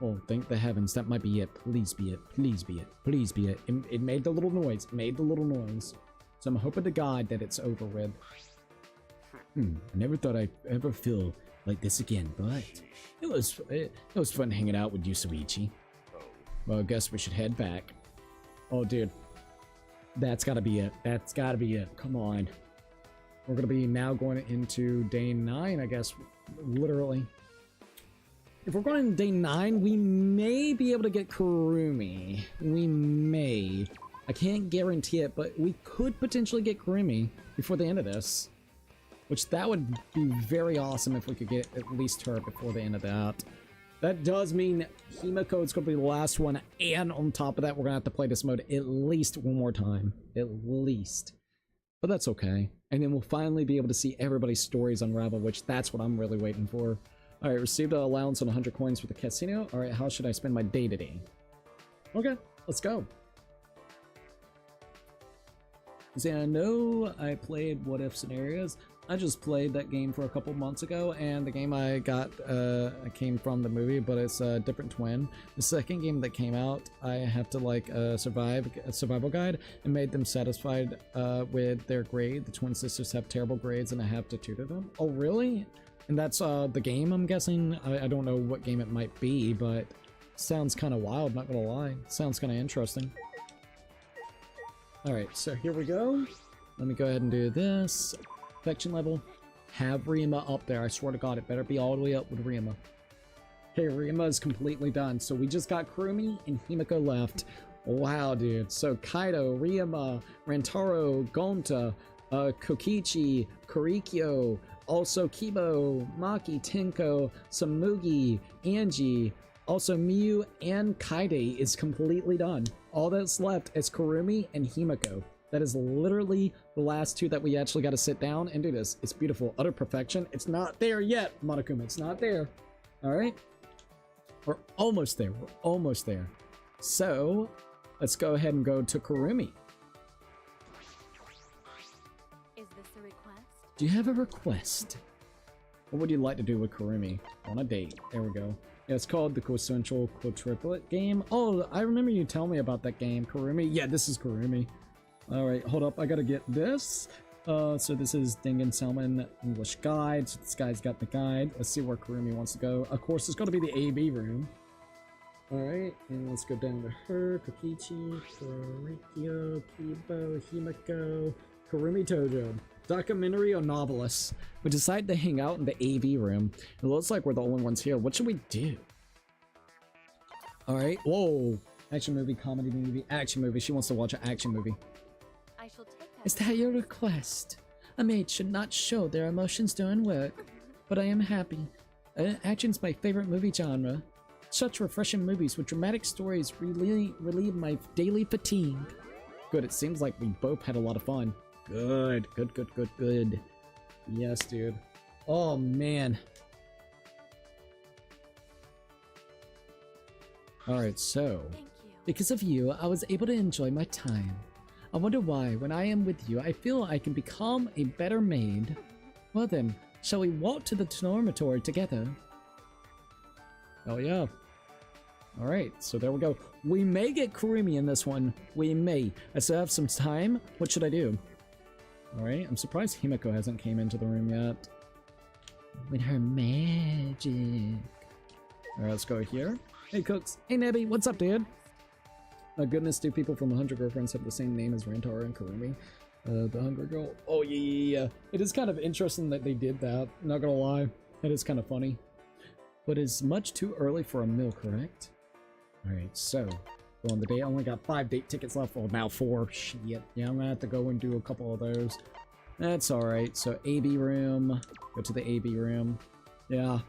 Oh, thank the heavens, that might be it. Please be it. Please be it. Please be it. It made the little noise. It made the little noise. So I'm hoping to God that it's over with. I never thought I'd ever feel like this again, but it was fun hanging out with you, Suichi. Well, I guess we should head back. Oh, dude. That's gotta be it. That's gotta be it. Come on. We're gonna be now going into day 9, I guess. Literally. If we're going into day 9, we may be able to get Kurumi. We may. I can't guarantee it, but we could potentially get Kurumi before the end of this. Which that would be very awesome if we could get at least her before the end of that. That does mean Himiko is going to be the last one, and on top of that, we're going to have to play this mode at least one more time. At least. But that's okay. And then we'll finally be able to see everybody's stories unravel, which that's what I'm really waiting for. Alright, received an allowance on 100 coins for the casino. Alright, how should I spend my day today? Okay, let's go. See, I know I played What If Scenarios. I just played that game for a couple months ago, and the game I got came from the movie, but it's a different twin. The second game that came out, I have to like survive a survival guide and made them satisfied with their grade. The twin sisters have terrible grades, and I have to tutor them. Oh, really? And that's the game, I'm guessing. I don't know what game it might be, but sounds kind of wild, not gonna lie. Sounds kind of interesting. Alright, so here we go. Let me go ahead and do this. Affection level. Have Rima up there. I swear to God, it better be all the way up with Rima. Okay, Rima is completely done. So we just got Kurumi and Himiko left. Wow, dude. So Kaido, Rima, Rantaro, Gonta, Kokichi, Korikyo, also Kibo, Maki, Tenko, Samugi, Angie, also Miyu, and Kaide is completely done. All that's left is Kurumi and Himiko. That is literally the last 2 that we actually got to sit down and do this. It's beautiful. Utter perfection. It's not there yet, Monokuma. It's not there. All right? We're almost there. We're almost there. So, let's go ahead and go to Kurumi. Is this a request? Do you have a request? What would you like to do with Kurumi? On a date. There we go. Yeah, it's called the Quintessential Quadruplet game. Oh, I remember you telling me about that game. Kurumi? Yeah, this is Kurumi. Alright, hold up. I gotta get this. So this is Danganronpa English Guide. So this guy's got the guide. Let's see where Kurumi wants to go. Of course, it's gonna be the AB room. Alright, and let's go down to her. Kokichi, Korikyo, Kibo, Himiko, Kurumi Tojo. Documentary or novelist. We decided to hang out in the AV room. It looks like we're the only ones here. What should we do? Alright, whoa. Action movie, comedy movie, action movie. She wants to watch an action movie. I shall take that. Is that your request? A maid should not show their emotions during work, but I am happy. Action's my favorite movie genre. Such refreshing movies with dramatic stories really relieve my daily fatigue. Good, it seems like we both had a lot of fun. Good, good, good, good, good. Yes, dude. Oh, man. Alright, so... Thank you. Because of you, I was able to enjoy my time. I wonder why, when I am with you, I feel I can become a better maid. Well then, shall we walk to the dormitory together? Oh yeah. Alright, so there we go. We may get Kurumi in this one. We may. I still have some time. What should I do? Alright, I'm surprised Himiko hasn't came into the room yet. With her magic. Alright, let's go here. Hey Cooks. Hey Nebby, what's up, dude? My goodness, 2 people from 100 Girlfriends have the same name as Rantaro and Kurumi. The Hungry Girl. Oh, yeah. It is kind of interesting that they did that. Not gonna lie. It is kind of funny. But it's much too early for a meal, correct? Alright, so. Go on the date. I only got 5 date tickets left. Well, now 4. Shit. Yeah, I'm gonna have to go and do a couple of those. That's alright. So, AB room. Go to the AB room. Yeah.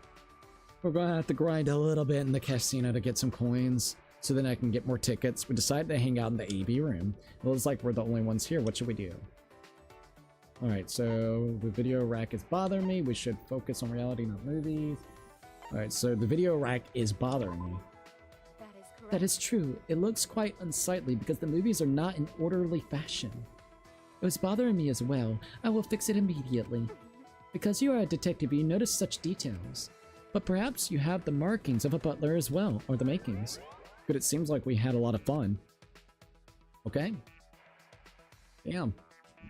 We're gonna have to grind a little bit in the casino to get some coins. So then I can get more tickets. We decided to hang out in the AB room. It looks like we're the only ones here. What should we do? Alright, so the video rack is bothering me. We should focus on reality, not movies. Alright, so the video rack is bothering me. That is correct. That is true. It looks quite unsightly because the movies are not in orderly fashion. It was bothering me as well. I will fix it immediately. Because you are a detective, you notice such details. But perhaps you have the markings of a butler as well, or the makings. But it seems like we had a lot of fun. Okay. Damn.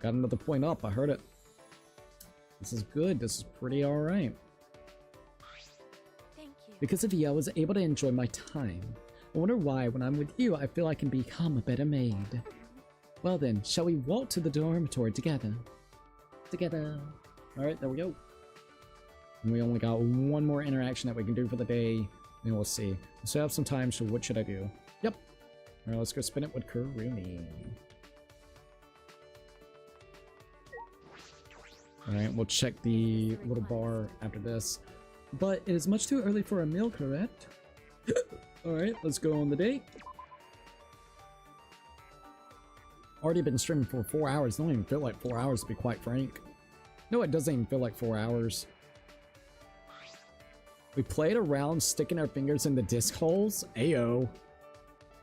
Got another point up. I heard it. This is good. This is pretty alright. Thank you. Because of you, I was able to enjoy my time. I wonder why, when I'm with you, I feel I can become a better maid. Well then, shall we walk to the dormitory together? Together. Alright, there we go. And we only got one more interaction that we can do for the day. And we'll see. We still have some time, so what should I do? Yep. Alright, let's go spin it with Kurumi. Alright, we'll check the little bar after this. But it is much too early for a meal, correct? Alright, let's go on the date. Already been streaming for 4 hours. Don't even feel like 4 hours, to be quite frank. No, it doesn't even feel like 4 hours. We played around sticking our fingers in the disc holes. Ayo.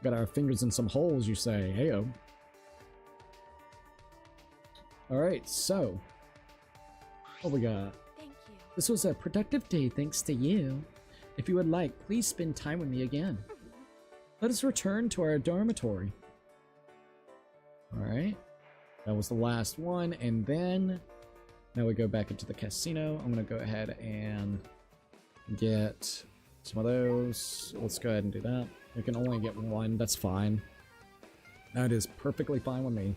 Got our fingers in some holes, you say. Ayo. Alright, so. What we got? Thank you. This was a productive day thanks to you. If you would like, please spend time with me again. Let us return to our dormitory. Alright. That was the last one, and then now we go back into the casino. I'm gonna go ahead and get some of those. Let's go ahead and do that. You can only get one, that's fine. That is perfectly fine with me.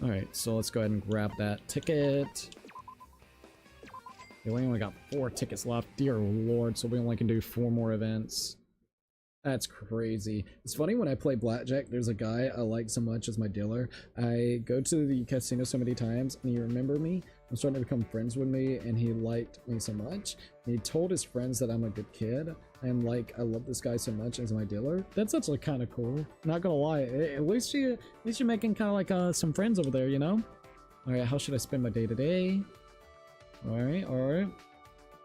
Alright, so let's go ahead and grab that ticket. Yeah, we only got 4 tickets left, dear lord, so we only can do 4 more events. That's crazy. It's funny when I play blackjack, there's a guy I like so much as my dealer. I go to the casino so many times and he remembered me. I'm starting to become friends with me and he liked me so much. And he told his friends that I'm a good kid. And like, I love this guy so much as my dealer. That's actually kind of cool. Not gonna lie, at least you're making kind of like some friends over there, you know? Alright, how should I spend my day today? Alright, alright.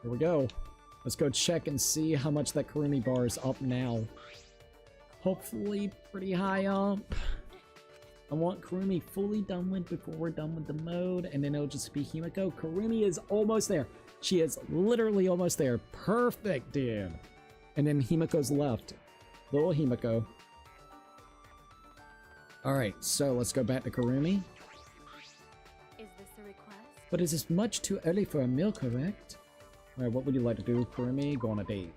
Here we go. Let's go check and see how much that Kurumi bar is up now. Hopefully pretty high up. I want Kurumi fully done with before we're done with the mode, and then it'll just be Himiko. Kurumi is almost there. She is literally almost there. Perfect, dude. And then Himiko's left. Little Himiko. Alright, so let's go back to Kurumi. Is this a request? But it is much too early for a meal, correct? Alright, what would you like to do, Kurumi? Go on a date.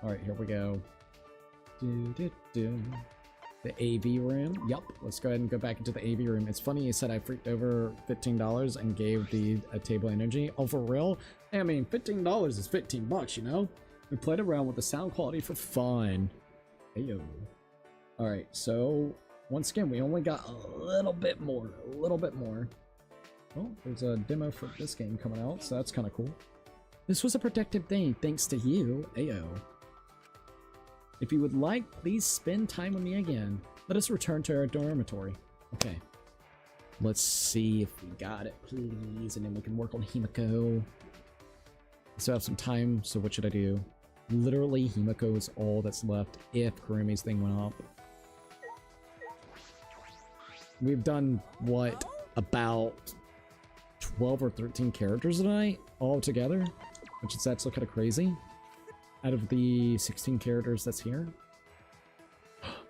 Alright, here we go. The AV room. Yup, let's go ahead and go back into the AV room. It's funny you said I freaked over $15 and gave the table energy. Oh, for real? I mean, $15 is 15 bucks, you know? We played around with the sound quality for fun. Heyo. Alright, so once again, we only got a little bit more. Oh, there's a demo for this game coming out, so that's kind of cool. This was a productive day thanks to you, Ayo. If you would like, please spend time with me again. Let us return to our dormitory. Okay. Let's see if we got it, please, and then we can work on Himiko. I still have some time, so what should I do? Literally, Himiko is all that's left if Kurumi's thing went up. We've done, what, about 12 or 13 characters tonight all together, which is actually kind of crazy. Out of the 16 characters that's here.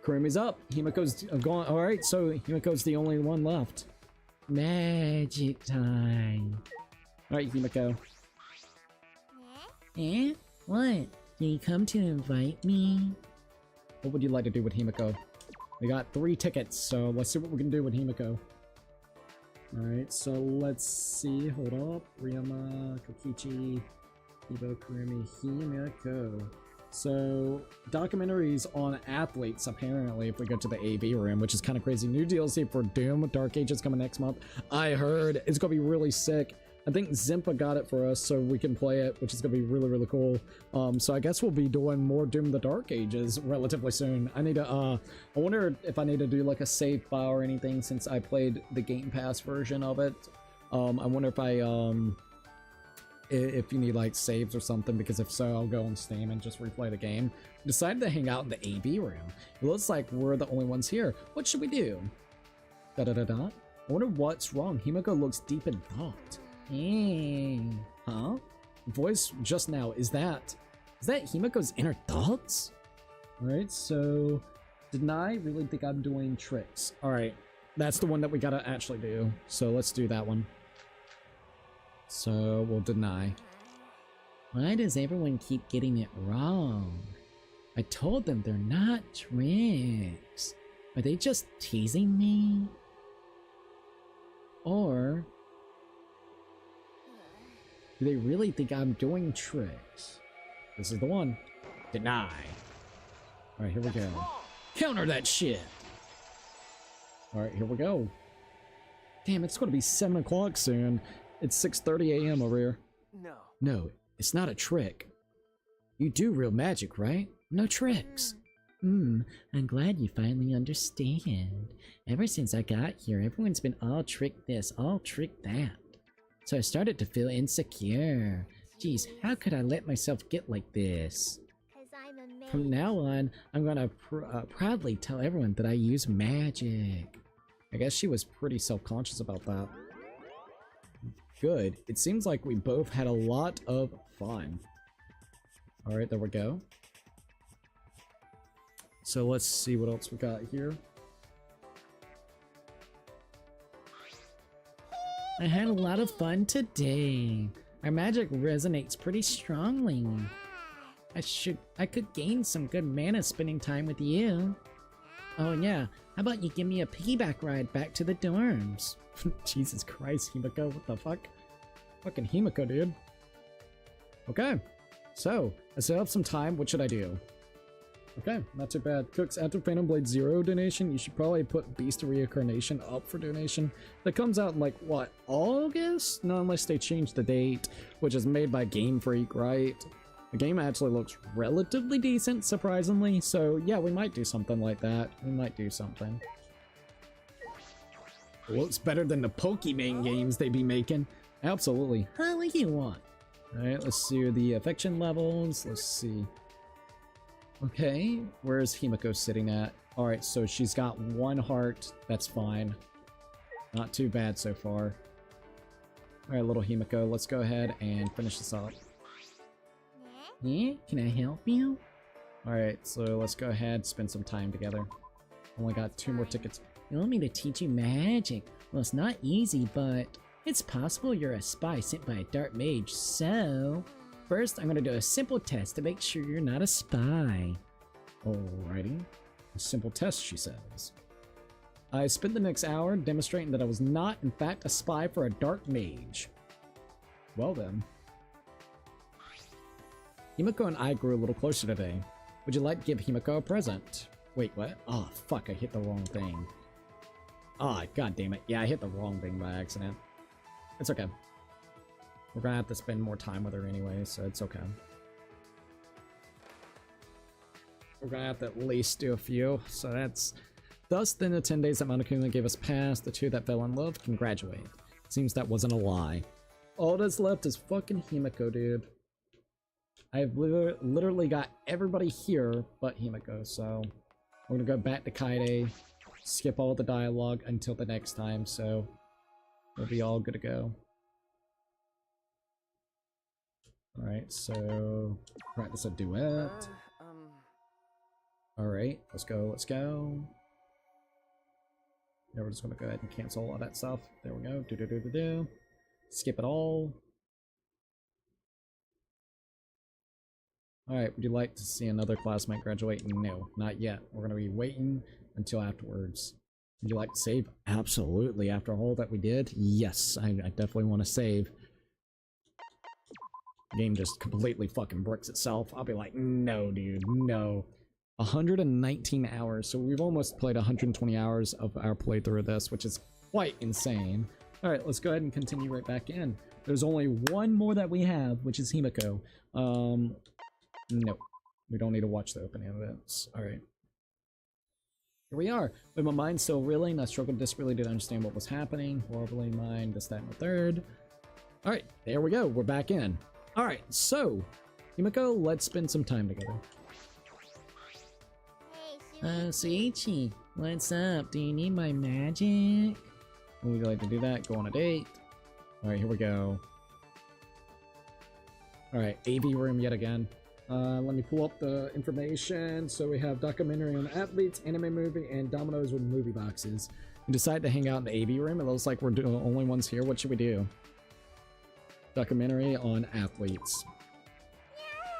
Kurumi's up. Himiko's gone. Alright, so Himiko's the only one left. Magic time. Alright, Himiko. Eh? What? Did you come to invite me? What would you like to do with Himiko? We got 3 tickets, so let's see what we can do with Himiko. Alright, so let's see. Hold up. Ryoma, Kokichi, Ibo, Kurumi, Himiko. So, documentaries on athletes, apparently, if we go to the AV room, which is kind of crazy. New DLC for Doom Dark Ages coming next month. I heard it's gonna be really sick. I think Zimpa got it for us so we can play it, which is gonna be really, really cool. So I guess we'll be doing more Doom the Dark Ages relatively soon. I need to, I wonder if I need to do like a save file or anything since I played the Game Pass version of it. I wonder if you need like saves or something, because if so, I'll go on Steam and just replay the game. Decided to hang out in the AV room. It looks like we're the only ones here. What should we do? Da-da-da-da. I wonder what's wrong. Himiko looks deep in thought. Huh? Voice just now, is that Himiko's inner thoughts? Alright, so didn't I really think I'm doing tricks? Alright, that's the one that we gotta actually do. So let's do that one. So we'll deny. Why does everyone keep getting it wrong? I told them they're not tricks. Are they just teasing me? Or do they really think I'm doing tricks? This is the one. Deny. Alright, here we go. Counter that shit! Alright, here we go. Damn, it's gonna be 7 o'clock soon. It's 6:30 a.m. over here. No. No, it's not a trick. You do real magic, right? No tricks. I'm glad you finally understand. Ever since I got here, everyone's been all trick this, all trick that. So I started to feel insecure. Geez, how could I let myself get like this? From now on, I'm gonna proudly tell everyone that I use magic. I guess she was pretty self-conscious about that. Good. It seems like we both had a lot of fun. Alright, there we go. So let's see what else we got here. I had a lot of fun today. Our magic resonates pretty strongly. I could gain some good mana spending time with you. Oh yeah, how about you give me a piggyback ride back to the dorms? Jesus Christ, Himiko, what the fuck? Fucking Himiko, dude. Okay, so, I still have some time, what should I do? Okay, not too bad. Cooks, after Phantom Blade 0 donation, you should probably put Beast Reincarnation up for donation. That comes out in like, what, August? No, unless they change the date, which is made by Game Freak, right? The game actually looks relatively decent, surprisingly, so yeah, we might do something like that. We might do something. Looks better than the Pokemon games they be making. Absolutely. Huh, what do you want? Alright, let's see the affection levels. Let's see. Okay, where's Himiko sitting at? Alright, so she's got 1 heart. That's fine. Not too bad so far. Alright, little Himiko, let's go ahead and finish this up. Yeah, can I help you? Alright, so let's go ahead, spend some time together. Only got 2 more tickets. You want me to teach you magic? Well, it's not easy, but it's possible you're a spy sent by a dark mage, so first I'm gonna do a simple test to make sure you're not a spy. Alrighty. A simple test, she says. I spent the next hour demonstrating that I was not, in fact, a spy for a dark mage. Well then. Himiko and I grew a little closer today. Would you like to give Himiko a present? Wait, what? Oh, fuck, I hit the wrong thing. Ah, god damn it. Yeah, I hit the wrong thing by accident. It's okay. We're gonna have to spend more time with her anyway, so it's okay. We're gonna have to at least do a few, so that's... Thus, then the 10 days that Monokuma gave us passed, the 2 that fell in love can graduate. Seems that wasn't a lie. All that's left is fucking Himiko, dude. I've literally got everybody here but Himiko, so... We're gonna go back to Kaide, skip all the dialogue until the next time, so... We'll be all good to go. Alright, so... Practice a duet. Alright, let's go, let's go. Yeah, we're just gonna go ahead and cancel all that stuff. There we go. Do-do-do-do-do. Skip it all. Alright, would you like to see another classmate graduate? No, not yet. We're gonna be waiting until afterwards. Would you like to save? Absolutely. After all that we did, yes, I definitely want to save. game just completely fucking bricks itself, I'll be like, no, dude, no. 119 hours, so we've almost played 120 hours of our playthrough of this, which is quite insane. Alright, let's go ahead and continue right back in. There's only one more that we have, which is Himiko. No. We don't need to watch the opening events. Alright. Here we are. With my mind still reeling, I struggled desperately to understand what was happening. Horribly mind, this, that, and the third. Alright, there we go. We're back in. Alright, so, Himiko, let's spend some time together. Oh, Suichi, what's up? Do you need my magic? Would you like to do that? Go on a date. Alright, here we go. Alright, AV room yet again. Let me pull up the information. So we have documentary on athletes, anime movie, and dominoes with movie boxes. We decided to hang out in the AV room. It looks like we're the only ones here. What should we do? Documentary on athletes.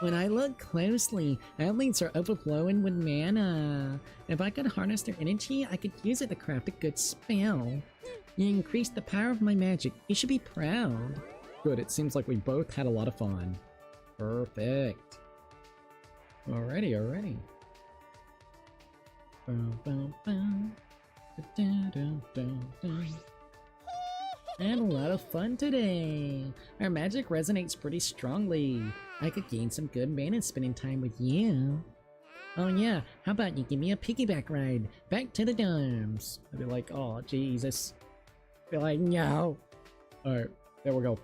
When I look closely, athletes are overflowing with mana. If I could harness their energy, I could use it to craft a good spell. You increased the power of my magic. You should be proud. Good, it seems like we both had a lot of fun. Perfect. Alrighty, alrighty. I had a lot of fun today. Our magic resonates pretty strongly. I could gain some good mana spending time with you. Oh yeah, how about you give me a piggyback ride back to the dorms? I'd be like, oh Jesus. I'd be like, no. Alright, there we go.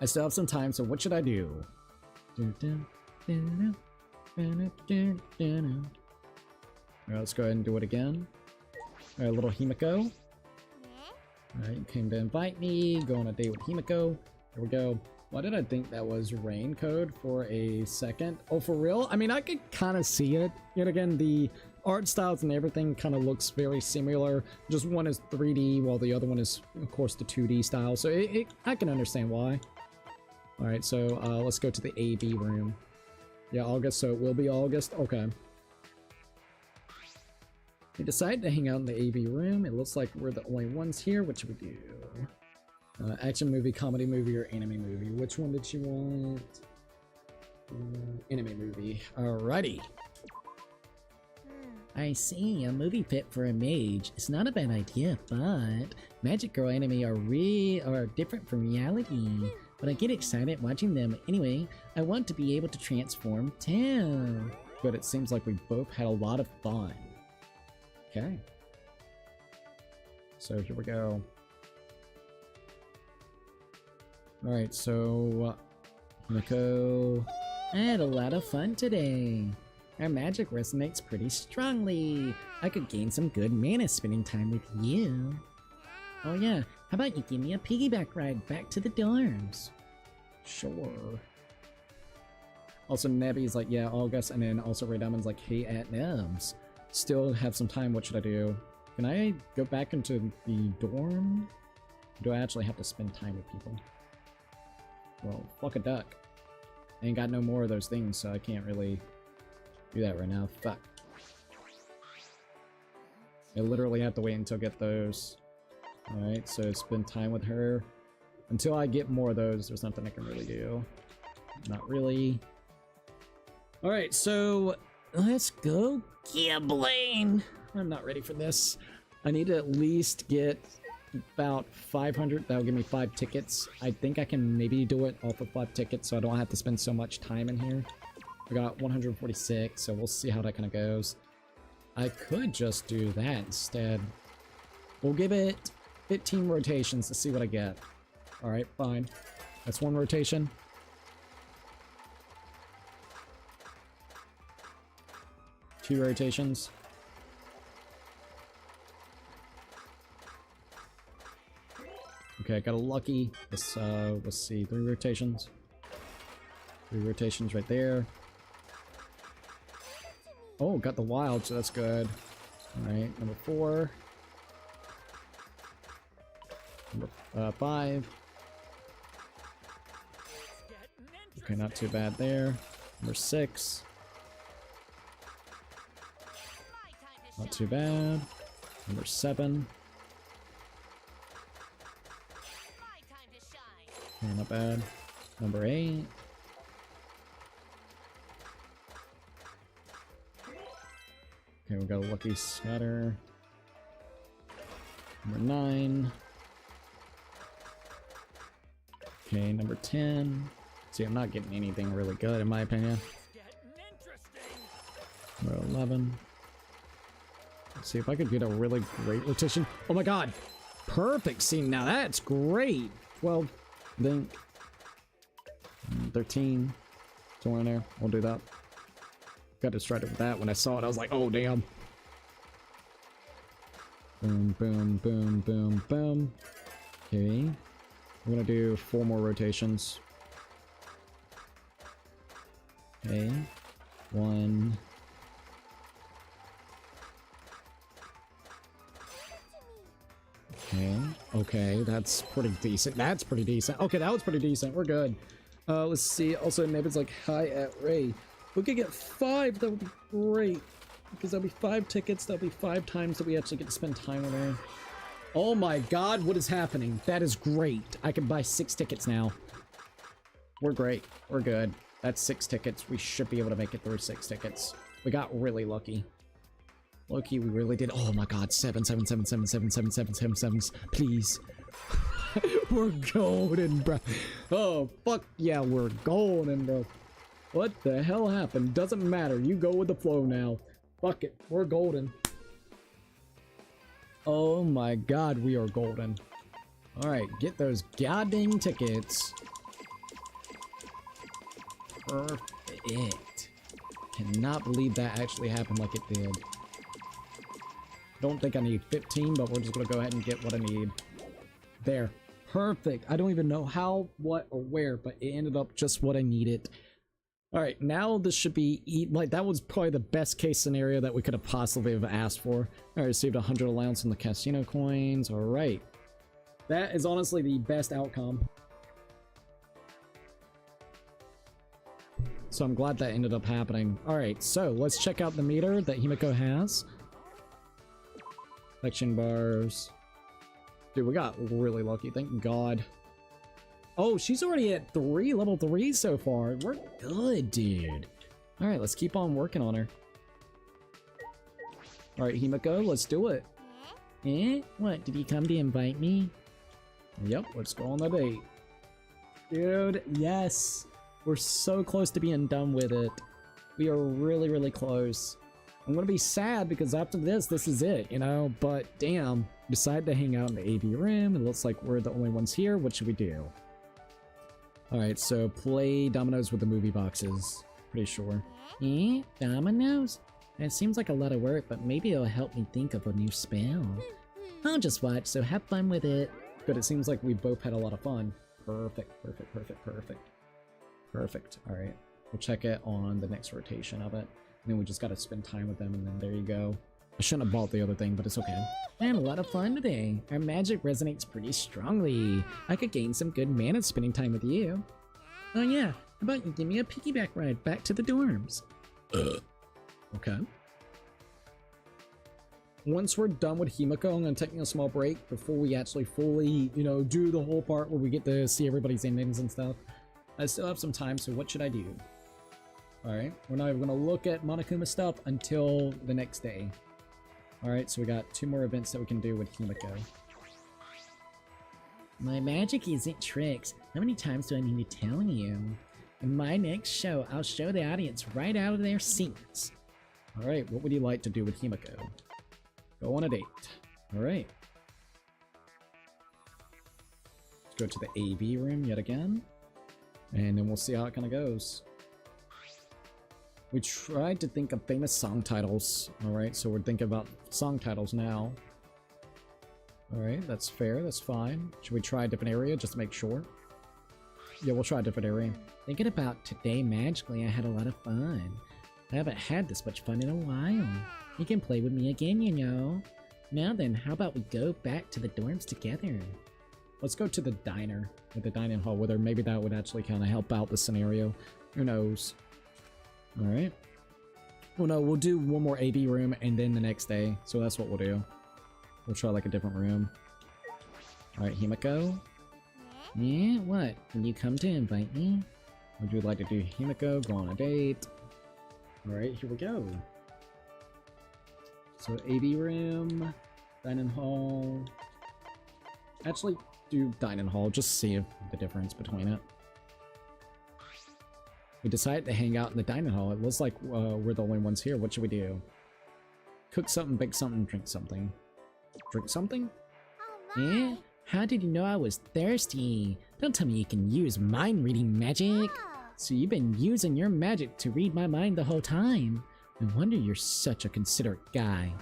I still have some time, so what should I do? Alright, let's go ahead and do it again. Alright, little Himiko. Alright, you came to invite me, go on a date with Himiko. Here we go. Why did I think that was rain code for a second? Oh, for real? I mean, I could kind of see it. Yet again, the art styles and everything kind of looks very similar. Just one is 3D, while the other one is, of course, the 2D style. So I can understand why. Alright, so let's go to the AV room. Yeah, August, so it will be August. Okay. We decided to hang out in the AV room. It looks like we're the only ones here. What should we do? Action movie, comedy movie, or anime movie? Which one did she want? Anime movie. Alrighty. I see, a movie fit for a mage. It's not a bad idea, but Magic Girl anime are different from reality. But I get excited watching them. Anyway, I want to be able to transform too. Good, it seems like we both had a lot of fun. Okay. So here we go. Alright, so Himiko. I had a lot of fun today. Our magic resonates pretty strongly. I could gain some good mana spending time with you. Oh yeah, how about you give me a piggyback ride back to the dorms? Sure. Also, Nebby's like, yeah, August, and then also Ray Diamond's like, hey, at Nebs. Still have some time, what should I do? Can I go back into the dorm? Or do I actually have to spend time with people? Well, fuck a duck. I ain't got no more of those things, so I can't really do that right now. Fuck. I literally have to wait until I get those. Alright, so spend time with her. Until I get more of those, there's nothing I can really do. Not really. Alright, so let's go gambling. I'm not ready for this. I need to at least get about 500. That'll give me 5 tickets. I think I can maybe do it off of 5 tickets so I don't have to spend so much time in here. I got 146, so we'll see how that kind of goes. I could just do that instead. We'll give it 15 rotations to see what I get. Alright, fine. That's 1 rotation. Two rotations. Okay, I got a lucky. Let's see, 3 rotations. 3 rotations right there. Oh, got the wild, so that's good. Alright, number 4. Number 5. Okay, not too bad there. Number 6. Not too bad. Number 7. Okay, not bad. Number 8. Okay, we got a lucky scatter. Number 9. Okay, number 10. See, I'm not getting anything really good in my opinion. Number 11. Let's see if I could get a really great rotation. Oh my god! Perfect scene. Now that's great! 12, I think. 13. Somewhere in there. We'll do that. Got distracted with that when I saw it. I was like, oh damn. Boom, boom, boom, boom, boom. Okay. We're gonna do 4 more rotations. Okay. 1. Okay. Okay, that's pretty decent. That's pretty decent. Okay, that was pretty decent. We're good. Let's see. Also, Neb's like, hi at Ray. We could get 5. That would be great. Because that'll be 5 tickets. That'll be 5 times that we actually get to spend time with her. Oh my god, what is happening? That is great. I can buy 6 tickets now. We're great. We're good. That's 6 tickets. We should be able to make it through 6 tickets. We got really lucky. Low-key, we really did. Oh my god, 7, 7, 7, 7, 7, 7, 7, 7, 7, please. We're golden, bro. Oh, fuck yeah, we're golden, bro. What the hell happened? Doesn't matter. You go with the flow now. Fuck it. We're golden. Oh my god, we are golden. Alright, get those goddamn tickets. Perfect. Cannot believe that actually happened like it did. Don't think I need 15, but we're just gonna go ahead and get what I need. There. Perfect. I don't even know how, what, or where, but it ended up just what I needed. Alright, now this should be, like, that was probably the best case scenario that we could have possibly have asked for. I received 100 allowance on the casino coins. Alright. That is honestly the best outcome. So I'm glad that ended up happening. Alright, so let's check out the meter that Himiko has. Collection bars. Dude, we got really lucky, thank god. Oh, she's already at 3, level 3 so far. We're good, dude. Alright, let's keep on working on her. Alright, Himiko, let's do it. Eh? What, did you come to invite me? Yep, let's go on the date. Dude, yes. We're so close to being done with it. We are really, really close. I'm gonna be sad because after this is it, you know? But damn, decide to hang out in the AV room. It looks like we're the only ones here. What should we do? Alright, so play dominoes with the movie boxes. Pretty sure. Eh? Dominoes? It seems like a lot of work, but maybe it'll help me think of a new spell. I'll just watch, so have fun with it. Good, it seems like we both had a lot of fun. Perfect, perfect, perfect, perfect. Perfect. Alright. We'll check it on the next rotation of it. And then we just gotta spend time with them, and then there you go. I shouldn't have bought the other thing, but it's okay. I had a lot of fun today. Our magic resonates pretty strongly. I could gain some good mana spending time with you. Oh yeah, how about you give me a piggyback ride back to the dorms? Okay. Once we're done with Himiko, I'm gonna take a small break before we actually fully, you know, do the whole part where we get to see everybody's endings and stuff. I still have some time, so what should I do? Alright, we're not even gonna look at Monokuma stuff until the next day. Alright, so we got 2 more events that we can do with Himiko. My magic isn't tricks. How many times do I need to tell you? In my next show, I'll show the audience right out of their seats. Alright, what would you like to do with Himiko? Go on a date. Alright. Let's go to the AV room yet again. And then we'll see how it kind of goes. We tried to think of famous song titles. Alright, so we're thinking about song titles now. Alright, that's fair, that's fine. Should we try a different area just to make sure? Yeah, we'll try a different area. Thinking about today magically, I had a lot of fun. I haven't had this much fun in a while. You can play with me again, you know. Now then, how about we go back to the dorms together? Let's go to the diner, or the dining hall with her. Maybe that would actually kind of help out the scenario. Who knows? Alright. Well, no, we'll do one more AV room and then the next day. So that's what we'll do. We'll try like a different room. Alright, Himiko. Yeah, what? Can you come to invite me? Would you like to do Himiko? Go on a date. Alright, here we go. So AV room, dining hall. Actually, do dining hall, just see the difference between it. We decided to hang out in the dining hall. It looks like we're the only ones here. What should we do? Cook something, bake something, drink something. Drink something? Yeah? How did you know I was thirsty? Don't tell me you can use mind-reading magic. So you've been using your magic to read my mind the whole time. No wonder you're such a considerate guy.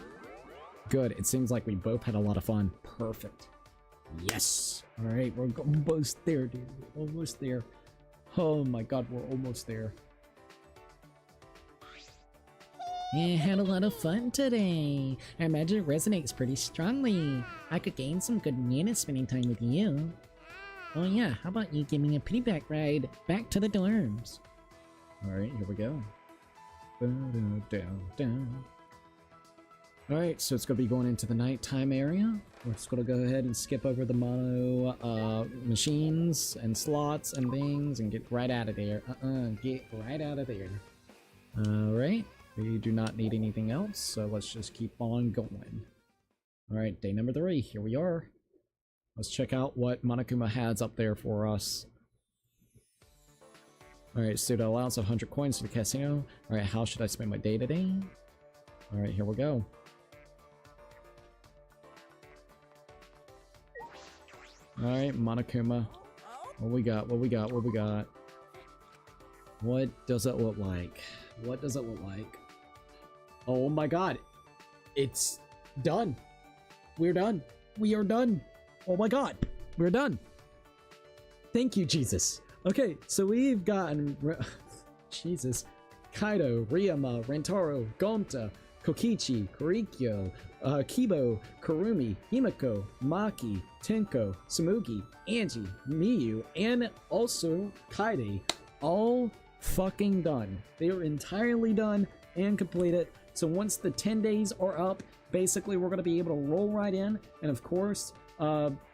Good, it seems like we both had a lot of fun. Perfect. Yes! Alright, we're almost there, dude. We're almost there. Oh my god, we're almost there. Yeah, had a lot of fun today. Our magic resonates pretty strongly. I could gain some good manners spending time with you. Oh yeah, how about you give me a piggyback ride back to the dorms? Alright, here we go. Alright, so it's going to be going into the nighttime area. We're just going to go ahead and skip over the mono machines and slots and things and get right out of there. Get right out of there. Alright, we do not need anything else, so let's just keep on going. Alright, day number 3, here we are. Let's check out what Monokuma has up there for us. Alright, student allowance of 100 coins to the casino. Alright, how should I spend my day today? Alright, here we go. Alright, Monokuma. What we got? What we got? What we got? What does it look like? What does it look like? Oh my god! It's done! We're done! We are done! Oh my god! We're done! Thank you, Jesus! Okay, so we've gotten... Jesus. Kaido, Ryama, Rentaro, Gonta, Kokichi, Korikyo, Kibo, Kurumi, Himiko, Maki, Tenko, Sumugi, Angie, Miyu, and also Kaide. All fucking done. They are entirely done and completed. So once the 10 days are up, basically we're going to be able to roll right in and of course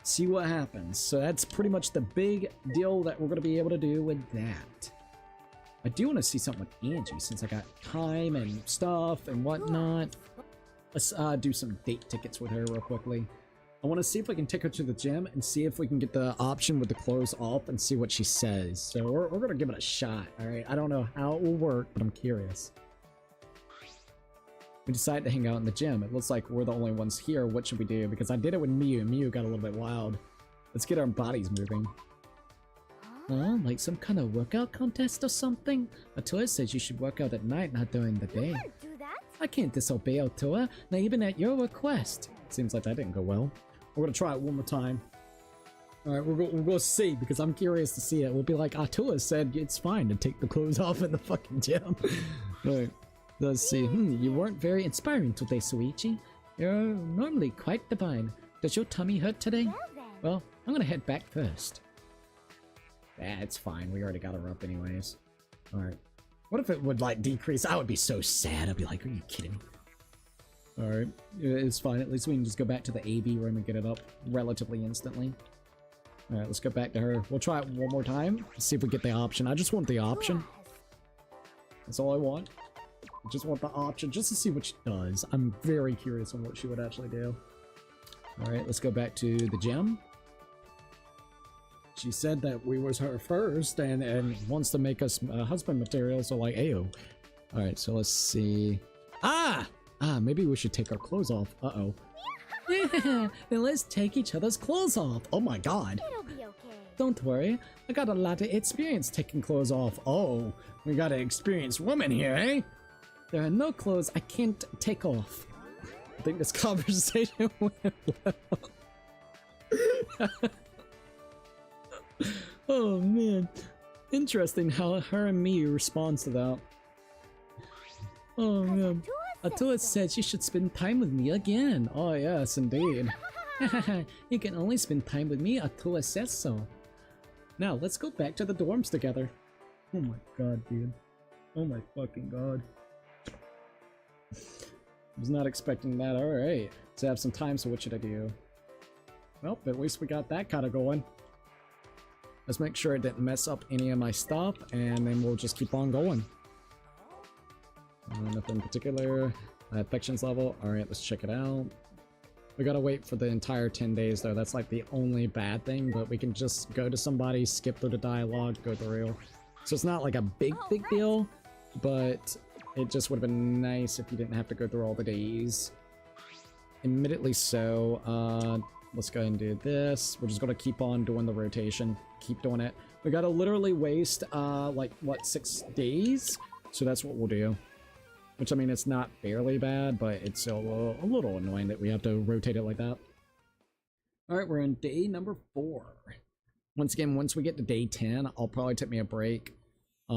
see what happens. So that's pretty much the big deal that we're going to be able to do with that. I do want to see something with Angie since I got time and stuff and whatnot. Let's do some date tickets with her real quickly. I want to see if I can take her to the gym and see if we can get the option with the clothes off and see what she says. So we're going to give it a shot, alright? I don't know how it will work, but I'm curious. We decided to hang out in the gym. It looks like we're the only ones here. What should we do? Because I did it with Miyu. Miyu got a little bit wild. Let's get our bodies moving. Huh? Like some kind of workout contest or something? Otoa says you should work out at night, not during the day. Do that? I can't disobey Otoa, not even at your request. Seems like that didn't go well. We're gonna try it one more time. Alright, we're gonna see, because I'm curious to see it. We'll be like, Atua said it's fine to take the clothes off in the fucking gym. Alright, let's see. You weren't very inspiring today, Suichi. You're normally quite divine. Does your tummy hurt today? Well then. Well, I'm gonna head back first. It's fine. We already got her up anyways. Alright. What if it would, like, decrease? I would be so sad. I'd be like, are you kidding me? Alright. It's fine. At least we can just go back to the AV room and get it up relatively instantly. Alright, let's go back to her. We'll try it one more time. See if we get the option. I just want the option. That's all I want. I just want the option just to see what she does. I'm very curious on what she would actually do. Alright, let's go back to the gym. She said that we was her first and wants to make us husband material, so like, ayo. Alright, so let's see. Maybe we should take our clothes off. Uh-oh. Yeah, then let's take each other's clothes off. Oh my god. It'll be okay. Don't worry, I got a lot of experience taking clothes off. Oh, we got an experienced woman here, eh? There are no clothes I can't take off. I think this conversation went well. Oh man. Interesting how her and me responds to that. Oh man. Atua said you should spend time with me again. Oh yes, indeed. You can only spend time with me, Atua says so. Now, let's go back to the dorms together. Oh my god, dude. Oh my fucking god. Was not expecting that. Alright. So I have some time, so what should I do? Well, at least we got that kind of going. Let's make sure it didn't mess up any of my stuff, and then we'll just keep on going. Nothing in particular. Affections level. Alright, let's check it out. We gotta wait for the entire 10 days though. That's like the only bad thing, but we can just go to somebody, skip through the dialogue, go through. So it's not like a big deal, but it just would have been nice if you didn't have to go through all the days. Admittedly so. Let's go ahead and do this. We're just gonna keep on doing the rotation. Keep doing it. We gotta literally waste, like, what, 6 days? So that's what we'll do. Which, I mean, it's not barely bad, but it's still a little annoying that we have to rotate it like that. Alright, we're on day number 4. Once again, once we get to day 10, I'll probably take me a break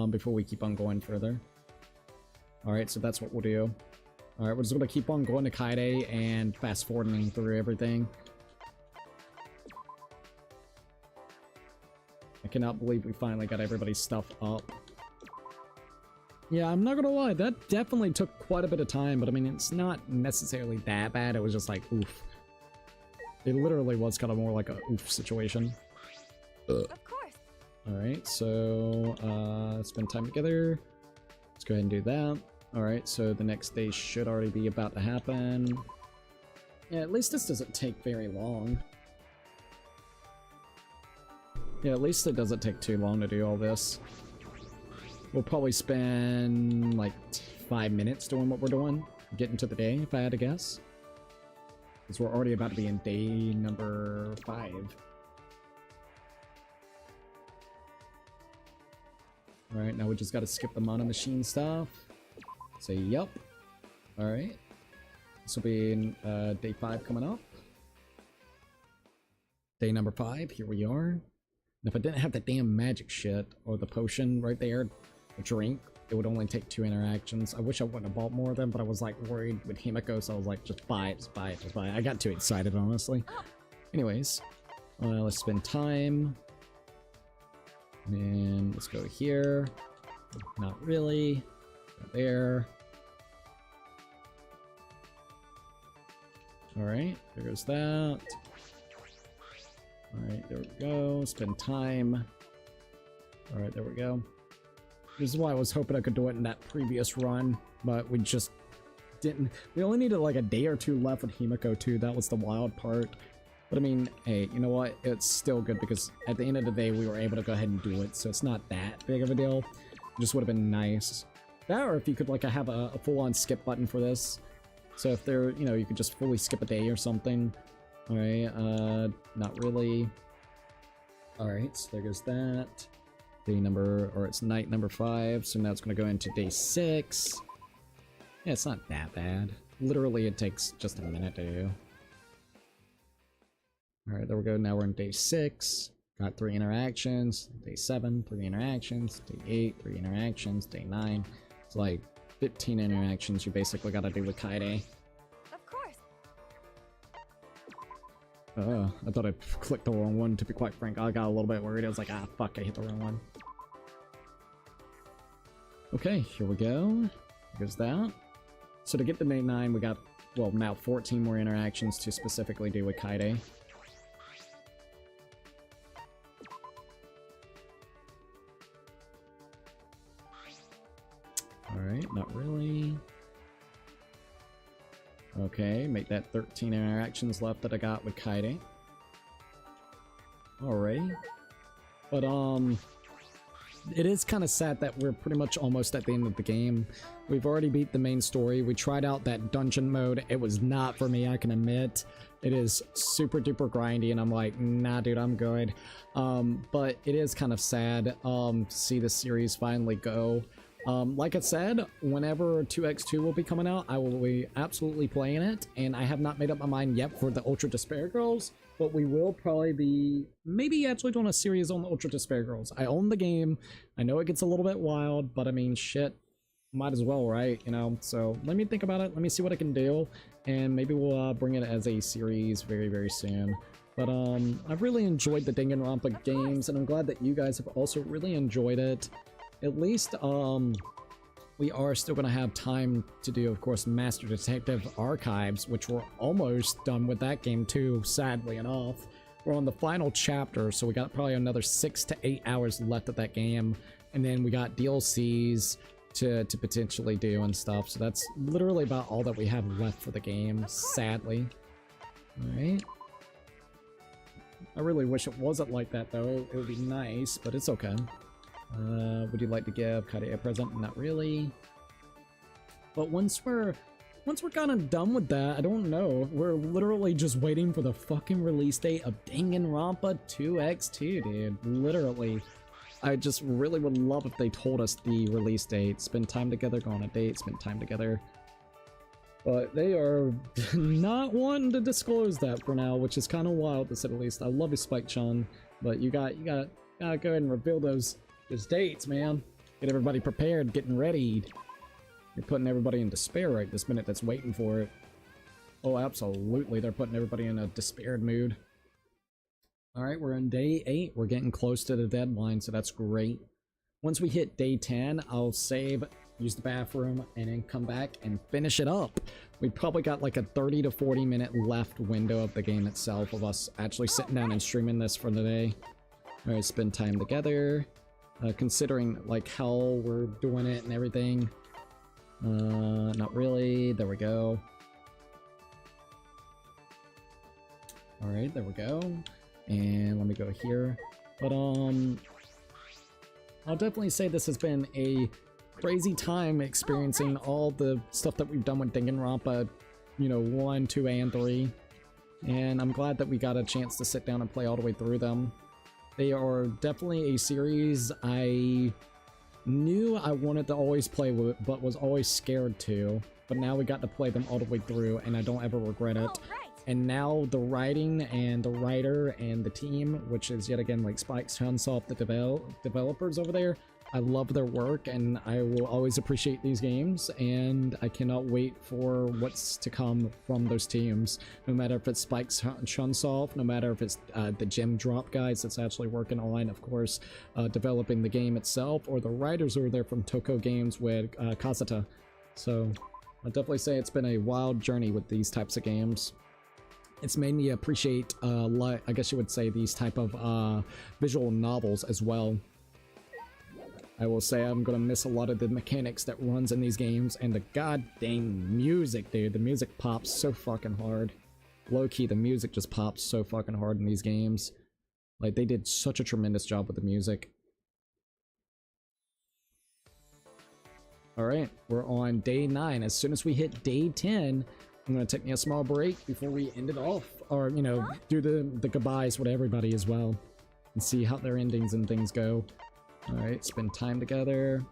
before we keep on going further. Alright, so that's what we'll do. Alright, we're just going to keep on going to Kaide and fast forwarding through everything. I cannot believe we finally got everybody's stuff up. Yeah, I'm not gonna lie, that definitely took quite a bit of time, but I mean, it's not necessarily that bad. It was just like, oof. It literally was kind of more like a oof situation. Of course. Alright, so, spend time together. Let's go ahead and do that. Alright, so the next day should already be about to happen. Yeah, at least this doesn't take very long. Yeah, at least it doesn't take too long to do all this. We'll probably spend like 5 minutes doing what we're doing, getting to the day, if I had to guess. Because we're already about to be in day number 5. Alright, now we just gotta skip the mono machine stuff. Say yup. Alright. This will be in, day 5 coming up. Day number 5, here we are. And if I didn't have the damn magic shit, or the potion right there, a drink, it would only take 2 interactions. I wish I wouldn't have bought more of them, but I was like worried with Himiko, so I was like, just buy it, just buy it, just buy it. I got too excited, honestly. Anyways, let's spend time. And let's go here. Not really. Go there. Alright, there goes that. Alright, there we go. Spend time. Alright, there we go. This is why I was hoping I could do it in that previous run, but we just didn't. We only needed like a day or 2 left with Himiko too. That was the wild part. But I mean, hey, you know what? It's still good because at the end of the day, we were able to go ahead and do it, so it's not that big of a deal. It just would have been nice. That, or if you could like have a full-on skip button for this. So if there, you know, you could just fully skip a day or something. Alright, not really. Alright, so there goes that. Day number, or it's night number 5, so now it's going to go into day 6. Yeah, it's not that bad. Literally, it takes just a minute to do. Alright, there we go. Now we're in day 6. Got 3 interactions. Day 7, 3 interactions. Day 8, 3 interactions. Day 9. It's like 15 interactions you basically got to do with Kaide. Of course. I thought I clicked the wrong one, to be quite frank. I got a little bit worried. I was like, ah, fuck, I hit the wrong one. Okay, here we go. Here's that. So to get to day 9, we got, well, now 14 more interactions to specifically do with Kaide. Alright, not really. Okay, make that 13 interactions left that I got with Kaide. Alright. But, it is kind of sad that we're pretty much almost at the end of the game. We've already beat the main story. We tried out that dungeon mode. It was not for me, I can admit. It is super duper grindy, and I'm like, nah, dude, I'm good. But it is kind of sad to see the series finally go. Like I said, whenever 2x2 will be coming out, I will be absolutely playing it, and I have not made up my mind yet for the Ultra Despair Girls, but we will probably be maybe actually doing a series on the Ultra Despair Girls. I own the game. I know it gets a little bit wild, but I mean, shit, might as well, right? You know, so let me think about it. Let me see what I can do, and maybe we'll bring it as a series very, very soon. But I've really enjoyed the Danganronpa games, and I'm glad that you guys have also really enjoyed it. At least, we are still going to have time to do, of course, Master Detective Archives, which we're almost done with that game too, sadly enough. we're on the final chapter, so we got probably another 6 to 8 hours left of that game, and then we got DLCs to potentially do and stuff. So that's literally about all that we have left for the game, sadly. All right. I really wish it wasn't like that though. It would be nice, but it's okay. Would you like to give Kaede a present? Not really. But once we're kind of done with that, I don't know. We're literally just waiting for the fucking release date of Danganronpa 2x2, dude. Literally. I just really would love if they told us the release date. Spend time together, go on a date, spend time together. But they are not wanting to disclose that for now, which is kind of wild to say the least. I love you, Spike-chan, but you gotta go ahead and reveal those dates, man. Get everybody prepared, getting ready. You're putting everybody in despair right this minute that's waiting for it. Oh, absolutely, they're putting everybody in a despaired mood. Alright, we're on day 8. We're getting close to the deadline, so that's great. Once we hit day 10, I'll save, use the bathroom, and then come back and finish it up. We probably got like a 30 to 40 minute left window of the game itself of us actually sitting down and streaming this for the day. Alright, spend time together. Considering like how we're doing it and everything. Not really. There we go. Alright, there we go. And let me go here. But I'll definitely say this has been a crazy time experiencing all the stuff that we've done with Danganronpa, you know, 1, 2, and 3. And I'm glad that we got a chance to sit down and play all the way through them. They are definitely a series I knew I wanted to always play with, but was always scared to. But now we got to play them all the way through, and I don't ever regret it. And now the writing and the writer and the team, which is yet again like Spike's Chunsoft, the developers over there, I love their work and I will always appreciate these games, and I cannot wait for what's to come from those teams. No matter if it's Spike's Chunsoft, no matter if it's the Gem Drop guys that's actually working on, of course, developing the game itself, or the writers who are there from Toko Games with Kazata. So I'll definitely say it's been a wild journey with these types of games. It's made me appreciate, I guess you would say, these type of visual novels as well. I will say I'm gonna miss a lot of the mechanics that runs in these games, and the goddamn music, dude. The music pops so fucking hard. Low-key, the music just pops so fucking hard in these games. Like, they did such a tremendous job with the music. Alright, we're on day 9. As soon as we hit day 10, I'm gonna take me a small break before we end it off, or, you know, do the goodbyes with everybody as well, and see how their endings and things go. Alright, spend time together.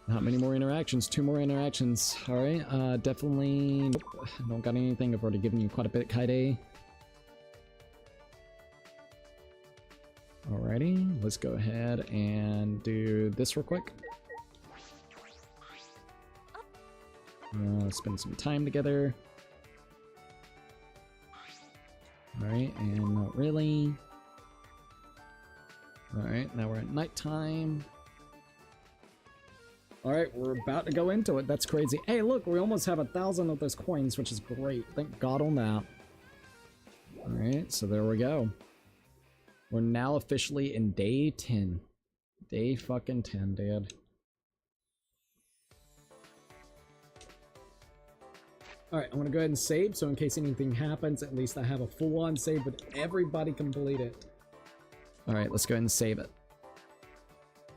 Not many more interactions, 2 more interactions. Alright, definitely, nope, don't got anything. I've already given you quite a bit, Kaede. Alrighty, let's go ahead and do this real quick. Spend some time together. Alright, and not really. Alright, now we're at nighttime. Alright, we're about to go into it. That's crazy. Hey, look, we almost have 1,000 of those coins, which is great. Thank God on that. Alright, so there we go. We're now officially in day 10. Day fucking 10, dude. Alright, I'm gonna go ahead and save, so in case anything happens, at least I have a full-on save with everybody complete it. Alright, let's go ahead and save it.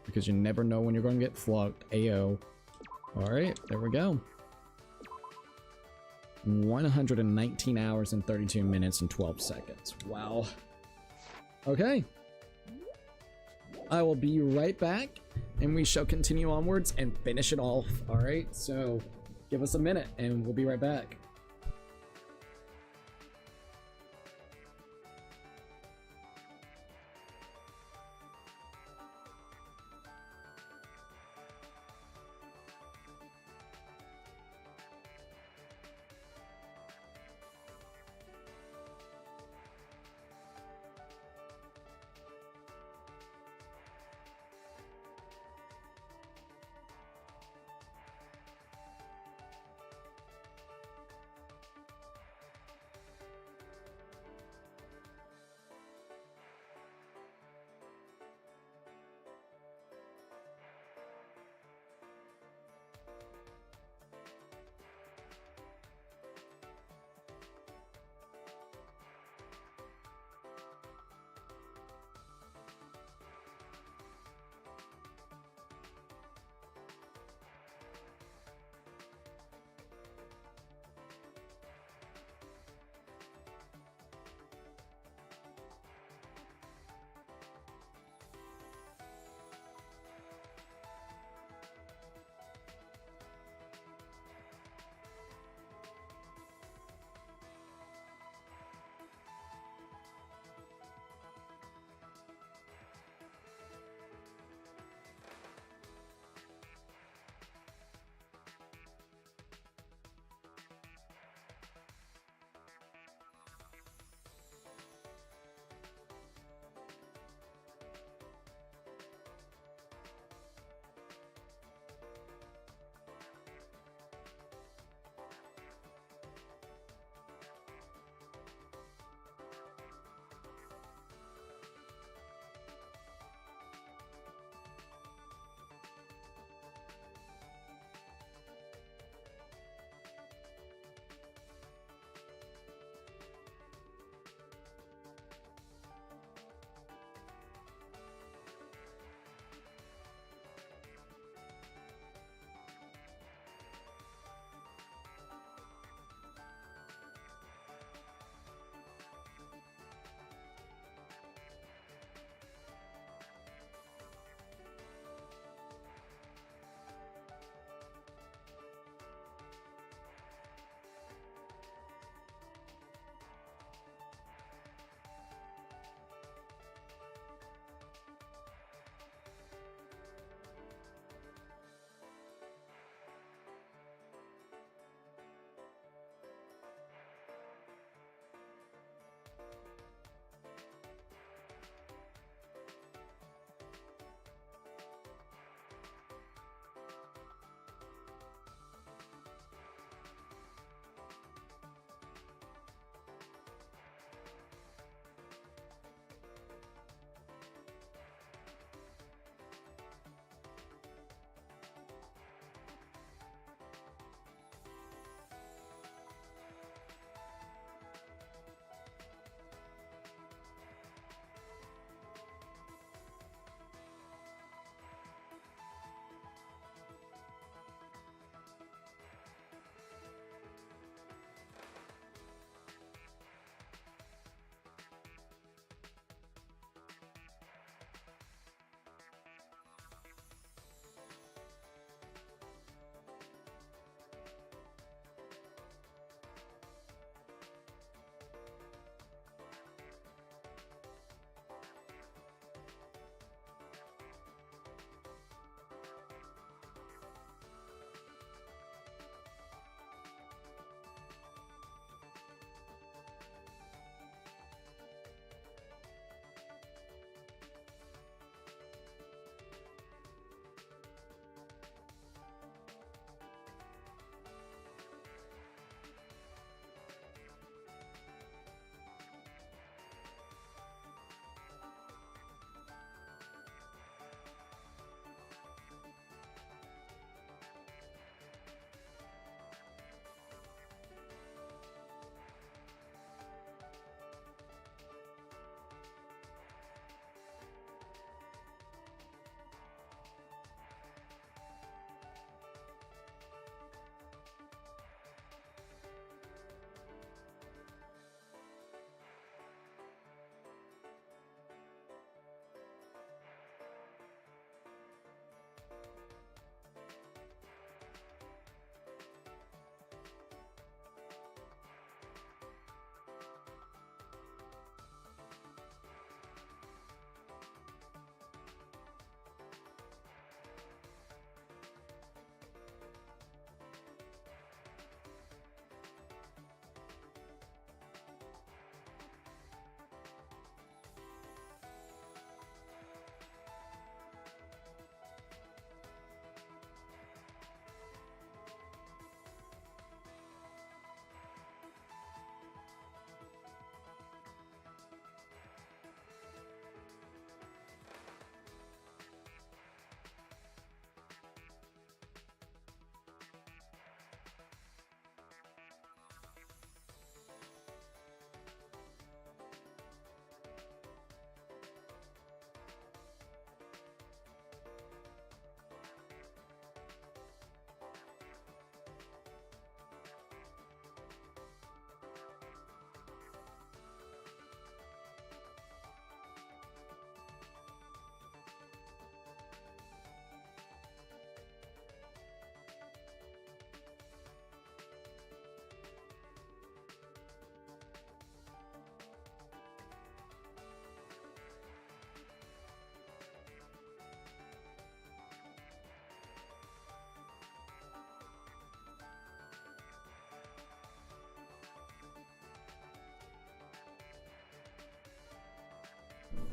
Because you never know when you're gonna get flogged. Ayo. Alright, there we go. 119 hours and 32 minutes and 12 seconds. Wow. Okay. I will be right back, and we shall continue onwards and finish it off. Alright, so give us a minute, and we'll be right back.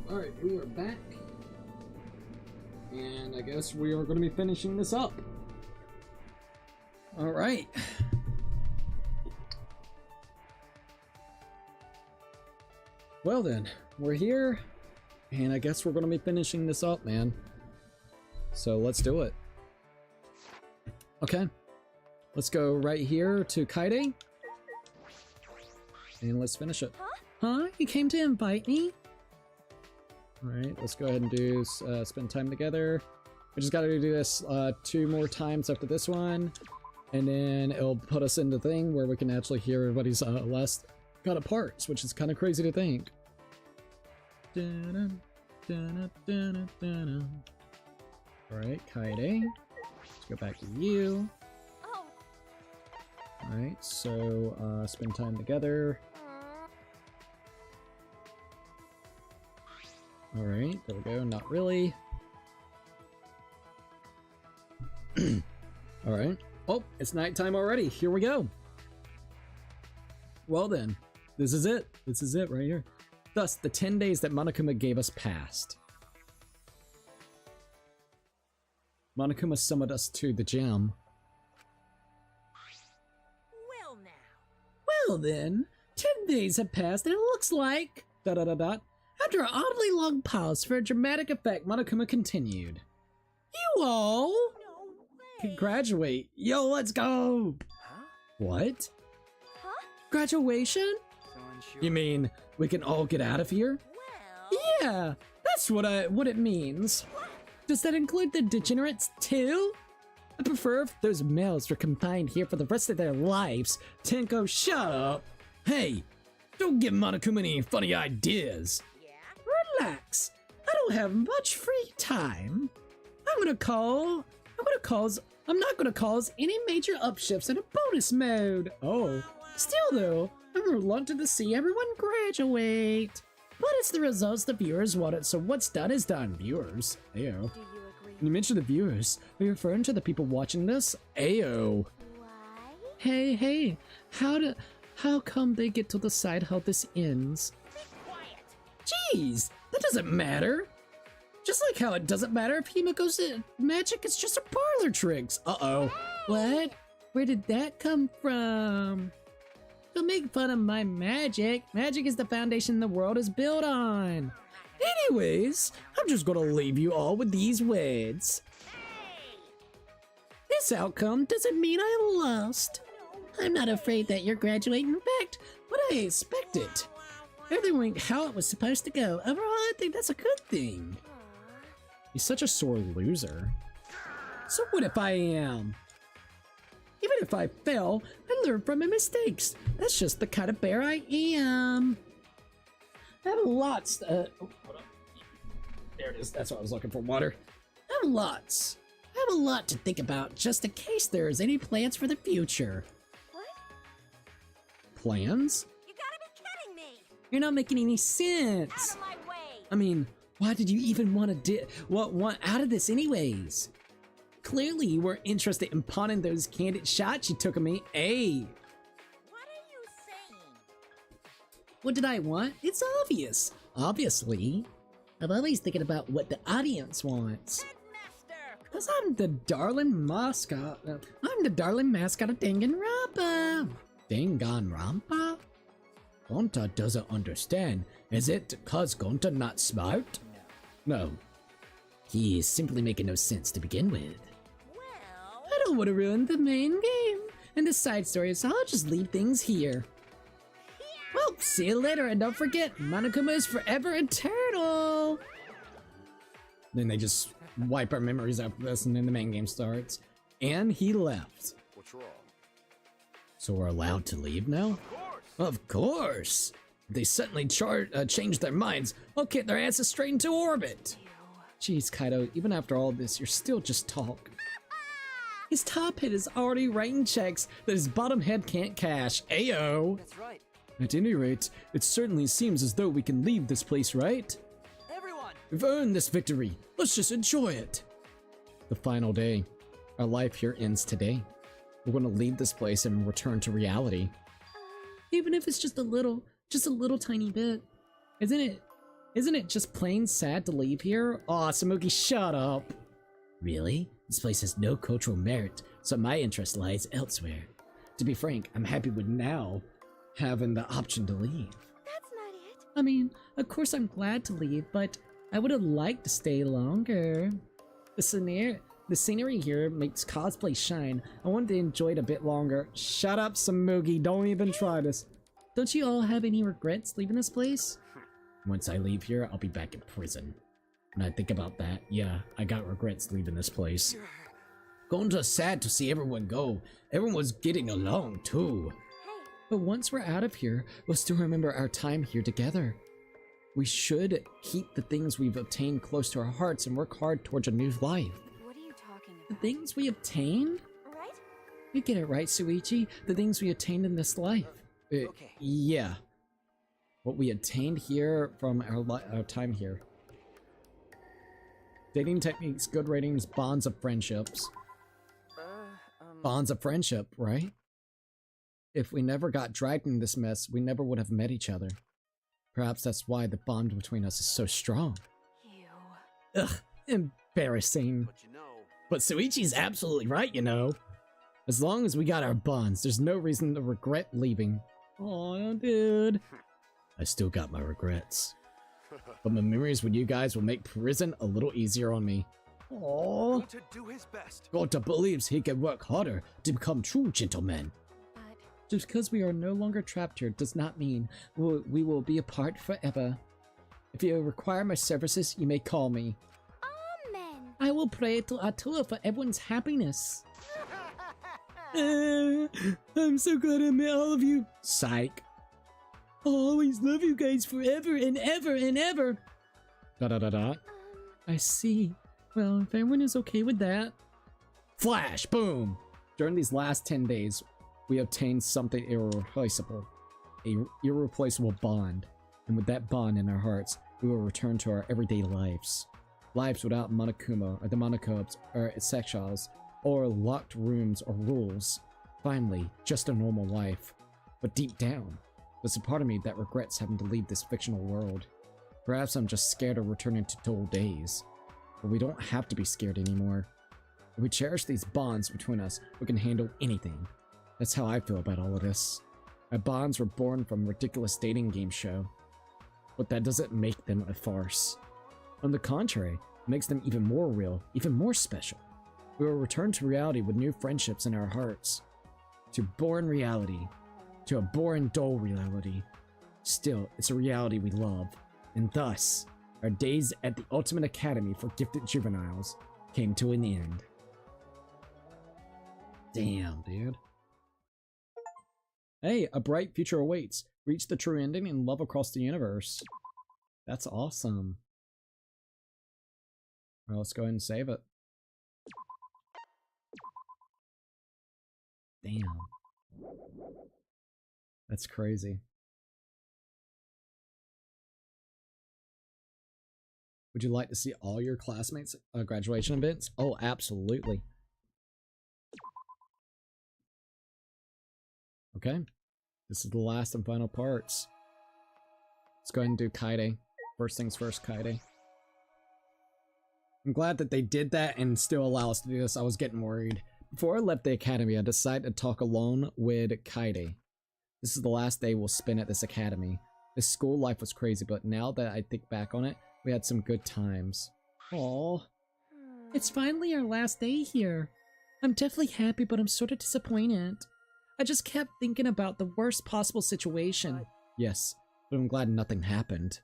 Alright, we are back. And I guess we are going to be finishing this up. Alright. Well then, we're here. And I guess we're going to be finishing this up, man. So let's do it. Okay. Let's go right here to Kaide. And let's finish it. Huh? You came to invite me? Alright, let's go ahead and do spend time together. We just gotta do this 2 more times after this one. And then it'll put us in the thing where we can actually hear everybody's last kind of parts, which is kind of crazy to think. Alright, Kaide. Let's go back to you. Oh. Alright, so spend time together. Alright, there we go, not really. Alright. Oh, it's nighttime already. Here we go. Well then, this is it. This is it right here. Thus, the 10 days that Monokuma gave us passed. Monokuma summoned us to the gym. Well now. Well then, 10 days have passed and it looks like... ... After an oddly long pause for a dramatic effect, Monokuma continued. You all No way. can graduate. Yo, let's go! Huh? What? Huh? Graduation? So unsure. You mean we can all get out of here? Well. Yeah, that's what it means. Does that include the degenerates too? I prefer if those males were confined here for the rest of their lives. Tenko, shut up! Hey, don't give Monokuma any funny ideas. Yeah. Relax. I don't have much free time. I'm not gonna cause any major upshifts in a bonus mode. Oh. Still though, I'm reluctant to see everyone graduate. But it's the results the viewers wanted, so what's done is done. Viewers. Ayo. Do you agree? When you mention the viewers, are you referring to the people watching this? Ayo. Why? Hey, how come they get to decide how this ends? Be quiet. Jeez, that doesn't matter. Just like how it doesn't matter if Himiko's magic is just a parlor tricks. Uh-oh. What? Where did that come from? Don't make fun of my magic. Magic is the foundation the world is built on. Anyways, I'm just gonna leave you all with these words. Hey. This outcome doesn't mean I lost. I'm not afraid that you're graduating. In fact, but I expect it. Everything went how it was supposed to go. Overall, I think that's a good thing. He's such a sore loser. So what if I am? Even if I fail, I learn from my mistakes. That's just the kind of bear I am. I have lots. Oh, hold on. There it is. That's what I was looking for. Water. I have lots. I have a lot to think about, just in case there's any plans for the future. What? Plans? You gotta be kidding me. You're not making any Out sense. of my way. I mean, why did you even want to want out of this anyways? Clearly you weren't interested in pawning those candid shots you took of me. Hey, What are you saying? what did I want? It's obvious. Obviously. I'm always thinking about what the audience wants. Headmaster. Cause I'm the darling mascot. I'm the darling mascot of Danganronpa. Danganronpa? Gonta doesn't understand. Is it cause Gonta not smart? No. He is simply making no sense to begin with. Well. I don't want to ruin the main game and the side story, so I'll just leave things here. Well, see you later, and don't forget, Monokuma is forever eternal! Then they just wipe our memories after this and then the main game starts. And he left. What's wrong? So we're allowed to leave now? Of course. Of course! They suddenly changed their minds. I'll kick their asses straight into orbit. Jeez, Kaido, even after all this, you're still just talk. His top head is already writing checks that his bottom head can't cash. Ayo! That's right. At any rate, it certainly seems as though we can leave this place, right? Everyone. We've earned this victory. Let's just enjoy it. The final day. Our life here ends today. We're going to leave this place and return to reality. Even if it's just a little tiny bit. Isn't it Isn't it just plain sad to leave here? Aw, Samuki, shut up. Really? This place has no cultural merit, so my interest lies elsewhere. To be frank, I'm happy with now having the option to leave. That's not it. I mean, of course I'm glad to leave, but I would have liked to stay longer. The scenery here makes cosplay shine. I wanted to enjoy it a bit longer. Shut up, Samugi, don't even try this. Don't you all have any regrets leaving this place? Once I leave here, I'll be back in prison. When I think about that, yeah, I got regrets leaving this place. Kinda sad to see everyone go. Everyone was getting along, too. But once we're out of here, we'll still remember our time here together. We should keep the things we've obtained close to our hearts and work hard towards a new life. What are you talking The about? things we obtained? Right? You get it right, Suichi. The things we attained in this life. Okay. Yeah. What we attained here from our time here. Dating techniques, good ratings, bonds of friendships. Bonds of friendship, right? If we never got dragged in this mess, we never would have met each other. Perhaps that's why the bond between us is so strong. You. Ugh, embarrassing. But you know. But Suichi's absolutely right, you know. As long as we got our bonds, there's no reason to regret leaving. Oh, dude. I still got my regrets. But my memories with you guys will make prison a little easier on me. Oh, Going to do his best. Gota believes he can work harder to become true gentlemen. But Just because we are no longer trapped here does not mean we will be apart forever. If you require my services, you may call me. amen. I will pray to Atua for everyone's happiness. I'm so glad I met all of you. Psych. I'll always love you guys forever and ever and ever. Da da da da. I see. Well, if everyone is okay with that. Flash! Boom! During these last 10 days, we obtained something irreplaceable. An irreplaceable bond. And with that bond in our hearts, we will return to our everyday lives. Lives without Monokuma, or the Monokubs, or sexuals, or locked rooms or rules. Finally, just a normal life. But deep down, there's a part of me that regrets having to leave this fictional world. Perhaps I'm just scared of returning to dull days. But we don't have to be scared anymore. If we cherish these bonds between us, we can handle anything. That's how I feel about all of this. Our bonds were born from a ridiculous dating game show. But that doesn't make them a farce. On the contrary, it makes them even more real, even more special. We will return to reality with new friendships in our hearts. To boring reality. To a boring, dull reality. Still, it's a reality we love. And thus, our days at the Ultimate Academy for Gifted Juveniles came to an end. Damn, dude. Hey, a bright future awaits. Reach the true ending and love across the universe. That's awesome. Well, let's go ahead and save it. Damn. That's crazy. Would you like to see all your classmates' graduation events? Oh, absolutely. Okay. This is the last and final parts. Let's go ahead and do Kaide. First things first, Kaide. I'm glad that they did that and still allow us to do this. I was getting worried. Before I left the academy, I decided to talk alone with Kaide. This is the last day we'll spend at this academy. This school life was crazy, but now that I think back on it, we had some good times. Aww. It's finally our last day here. I'm definitely happy, but I'm sort of disappointed. I just kept thinking about the worst possible situation. Yes, but I'm glad nothing happened.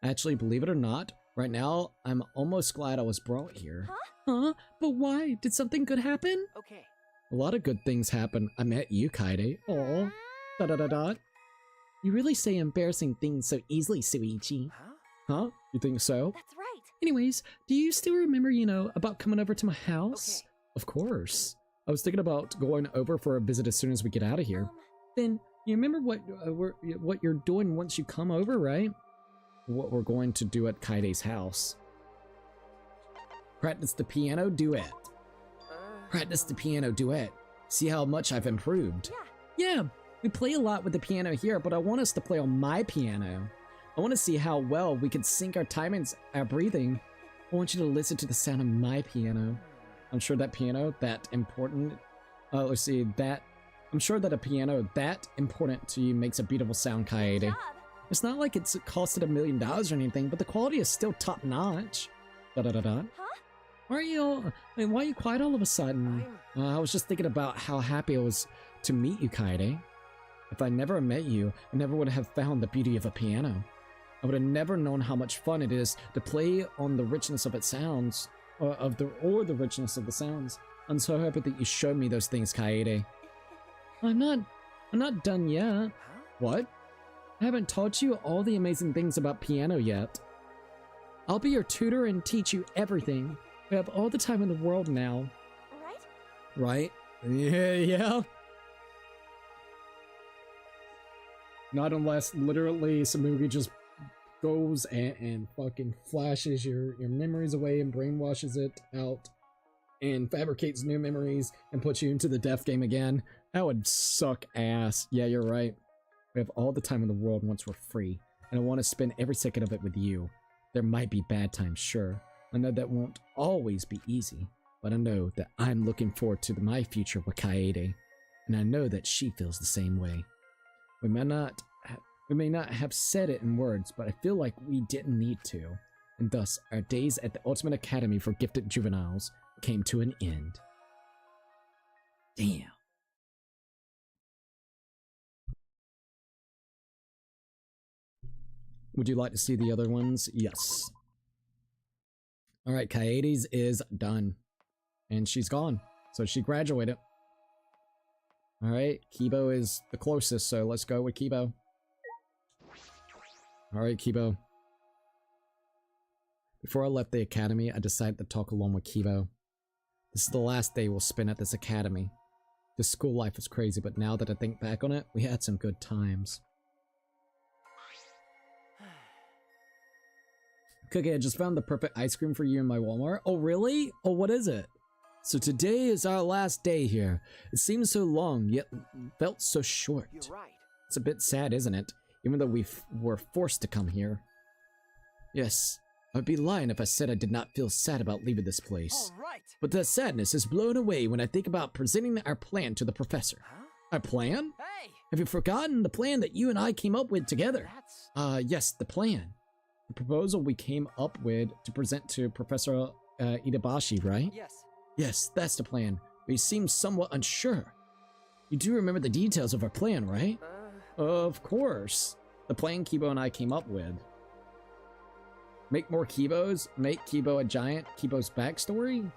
Actually, believe it or not, right now, I'm almost glad I was brought here. Huh? But why? Did something good happen? Okay. A lot of good things happened. I met you, Kaide. Aww. Da da da da. You really say embarrassing things so easily, Suichi. Huh? Huh? You think so? That's right. Anyways, do you still remember, about coming over to my house? Okay. Of course. I was thinking about going over for a visit as soon as we get out of here. Then, you remember what you're doing once you come over, right? What we're going to do at Kaide's house. Practice the piano duet. Practice the piano duet. See how much I've improved. Yeah, we play a lot with the piano here, but I want us to play on my piano. I want to see how well we can sync our timings, our breathing. I want you to listen to the sound of my piano. I'm sure that piano that important. Let's see that. I'm sure that a piano that important to you makes a beautiful sound, Kaede. Job. It's not like it's costed $1 million or anything, but the quality is still top notch. Da da da da. Huh? Why are you? Why are you quiet all of a sudden? I was just thinking about how happy I was to meet you, Kaede. If I never met you, I never would have found the beauty of a piano. I would have never known how much fun it is to play on the richness of its sounds, or the richness of the sounds. I'm so happy that you showed me those things, Kaede. I'm not done yet. What? I haven't taught you all the amazing things about piano yet. I'll be your tutor and teach you everything. We have all the time in the world now. Right? Right? Yeah. Not unless literally Samugi just goes and fucking flashes your memories away and brainwashes it out and fabricates new memories and puts you into the death game again. That would suck ass. Yeah, you're right. We have all the time in the world once we're free, and I want to spend every second of it with you. There might be bad times, sure. I know that won't always be easy, but I know that I'm looking forward to my future with Kaede, and I know that she feels the same way. We may not have said it in words, but I feel like we didn't need to, and thus our days at the Ultimate Academy for Gifted Juveniles came to an end. Damn. Would you like to see the other ones? Yes. Alright, Kaede's is done. And she's gone. So she graduated. Alright, Kibo is the closest, so let's go with Kibo. Alright, Kibo. Before I left the academy, I decided to talk alone with Kibo. This is the last day we'll spend at this academy. This school life was crazy, but now that I think back on it, we had some good times. Cookie, I just found the perfect ice cream for you in my Walmart. Oh, really? Oh, what is it? So today is our last day here. It seems so long, yet felt so short. You're right. It's a bit sad, isn't it? Even though we were forced to come here. Yes, I'd be lying if I said I did not feel sad about leaving this place. All right. But that sadness is blown away when I think about presenting our plan to the professor. Huh? Our plan? Hey. Have you forgotten the plan that you and I came up with together? That's. Yes, the plan. The proposal we came up with to present to Professor Itabashi, right? Yes. Yes, that's the plan. But he seems somewhat unsure. You do remember the details of our plan, right? Of course. The plan Kibo and I came up with. Make more Kibos? Make Kibo a giant? Kibo's backstory?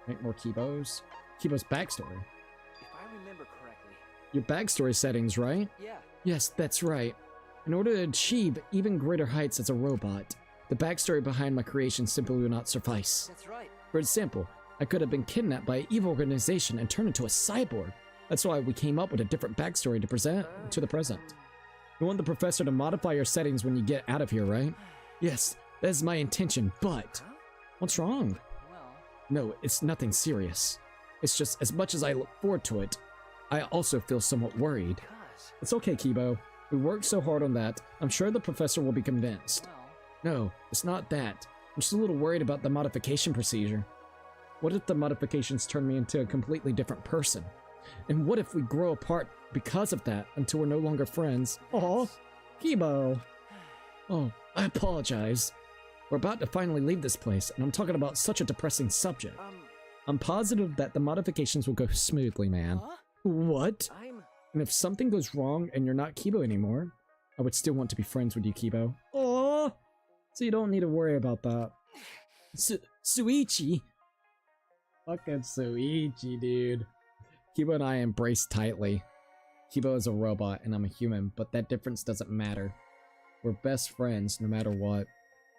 Make more Kibos? Kibo's backstory. If I remember correctly. Your backstory settings, right? Yeah. Yes, that's right. In order to achieve even greater heights as a robot, the backstory behind my creation simply will not suffice. That's right. For example, I could have been kidnapped by an evil organization and turned into a cyborg. That's why we came up with a different backstory to present to the present. You want the professor to modify your settings when you get out of here, right? Yes, that is my intention, but... Huh? What's wrong? Well. No, it's nothing serious. It's just, as much as I look forward to it, I also feel somewhat worried. Cause. It's okay, Kibo. We worked so hard on that. I'm sure the professor will be convinced. Well. No, it's not that. I'm just a little worried about the modification procedure. What if the modifications turn me into a completely different person? And what if we grow apart because of that until we're no longer friends? Aw, Kibo. Oh, I apologize. We're about to finally leave this place, and I'm talking about such a depressing subject. I'm positive that the modifications will go smoothly, man. Huh? What? I'm. And if something goes wrong and you're not Kibo anymore, I would still want to be friends with you, Kibo. Aww! So you don't need to worry about that. Suichi! Fucking Suichi, dude. Kibo and I embrace tightly. Kibo is a robot and I'm a human, but that difference doesn't matter. We're best friends no matter what.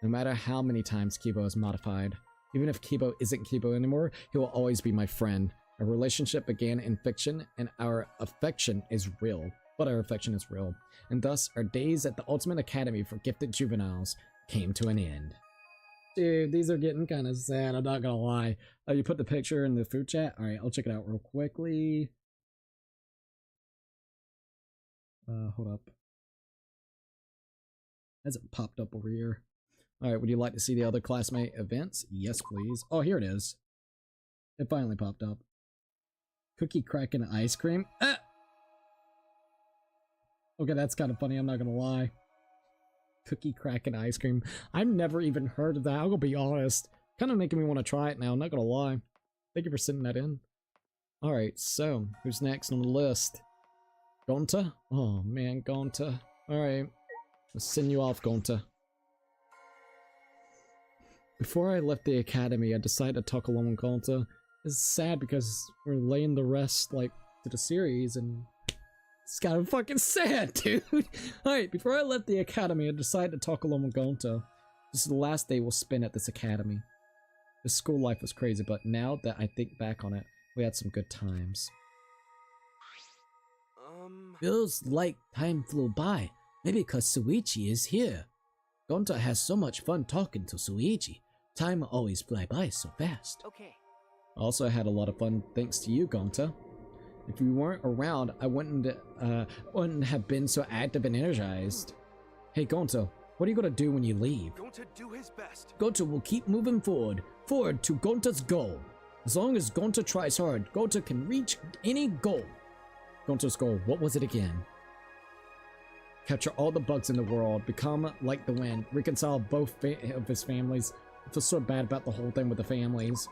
No matter how many times Kibo is modified. Even if Kibo isn't Kibo anymore, he will always be my friend. Our relationship began in fiction, and our affection is real. But our affection is real. And thus, our days at the Ultimate Academy for Gifted Juveniles came to an end. Dude, these are getting kind of sad, I'm not gonna lie. You put the picture in the food chat? Alright, I'll check it out real quickly. Hold up. Hasn't popped up over here. Alright, would you like to see the other classmate events? Yes, please. Oh, here it is. It finally popped up. Cookie crack and ice cream? Ah! Okay, that's kind of funny, I'm not gonna lie. Cookie crack and ice cream. I've never even heard of that, I'm gonna be honest. Kind of making me want to try it now, I'm not gonna lie. Thank you for sending that in. Alright, so, who's next on the list? Gonta? Oh man, Gonta. Alright, let's send you off, Gonta. Before I left the academy, I decided to talk along with Gonta. It's sad because we're laying the rest, like, to the series, and it's kind of fucking sad, dude. Alright, before I left the academy, I decided to talk along with Gonta. This is the last day we'll spend at this academy. The school life was crazy, but now that I think back on it, we had some good times. Feels like time flew by. Maybe because Suichi is here. Gonta has so much fun talking to Suichi. Time always fly by so fast. Okay. I also had a lot of fun thanks to you, Gonta. If you weren't around, I wouldn't have been so active and energized. Hey, Gonta, what are you gonna do when you leave? Going to do his best. Gonta will keep moving forward to Gonta's goal. As long as Gonta tries hard, Gonta can reach any goal. Gonta's goal, what was it again? Capture all the bugs in the world, become like the wind, reconcile both of his families. I feel so bad about the whole thing with the families.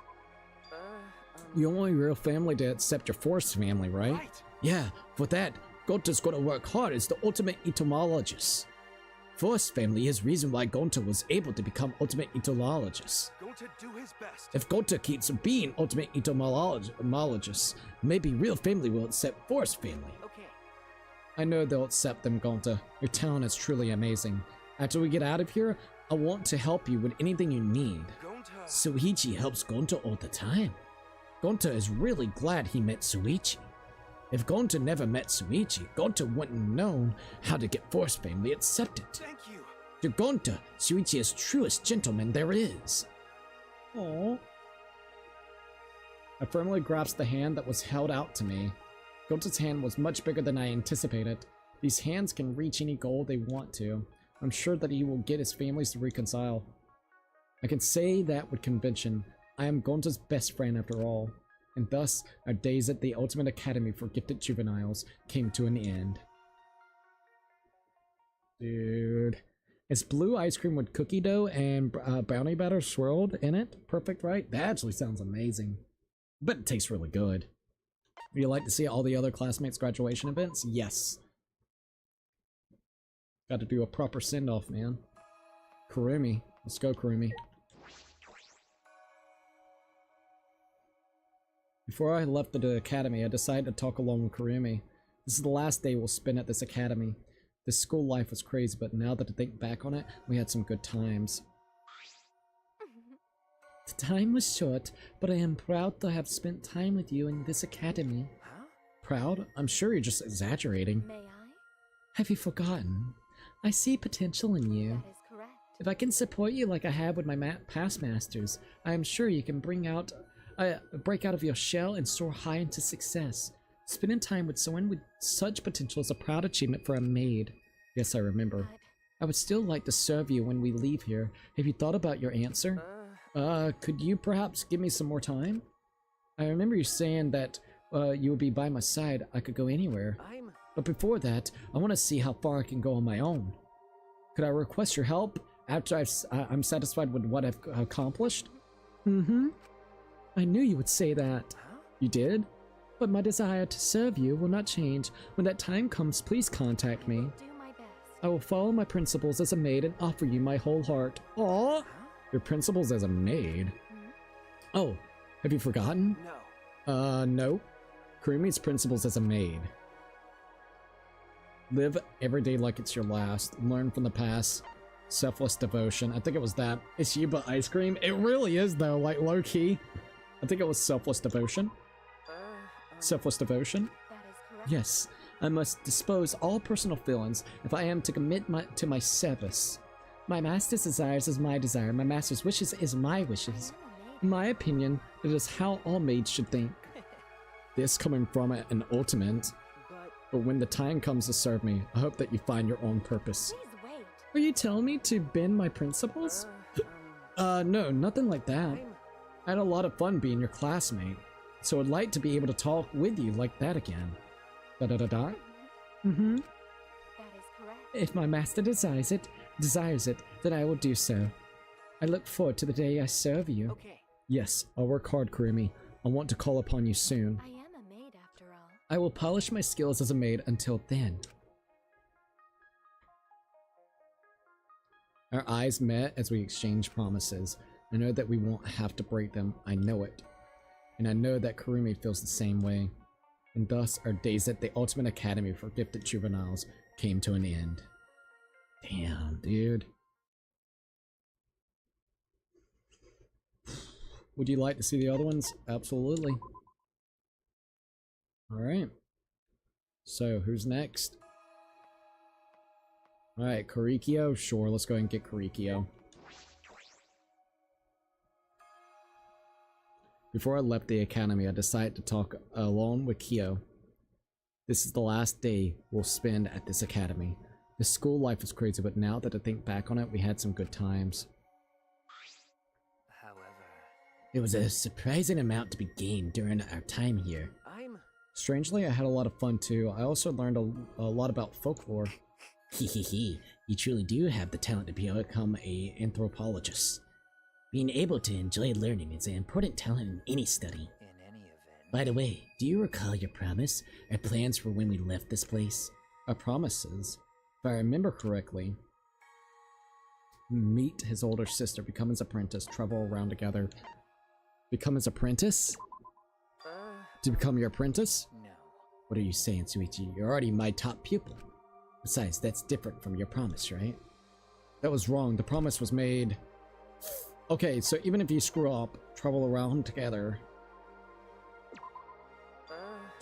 The only real family to accept your forced family, right? Yeah, for that, Gonta's gonna work hard as the ultimate entomologist. Forced family is reason why Gonta was able to become ultimate entomologist. Going to do his best. If Gonta keeps being ultimate entomologist, maybe real family will accept forced family. Okay. I know they'll accept them, Gonta. Your talent is truly amazing. After we get out of here, I want to help you with anything you need. Gonta. Suichi helps Gonta all the time. Gonta is really glad he met Suichi. If Gonta never met Suichi, Gonta wouldn't know how to get forced family accepted. Thank you. To Gonta, Suichi is truest gentleman there is. Aww. I firmly grasped the hand that was held out to me. Gonta's hand was much bigger than I anticipated. These hands can reach any goal they want to. I'm sure that he will get his families to reconcile. I can say that with conviction. I am Gonta's best friend after all. And thus, our days at the Ultimate Academy for Gifted Juveniles came to an end. Dude. It's blue ice cream with cookie dough and brownie batter swirled in it. Perfect, right? That actually sounds amazing. But it tastes really good. Would you like to see all the other classmates' graduation events? Yes. Got to do a proper send-off, man. Kurumi. Let's go, Kurumi. Before I left the academy, I decided to talk along with Kurumi. This is the last day we'll spend at this academy. This school life was crazy, but now that I think back on it, we had some good times. The time was short, but I am proud to have spent time with you in this academy. Huh? Proud? I'm sure you're just exaggerating. May I? Have you forgotten? I see potential in you. That is correct. If I can support you like I have with my past masters, I am sure you can break out of your shell and soar high into success. Spending time with someone with such potential is a proud achievement for a maid. Yes, I remember. But I would still like to serve you when we leave here. Have you thought about your answer? Could you perhaps give me some more time? I remember you saying that you would be by my side. I could go anywhere. But before that, I want to see how far I can go on my own. Could I request your help after I'm satisfied with what I've accomplished? Mm-hmm. I knew you would say that. You did? But my desire to serve you will not change. When that time comes, please contact me. do my best. I will follow my principles as a maid and offer you my whole heart. Aww! Your principles as a maid? Oh, have you forgotten? No. No. Kurumi's principles as a maid. Live every day like it's your last. Learn from the past. Selfless devotion. I think it was that. Is Yuba ice cream? It really is though, like low key. I think it was selfless devotion. Selfless devotion? That is correct. Yes, I must dispose all personal feelings if I am to commit to my service. My master's desires is my desire. My master's wishes is my wishes. In my opinion, it is how all maids should think. This coming from an ultimate. But when the time comes to serve me, I hope that you find your own purpose. Please wait. Are you telling me to bend my principles? No, nothing like that. I had a lot of fun being your classmate, so I'd like to be able to talk with you like that again. Da-da-da-da? Mm-hmm. That is correct. If my master desires it, then I will do so. I look forward to the day I serve you. Okay. Yes, I'll work hard, Kurumi. I want to call upon you soon. I am a maid after all. I will polish my skills as a maid until then. Our eyes met as we exchanged promises. I know that we won't have to break them. I know it. And I know that Kurumi feels the same way. And thus, our days at the Ultimate Academy for Gifted Juveniles came to an end. Damn, dude. Would you like to see the other ones? Absolutely. Alright. So, who's next? Alright, Kurikyo? Sure, let's go ahead and get Kurikyo. Before I left the academy, I decided to talk alone with Kyo. This is the last day we'll spend at this academy. The school life was crazy, but now that I think back on it, we had some good times. However, There was a surprising amount to be gained during our time here. Strangely, I had a lot of fun too. I also learned a lot about folklore. Hehehe, you truly do have the talent to become an anthropologist. Being able to enjoy learning is an important talent in any study. in any event. By the way, do you recall your promise, or plans for when we left this place? Our promises, if I remember correctly, meet his older sister, become his apprentice, travel around together. Become his apprentice? To become your apprentice? No. What are you saying, Suichi? You're already my top pupil. Besides, that's different from your promise, right? That was wrong. The promise was made. Okay, so even if you screw up, travel around together.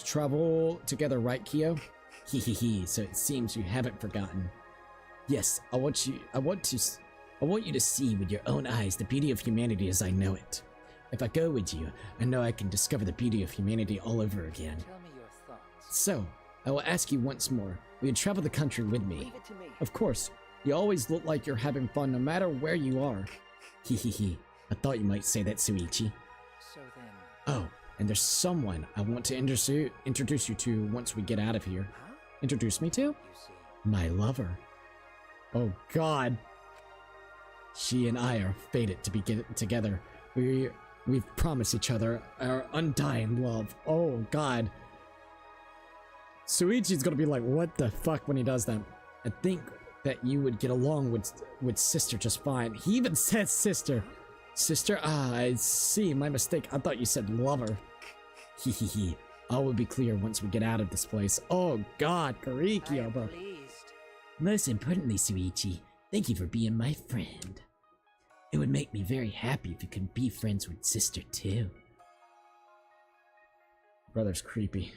Travel together, right, Kyo? Hehehe, so it seems you haven't forgotten. Yes, I want you to see with your own eyes the beauty of humanity as I know it. If I go with you, I know I can discover the beauty of humanity all over again. Tell me your thoughts. So, I will ask you once more, will you travel the country with me? Leave it to me. Of course. You always look like you're having fun no matter where you are. Hehehe, I thought you might say that, Suichi. So then, Oh, and there's someone I want to introduce you to once we get out of here. huh? Introduce me to? You see. My lover. Oh god. She and I are fated to be together. We've promised each other our undying love. Oh god. Suichi's gonna be like, what the fuck when he does that? I think that you would get along with sister just fine. He even says sister. Sister? Ah, I see. My mistake. I thought you said lover. Hehehe. All will be clear once we get out of this place. Oh god, I Kurikyo, am bro. pleased. Most importantly, Suichi, thank you for being my friend. It would make me very happy if you could be friends with sister too. Brother's creepy.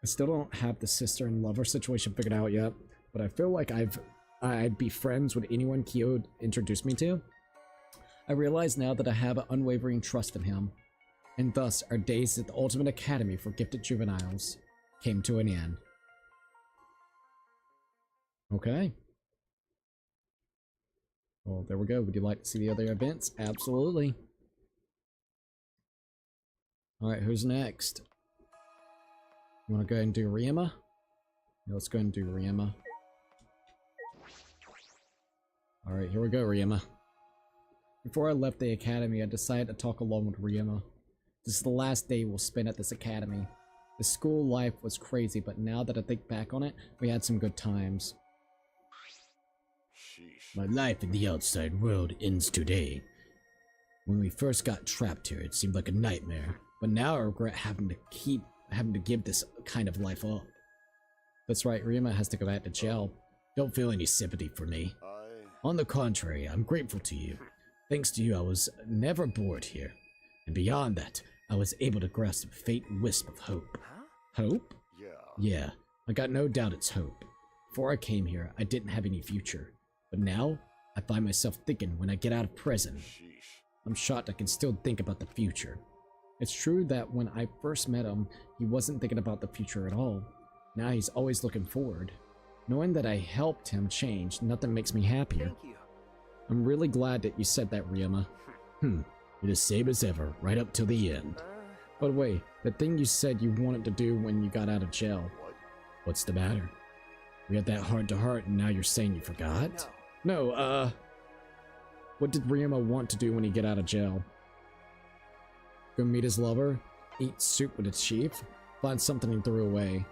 I still don't have the sister and lover situation figured out yet, but I feel like I'd be friends with anyone Kyo introduced me to. I realize now that I have an unwavering trust in him, and thus our days at the Ultimate Academy for Gifted Juveniles came to an end. Okay. Well, there we go. Would you like to see the other events? Absolutely. Alright, who's next? You want to go ahead and do Ryoma? Yeah, let's go ahead and do Ryoma. Alright, here we go, Ryoma. Before I left the academy, I decided to talk alone with Ryoma. This is the last day we'll spend at this academy. The school life was crazy, but now that I think back on it, we had some good times. My life in the outside world ends today. When we first got trapped here, it seemed like a nightmare. But now I regret having to give this kind of life up. That's right, Ryoma has to go back to jail. Don't feel any sympathy for me. On the contrary, I'm grateful to you. Thanks to you, I was never bored here. And beyond that, I was able to grasp a faint wisp of hope. Hope? Yeah, I got no doubt it's hope. Before I came here, I didn't have any future. But now, I find myself thinking when I get out of prison. I'm shocked I can still think about the future. It's true that when I first met him, he wasn't thinking about the future at all. Now he's always looking forward. Knowing that I helped him change, nothing makes me happier. Thank you. I'm really glad that you said that, Ryoma. You're the same as ever, right up till the end. By the way, the thing you said you wanted to do when you got out of jail. What's the matter? We had that heart-to-heart and now you're saying you forgot? No, what did Ryoma want to do when he get out of jail? Go meet his lover? Eat soup with the chief? Find something he threw away.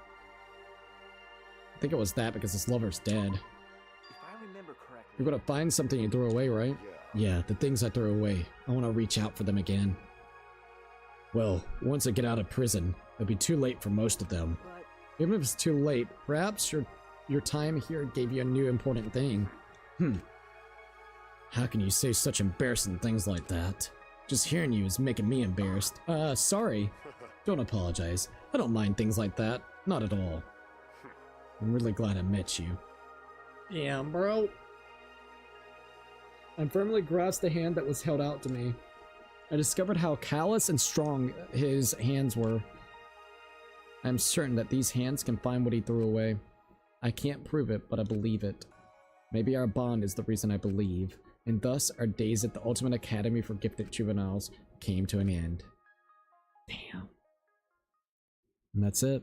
I think it was that because his lover's dead. If I remember correctly. You're gonna find something you threw away, right? Yeah, the things I threw away. I want to reach out for them again. Well, once I get out of prison, it'll be too late for most of them. But Even if it's too late, perhaps your time here gave you a new important thing. How can you say such embarrassing things like that? Just hearing you is making me embarrassed. Sorry. Don't apologize. I don't mind things like that. Not at all. I'm really glad I met you. Yeah, bro. I firmly grasped the hand that was held out to me. I discovered how callous and strong his hands were. I'm certain that these hands can find what he threw away. I can't prove it, but I believe it. Maybe our bond is the reason I believe, and thus our days at the Ultimate Academy for Gifted Juveniles came to an end. Damn. And that's it.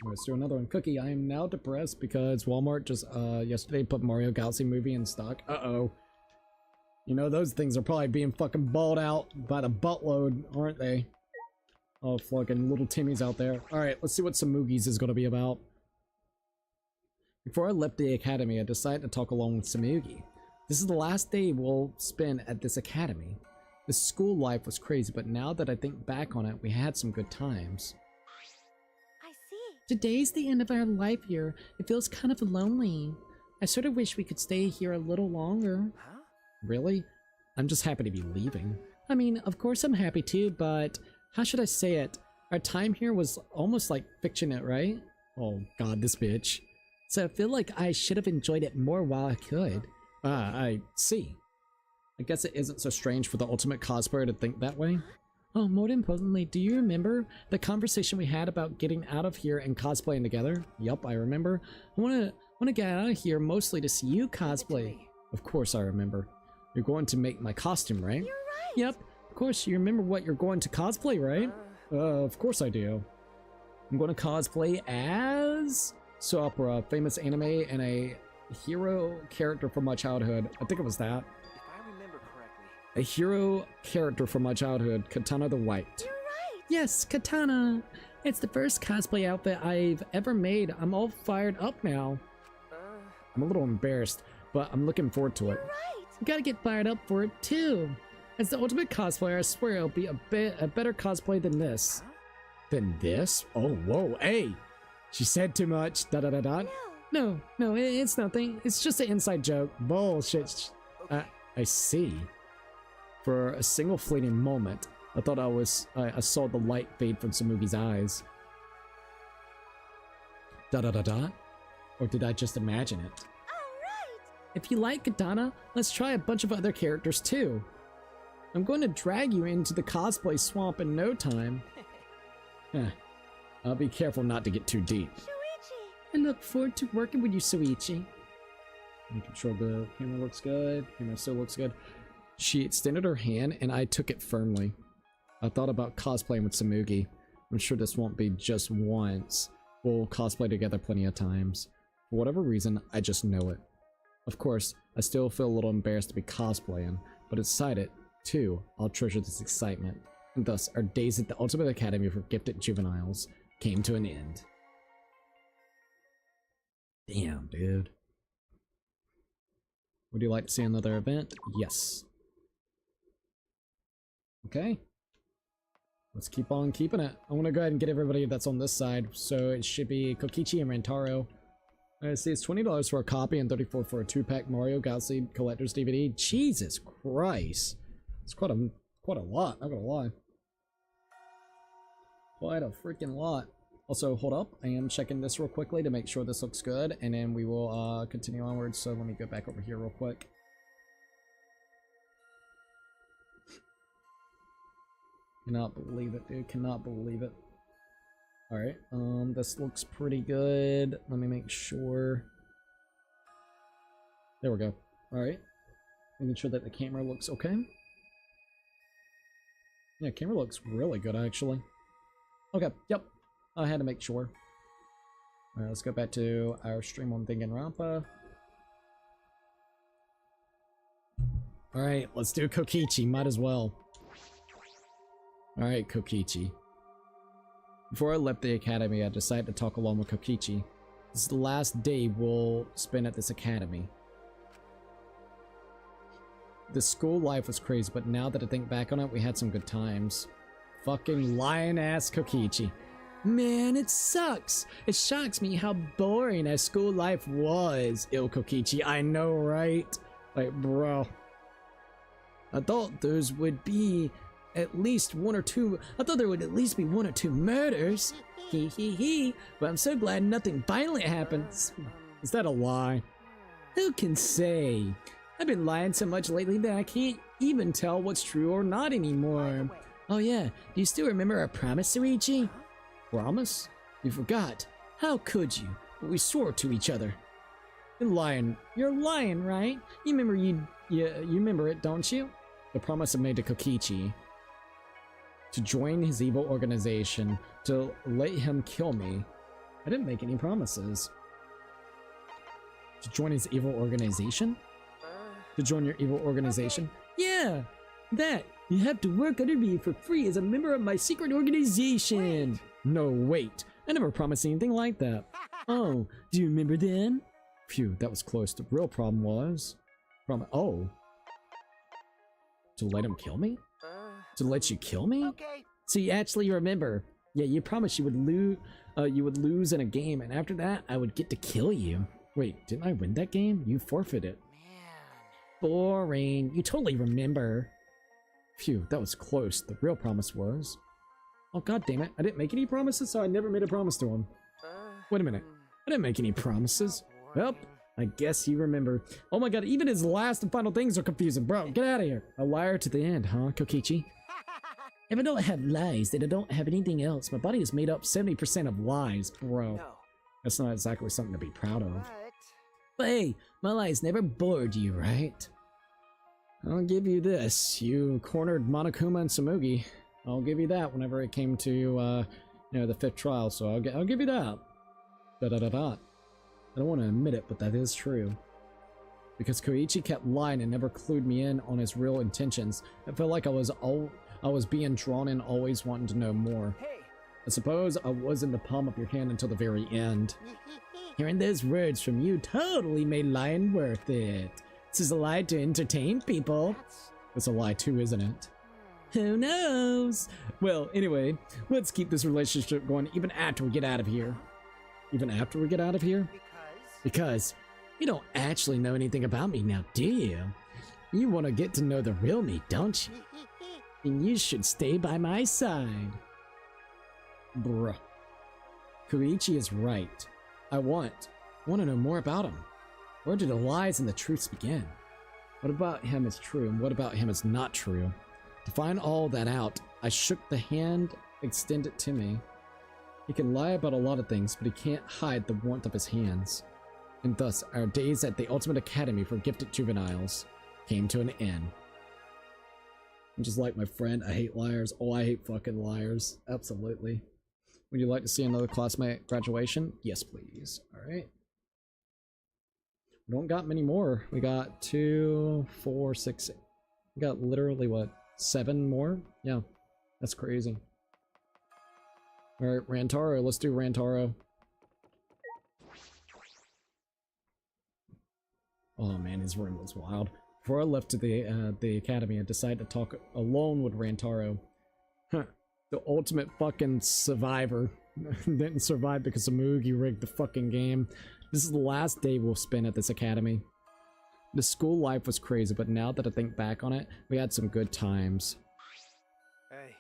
Let's do another one. Cookie, I am now depressed because Walmart just yesterday put Mario Galaxy movie in stock. Uh-oh. You know, those things are probably being fucking balled out by the buttload, aren't they? Oh, fucking little Timmy's out there. Alright, let's see what Samoogies is gonna be about. Before I left the academy, I decided to talk along with Samoogi. This is the last day we'll spend at this academy. The school life was crazy, but now that I think back on it, we had some good times. I see. Today's the end of our life here. It feels kind of lonely. I sort of wish we could stay here a little longer. Huh? Really? I'm just happy to be leaving. I mean, of course I'm happy too, but how should I say it? Our time here was almost like fictionate, right? Oh god, this bitch. So I feel like I should have enjoyed it more while I could. Ah, I see. I guess it isn't so strange for the ultimate cosplayer to think that way. Oh, more importantly, do you remember the conversation we had about getting out of here and cosplaying together? Yup, I remember. I wanna get out of here mostly to see you cosplay. Of course I remember. You're going to make my costume, right? You're right. Yep, of course you remember what you're going to cosplay, right? Of course I do. I'm going to cosplay as Opera, famous anime, and a hero character from my childhood. I think it was that. if I remember correctly. A hero character from my childhood, Katana the White. You're right. Yes, Katana. It's the first cosplay outfit I've ever made. I'm all fired up now. I'm a little embarrassed, but I'm looking forward to it. Right. You gotta get fired up for it too. As the ultimate cosplayer, I swear it'll be a better cosplay than this. Than this? Oh, whoa, hey! She said too much. Da da da da. No, it's nothing. It's just an inside joke. Bullshit. I see. For a single fleeting moment, I thought I saw the light fade from Samoogi's eyes. Da da da da. Or did I just imagine it? All right. If you like Katana, let's try a bunch of other characters too. I'm going to drag you into the cosplay swamp in no time. I'll be careful not to get too deep. Shuichi. I look forward to working with you, Suichi. Making sure the camera looks good. Camera still looks good. She extended her hand and I took it firmly. I thought about cosplaying with Samoogi. I'm sure this won't be just once. We'll cosplay together plenty of times. For whatever reason, I just know it. Of course, I still feel a little embarrassed to be cosplaying, but decided, too, I'll treasure this excitement. And thus, our days at the Ultimate Academy for Gifted Juveniles came to an end. Damn, dude. Would you like to see another event? Yes. Okay. Let's keep on keeping it. I want to go ahead and get everybody that's on this side. So it should be Kokichi and Rantaro. I see it's $20 for a copy and $34 for a 2-pack Mario Galaxy Collector's DVD. Jesus Christ. It's quite a lot, not gonna lie. Quite a freaking lot. Also, hold up. I am checking this real quickly to make sure this looks good, and then we will continue onwards. So let me go back over here real quick. Cannot believe it, dude. Cannot believe it. Alright, this looks pretty good. Let me make sure. There we go. Alright. Making sure that the camera looks okay. Yeah, camera looks really good, actually. Okay, yep. I had to make sure. Alright, let's go back to our stream on Danganronpa. Alright, let's do Kokichi. Might as well. Alright, Kokichi. Before I left the academy, I decided to talk along with Kokichi. This is the last day we'll spend at this academy. The school life was crazy, but now that I think back on it, we had some good times. Fucking lion-ass Kokichi. Man, it sucks. It shocks me how boring our school life was. Ill Kokichi, I know, right? Like, bro. I thought there would be at least one or two murders. Hee hee hee. But I'm so glad nothing violent happens. Is that a lie? Who can say? I've been lying so much lately that I can't even tell what's true or not anymore. Oh yeah, do you still remember our promise, Suichi? Promise? You forgot. How could you? But we swore to each other. You're lying, right? You remember it, don't you? The promise I made to Kokichi. To join his evil organization. To let him kill me. I didn't make any promises. To join his evil organization? To join your evil organization? Yeah! That! You have to work under me for free as a member of my secret organization! No, wait. I never promised anything like that. Oh, do you remember then? Phew, that was close. The real problem was... Oh. To let him kill me? To let you kill me? Okay. So you actually remember. Yeah, you promised you would lose in a game, and after that, I would get to kill you. Wait, didn't I win that game? You forfeited. Boring. You totally remember. Phew, that was close. The real promise was... Oh, god damn it. I didn't make any promises, so I never made a promise to him. Wait a minute. I didn't make any promises. Well, I guess you remember. Oh my god, even his last and final things are confusing. Bro, get out of here. A liar to the end, huh, Kokichi? If I don't have lies, then I don't have anything else. My body is made up 70% of lies, bro. No. That's not exactly something to be proud of. But But hey, my lies never bored you, right? I'll give you this. You cornered Monokuma and Samugi. I'll give you that whenever it came to, you know, the 5th trial, so I'll give you that. Da-da-da-da. I don't want to admit it, but that is true. Because Koichi kept lying and never clued me in on his real intentions. I felt like I was being drawn in, always wanting to know more. hey, I suppose I was in the palm of your hand until the very end. Hearing those words from you totally made lying worth it. This is a lie to entertain people. It's a lie too, isn't it? Who knows? Well, anyway, let's keep this relationship going even after we get out of here. Even after we get out of here? Because you don't actually know anything about me now, do you? You want to get to know the real me, don't you? And you should stay by my side. Bruh. Koichi is right. I want to know more about him. Where do the lies and the truths begin? What about him is true and what about him is not true? To find all that out, I shook the hand extended to me. He can lie about a lot of things, but he can't hide the warmth of his hands. And thus, our days at the Ultimate Academy for Gifted Juveniles came to an end. I'm just like my friend, I hate liars. Oh, I hate fucking liars. Absolutely. Would you like to see another classmate graduation? Yes, please. Alright. We don't got many more. We got 2, 4, 6. We got literally, what, 7 more? Yeah, that's crazy. Alright, Rantaro. Let's do Rantaro. Oh man, his room was wild. Before I left to the academy, I decided to talk alone with Rantaro. Huh. The ultimate fucking survivor. Didn't survive because Samugi rigged the fucking game. This is the last day we'll spend at this academy. The school life was crazy, but now that I think back on it, we had some good times. hey.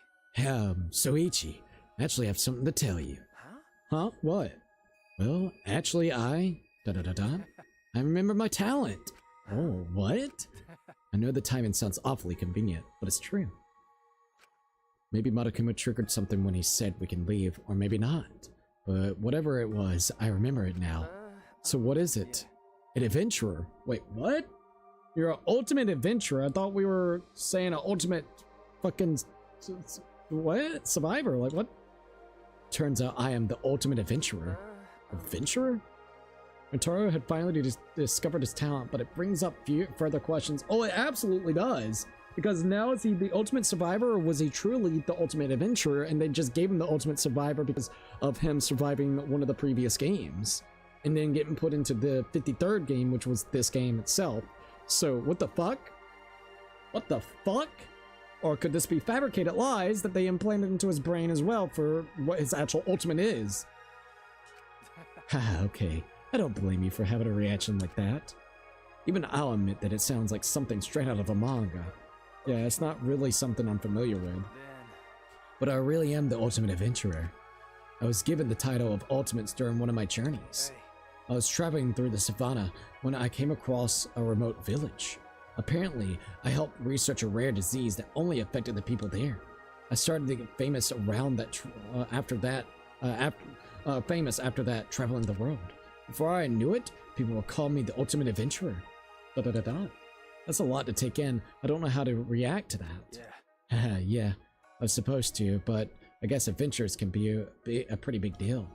Soichi, I actually have something to tell you. Huh? Huh? What? Well, actually I remember my talent. Oh, what? I know the timing sounds awfully convenient, but it's true. Maybe Matakuma triggered something when he said we can leave, or maybe not. But whatever it was, I remember it now. So what is it? An adventurer? Wait, what? You're an ultimate adventurer? I thought we were saying an ultimate fucking... what? Survivor? Like, what? Turns out I am the ultimate adventurer. Adventurer? Rintaro had finally discovered his talent, but it brings up further questions. Oh, it absolutely does. Because now is he the ultimate survivor, or was he truly the ultimate adventurer, and they just gave him the ultimate survivor because of him surviving one of the previous games, and then getting put into the 53rd game, which was this game itself. So what the fuck? What the fuck? Or could this be fabricated lies that they implanted into his brain as well for what his actual ultimate is? Haha, okay. I don't blame you for having a reaction like that. Even I'll admit that it sounds like something straight out of a manga. Yeah, it's not really something I'm familiar with. But I really am the ultimate adventurer. I was given the title of Ultimates during one of my journeys. I was traveling through the savannah when I came across a remote village. Apparently, I helped research a rare disease that only affected the people there. I started to get famous around that after that, traveling the world. Before I knew it, people would call me the ultimate adventurer. That's a lot to take in. I don't know how to react to that. Yeah, I was supposed to, but I guess adventures can be a pretty big deal.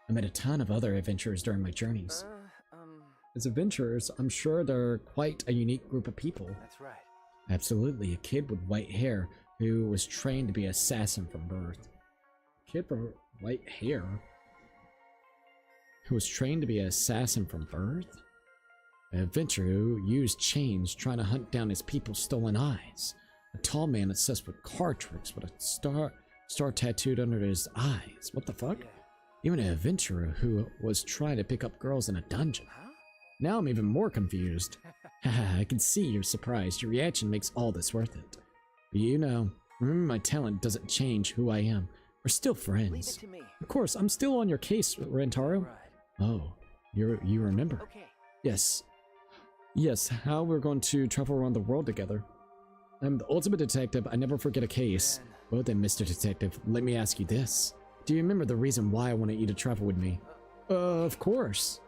I met a ton of other adventurers during my journeys. As adventurers, I'm sure they're quite a unique group of people. That's right. Absolutely, a kid with white hair who was trained to be an assassin from birth. A kid with white hair who was trained to be an assassin from birth? An adventurer who used chains trying to hunt down his people's stolen eyes. A tall man obsessed with card tricks with a star tattooed under his eyes. What the fuck? Yeah. Even an adventurer who was trying to pick up girls in a dungeon. Huh? Now I'm even more confused. Haha, I can see you're surprised. Your reaction makes all this worth it. But you know, remember my talent doesn't change who I am. We're still Leave it friends. to me. Of course, I'm still on your case, Rintaro. Right. Oh, you remember? Okay. Yes. Yes, how we're going to travel around the world together. I'm the ultimate detective. I never forget a case. Then- Well then, Mr. Detective, let me ask you this. Do you remember the reason why I wanted you to travel with me? Of course.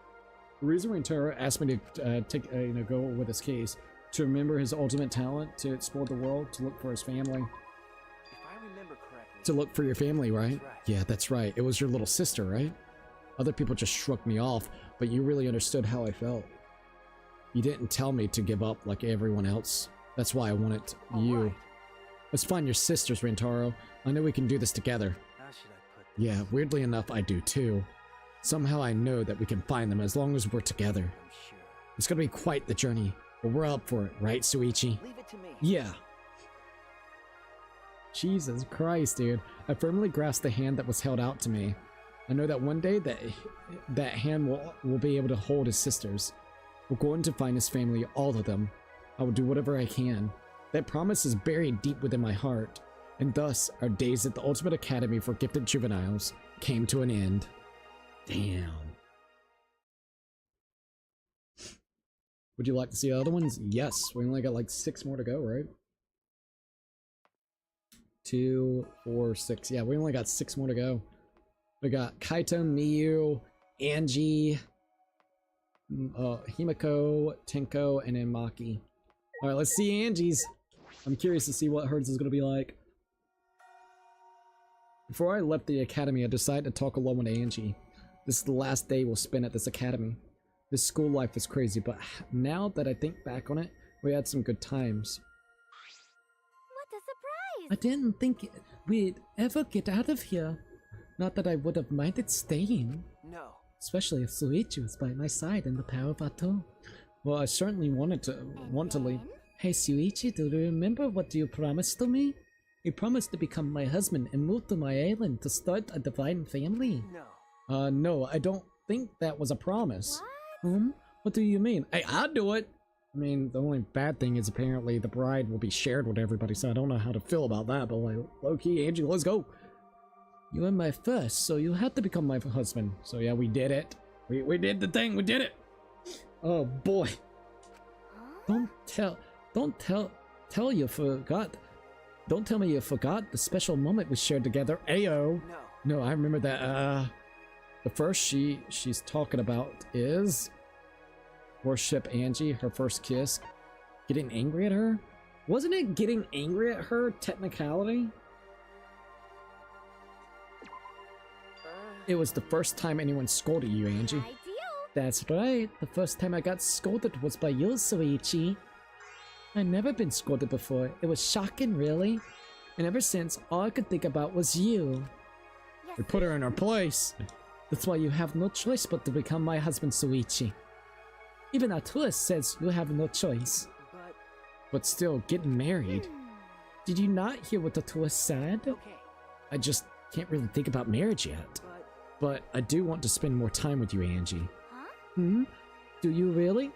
The reason Rintaro asked me to go with this case, to remember his ultimate talent, to explore the world, to look for his family. If I remember correctly. To look for your family, right? That's right. Yeah, that's right. It was your little sister, right? Other people just shrugged me off, but you really understood how I felt. You didn't tell me to give up like everyone else. That's why I wanted you. Alright. Let's find your sisters, Rintaro. I know we can do this together. How should I put this? Yeah, weirdly enough, I do too. Somehow I know that we can find them as long as we're together. I'm sure. It's gonna be quite the journey, but we're up for it, right, Suichi? Leave it to me. Yeah. Jesus Christ, dude. I firmly grasped the hand that was held out to me. I know that one day that hand will be able to hold his sisters. We're going to find his family, all of them. I will do whatever I can. That promise is buried deep within my heart. And thus, our days at the Ultimate Academy for Gifted Juveniles came to an end. Damn. Would you like to see the other ones? Yes. We only got like 6 more to go, right? 2, 4, 6. Yeah, we only got 6 more to go. We got Kaito, Miyu, Angie, Himiko, Tenko, and then Maki. Alright, let's see Angie's. I'm curious to see what hers is going to be like. Before I left the academy, I decided to talk alone with Angie. This is the last day we'll spend at this academy. This school life is crazy, but now that I think back on it, we had some good times. What a surprise! I didn't think we'd ever get out of here. Not that I would have minded staying. No. Especially if Suichi was by my side in the power of Ato. Well, I certainly want to leave. Hey Suichi, do you remember what you promised to me? You promised to become my husband and move to my island to start a divine family. No. No, I don't think that was a promise. What do you mean? Hey, I'll do it! I mean, the only bad thing is apparently the bride will be shared with everybody, so I don't know how to feel about that, but like, low-key, Angie, let's go! You were my first, so you had to become my husband. So yeah, we did it. We did the thing, we did it! Oh boy. Don't tell you forgot. don't tell me you forgot the special moment we shared together. Ayo. No. No, I remember that. The first she's talking about is worship Angie, her first kiss. Getting angry at her? Wasn't it getting angry at her, technicality? It was the first time anyone scolded you, Angie. Ideal. That's right. The first time I got scolded was by you, Soichi. I'd never been scolded before. It was shocking, really. And ever since, all I could think about was you. Yes. We put her in her place. That's why you have no choice but to become my husband, Soichi. Even Atua says you have no choice. But still, getting married. Did you not hear what Atua said? Okay. I just can't really think about marriage yet. But I do want to spend more time with you, Angie. Hmm? Do you really?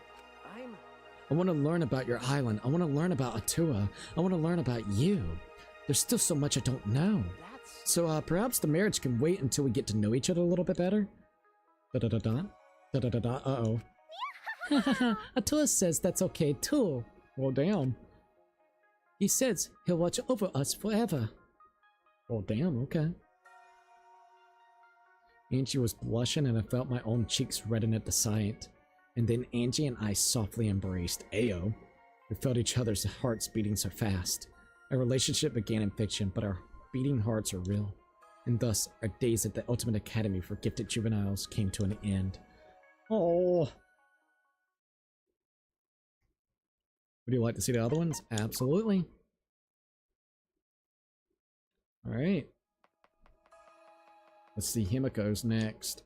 I want to learn about your island. I want to learn about Atua. I want to learn about you. There's still so much I don't know. So perhaps the marriage can wait until we get to know each other a little bit better. Da-da-da-da. Da-da-da-da. Uh-oh. Atua says that's okay too. Well, damn. He says he'll watch over us forever. Well, damn, okay. Angie was blushing and I felt my own cheeks redden at the sight. And then Angie and I softly embraced. Ayo. We felt each other's hearts beating so fast. Our relationship began in fiction, but our beating hearts are real. And thus, our days at the Ultimate Academy for Gifted Juveniles came to an end. Oh. Would you like to see the other ones? Absolutely. Alright. Let's see Himiko's next.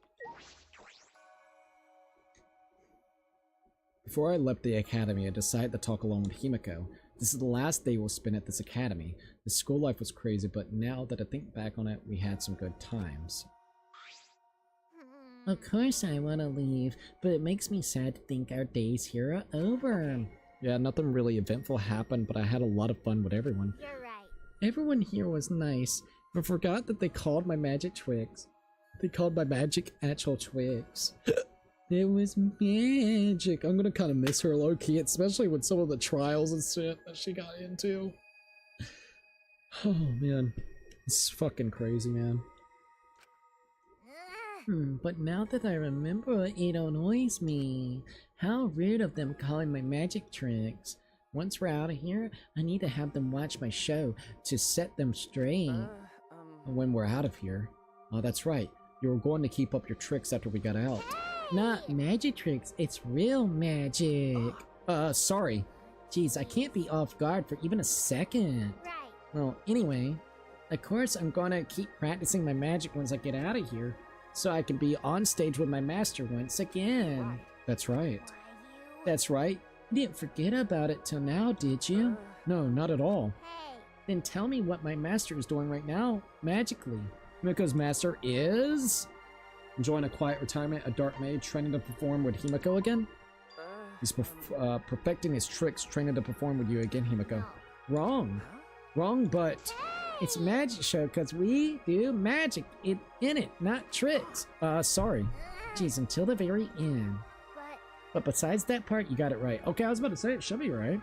Before I left the academy, I decided to talk along with Himiko. This is the last day we'll spend at this academy. The school life was crazy, but now that I think back on it, we had some good times. Of course I want to leave, but it makes me sad to think our days here are over. Yeah, nothing really eventful happened, but I had a lot of fun with everyone. You're right. Everyone here was nice. I forgot that they called my magic twigs. They called my magic actual twigs. It was magic. I'm gonna kind of miss her low-key, especially with some of the trials and shit that she got into. Oh man, it's fucking crazy, man. But now that I remember, it annoys me. How rude of them calling my magic tricks. Once we're out of here, I need to have them watch my show to set them straight. When we're out of here. Oh, that's right. You were going to keep up your tricks after we got out. Not magic tricks, it's real magic. Sorry. Jeez, I can't be off guard for even a second. Right. Well, anyway, of course I'm gonna keep practicing my magic once I get out of here, so I can be on stage with my master once again. That's right. That's right. You didn't forget about it till now, did you? No, not at all. Hey. Then tell me what my master is doing right now, magically. Himiko's master is enjoying a quiet retirement, a dark mage, training to perform with Himiko again. He's perfecting his tricks, training to perform with you again, Himiko. Wrong. Wrong, but It's magic show because we do magic in it, not tricks. sorry. Jeez, until the very end. But besides that part, you got it right. Okay, I was about to say it should be right.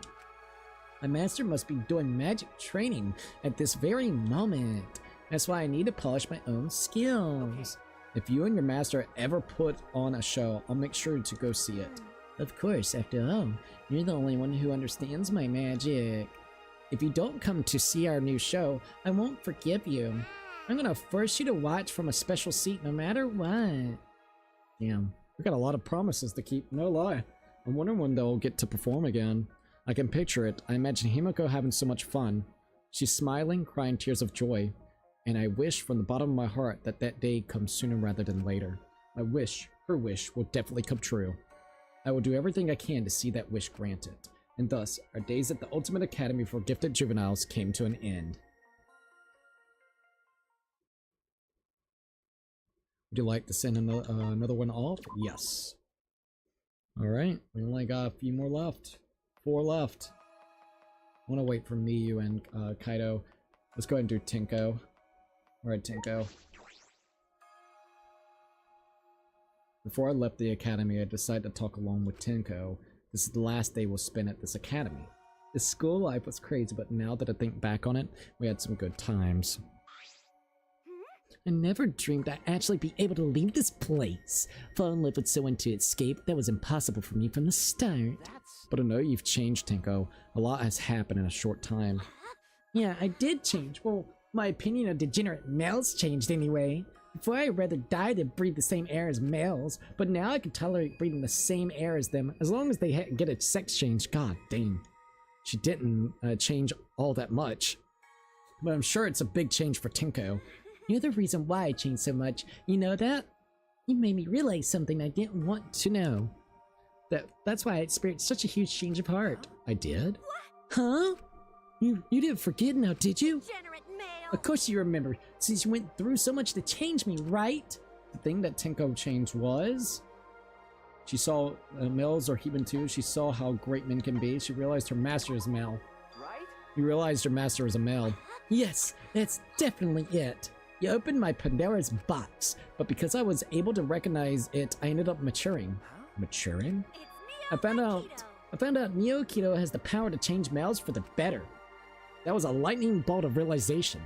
My master must be doing magic training at this very moment. That's why I need to polish my own skills. If you and your master ever put on a show, I'll make sure to go see it. Of course, after all, you're the only one who understands my magic. If you don't come to see our new show, I won't forgive you. I'm gonna force you to watch from a special seat no matter what. Damn, we got a lot of promises to keep, no lie. I'm wondering when they'll get to perform again. I can picture it. I imagine Himiko having so much fun. She's smiling, crying tears of joy. And I wish from the bottom of my heart that that day comes sooner rather than later. I wish, her wish, will definitely come true. I will do everything I can to see that wish granted. And thus, our days at the Ultimate Academy for Gifted Juveniles came to an end. Would you like to send another one off? Yes. Alright, we only got a few more left. 4 left. I want to wait for Miyu and Kaido. Let's go ahead and do Tinko. Alright, Tinko. Before I left the academy, I decided to talk along with Tinko. This is the last day we'll spend at this academy. The school life was crazy, but now that I think back on it, we had some good times. I never dreamed I'd actually be able to leave this place. Fall in love with someone to escape, that was impossible for me from the start. But I know you've changed, Tinko. A lot has happened in a short time. Yeah, I did change. Well, my opinion of degenerate males changed anyway. Before I'd rather die than breathe the same air as males, but now I can tolerate breathing the same air as them as long as they get a sex change. God dang. She didn't change all that much. But I'm sure it's a big change for Tinko. You're the reason why I changed so much. You know that? You made me realize something I didn't want to know. That's why I experienced such a huge change of heart. I did? Huh? You didn't forget now, did you? Degenerate male. Of course you remember, since you went through so much to change me, right? The thing that Tinko changed was... She saw males are human too. She saw how great men can be. She realized her master is male. Right? You realized her master is a male. Yes, that's definitely it. You opened my Pandora's box, but because I was able to recognize it, I ended up maturing. Maturing? It's I found out Neo Keto has the power to change males for the better. That was a lightning bolt of realization.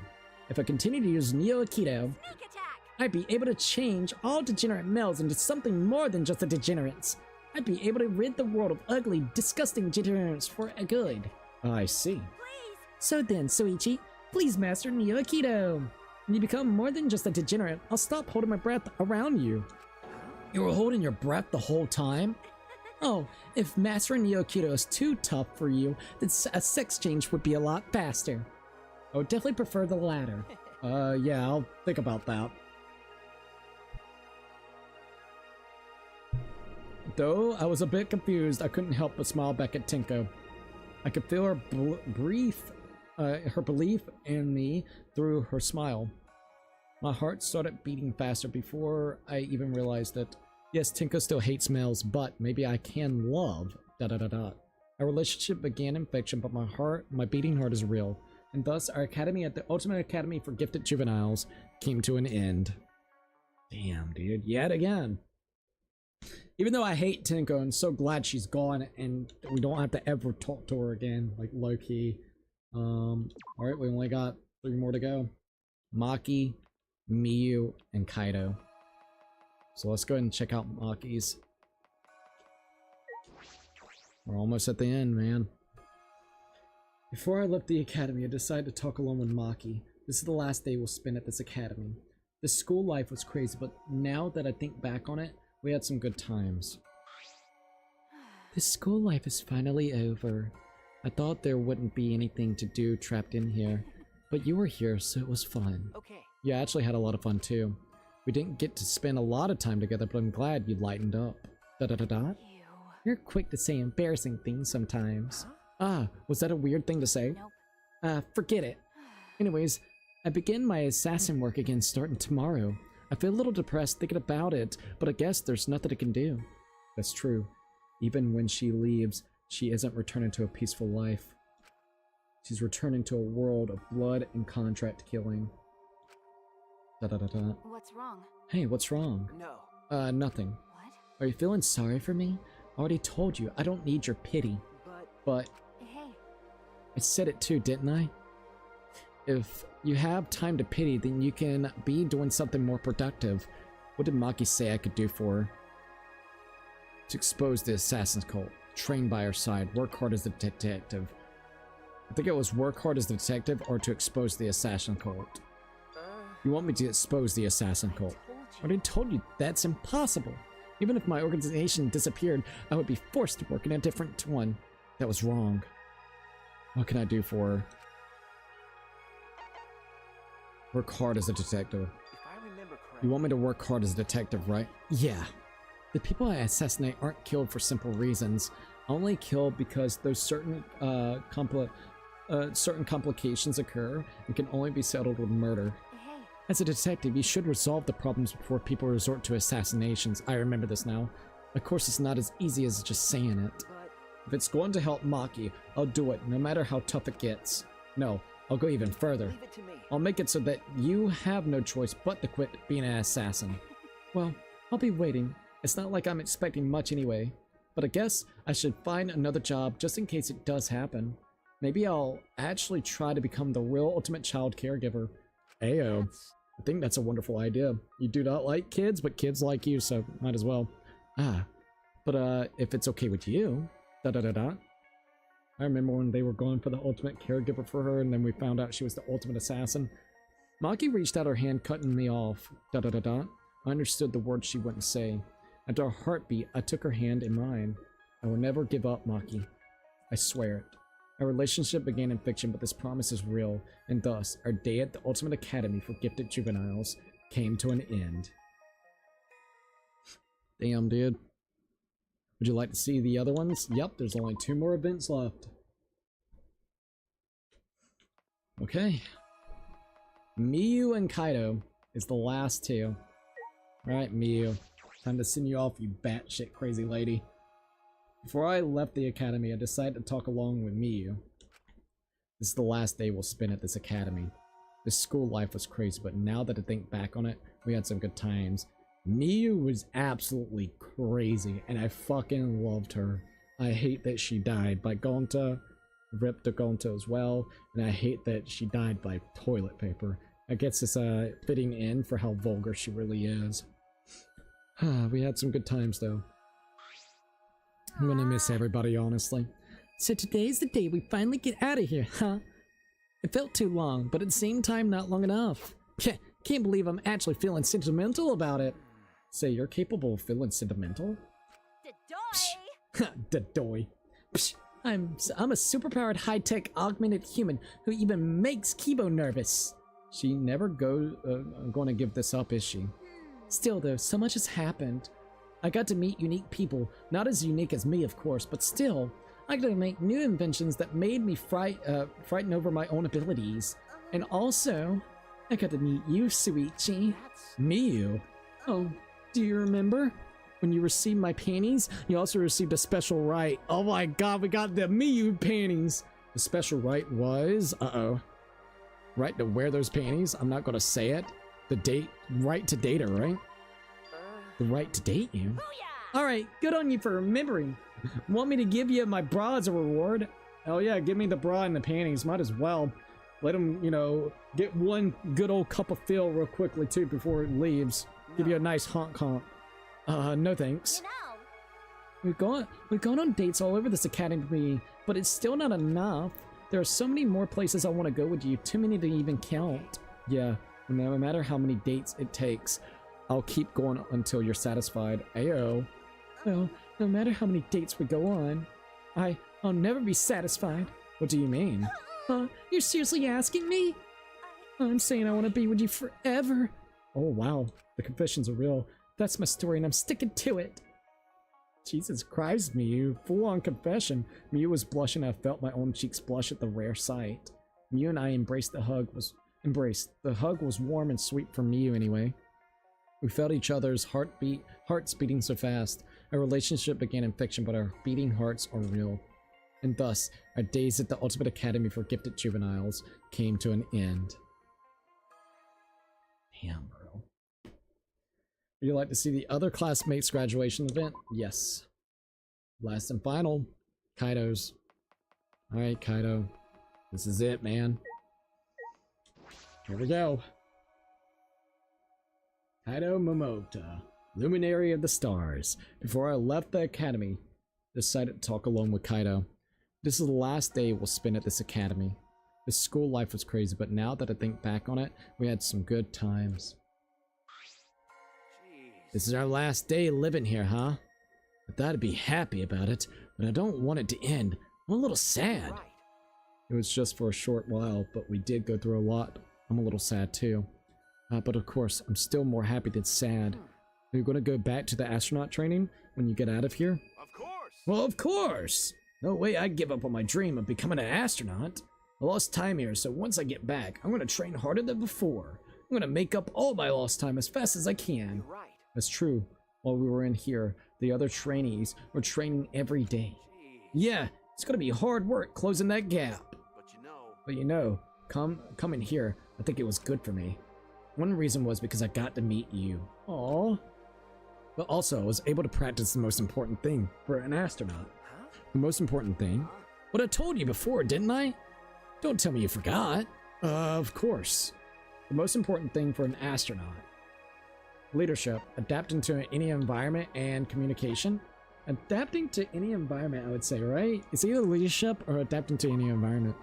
If I continue to use Neo Keto, Sneak attack. I'd be able to change all degenerate males into something more than just the degenerates. I'd be able to rid the world of ugly, disgusting degenerates for good. I see. Please. So then, Soichi, please master Neo Keto. When you become more than just a degenerate, I'll stop holding my breath around you. You were holding your breath the whole time? Oh, if mastering Neo Keto is too tough for you, then a sex change would be a lot faster. I would definitely prefer the latter. Yeah, I'll think about that. Though I was a bit confused, I couldn't help but smile back at Tinko. I could feel her her belief in me through her smile. My heart started beating faster before I even realized it. Yes, Tinko still hates males, but maybe I can love ... Our relationship began in fiction, but my beating heart is real. And thus, our academy at the Ultimate Academy for Gifted Juveniles came to an end. Damn, dude. Yet again. Even though I hate Tinko, I'm so glad she's gone and we don't have to ever talk to her again, like low-key. Alright, we only got 3 more to go. Maki, Miyu, and Kaido. So let's go ahead and check out Maki's. We're almost at the end, man. Before I left the academy, I decided to talk alone with Maki. This is the last day we'll spend at this academy. The school life was crazy, but now that I think back on it, we had some good times. The school life is finally over. I thought there wouldn't be anything to do trapped in here, but you were here, so it was fun. Okay. Yeah, I actually had a lot of fun too. We didn't get to spend a lot of time together, but I'm glad you lightened up. Ew. You're quick to say embarrassing things sometimes. Ah, was that a weird thing to say? Nope. Forget it. Anyways, I begin my assassin work again starting tomorrow. I feel a little depressed thinking about it, but I guess there's nothing I can do. That's true. Even when she leaves, she isn't returning to a peaceful life. She's returning to a world of blood and contract killing. What's wrong? Hey, what's wrong? No. Nothing. What? Are you feeling sorry for me? I already told you, I don't need your pity. But Hey. I said it too, didn't I? If you have time to pity, then you can be doing something more productive. What did Maki say I could do for her? To expose the assassin's cult. Train by her side. Work hard as the detective. I think it was work hard as the detective or to expose the assassin cult. You want me to expose the assassin cult? I already told you that's impossible. Even if my organization disappeared, I would be forced to work in a different one. That was wrong. What can I do for her? Work hard as a detective. If I remember correctly. You want me to work hard as a detective, right? Yeah. The people I assassinate aren't killed for simple reasons. Only killed because those certain complications occur and can only be settled with murder. Hey. As a detective, you should resolve the problems before people resort to assassinations. I remember this now. Of course, it's not as easy as just saying it. But If it's going to help Maki, I'll do it, no matter how tough it gets. No, I'll go even further. leave it to me. I'll make it so that you have no choice but to quit being an assassin. Well, I'll be waiting. It's not like I'm expecting much anyway. But I guess I should find another job just in case it does happen. Maybe I'll actually try to become the real ultimate child caregiver. Ayo. I think that's a wonderful idea. You do not like kids, but kids like you, so might as well. But if it's okay with you, da-da-da-da. I remember when they were going for the ultimate caregiver for her, and then we found out she was the ultimate assassin. Maki reached out her hand, cutting me off. Da-da-da-da. I understood the words she wouldn't say. After a heartbeat, I took her hand in mine. I will never give up, Maki. I swear it. Our relationship began in fiction, but this promise is real, and thus, our day at the Ultimate Academy for Gifted Juveniles came to an end. Damn, dude. Would you like to see the other ones? Yep, there's only 2 more events left. Okay. Miyu and Kaido is the last 2. Alright, Miyu. Time to send you off, you batshit crazy lady. Before I left the academy, I decided to talk along with Miyu. This is the last day we'll spend at this academy. This school life was crazy, but now that I think back on it, we had some good times. Miyu was absolutely crazy, and I fucking loved her. I hate that she died by Gonta, ripped to Gonta as well, and I hate that she died by toilet paper. I guess it's a fitting end for how vulgar she really is. We had some good times though. I'm gonna miss everybody, honestly. So today's the day we finally get out of here, huh? It felt too long, but at the same time not long enough. Can't believe I'm actually feeling sentimental about it. Say, you're capable of feeling sentimental? Dadoy. I'm a superpowered high-tech augmented human who even makes Kibo nervous. She never gonna give this up, is she? Still though, so much has happened. I got to meet unique people, not as unique as me of course, but still, I got to make new inventions that made me frightened over my own abilities. And also, I got to meet you, Suichi. Miyu? Oh, do you remember? When you received my panties, you also received a special right. Oh my god, we got the Miyu panties! The special right was... right to wear those panties? I'm not gonna say it. The right to date her, right? The right to date you? Alright, good on you for remembering. Want me to give you my bra as a reward? Oh yeah, give me the bra and the panties, might as well. Let him, you know, get one good old cup of fill real quickly too before it leaves. Give you a nice honk. No thanks. We've gone on dates all over this academy, but it's still not enough. There are so many more places I want to go with you, too many to even count. Yeah, no matter how many dates it takes, I'll keep going until you're satisfied. Ayo. Well, no matter how many dates we go on, I'll never be satisfied. What do you mean? You're seriously asking me? I'm saying I want to be with you forever. Oh wow, the confessions are real. That's my story and I'm sticking to it. Jesus Christ, Miyu. Full-on confession. Miyu was blushing. I felt my own cheeks blush at the rare sight. Miyu and I embraced. The hug was warm and sweet for Miyu anyway. We felt each other's hearts beating so fast. Our relationship began in fiction, but our beating hearts are real. And thus, our days at the Ultimate Academy for Gifted Juveniles came to an end. Damn, bro. Would you like to see the other classmates' graduation event? Yes. Last and final, Kaido's. Alright, Kaido. This is it, man. Here we go. Kaido Momota, Luminary of the Stars. Before I left the academy, decided to talk alone with Kaido. This is the last day we'll spend at this academy. This school life was crazy, but now that I think back on it, we had some good times. This is our last day living here, huh? I thought I'd be happy about it, but I don't want it to end. I'm a little sad. It was just for a short while, but we did go through a lot. I'm a little sad too. But of course, I'm still more happy than sad. Are you going to go back to the astronaut training when you get out of here? Of course! Well, of course! No way I'd give up on my dream of becoming an astronaut. I lost time here, so once I get back, I'm going to train harder than before. I'm going to make up all my lost time as fast as I can. You're right. That's true. While we were in here, the other trainees were training every day. Yeah, it's going to be hard work closing that gap. But you know, coming here, I think it was good for me. One reason was because I got to meet you. Aww. But also, I was able to practice the most important thing for an astronaut. Huh? The most important thing But I told you before, didn't I? Don't tell me you forgot. Of course. The most important thing for an astronaut. Leadership, adapting to any environment, and communication. Adapting to any environment, I would say, right? It's either leadership or adapting to any environment.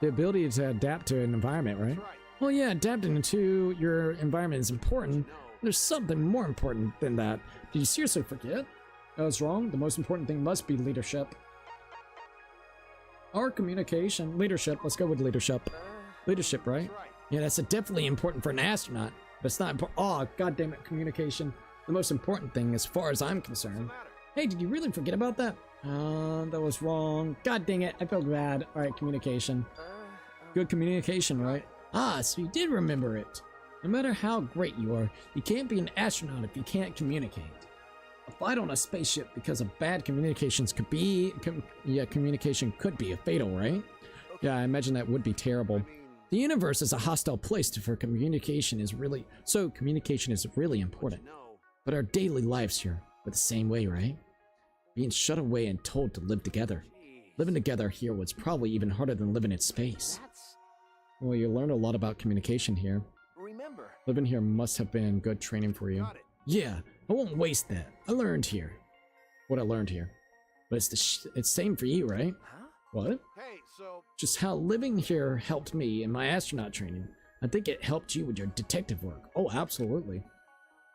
The ability to adapt to an environment, right? Well, yeah, adapting to your environment is important. There's something more important than that. Did you seriously forget? I was wrong. The most important thing must be leadership. Or communication. Leadership. Let's go with leadership. Leadership, right? Yeah, that's definitely important for an astronaut. But it's not important. Oh, god damn it, communication. The most important thing as far as I'm concerned. Hey, did you really forget about that? That was wrong. God dang it, I feel bad. Alright, communication. Good communication, right? Ah, so you did remember it. No matter how great you are, you can't be an astronaut if you can't communicate. A fight on a spaceship because of bad communications could be... communication could be fatal, right? Yeah, I imagine that would be terrible. The universe is a hostile place for communication is really... So, communication is really important. But our daily lives here are the same way, right? Being shut away and told to live together. Living together here was probably even harder than living in space. Well, you learned a lot about communication here. Remember. Living here must have been good training for you. Yeah, I won't waste that. I learned here. What I learned here. But it's same for you, right? Huh? What? Hey, so Just how living here helped me in my astronaut training. I think it helped you with your detective work. Oh, absolutely.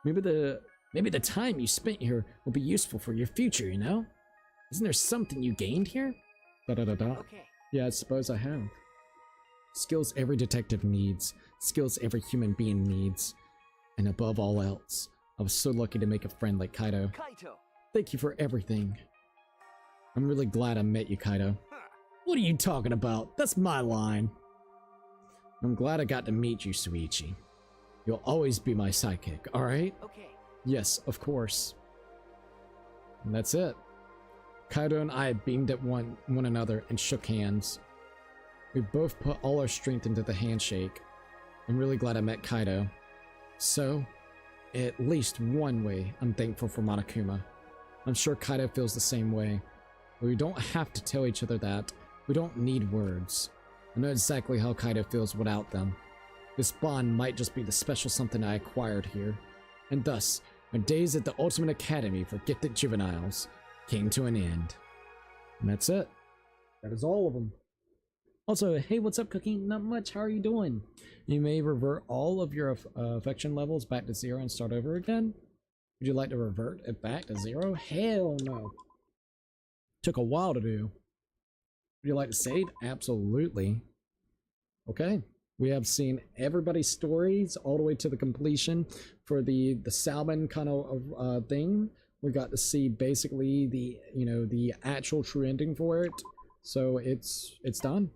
Maybe the time you spent here will be useful for your future, you know? Isn't there something you gained here? okay. Yeah, I suppose I have. Skills every detective needs. Skills every human being needs. And above all else, I was so lucky to make a friend like Kaido. Kaito. Thank you for everything. I'm really glad I met you, Kaido. What are you talking about? That's my line. I'm glad I got to meet you, Suichi. You'll always be my sidekick, alright? Okay. Yes, of course. And that's it. Kaido and I beamed at one another and shook hands. We both put all our strength into the handshake. I'm really glad I met Kaido. So, at least one way, I'm thankful for Monokuma. I'm sure Kaido feels the same way. But we don't have to tell each other that. We don't need words. I know exactly how Kaido feels without them. This bond might just be the special something I acquired here. And thus, my days at the Ultimate Academy for Gifted Juveniles came to an end. And that's it. That is all of them. Also, hey, what's up, Cookie? Not much. How are you doing? You may revert all of your affection levels back to 0 and start over again. Would you like to revert it back to 0? Hell no. Took a while to do. Would you like to save? Absolutely. Okay. We have seen everybody's stories all the way to the completion for the salmon kind of thing. We got to see basically the actual true ending for it. So it's done.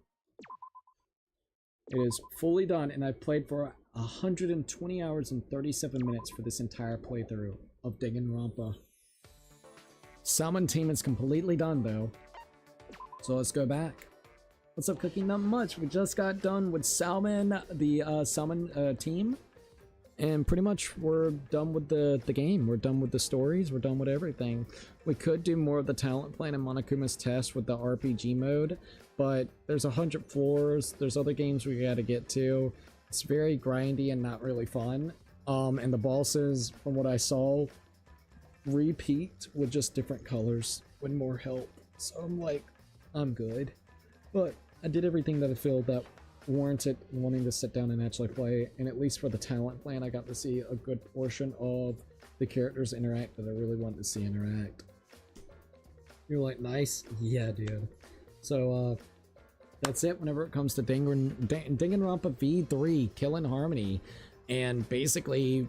It is fully done, and I've played for 120 hours and 37 minutes for this entire playthrough of Danganronpa. Salmon team is completely done though. So let's go back. What's up, Cookie? Not much. We just got done with Salmon, the Salmon team. And pretty much we're done with the game. We're done with the stories. We're done with everything. We could do more of the talent plan and Monokuma's test with the RPG mode, but there's 100 floors. There's other games we gotta get to. It's very grindy and not really fun. And the bosses, from what I saw, repeat with just different colors with more help. So I'm like, I'm good. But I did everything that I feel that warranted wanting to sit down and actually play, and at least for the talent plan I got to see a good portion of the characters interact that I really wanted to see interact. You're like, nice? Yeah, dude. So that's it whenever it comes to Danganronpa V3 Kill in Harmony, and basically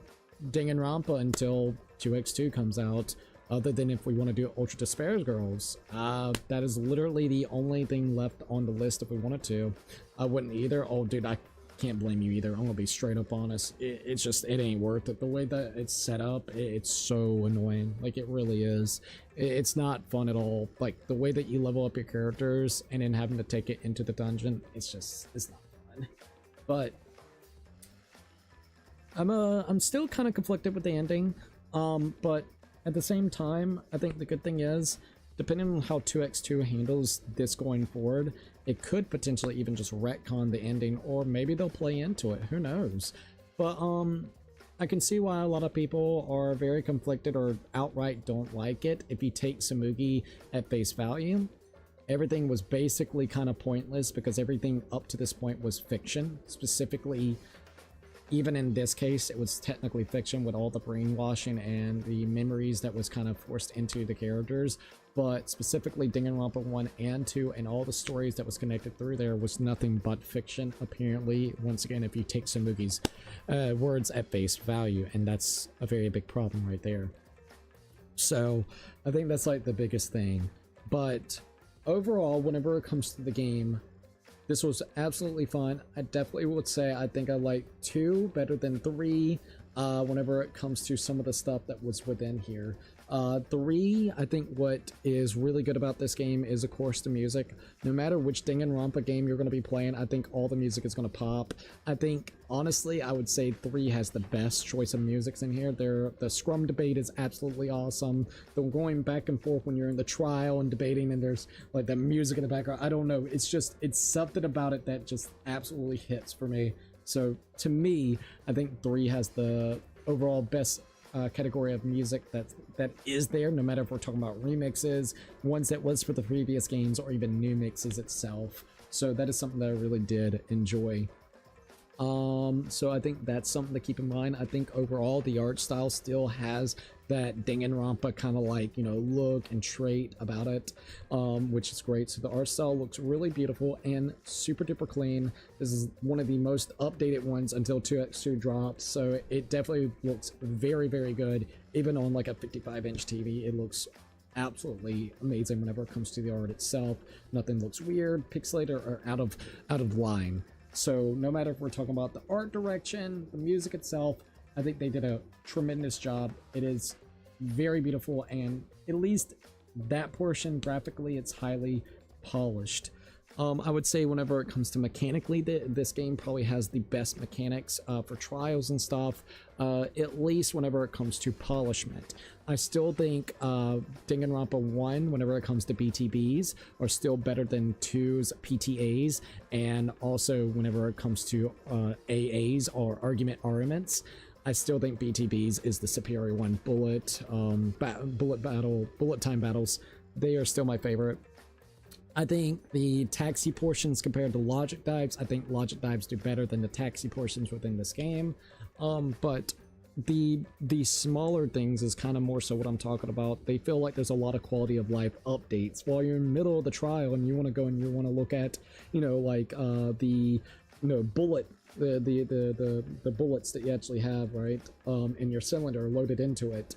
Danganronpa until 2x2 comes out, other than if we want to do Ultra Despair Girls. That is literally the only thing left on the list if we wanted to. I wouldn't either. Oh, dude, I can't blame you either. I'm gonna be straight up honest. It's just, it ain't worth it. The way that it's set up, it's so annoying. Like, it really is. It's not fun at all. Like, the way that you level up your characters and then having to take it into the dungeon, it's not fun. But I'm still kind of conflicted with the ending. But at the same time, I think the good thing is depending on how 2x2 handles this going forward, it could potentially even just retcon the ending, or maybe they'll play into it, who knows. But I can see why a lot of people are very conflicted or outright don't like it. If you take Samugi at face value, everything was basically kind of pointless because everything up to this point was fiction. Specifically, even in this case, it was technically fiction with all the brainwashing and the memories that was kind of forced into the characters. But specifically Danganronpa 1 and 2 and all the stories that was connected through there was nothing but fiction, apparently, once again, if you take Samugi's words at face value, and that's a very big problem right there. So I think that's like the biggest thing. But overall, whenever it comes to the game, this was absolutely fun. I definitely would say I think I like 2 better than 3 whenever it comes to some of the stuff that was within here. 3, I think what is really good about this game is, of course, the music. No matter which Danganronpa game you're going to be playing, I think all the music is going to pop. I think, honestly, I would say 3 has the best choice of musics in here. The scrum debate is absolutely awesome. The going back and forth when you're in the trial and debating and there's like that music in the background, I don't know. It's something about it that just absolutely hits for me. So to me, I think 3 has the overall best category of music that is there, no matter if we're talking about remixes, ones that was for the previous games, or even new mixes itself. So that is something that I really did enjoy. So I think that's something to keep in mind. I think overall the art style still has that Danganronpa kind of like, you know, look and trait about it, which is great. So the art style looks really beautiful and super duper clean. This is one of the most updated ones until 2x2 drops, so it definitely looks very, very good. Even on like a 55-inch TV, it looks absolutely amazing whenever it comes to the art itself. Nothing looks weird, pixelated, or out of line. So no matter if we're talking about the art direction, the music itself, I think they did a tremendous job. It is very beautiful, and at least that portion graphically, it's highly polished. I would say whenever it comes to mechanically, this game probably has the best mechanics for trials and stuff, at least whenever it comes to polishment. I still think Danganronpa 1, whenever it comes to BTBs, are still better than 2's PTAs, and also whenever it comes to AAs, or argument armaments, I still think BTBs is the superior one. Bullet time battles, they are still my favorite. I think the taxi portions compared to logic dives, I think logic dives do better than the taxi portions within this game. But the smaller things is kind of more so what I'm talking about. They feel like there's a lot of quality of life updates while you're in the middle of the trial and you want to go and you want to look at, you know, like the bullet, the bullets that you actually have, right, in your cylinder loaded into it.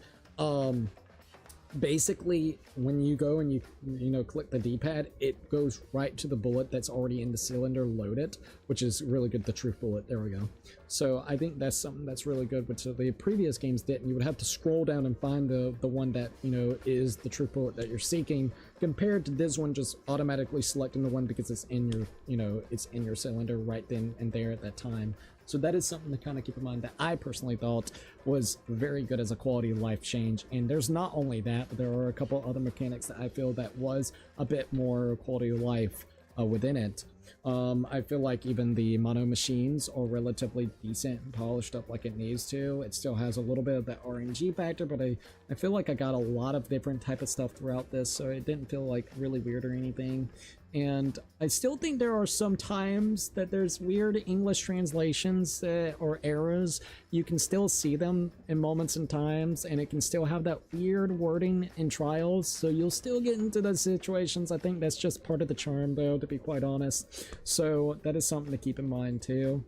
Basically, when you go and you click the D-pad, it goes right to the bullet that's already in the cylinder loaded, which is really good. The truth bullet, there we go. So I think that's something that's really good, which the previous games didn't. You would have to scroll down and find the one that, you know, is the truth bullet that you're seeking, compared to this one just automatically selecting the one because it's in your, you know, it's in your cylinder right then and there at that time. So that is something to kind of keep in mind that I personally thought was very good as a quality of life change. And there's not only that, but there are a couple other mechanics that I feel that was a bit more quality of life within it. I feel like even the mono machines are relatively decent and polished up like it needs to. It still has a little bit of that RNG factor, but I feel like I got a lot of different type of stuff throughout this, so it didn't feel like really weird or anything. And I still think there are some times that there's weird English translations or errors. You can still see them in moments and times, and it can still have that weird wording in trials, so you'll still get into those situations. I think that's just part of the charm, though, to be quite honest. So that is something to keep in mind too.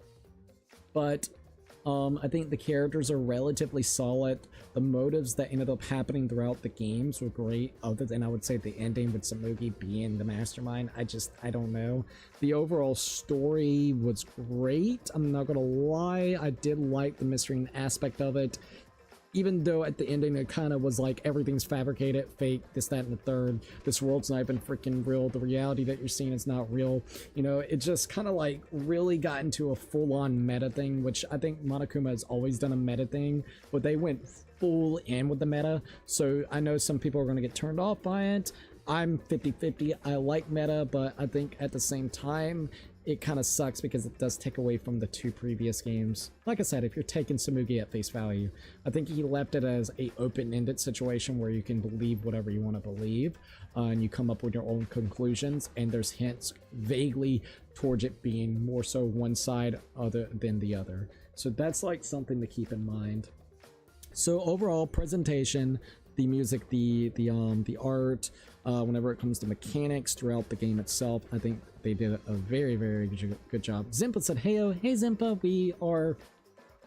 But I think the characters are relatively solid. The motives that ended up happening throughout the games were great, other than I would say the ending with Samugi being the mastermind. I don't know. The overall story was great. I'm not gonna lie, I did like the mystery aspect of it. Even though at the ending it kind of was like everything's fabricated, fake, this, that, and the third. This world's not even freaking real. The reality that you're seeing is not real. You know, it just kind of like really got into a full-on meta thing, which I think Monokuma has always done a meta thing, but they went full in with the meta. So I know some people are going to get turned off by it. I'm 50-50. I like meta, but I think at the same time, it kind of sucks because it does take away from the 2 previous games. Like I said, if you're taking Samugi at face value, I think he left it as a open-ended situation where you can believe whatever you want to believe, and you come up with your own conclusions, and there's hints vaguely towards it being more so one side other than the other. So that's like something to keep in mind. So overall, presentation, the music, the art, whenever it comes to mechanics throughout the game itself, I think they did a very, very good job. Zimpa said, "Heyo, hey Zimpa, we are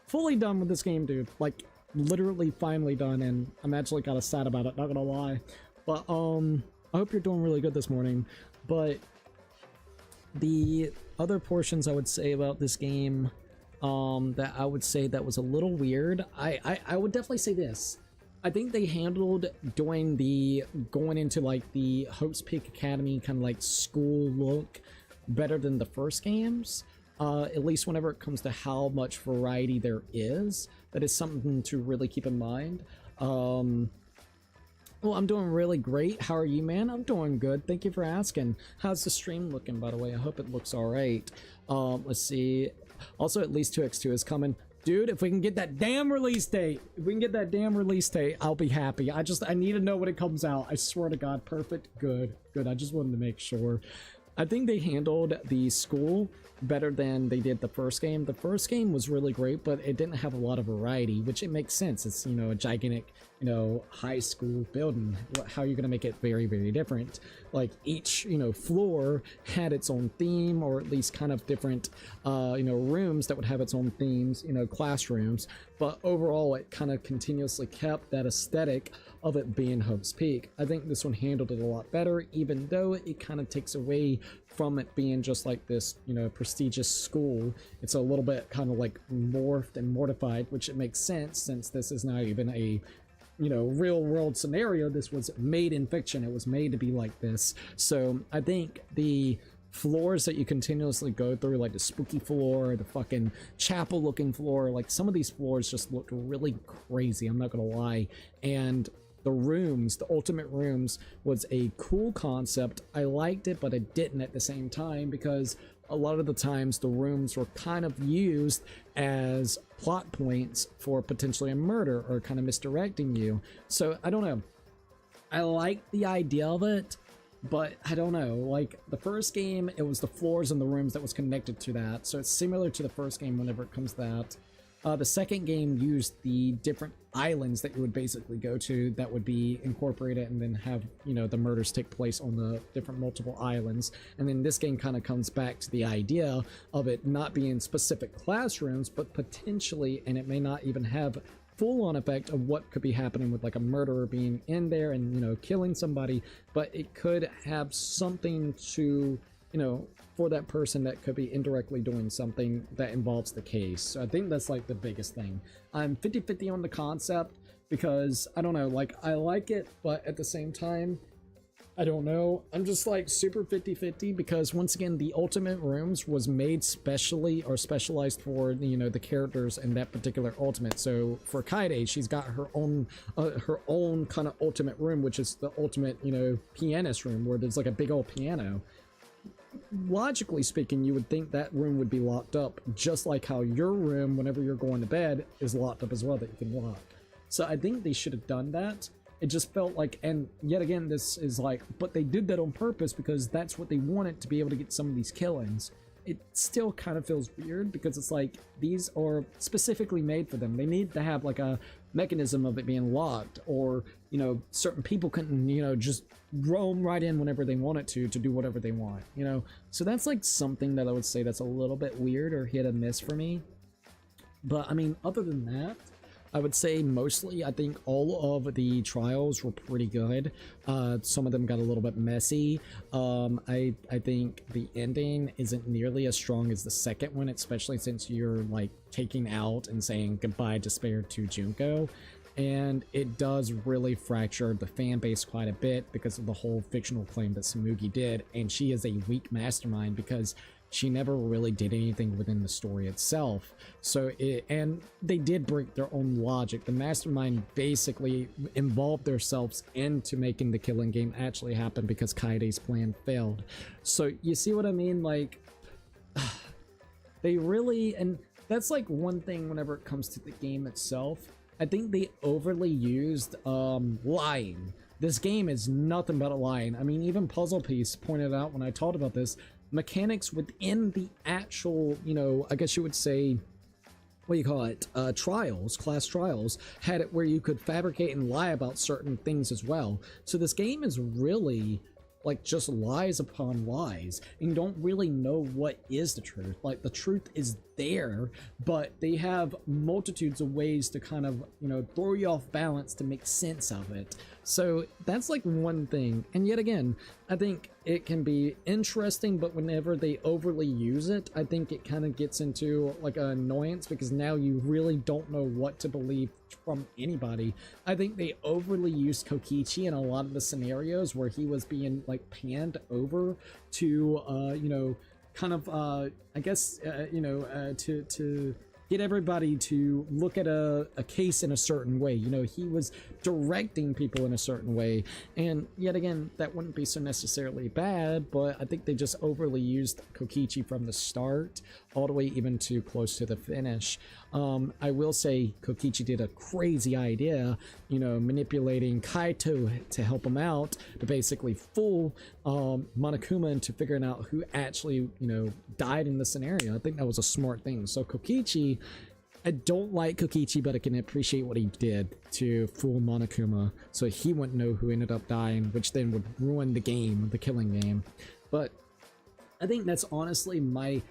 fully done with this game, dude. Like, literally finally done, and I'm actually kind of sad about it, not gonna lie. But I hope you're doing really good this morning." But the other portions I would say about this game, that I would say that was a little weird, I would definitely say this. I think they handled doing the going into like the Hope's Peak Academy kind of like school look better than the first games. At least whenever it comes to how much variety there is, that is something to really keep in mind. Well, I'm doing really great. How are you, man? I'm doing good. Thank you for asking. How's the stream looking, by the way? I hope it looks all right. Let's see. Also, at least 2x2 is coming. Dude, if we can get that damn release date, I'll be happy. I need to know when it comes out. I swear to God. Perfect. Good. I just wanted to make sure. I think they handled the school better than they did the first game. The first game was really great, but it didn't have a lot of variety, which it makes sense. It's, you know, a gigantic, you know, high school building. How are you going to make it very, very different? Like each, you know, floor had its own theme, or at least kind of different, you know, rooms that would have its own themes, you know, classrooms. But overall, it kind of continuously kept that aesthetic of it being Hope's Peak. I think this one handled it a lot better, even though it kind of takes away from it being just like this, you know, prestigious school. It's a little bit kind of like morphed and mortified, which it makes sense since this is not even a, you know, real world scenario. This was made in fiction. It was made to be like this. So I think the floors that you continuously go through, like the spooky floor, the fucking chapel looking floor, like some of these floors just looked really crazy, I'm not gonna lie. And the rooms, the ultimate rooms, was a cool concept. I liked it, but I didn't at the same time, because a lot of the times the rooms were kind of used as plot points for potentially a murder or kind of misdirecting you. So I don't know. I like the idea of it, but I don't know. Like the first game, it was the floors and the rooms that was connected to that. So it's similar to the first game whenever it comes to that. The second game used the different islands that you would basically go to that would be incorporated and then have, you know, the murders take place on the different multiple islands. And then this game kind of comes back to the idea of it not being specific classrooms, but potentially, and it may not even have full-on effect of what could be happening with like a murderer being in there and, you know, killing somebody, but it could have something to, you know, for that person that could be indirectly doing something that involves the case. So I think that's like the biggest thing. I'm 50-50 on the concept because I don't know, like I like it, but at the same time, I don't know. I'm just like super 50-50 because once again, the Ultimate Rooms was made specially or specialized for, you know, the characters in that particular Ultimate. So for Kaede, she's got her own kind of Ultimate Room, which is the Ultimate, you know, pianist room where there's like a big old piano. Logically speaking, you would think that room would be locked up, just like how your room, whenever you're going to bed, is locked up as well, that you can lock. So I think they should have done that. It just felt like, and yet again, this is like, but they did that on purpose because that's what they wanted to be able to get some of these killings. It still kind of feels weird because it's like, these are specifically made for them. They need to have like a mechanism of it being locked, or, you know, certain people couldn't, you know, just roam right in whenever they wanted to do whatever they want, you know? So that's like something that I would say that's a little bit weird or hit or miss for me. But I mean, other than that, I would say mostly I think all of the trials were pretty good. Some of them got a little bit messy. I think the ending isn't nearly as strong as the second one, especially since you're like taking out and saying goodbye despair to Junko. And it does really fracture the fan base quite a bit because of the whole fictional claim that Samugi did, and she is a weak mastermind because she never really did anything within the story itself. So and they did break their own logic. The mastermind basically involved themselves into making the killing game actually happen because Kaede's plan failed. So you see what I mean? Like, they really, and that's like one thing whenever it comes to the game itself. I think they overly used lying. This game is nothing but a lying. I mean, even Puzzle Piece pointed out when I talked about this, mechanics within the actual, you know, I guess you would say, what do you call it, trials, class trials, had it where you could fabricate and lie about certain things as well. So this game is really like just lies upon lies, and you don't really know what is the truth. Like, the truth is there, but they have multitudes of ways to kind of, you know, throw you off balance to make sense of it. So that's like one thing. And yet again, I think it can be interesting, but whenever they overly use it, I think it kind of gets into like an annoyance, because now you really don't know what to believe from anybody. I think they overly used Kokichi in a lot of the scenarios where he was being like panned over to you know, kind of I guess you know, to get everybody to look at a case in a certain way. You know, he was directing people in a certain way, and yet again, that wouldn't be so necessarily bad, but I think they just overly used Kokichi from the start all the way even to close to the finish. I will say Kokichi did a crazy idea, you know, manipulating Kaito to help him out, to basically fool Monokuma into figuring out who actually, you know, died in the scenario. I think that was a smart thing. So Kokichi, I don't like Kokichi, but I can appreciate what he did to fool Monokuma so he wouldn't know who ended up dying, which then would ruin the game, the killing game. But I think that's honestly my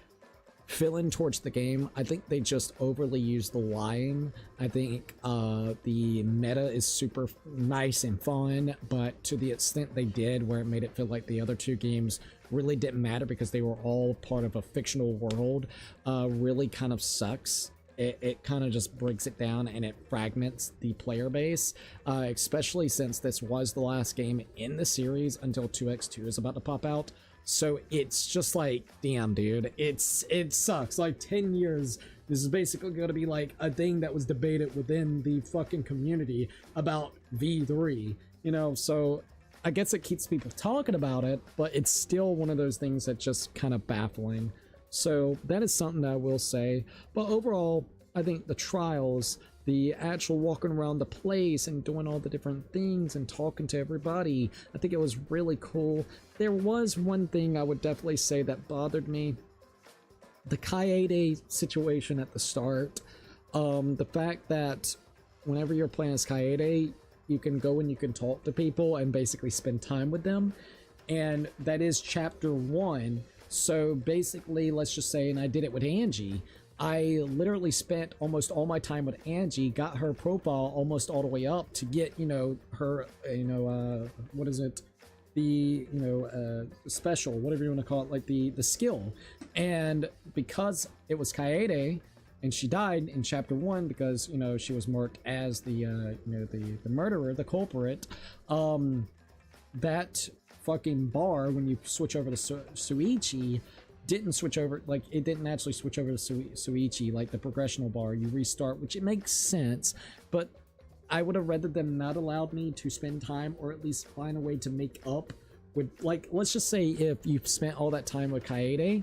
feeling towards the game. I think they just overly use the lying. I think the meta is super nice and fun, but to the extent they did, where it made it feel like the other two games really didn't matter because they were all part of a fictional world, really kind of sucks. It kind of just breaks it down and it fragments the player base, especially since this was the last game in the series until 2x2 is about to pop out. So it's just like, damn, dude, it sucks. Like 10 years, this is basically going to be like a thing that was debated within the fucking community about V3, you know? So I guess it keeps people talking about it, but it's still one of those things that just kind of baffling. So that is something that I will say. But overall, I think the trials, the actual walking around the place and doing all the different things and talking to everybody, I think it was really cool. There was one thing I would definitely say that bothered me. The Kaede situation at the start. The fact that whenever you're playing as Kaede, you can go and you can talk to people and basically spend time with them. And that is chapter 1. So basically, let's just say, and I did it with Angie, I literally spent almost all my time with Angie, got her profile almost all the way up to get, you know, her, you know, what is it? The, you know, special, whatever you want to call it, like the skill. And because it was Kaede, and she died in chapter 1 because, you know, she was marked as the, you know, the murderer, the culprit, that fucking bar, when you switch over to Suichi, didn't switch over, like, it didn't actually switch over to Suichi, like the progressional bar. You restart, which it makes sense, but I would have rather them not allowed me to spend time, or at least find a way to make up with, like, let's just say if you've spent all that time with Kaede,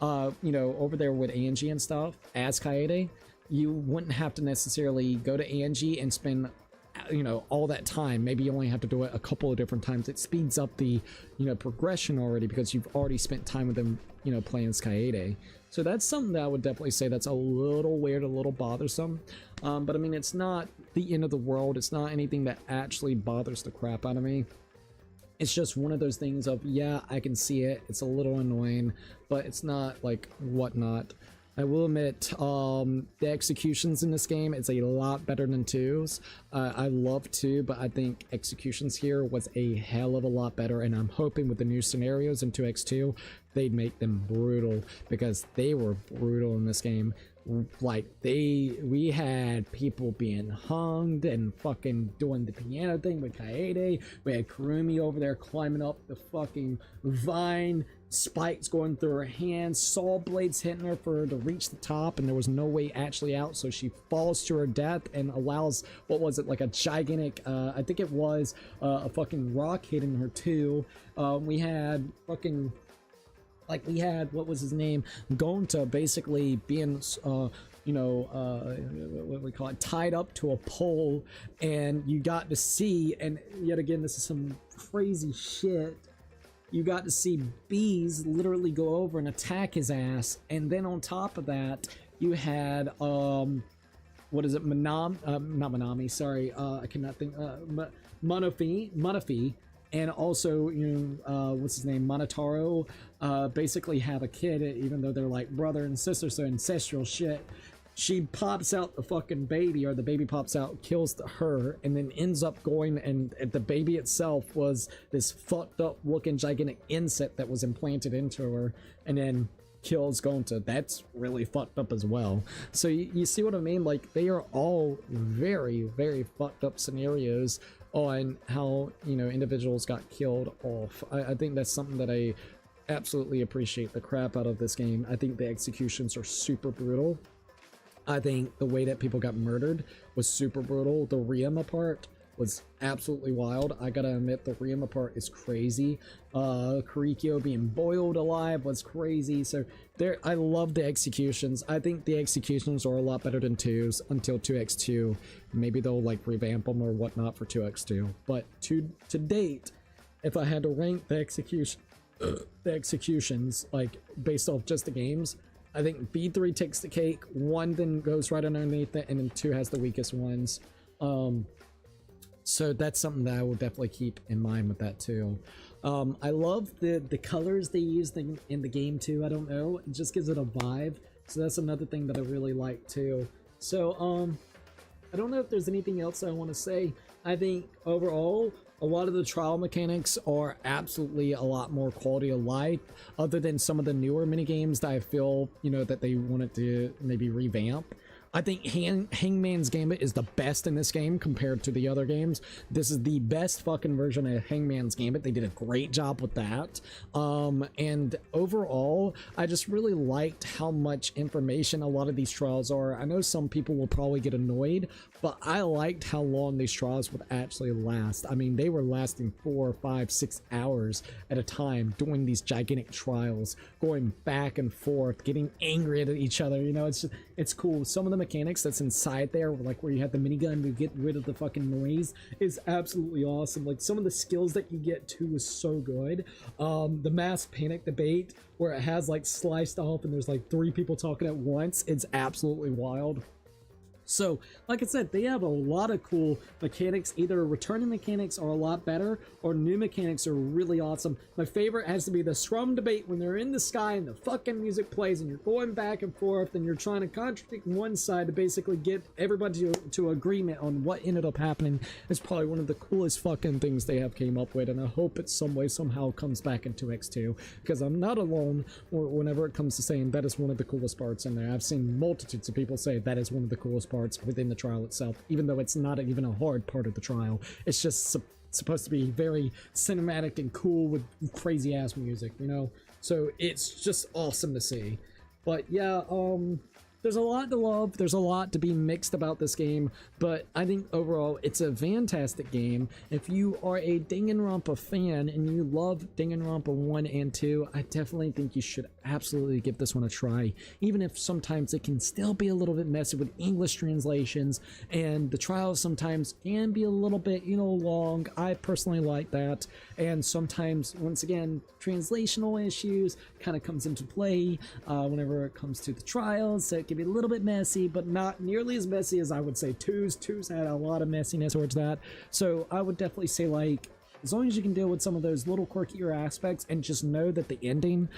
you know, over there with Angie and stuff, as Kaede, you wouldn't have to necessarily go to Angie and spend, you know, all that time. Maybe you only have to do it a couple of different times. It speeds up the, you know, progression already because you've already spent time with them, you know, playing as Kaede. So that's something that I would definitely say that's a little weird, a little bothersome. But I mean, it's not the end of the world. It's not anything that actually bothers the crap out of me. It's just one of those things of, yeah, I can see it. It's a little annoying, but it's not like whatnot. I will admit, the executions in this game is a lot better than 2's. I love 2, but I think executions here was a hell of a lot better, and I'm hoping with the new scenarios in 2x2, they'd make them brutal, because they were brutal in this game. like we had people being hung and fucking doing the piano thing with Kaede. We had Kurumi over there climbing up the fucking vine, spikes going through her hands, saw blades hitting her for her to reach the top, and there was no way actually out, so she falls to her death and allows, what was it, like a gigantic, I think it was a fucking rock hitting her too. We had fucking, like, we had, what was his name, Gonta basically being you know, what we call it, tied up to a pole, and you got to see, and yet again, this is some crazy shit, you got to see bees literally go over and attack his ass, and then on top of that, you had, what is it, not Manami, sorry, I cannot think, Munafi, and also, you know, what's his name, Monotaro, basically have a kid, even though they're like brother and sister, so ancestral shit. She pops out the fucking baby, or the baby pops out, kills her, and then ends up going, and the baby itself was this fucked up looking gigantic insect that was implanted into her, and then kills Gonta. That's really fucked up as well. So you see what I mean? Like, they are all very, very fucked up scenarios on how, you know, individuals got killed off. I think that's something that I absolutely appreciate the crap out of this game. I think the executions are super brutal. I think the way that people got murdered was super brutal. The Ryuma part was absolutely wild. I gotta admit, the Ryuma part is crazy. Kurikyo being boiled alive was crazy. So there, I love the executions. I think the executions are a lot better than 2's until 2x2. Maybe they'll like revamp them or whatnot for 2x2. But to date, if I had to rank the executions, like based off just the games, I think B3 takes the cake, 1 then goes right underneath it, and then 2 has the weakest ones. So that's something that I will definitely keep in mind with that too. I love the colors they use in the game too. I don't know, it just gives it a vibe. So that's another thing that I really like too. So I don't know if there's anything else I want to say. I think overall, a lot of the trial mechanics are absolutely a lot more quality of life, other than some of the newer minigames that I feel, you know, that they wanted to maybe revamp. I think Hangman's Gambit is the best in this game compared to the other games. This is the best fucking version of Hangman's Gambit. They did a great job with that. And overall, I just really liked how much information a lot of these trials are. I know some people will probably get annoyed, but I liked how long these trials would actually last. I mean, they were lasting 4, 5, 6 hours at a time doing these gigantic trials, going back and forth, getting angry at each other. You know, it's cool. Some of the mechanics that's inside there, like where you have the minigun to get rid of the fucking noise, is absolutely awesome. Like, some of the skills that you get too is so good. The mass panic debate, where it has like sliced off and there's like 3 people talking at once, it's absolutely wild. So, like I said, they have a lot of cool mechanics. Either returning mechanics are a lot better, or new mechanics are really awesome. My favorite has to be the scrum debate, when they're in the sky and the fucking music plays and you're going back and forth and you're trying to contradict one side to basically get everybody to agreement on what ended up happening. It's probably one of the coolest fucking things they have came up with, and I hope it some way somehow comes back into X2, because I'm not alone whenever it comes to saying that is one of the coolest parts in there. I've seen multitudes of people say that is one of the coolest parts within the trial itself, even though it's not even a hard part of the trial. It's just supposed to be very cinematic and cool with crazy ass music, you know? So it's just awesome to see. But yeah, there's a lot to love, there's a lot to be mixed about this game, but I think overall it's a fantastic game. If you are a Danganronpa fan and you love Danganronpa 1 and 2, I definitely think you should absolutely give this one a try, even if sometimes it can still be a little bit messy with English translations, and the trials sometimes can be a little bit, you know, long. I personally like that, and sometimes, once again, translational issues kind of comes into play whenever it comes to the trials, so it can be a little bit messy, but not nearly as messy as I would say 2's. 2's had a lot of messiness towards that, so I would definitely say, like, as long as you can deal with some of those little quirkier aspects and just know that the ending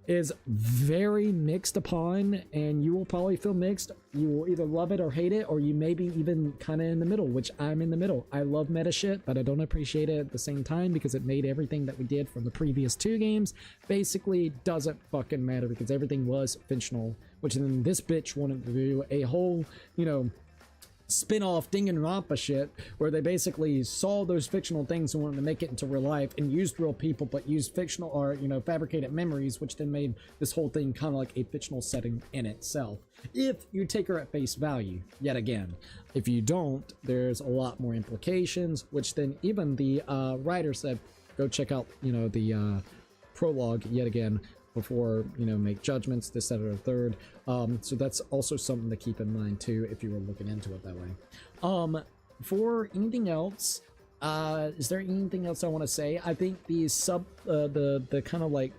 is very mixed upon, and you will probably feel mixed. You will either love it or hate it, or you may be even kind of in the middle, which I'm in the middle. I love meta shit, but I don't appreciate it at the same time because it made everything that we did from the previous 2 games basically doesn't fucking matter because everything was fictional, which then this bitch wanted to do a whole, you know, spin-off Danganronpa shit where they basically saw those fictional things and wanted to make it into real life and used real people but used fictional or, you know, fabricated memories, which then made this whole thing kind of like a fictional setting in itself, if you take her at face value. Yet again, if you don't, there's a lot more implications, which then even the writer said go check out, you know, the prologue yet again before, you know, make judgments, this, that, or the third. So that's also something to keep in mind too if you were looking into it that way. For anything else, is there anything else I want to say? I think the the kind of like,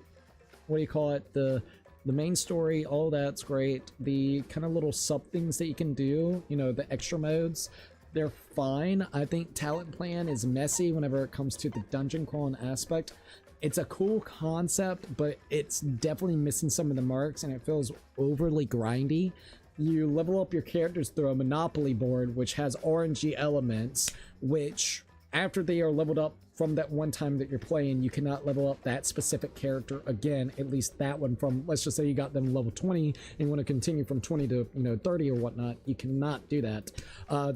what do you call it, the main story, all that's great. The kind of little sub things that you can do, you know, the extra modes, they're fine. I think Talent Plan is messy whenever it comes to the dungeon crawling aspect. It's a cool concept, but it's definitely missing some of the marks and it feels overly grindy. You level up your characters through a Monopoly board, which has RNG elements, which after they are leveled up from that one time that you're playing, you cannot level up that specific character again, at least that one from, let's just say you got them level 20 and you want to continue from 20 to, you know, 30 or whatnot. You cannot do that.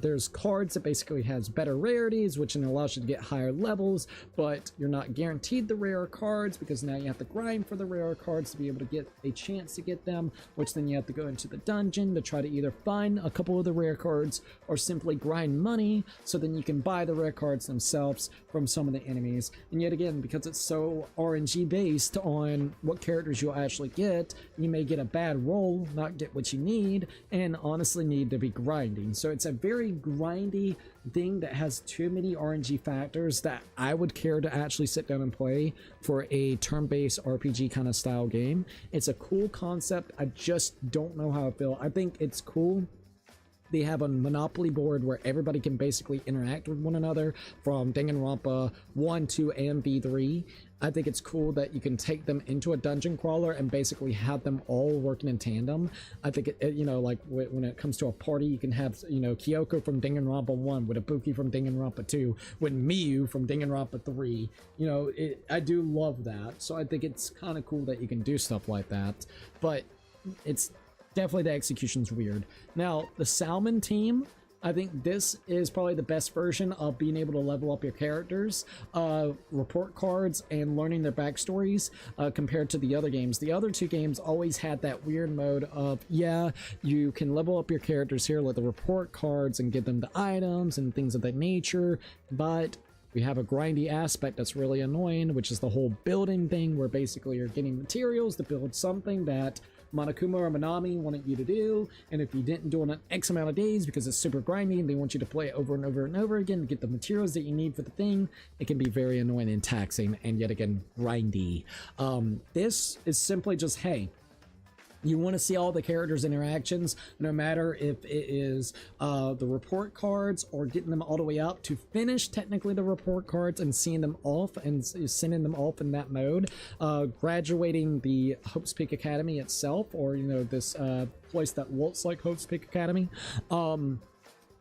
There's cards that basically has better rarities, which then allows you to get higher levels, but you're not guaranteed the rare cards because now you have to grind for the rare cards to be able to get a chance to get them, which then you have to go into the dungeon to try to either find a couple of the rare cards or simply grind money so then you can buy the rare cards themselves from some of the enemies. And yet again, because it's so RNG based on what characters you'll actually get, you may get a bad roll, not get what you need, and honestly need to be grinding. So it's a very grindy thing that has too many RNG factors that I would care to actually sit down and play for a turn-based RPG kind of style game. It's a cool concept. I just don't know how I feel. I think it's cool. They have a Monopoly board where everybody can basically interact with one another from Danganronpa 1, 2, and V3. I think it's cool that you can take them into a dungeon crawler and basically have them all working in tandem. I think, you know, like when it comes to a party, you can have, you know, Kyoko from Danganronpa 1 with Ibuki from Danganronpa 2 with Miyu from Danganronpa 3. You know, I do love that. So I think it's kind of cool that you can do stuff like that. But it's definitely, the execution's weird. Now, the Salmon team, I think this is probably the best version of being able to level up your characters, report cards, and learning their backstories compared to the other games. The other 2 games always had that weird mode of, yeah, you can level up your characters here, like the report cards, and give them the items and things of that nature, but we have a grindy aspect that's really annoying, which is the whole building thing, where basically you're getting materials to build something that Monokuma or Manami wanted you to do, and if you didn't do it in X amount of days because it's super grindy and they want you to play it over and over and over again to get the materials that you need for the thing, it can be very annoying and taxing and yet again grindy. This is simply just, hey, you want to see all the characters' interactions, no matter if it is the report cards or getting them all the way up to finish technically the report cards and seeing them off and sending them off in that mode, graduating the Hope's Peak Academy itself, or, you know, this place that looks like Hope's Peak Academy.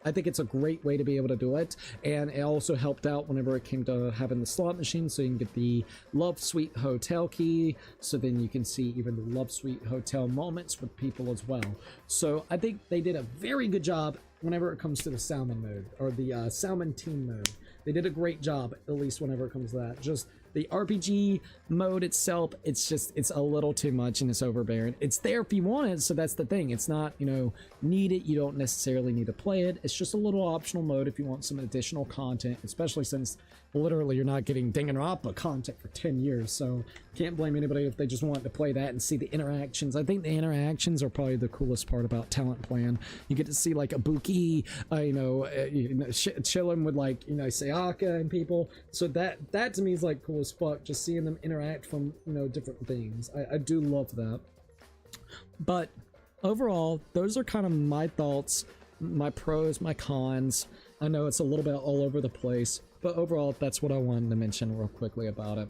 I think it's a great way to be able to do it, and it also helped out whenever it came to having the slot machine, so you can get the Love Suite Hotel key, so then you can see even the Love Suite Hotel moments with people as well. So I think they did a very good job whenever it comes to the Salmon mode, or the Salmon team mode. They did a great job, at least whenever it comes to that. Just the RPG mode itself, it's a little too much and it's overbearing. It's there if you want it, so that's the thing. It's not, you know, need it. You don't necessarily need to play it. It's just a little optional mode if you want some additional content, especially since literally you're not getting Danganronpa content for 10 years, so can't blame anybody if they just want to play that and see the interactions. I think the interactions are probably the coolest part about Talent Plan. You get to see like Ibuki, chilling with, like, you know, Sayaka and people, so that to me is like cool as fuck, just seeing them interact from, you know, different things. I do love that. But overall, those are kind of my thoughts, my pros, my cons. I know it's a little bit all over the place, but overall, that's what I wanted to mention real quickly about it.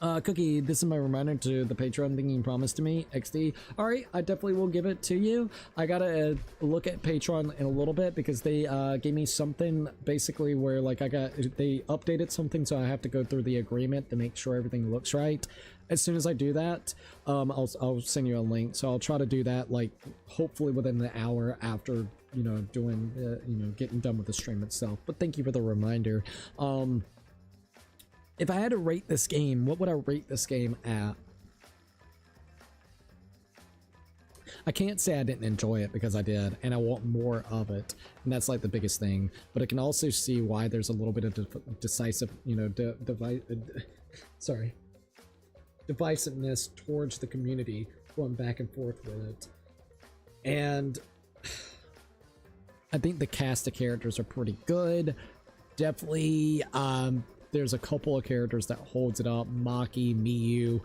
Cookie, this is my reminder to the Patreon thing you promised to me, XD. Alright, I definitely will give it to you. I gotta look at Patreon in a little bit because they gave me something basically where like they updated something, so I have to go through the agreement to make sure everything looks right. As soon as I do that, I'll send you a link. So I'll try to do that like hopefully within the hour after, you know, doing, getting done with the stream itself. But thank you for the reminder. If I had to rate this game, what would I rate this game at? I can't say I didn't enjoy it because I did, and I want more of it, and that's like the biggest thing. But I can also see why there's a little bit of divisiveness towards the community going back and forth with it. And I think the cast of characters are pretty good. Definitely, there's a couple of characters that holds it up. Maki, Miyu,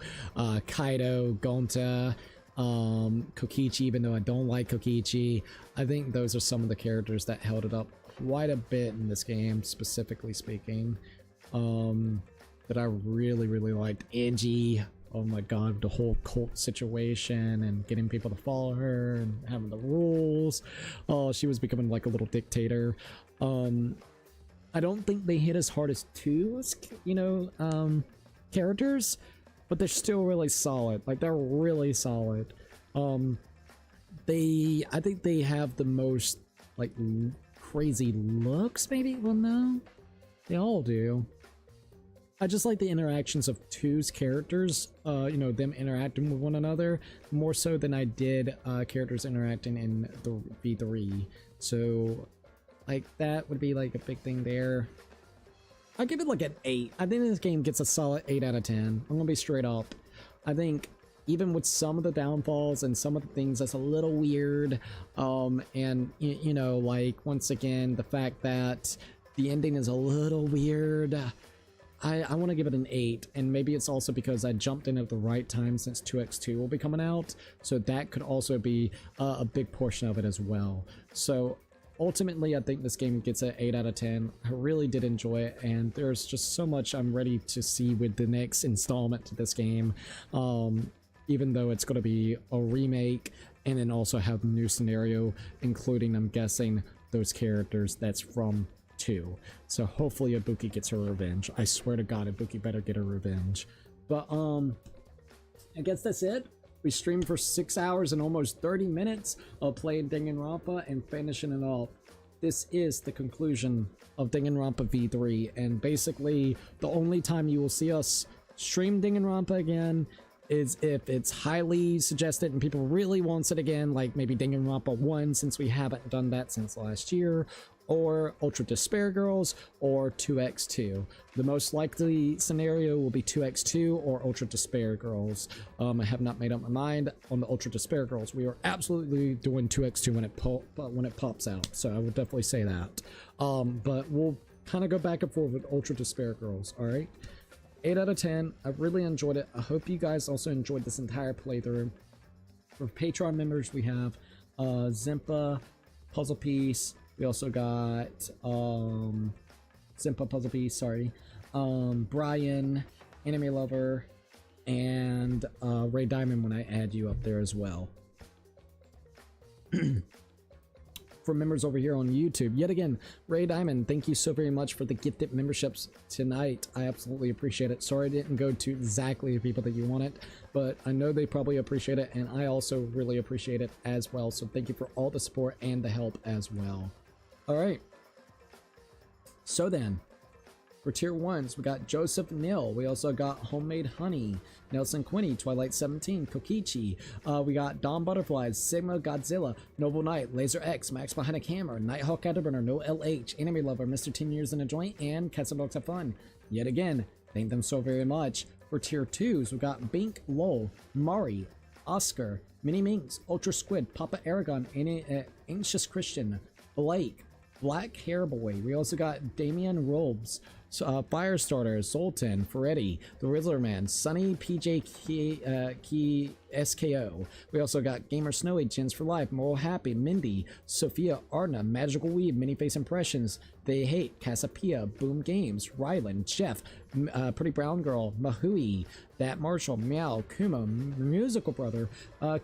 Kaido, Gonta, Kokichi, even though I don't like Kokichi. I think those are some of the characters that held it up quite a bit in this game, specifically speaking. That I really, really liked. Angie, oh my god, the whole cult situation and getting people to follow her and having the rules. Oh, she was becoming like a little dictator. I don't think they hit as hard as 2's, characters, but they're still really solid. Like, they're really solid. I think they have the most, like, crazy looks, maybe? Well, no. They all do. I just like the interactions of 2's characters, them interacting with one another, more so than I did characters interacting in the V3. So, like, that would be like a big thing there. I give it like an 8. I think this game gets a solid 8 out of 10. I'm gonna be straight up. I think even with some of the downfalls and some of the things that's a little weird, and like, once again, the fact that the ending is a little weird, I want to give it an 8, and maybe it's also because I jumped in at the right time since 2x2 will be coming out, so that could also be a big portion of it as well. So ultimately, I think this game gets an 8 out of 10. I really did enjoy it, and there's just so much I'm ready to see with the next installment to this game, even though it's going to be a remake and then also have a new scenario, including, I'm guessing, those characters that's from 2. So hopefully Ibuki gets her revenge. I swear to god, Ibuki better get her revenge. But I guess that's it. We streamed for 6 hours and almost 30 minutes of playing Danganronpa and finishing it off. This is the conclusion of Danganronpa V3, and basically the only time you will see us stream Danganronpa again is if it's highly suggested and people really wants it again, like maybe Danganronpa 1, since we haven't done that since last year, or Ultra Despair Girls, or 2x2. The most likely scenario will be 2x2 or Ultra Despair Girls. I have not made up my mind on the Ultra Despair Girls. We are absolutely doing 2x2 when it pops out, so I would definitely say that. But we'll kind of go back and forth with Ultra Despair Girls, alright? 8 out of 10. I really enjoyed it. I hope you guys also enjoyed this entire playthrough. For Patreon members, we have Zimpa, Puzzle Piece. We also got Zimpa, Puzzle Piece, sorry. Brian, Anime Lover, and Ray Diamond when I add you up there as well. For members over here on YouTube, yet again, Ray Diamond, thank you so very much for the gifted memberships tonight. I absolutely appreciate it. Sorry I didn't go to exactly the people that you wanted, but I know they probably appreciate it, and I also really appreciate it as well. So thank you for all the support and the help as well. All right. So then, for tier 1s, we got Joseph Nil. We also got Homemade Honey, Nelson Quinny, Twilight 17, Kokichi. We got Dawn Butterflies, Sigma Godzilla, Noble Knight, Laser X, Max Behind a Camera, Nighthawk Afterburner, No LH, Anime Lover, Mr. 10 Years in a Joint, and Casablanca Have Fun. Yet again, thank them so very much. For tier 2s, we got Bink, Lol, Mari, Oscar, Mini Minx, Ultra Squid, Papa Aragon, Anxious Christian, Blake, Black Hair Boy. We also got Damian Robes, Firestarter, Zoltan, Ferretti, The Rizzler Man, Sunny, PJ Key, SKO. We also got Gamer Snowy, Chins for Life, Moral Happy, Mindy, Sophia Arna, Magical Weave, Miniface Impressions, They Hate, Casapia, Boom Games, Rylan, Jeff, Pretty Brown Girl, Mahui, That Marshall, Meow, Kuma, Musical Brother,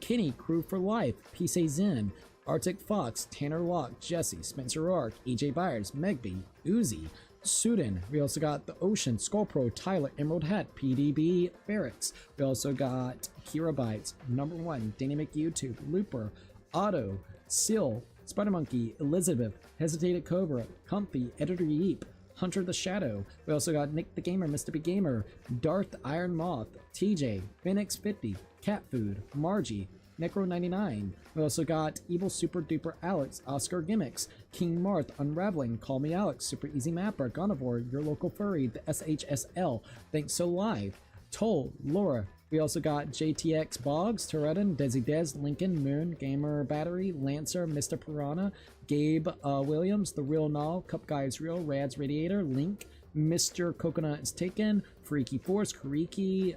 Kenny, Crew for Life, PC Zen, Arctic Fox, Tanner Locke, Jesse, Spencer Ark, EJ Byers, Megby, Uzi, Sudan. We also got The Ocean, Skullpro, Tyler, Emerald Hat, PDB, Barracks. We also got Kira Bites, Number One, Dynamic YouTube, Looper, Otto, Seal, Spider Monkey, Elizabeth, Hesitated Cobra, Comfy, Editor Yeep, Hunter the Shadow. We also got Nick the Gamer, Mr. B Gamer, Darth Iron Moth, TJ, Phoenix 50, Cat Food, Margie, Necro99. We also got Evil Super Duper Alex, Oscar Gimmicks, King Marth, Unraveling, Call Me Alex, Super Easy Mapper, Gonivore, Your Local Furry, the SHSL, Thanks So Live, Toll, Laura. We also got JTX Boggs, Toretin, Desi Des, Lincoln, Moon, Gamer Battery, Lancer, Mr. Piranha, Gabe Williams, The Real Null, Cup Guys Real, Rads Radiator, Link, Mr. Coconut is Taken, Freaky Force, Kuriki,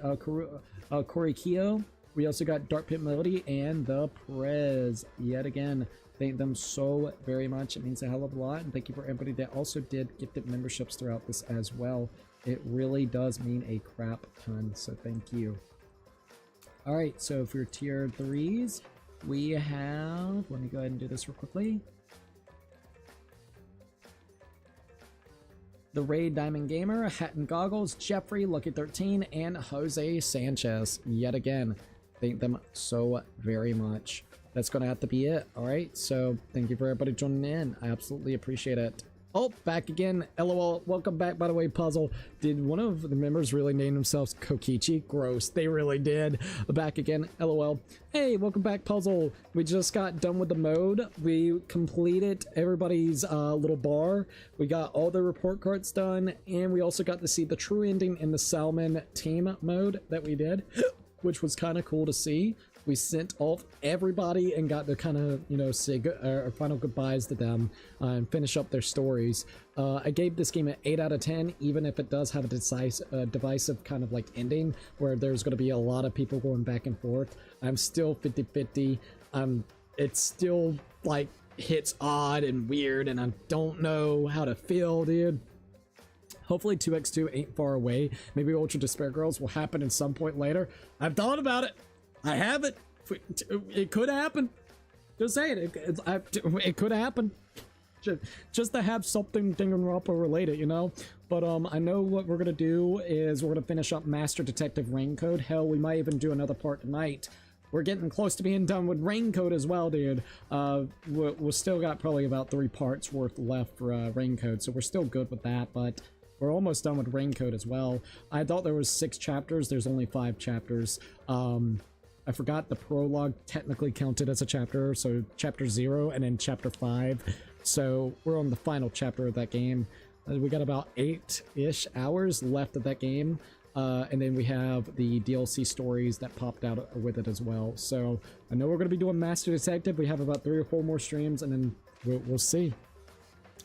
Korikio. We also got Dark Pit Melody and the Prez. Yet again, thank them so very much. It means a hell of a lot. And thank you for everybody that also did gifted memberships throughout this as well. It really does mean a crap ton. So thank you. All right. So for your tier 3s, we have, let me go ahead and do this real quickly. The Raid Diamond Gamer, Hat and Goggles, Jeffrey, Lucky 13, and Jose Sanchez. Yet again, thank them so very much. That's gonna have to be it. All right, so thank you for everybody joining in. I absolutely appreciate it. Oh, back again. LOL. Welcome back, by the way, Puzzle. Did one of the members really name themselves Kokichi? Gross. They really did. Back again. LOL. Hey, welcome back, Puzzle. We just got done with the mode. We completed everybody's little bar. We got all the report cards done, and we also got to see the true ending in the Salmon team mode that we did, which was kind of cool to see. We sent off everybody and got to kind of, you know, say our final goodbyes to them and finish up their stories. I gave this game an 8 out of 10, even if it does have a divisive kind of like ending where there's going to be a lot of people going back and forth. I'm still 50-50. It's still like hits odd and weird, and I don't know how to feel, dude. Hopefully 2x2 ain't far away. Maybe Ultra Despair Girls will happen at some point later. I've thought about it. I have it. It could happen. Just saying, it could happen. Just to have something Danganronpa related, you know? But I know what we're gonna do is we're gonna finish up Master Detective Raincoat. Hell, we might even do another part tonight. We're getting close to being done with Raincoat as well, dude. We'll still got probably about 3 parts worth left for Raincoat, so we're still good with that, but we're almost done with Raincoat as well. I thought there was 6 chapters. There's only 5 chapters. I forgot the prologue technically counted as a chapter, so chapter 0 and then chapter 5. So we're on the final chapter of that game. We got about 8-ish hours left of that game. And then we have the DLC stories that popped out with it as well. So I know we're going to be doing Master Detective. We have about 3 or 4 more streams, and then we'll see.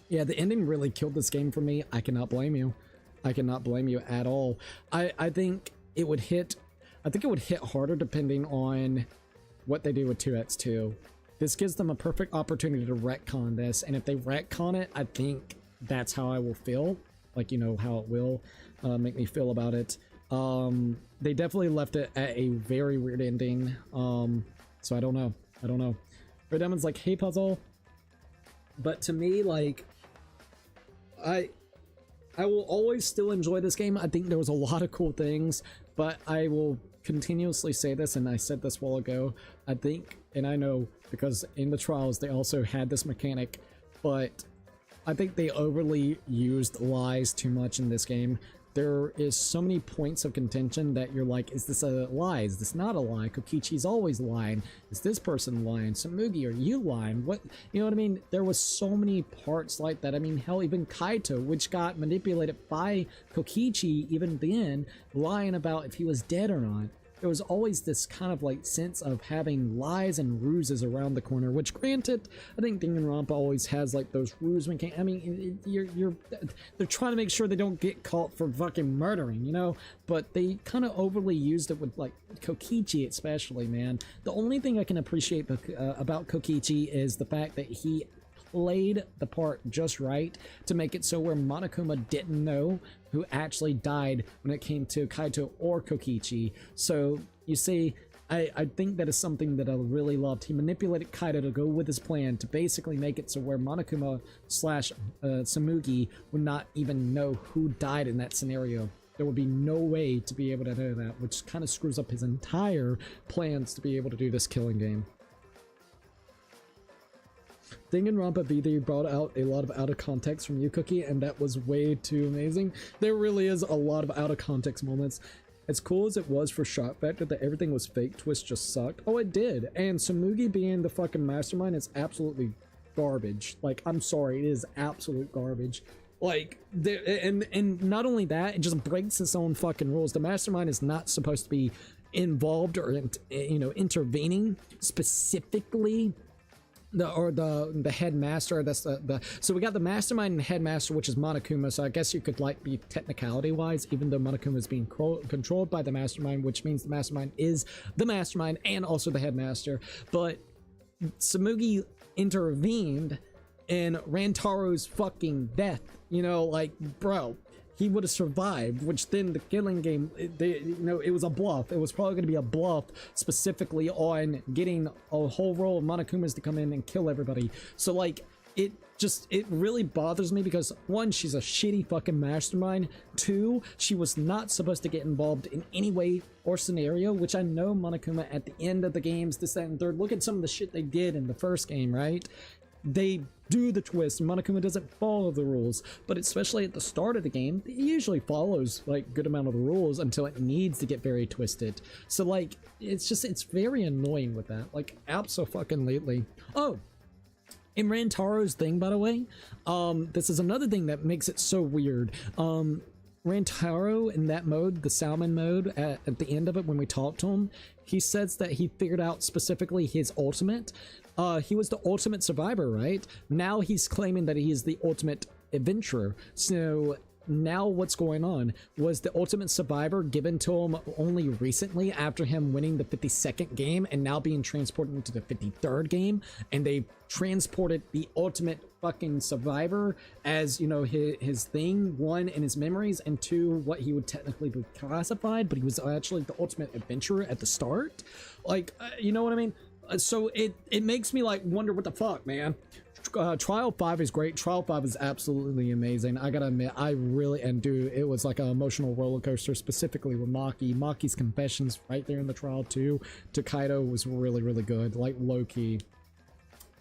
Yeah, the ending really killed this game for me. I cannot blame you. I cannot blame you at all. I think it would hit harder depending on what they do with 2x2. This gives them a perfect opportunity to retcon this, and if they retcon it, I think that's how I will feel. Like, you know, how it will make me feel about it. They definitely left it at a very weird ending. So I don't know. Red Diamond's like, hey, Puzzle. But to me, like, I will always still enjoy this game. I think there was a lot of cool things, but I will continuously say this, and I said this a while ago, I think, and I know because in the trials they also had this mechanic, but I think they overly used lies too much in this game. There is so many points of contention that you're like, is this a lie? Is this not a lie? Kokichi's always lying. Is this person lying? Samugi, are you lying? What, you know what I mean? There was so many parts like that. I mean, hell, even Kaito, which got manipulated by Kokichi even then, lying about if he was dead or not. there was always this kind of like sense of having lies and ruses around the corner, which granted, I think Danganronpa always has like those ruse mechanics. I mean, they're trying to make sure they don't get caught for fucking murdering, you know, but they kind of overly used it with like Kokichi especially, man. The only thing I can appreciate about Kokichi is the fact that he played the part just right to make it so where Monokuma didn't know who actually died when it came to Kaito or Kokichi. So you see, I think that is something that I really loved. He manipulated Kaito to go with his plan to basically make it so where Monokuma slash Samugi would not even know who died in that scenario. There would be no way to be able to do that, which kind of screws up his entire plans to be able to do this killing game. Danganronpa VD brought out a lot of out of context from you, Cookie, and that was way too amazing. There really is a lot of out of context moments. As cool as it was for shock factor that everything was fake, twist just sucked. Oh, it did. And Samugi being the fucking mastermind is absolutely garbage. Like, I'm sorry, it is absolute garbage. Like, and not only that, it just breaks its own fucking rules. The mastermind is not supposed to be involved or, you know, intervening specifically. The headmaster. That's so we got the mastermind and headmaster, which is Monokuma. So I guess you could like be technicality wise, even though Monokuma is being controlled by the mastermind, which means the mastermind is the mastermind and also the headmaster. But Samugi intervened in Rantaro's fucking death. You know, like, bro, he would have survived, which then the killing game, you know, it was a bluff. It was probably going to be a bluff specifically on getting a whole row of Monokumas to come in and kill everybody. So, like, it really bothers me because, one, she's a shitty fucking mastermind. Two, she was not supposed to get involved in any way or scenario, which I know Monokuma at the end of the games, this, that, and third. Look at some of the shit they did in the first game, right? They do the twist. Monokuma doesn't follow the rules, but especially at the start of the game, it usually follows like good amount of the rules until it needs to get very twisted. So like, it's very annoying with that. Like, abso-fucking-lately. Oh, in Rantaro's thing, by the way, this is another thing that makes it so weird. Rantaro in that mode, the salmon mode, at the end of it when we talked to him, he says that he figured out specifically his ultimate. He was the ultimate survivor, right? Now he's claiming that he is the ultimate adventurer. So now what's going on? Was the ultimate survivor given to him only recently after him winning the 52nd game and now being transported into the 53rd game? And they transported the ultimate fucking survivor as, you know, his thing, one, in his memories, and two, what he would technically be classified, but he was actually the ultimate adventurer at the start. Like, you know what I mean? So it makes me like wonder what the fuck, man. Trial 5 is great. Trial 5 is absolutely amazing. I gotta admit, I really, and dude, it was like an emotional roller coaster, specifically with Maki. Maki's confessions right there in the trial too to Kaito was really, really good, like low-key.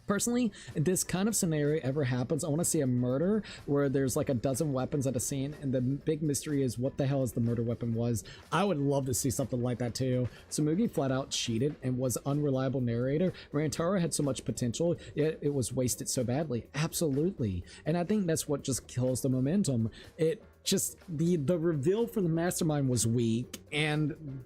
Personally, if this kind of scenario ever happens, I want to see a murder where there's like a dozen weapons at a scene and the big mystery is what the hell is the murder weapon was. I would love to see something like that too. Samugi flat out cheated and was unreliable narrator. Rantaro had so much potential, yet it was wasted so badly. Absolutely. And I think that's what just kills the momentum. It just, the reveal for the mastermind was weak, and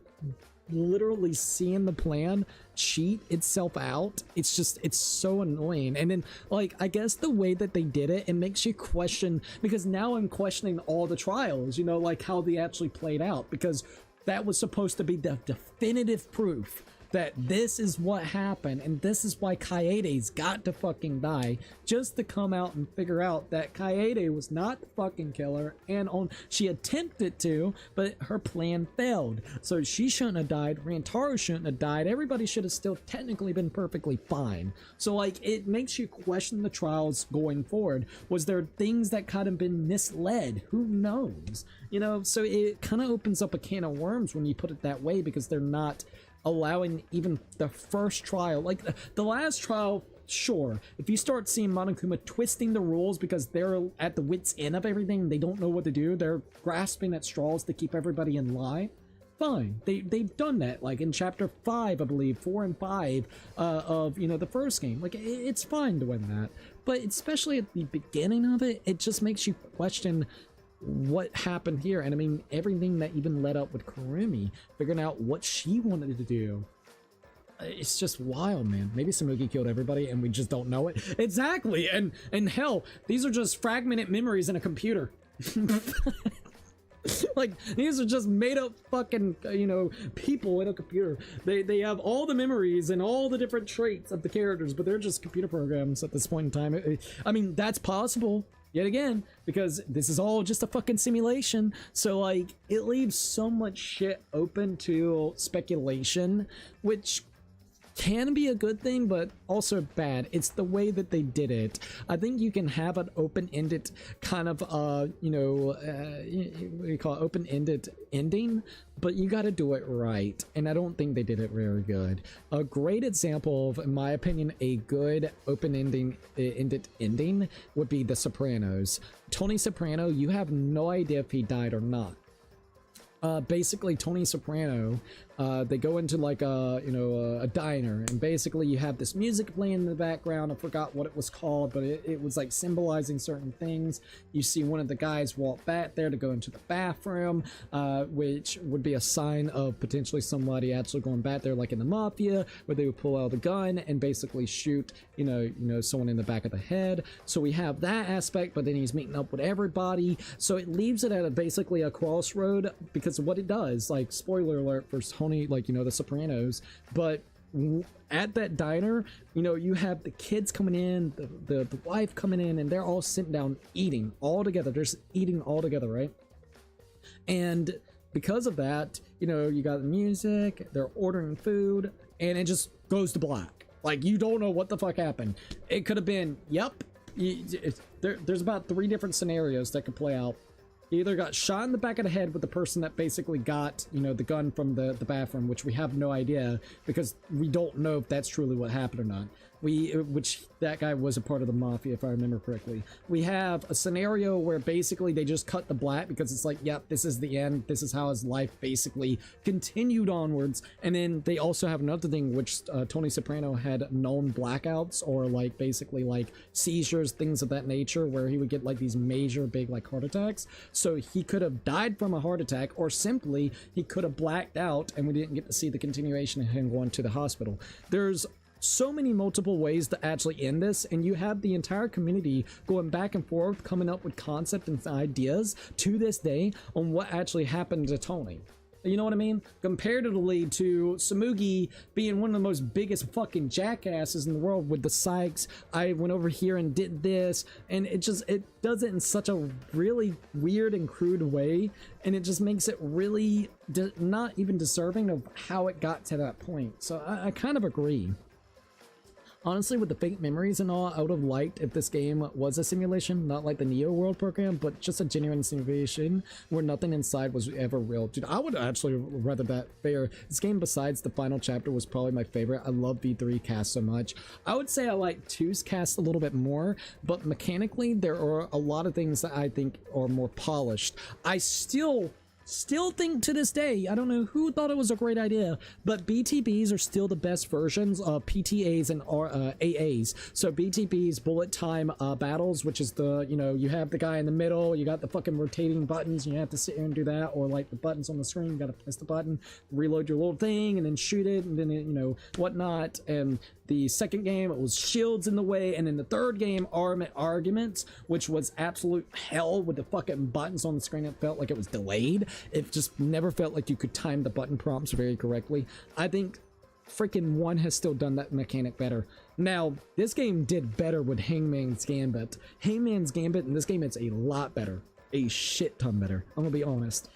literally seeing the plan cheat itself out, it's so annoying. And then, like, I guess the way that they did it, it makes you question, because now I'm questioning all the trials, you know, like how they actually played out, because that was supposed to be the definitive proof that this is what happened and this is why Kaede's got to fucking die, just to come out and figure out that Kaede was not the fucking killer, and she attempted to, but her plan failed. So she shouldn't have died, Rantaro shouldn't have died, everybody should have still technically been perfectly fine. So like, it makes you question the trials going forward. Was there things that could have been misled? Who knows? You know, so it kind of opens up a can of worms when you put it that way, because they're not allowing even the first trial, like the last trial. Sure, if you start seeing Monokuma twisting the rules because they're at the wit's end of everything, they don't know what to do, they're grasping at straws to keep everybody in line, fine. They've done that, like in chapter 5, I believe, 4 and 5 of, you know, the first game. Like, it's fine doing that, but especially at the beginning of it, it just makes you question what happened here. And I mean, everything that even led up with Kurumi, figuring out what she wanted to do. It's just wild, man. Maybe Samugi killed everybody and we just don't know it. Exactly. And hell, these are just fragmented memories in a computer. Like, these are just made up fucking, you know, people in a computer. They have all the memories and all the different traits of the characters, but they're just computer programs at this point in time. I mean, that's possible, yet again, because this is all just a fucking simulation. So, like, it leaves so much shit open to speculation, which can be a good thing, but also bad. It's the way that they did it. I think you can have an open-ended kind of, you know, what do you call it? Open-ended ending, but you got to do it right. And I don't think they did it very good. A great example of, in my opinion, a good open-ended ending would be The Sopranos. Tony Soprano, you have no idea if he died or not. Basically, Tony Soprano, they go into like a, you know, a diner, and basically you have this music playing in the background. I forgot what it was called, but it was like symbolizing certain things. You see one of the guys walk back there to go into the bathroom, which would be a sign of potentially somebody actually going back there, like in the mafia, where they would pull out a gun and basically shoot, you know, someone in the back of the head. So we have that aspect, but then he's meeting up with everybody. So it leaves it at basically a crossroad, because what it does, like, spoiler alert for Tony, like, you know, The Sopranos, but at that diner, you know, you have the kids coming in, the wife coming in, and they're all sitting down eating all together. They're just eating all together, right? And because of that, you know, you got the music, they're ordering food, and it just goes to black. Like, you don't know what the fuck happened. It could have been, yep, there's about 3 different scenarios that could play out. He either got shot in the back of the head with the person that basically got, you know, the gun from the bathroom, which we have no idea, because we don't know if that's truly what happened or not. Which that guy was a part of the mafia, if I remember correctly. We have a scenario where basically they just cut the black, because it's like, yep, this is the end. This is how his life basically continued onwards. And then they also have another thing, which Tony Soprano had known blackouts, or like basically like seizures, things of that nature, where he would get like these major big like heart attacks. So he could have died from a heart attack, or simply he could have blacked out and we didn't get to see the continuation of him going to the hospital. There's so many multiple ways to actually end this, and you have the entire community going back and forth, coming up with concepts and ideas to this day on what actually happened to Tony. You know what I mean? Comparatively to Samugi being one of the most biggest fucking jackasses in the world with the Sykes, I went over here and did this, and it does it in such a really weird and crude way, and it just makes it really not even deserving of how it got to that point. So I kind of agree. Honestly, with the fake memories and all, I would have liked if this game was a simulation, not like the Neo World program, but just a genuine simulation where nothing inside was ever real. Dude, I would actually rather that fair. This game, besides the final chapter, was probably my favorite. I love V3 cast so much. I would say I like 2's cast a little bit more, but mechanically, there are a lot of things that I think are more polished. I still think to this day, I don't know who thought it was a great idea, but BTBs are still the best versions of PTAs and AAs. So BTBs, bullet time battles, which is the, you know, you have the guy in the middle, you got the fucking rotating buttons, you have to sit here and do that, or like the buttons on the screen, you gotta press the button, reload your little thing, and then shoot it, and then, you know, whatnot. And the second game, it was shields in the way, and in the third game, arguments, which was absolute hell with the fucking buttons on the screen. It felt like it was delayed. It just never felt like you could time the button prompts very correctly. I think freaking 1 has still done that mechanic better. Now, this game did better with Hangman's Gambit. Hangman's Gambit in this game, it's a lot better. A shit ton better. I'm gonna be honest.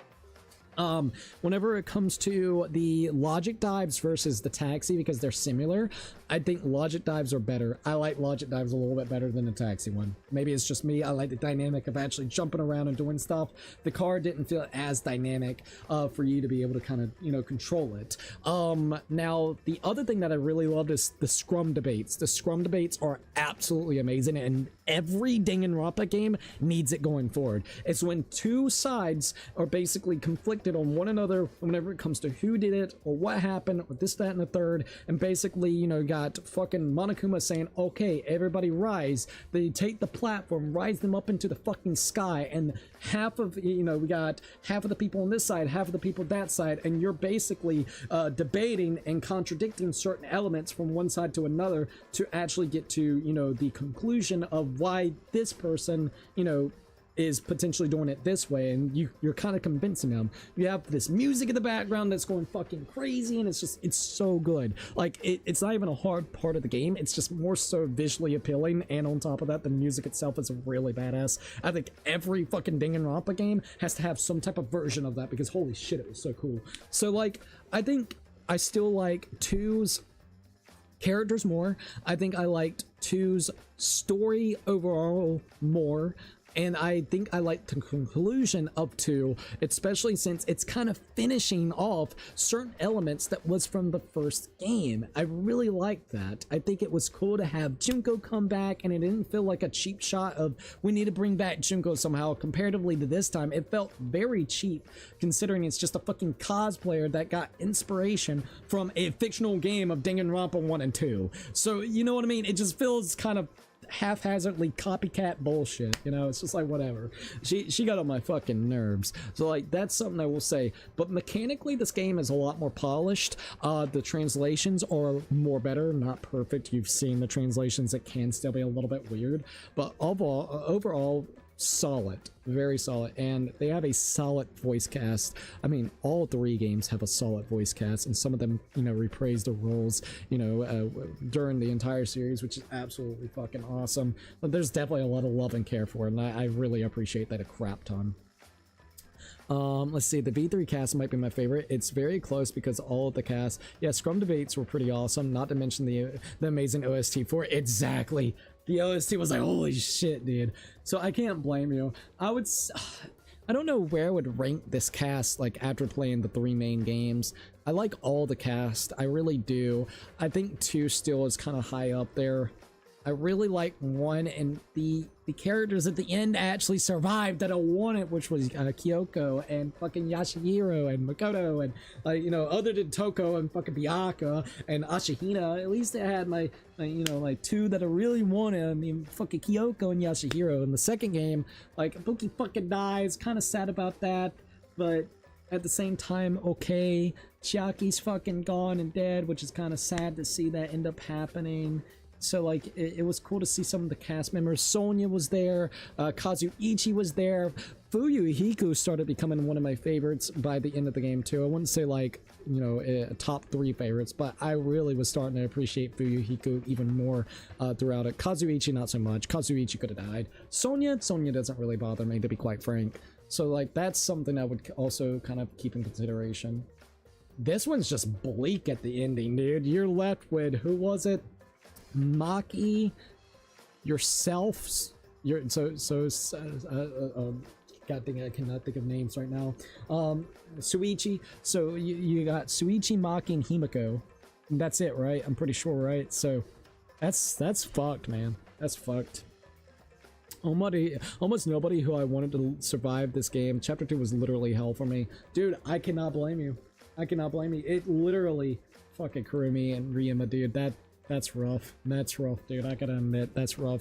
Whenever it comes to the logic dives versus the taxi, because they're similar, I think logic dives are better. I like logic dives a little bit better than the taxi one. Maybe it's just me. I like the dynamic of actually jumping around and doing stuff. The car didn't feel as dynamic for you to be able to kind of, you know, control it. Now, the other thing that I really loved is the scrum debates. The scrum debates are absolutely amazing, and every Danganronpa game needs it going forward. It's when 2 sides are basically conflicted on one another whenever it comes to who did it or what happened or this, that, and the third, and basically, you know, you got got fucking Monokuma saying, okay, everybody rise. They take the platform, rise them up into the fucking sky, and half of, you know, we got half of the people on this side, half of the people that side, and you're basically debating and contradicting certain elements from one side to another to actually get to, you know, the conclusion of why this person, you know, is potentially doing it this way, and you're kind of convincing them. You have this music in the background that's going fucking crazy, and it's so good. Like, it's not even a hard part of the game, it's just more so visually appealing, and on top of that, the music itself is really badass. I think every fucking Danganronpa game has to have some type of version of that, because holy shit, it was so cool. So, like, I think I still like 2's characters more. I think I liked 2's story overall more. And I think I like the conclusion of 2, especially since it's kind of finishing off certain elements that was from the first game. I really like that. I think it was cool to have Junko come back, and it didn't feel like a cheap shot of, we need to bring back Junko somehow. Comparatively to this time, it felt very cheap, considering it's just a fucking cosplayer that got inspiration from a fictional game of Danganronpa 1 and 2. So, you know what I mean? It just feels kind of haphazardly copycat bullshit, you know. It's just like, whatever. She got on my fucking nerves. So, like, that's something I will say. But mechanically, this game is a lot more polished. The translations are more better, not perfect. You've seen the translations. It can still be a little bit weird, but overall solid, very solid. And they have a solid voice cast. I mean, all 3 games have a solid voice cast, and some of them, you know, reprise the roles, you know, during the entire series, which is absolutely fucking awesome. But there's definitely a lot of love and care for it, and I really appreciate that a crap ton. Let's see, the V3 cast might be my favorite. It's very close because all of the cast, yeah, Scrum debates were pretty awesome, not to mention the amazing OST for it. Exactly. The OST was like, holy shit, dude. So I can't blame you. I don't know where I would rank this cast, like, after playing the 3 main games. I like all the cast, I really do. I think 2 still is kind of high up there. I really like 1, and the characters at the end actually survived that I wanted, which was Kyoko and fucking Yashihiro and Makoto, and, like, you know, other than Toko and fucking Byakuya and Ashihina, at least I had my you know, like, 2 that I really wanted. I mean, fucking Kyoko and Yashihiro. In the second game, like, Buki fucking dies, kind of sad about that, but at the same time, okay, Chiaki's fucking gone and dead, which is kind of sad to see that end up happening. So, like, it was cool to see some of the cast members. Sonya was there, Kazuichi was there. Fuyuhiko started becoming one of my favorites by the end of the game, too. I wouldn't say, like, you know, a top 3 favorites, but I really was starting to appreciate Fuyuhiko even more throughout it. Kazuichi, not so much. Kazuichi could have died. Sonya doesn't really bother me, to be quite frank. So, like, that's something I would also kind of keep in consideration. This one's just bleak at the ending, dude. You're left with, who was it? Maki, yourself, God dang it, I cannot think of names right now. Suichi. So you got Suichi, Maki, and Himiko. And that's it, right? I'm pretty sure, right? So that's fucked, man. That's fucked. Almost nobody who I wanted to survive this game. Chapter 2 was literally hell for me. Dude, I cannot blame you. I cannot blame you. It literally fucking Kurumi and Ryuma, dude. That's rough. That's rough, dude. I gotta admit, that's rough.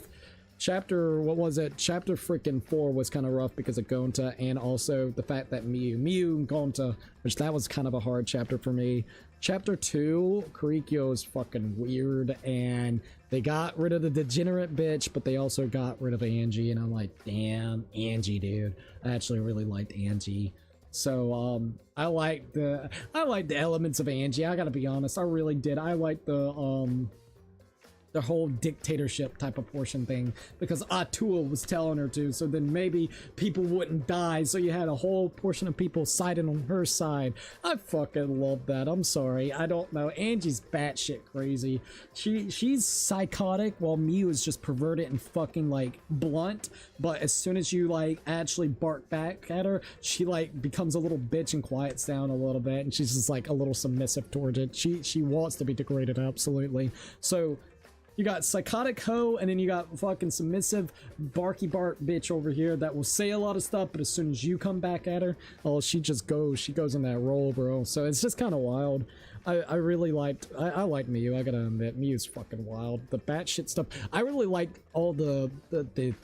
Chapter, what was it? Chapter freaking 4 was kind of rough because of Gonta, and also the fact that Miu and Gonta, which that was kind of a hard chapter for me. Chapter 2, Kurikyo is fucking weird, and they got rid of the degenerate bitch, but they also got rid of Angie, and I'm like, damn, Angie, dude. I actually really liked Angie. So, I liked the elements of Angie, I gotta be honest, I really did. I liked the whole dictatorship type of portion thing, because Atua was telling her to, so then maybe people wouldn't die, so you had a whole portion of people siding on her side. I fucking love that. I'm sorry, I don't know. Angie's batshit crazy. She's psychotic, while Miu is just perverted and fucking, like, blunt, but as soon as you, like, actually bark back at her, she, like, becomes a little bitch and quiets down a little bit, and she's just, like, a little submissive towards it. She wants to be degraded, absolutely. So you got psychotic hoe, and then you got fucking submissive barky bark bitch over here that will say a lot of stuff, but as soon as you come back at her, oh, she goes in that role, bro. So it's just kind of wild. I really liked, I like Miyu, I gotta admit, Miyu's fucking wild. The batshit stuff, I really liked all the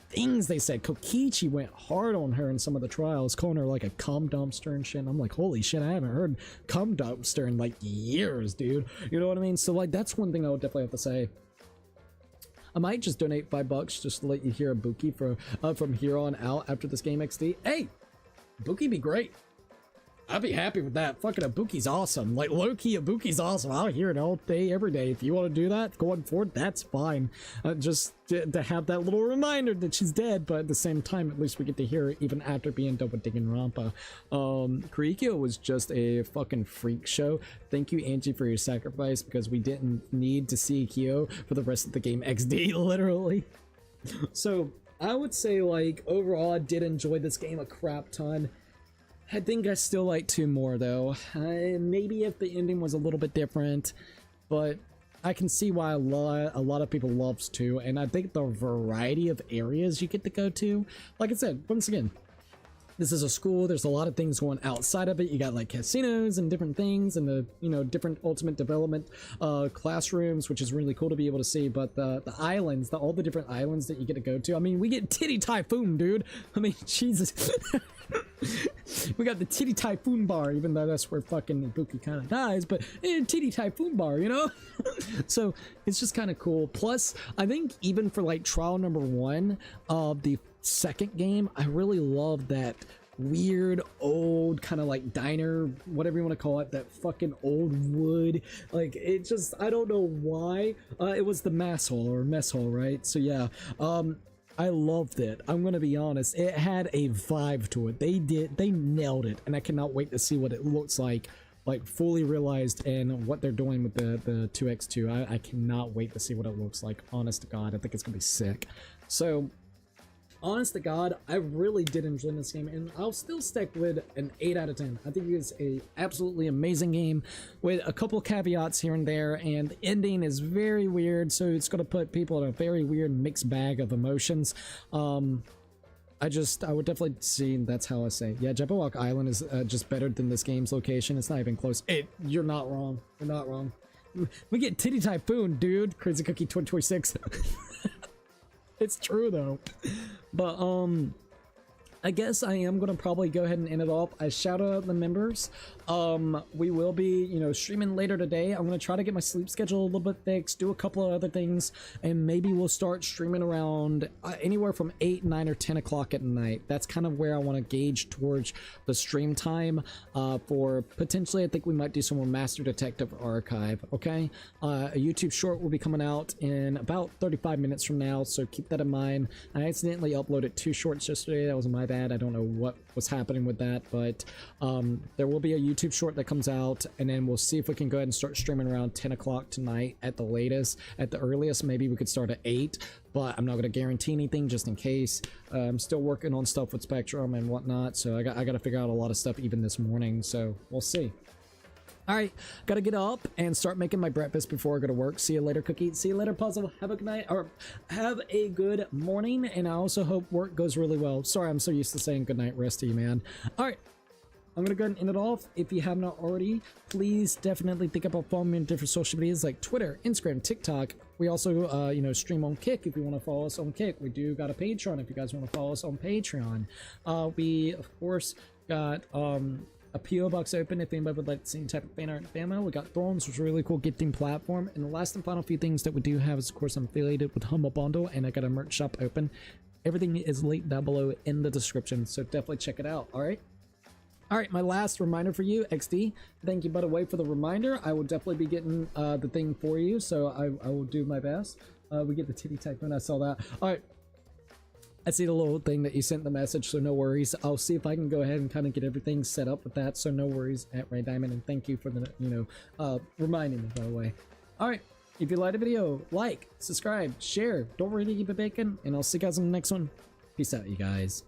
things they said. Kokichi went hard on her in some of the trials, calling her like a cum dumpster and shit. And I'm like, holy shit, I haven't heard cum dumpster in like years, dude. You know what I mean? So like, that's one thing I would definitely have to say. I might just donate $5 just to let you hear a Buki for, from here on out after this game XD. Hey, Buki be great. I'd be happy with that. Fucking Ibuki's awesome. Like, low-key, Ibuki's awesome. I'll hear it all day, every day. If you want to do that going forward, that's fine. Just to have that little reminder that she's dead, but at the same time, at least we get to hear it even after being done with Danganronpa. Kurikyo was just a fucking freak show. Thank you, Angie, for your sacrifice, because we didn't need to see Kyo for the rest of the game XD, literally. So, I would say, like, overall, I did enjoy this game a crap ton. I think I still like 2 more though. Maybe if the ending was a little bit different, but I can see why a lot of people loves 2, and I think the variety of areas you get to go to, like I said, once again, this is a school, there's a lot of things going outside of it. You got like casinos and different things, and the, you know, different ultimate development classrooms, which is really cool to be able to see. But the islands, all the different islands that you get to go to, I mean, we get Titty Typhoon, dude. I mean, Jesus. We got the Titty Typhoon bar, even though that's where fucking Ibuki kind of dies, but Titty Typhoon bar, you know? So it's just kind of cool. Plus, I think even for like trial number 1 of the second game, I really love that weird old kind of like diner, whatever you want to call it, that fucking old wood, like, it just, I don't know why. It was the mess hall, right? So yeah, I loved it. I'm gonna be honest, it had a vibe to it. They nailed it, and I cannot wait to see what it looks like fully realized, and what they're doing with the 2x2. I cannot wait to see what it looks like. Honest to God, I think it's gonna be sick. So honest to God, I really did enjoy this game, and I'll still stick with an 8 out of 10. I think it's a absolutely amazing game with a couple caveats here and there, and the ending is very weird, so it's going to put people in a very weird mixed bag of emotions. I would definitely see, that's how I say. Yeah, Jabberwock Island is just better than this game's location. It's not even close. You're not wrong. You're not wrong. We get Titty Typhoon, dude. Crazy Cookie 2026. It's true though. But I guess I am gonna probably go ahead and end it off. I shout out the members. We will be, you know, streaming later today. I'm gonna try to get my sleep schedule a little bit fixed, do a couple of other things, and maybe we'll start streaming around anywhere from 8, 9, or 10 o'clock at night. That's kind of where I want to gauge towards the stream time for potentially, I think we might do some more Master Detective Archive. Okay, a YouTube short will be coming out in about 35 minutes from now, so keep that in mind. I accidentally uploaded 2 shorts yesterday. That was my bad. I don't know what was happening with that, but there will be a YouTube short that comes out, and then we'll see if we can go ahead and start streaming around 10 o'clock tonight at the latest. At the earliest, maybe we could start at 8, but I'm not going to guarantee anything just in case. I'm still working on stuff with Spectrum and whatnot, so I got to figure out a lot of stuff even this morning, so we'll see. Alright, gotta get up and start making my breakfast before I go to work. See you later, Cookie. See you later, Puzzle. Have a good night, or have a good morning, and I also hope work goes really well. Sorry, I'm so used to saying good night rest to you, man. Alright, I'm gonna go ahead and end it off. If you have not already, please definitely think about following me on different social medias like Twitter, Instagram, TikTok. We also, you know, stream on Kick if you want to follow us on Kick. We do got a Patreon if you guys want to follow us on Patreon. We, of course, got, a PO box open if anybody would like to see any type of fan art and fan mail. We got Thrones, which is a really cool gifting platform. And the last and final few things that we do have is, of course, I'm affiliated with Humble Bundle, and I got a merch shop open. Everything is linked down below in the description, so definitely check it out. All right. All right, my last reminder for you, XD. Thank you, by the way, for the reminder. I will definitely be getting the thing for you, so I will do my best. We get the Titty Typhoon. I saw that. All right. I see the little thing that you sent the message, so no worries. I'll see if I can go ahead and kind of get everything set up with that, so no worries at Ray Diamond, and thank you for the, you know, reminding me, by the way. Alright, if you liked the video, like, subscribe, share, don't forget to keep it bacon, and I'll see you guys in the next one. Peace out, you guys.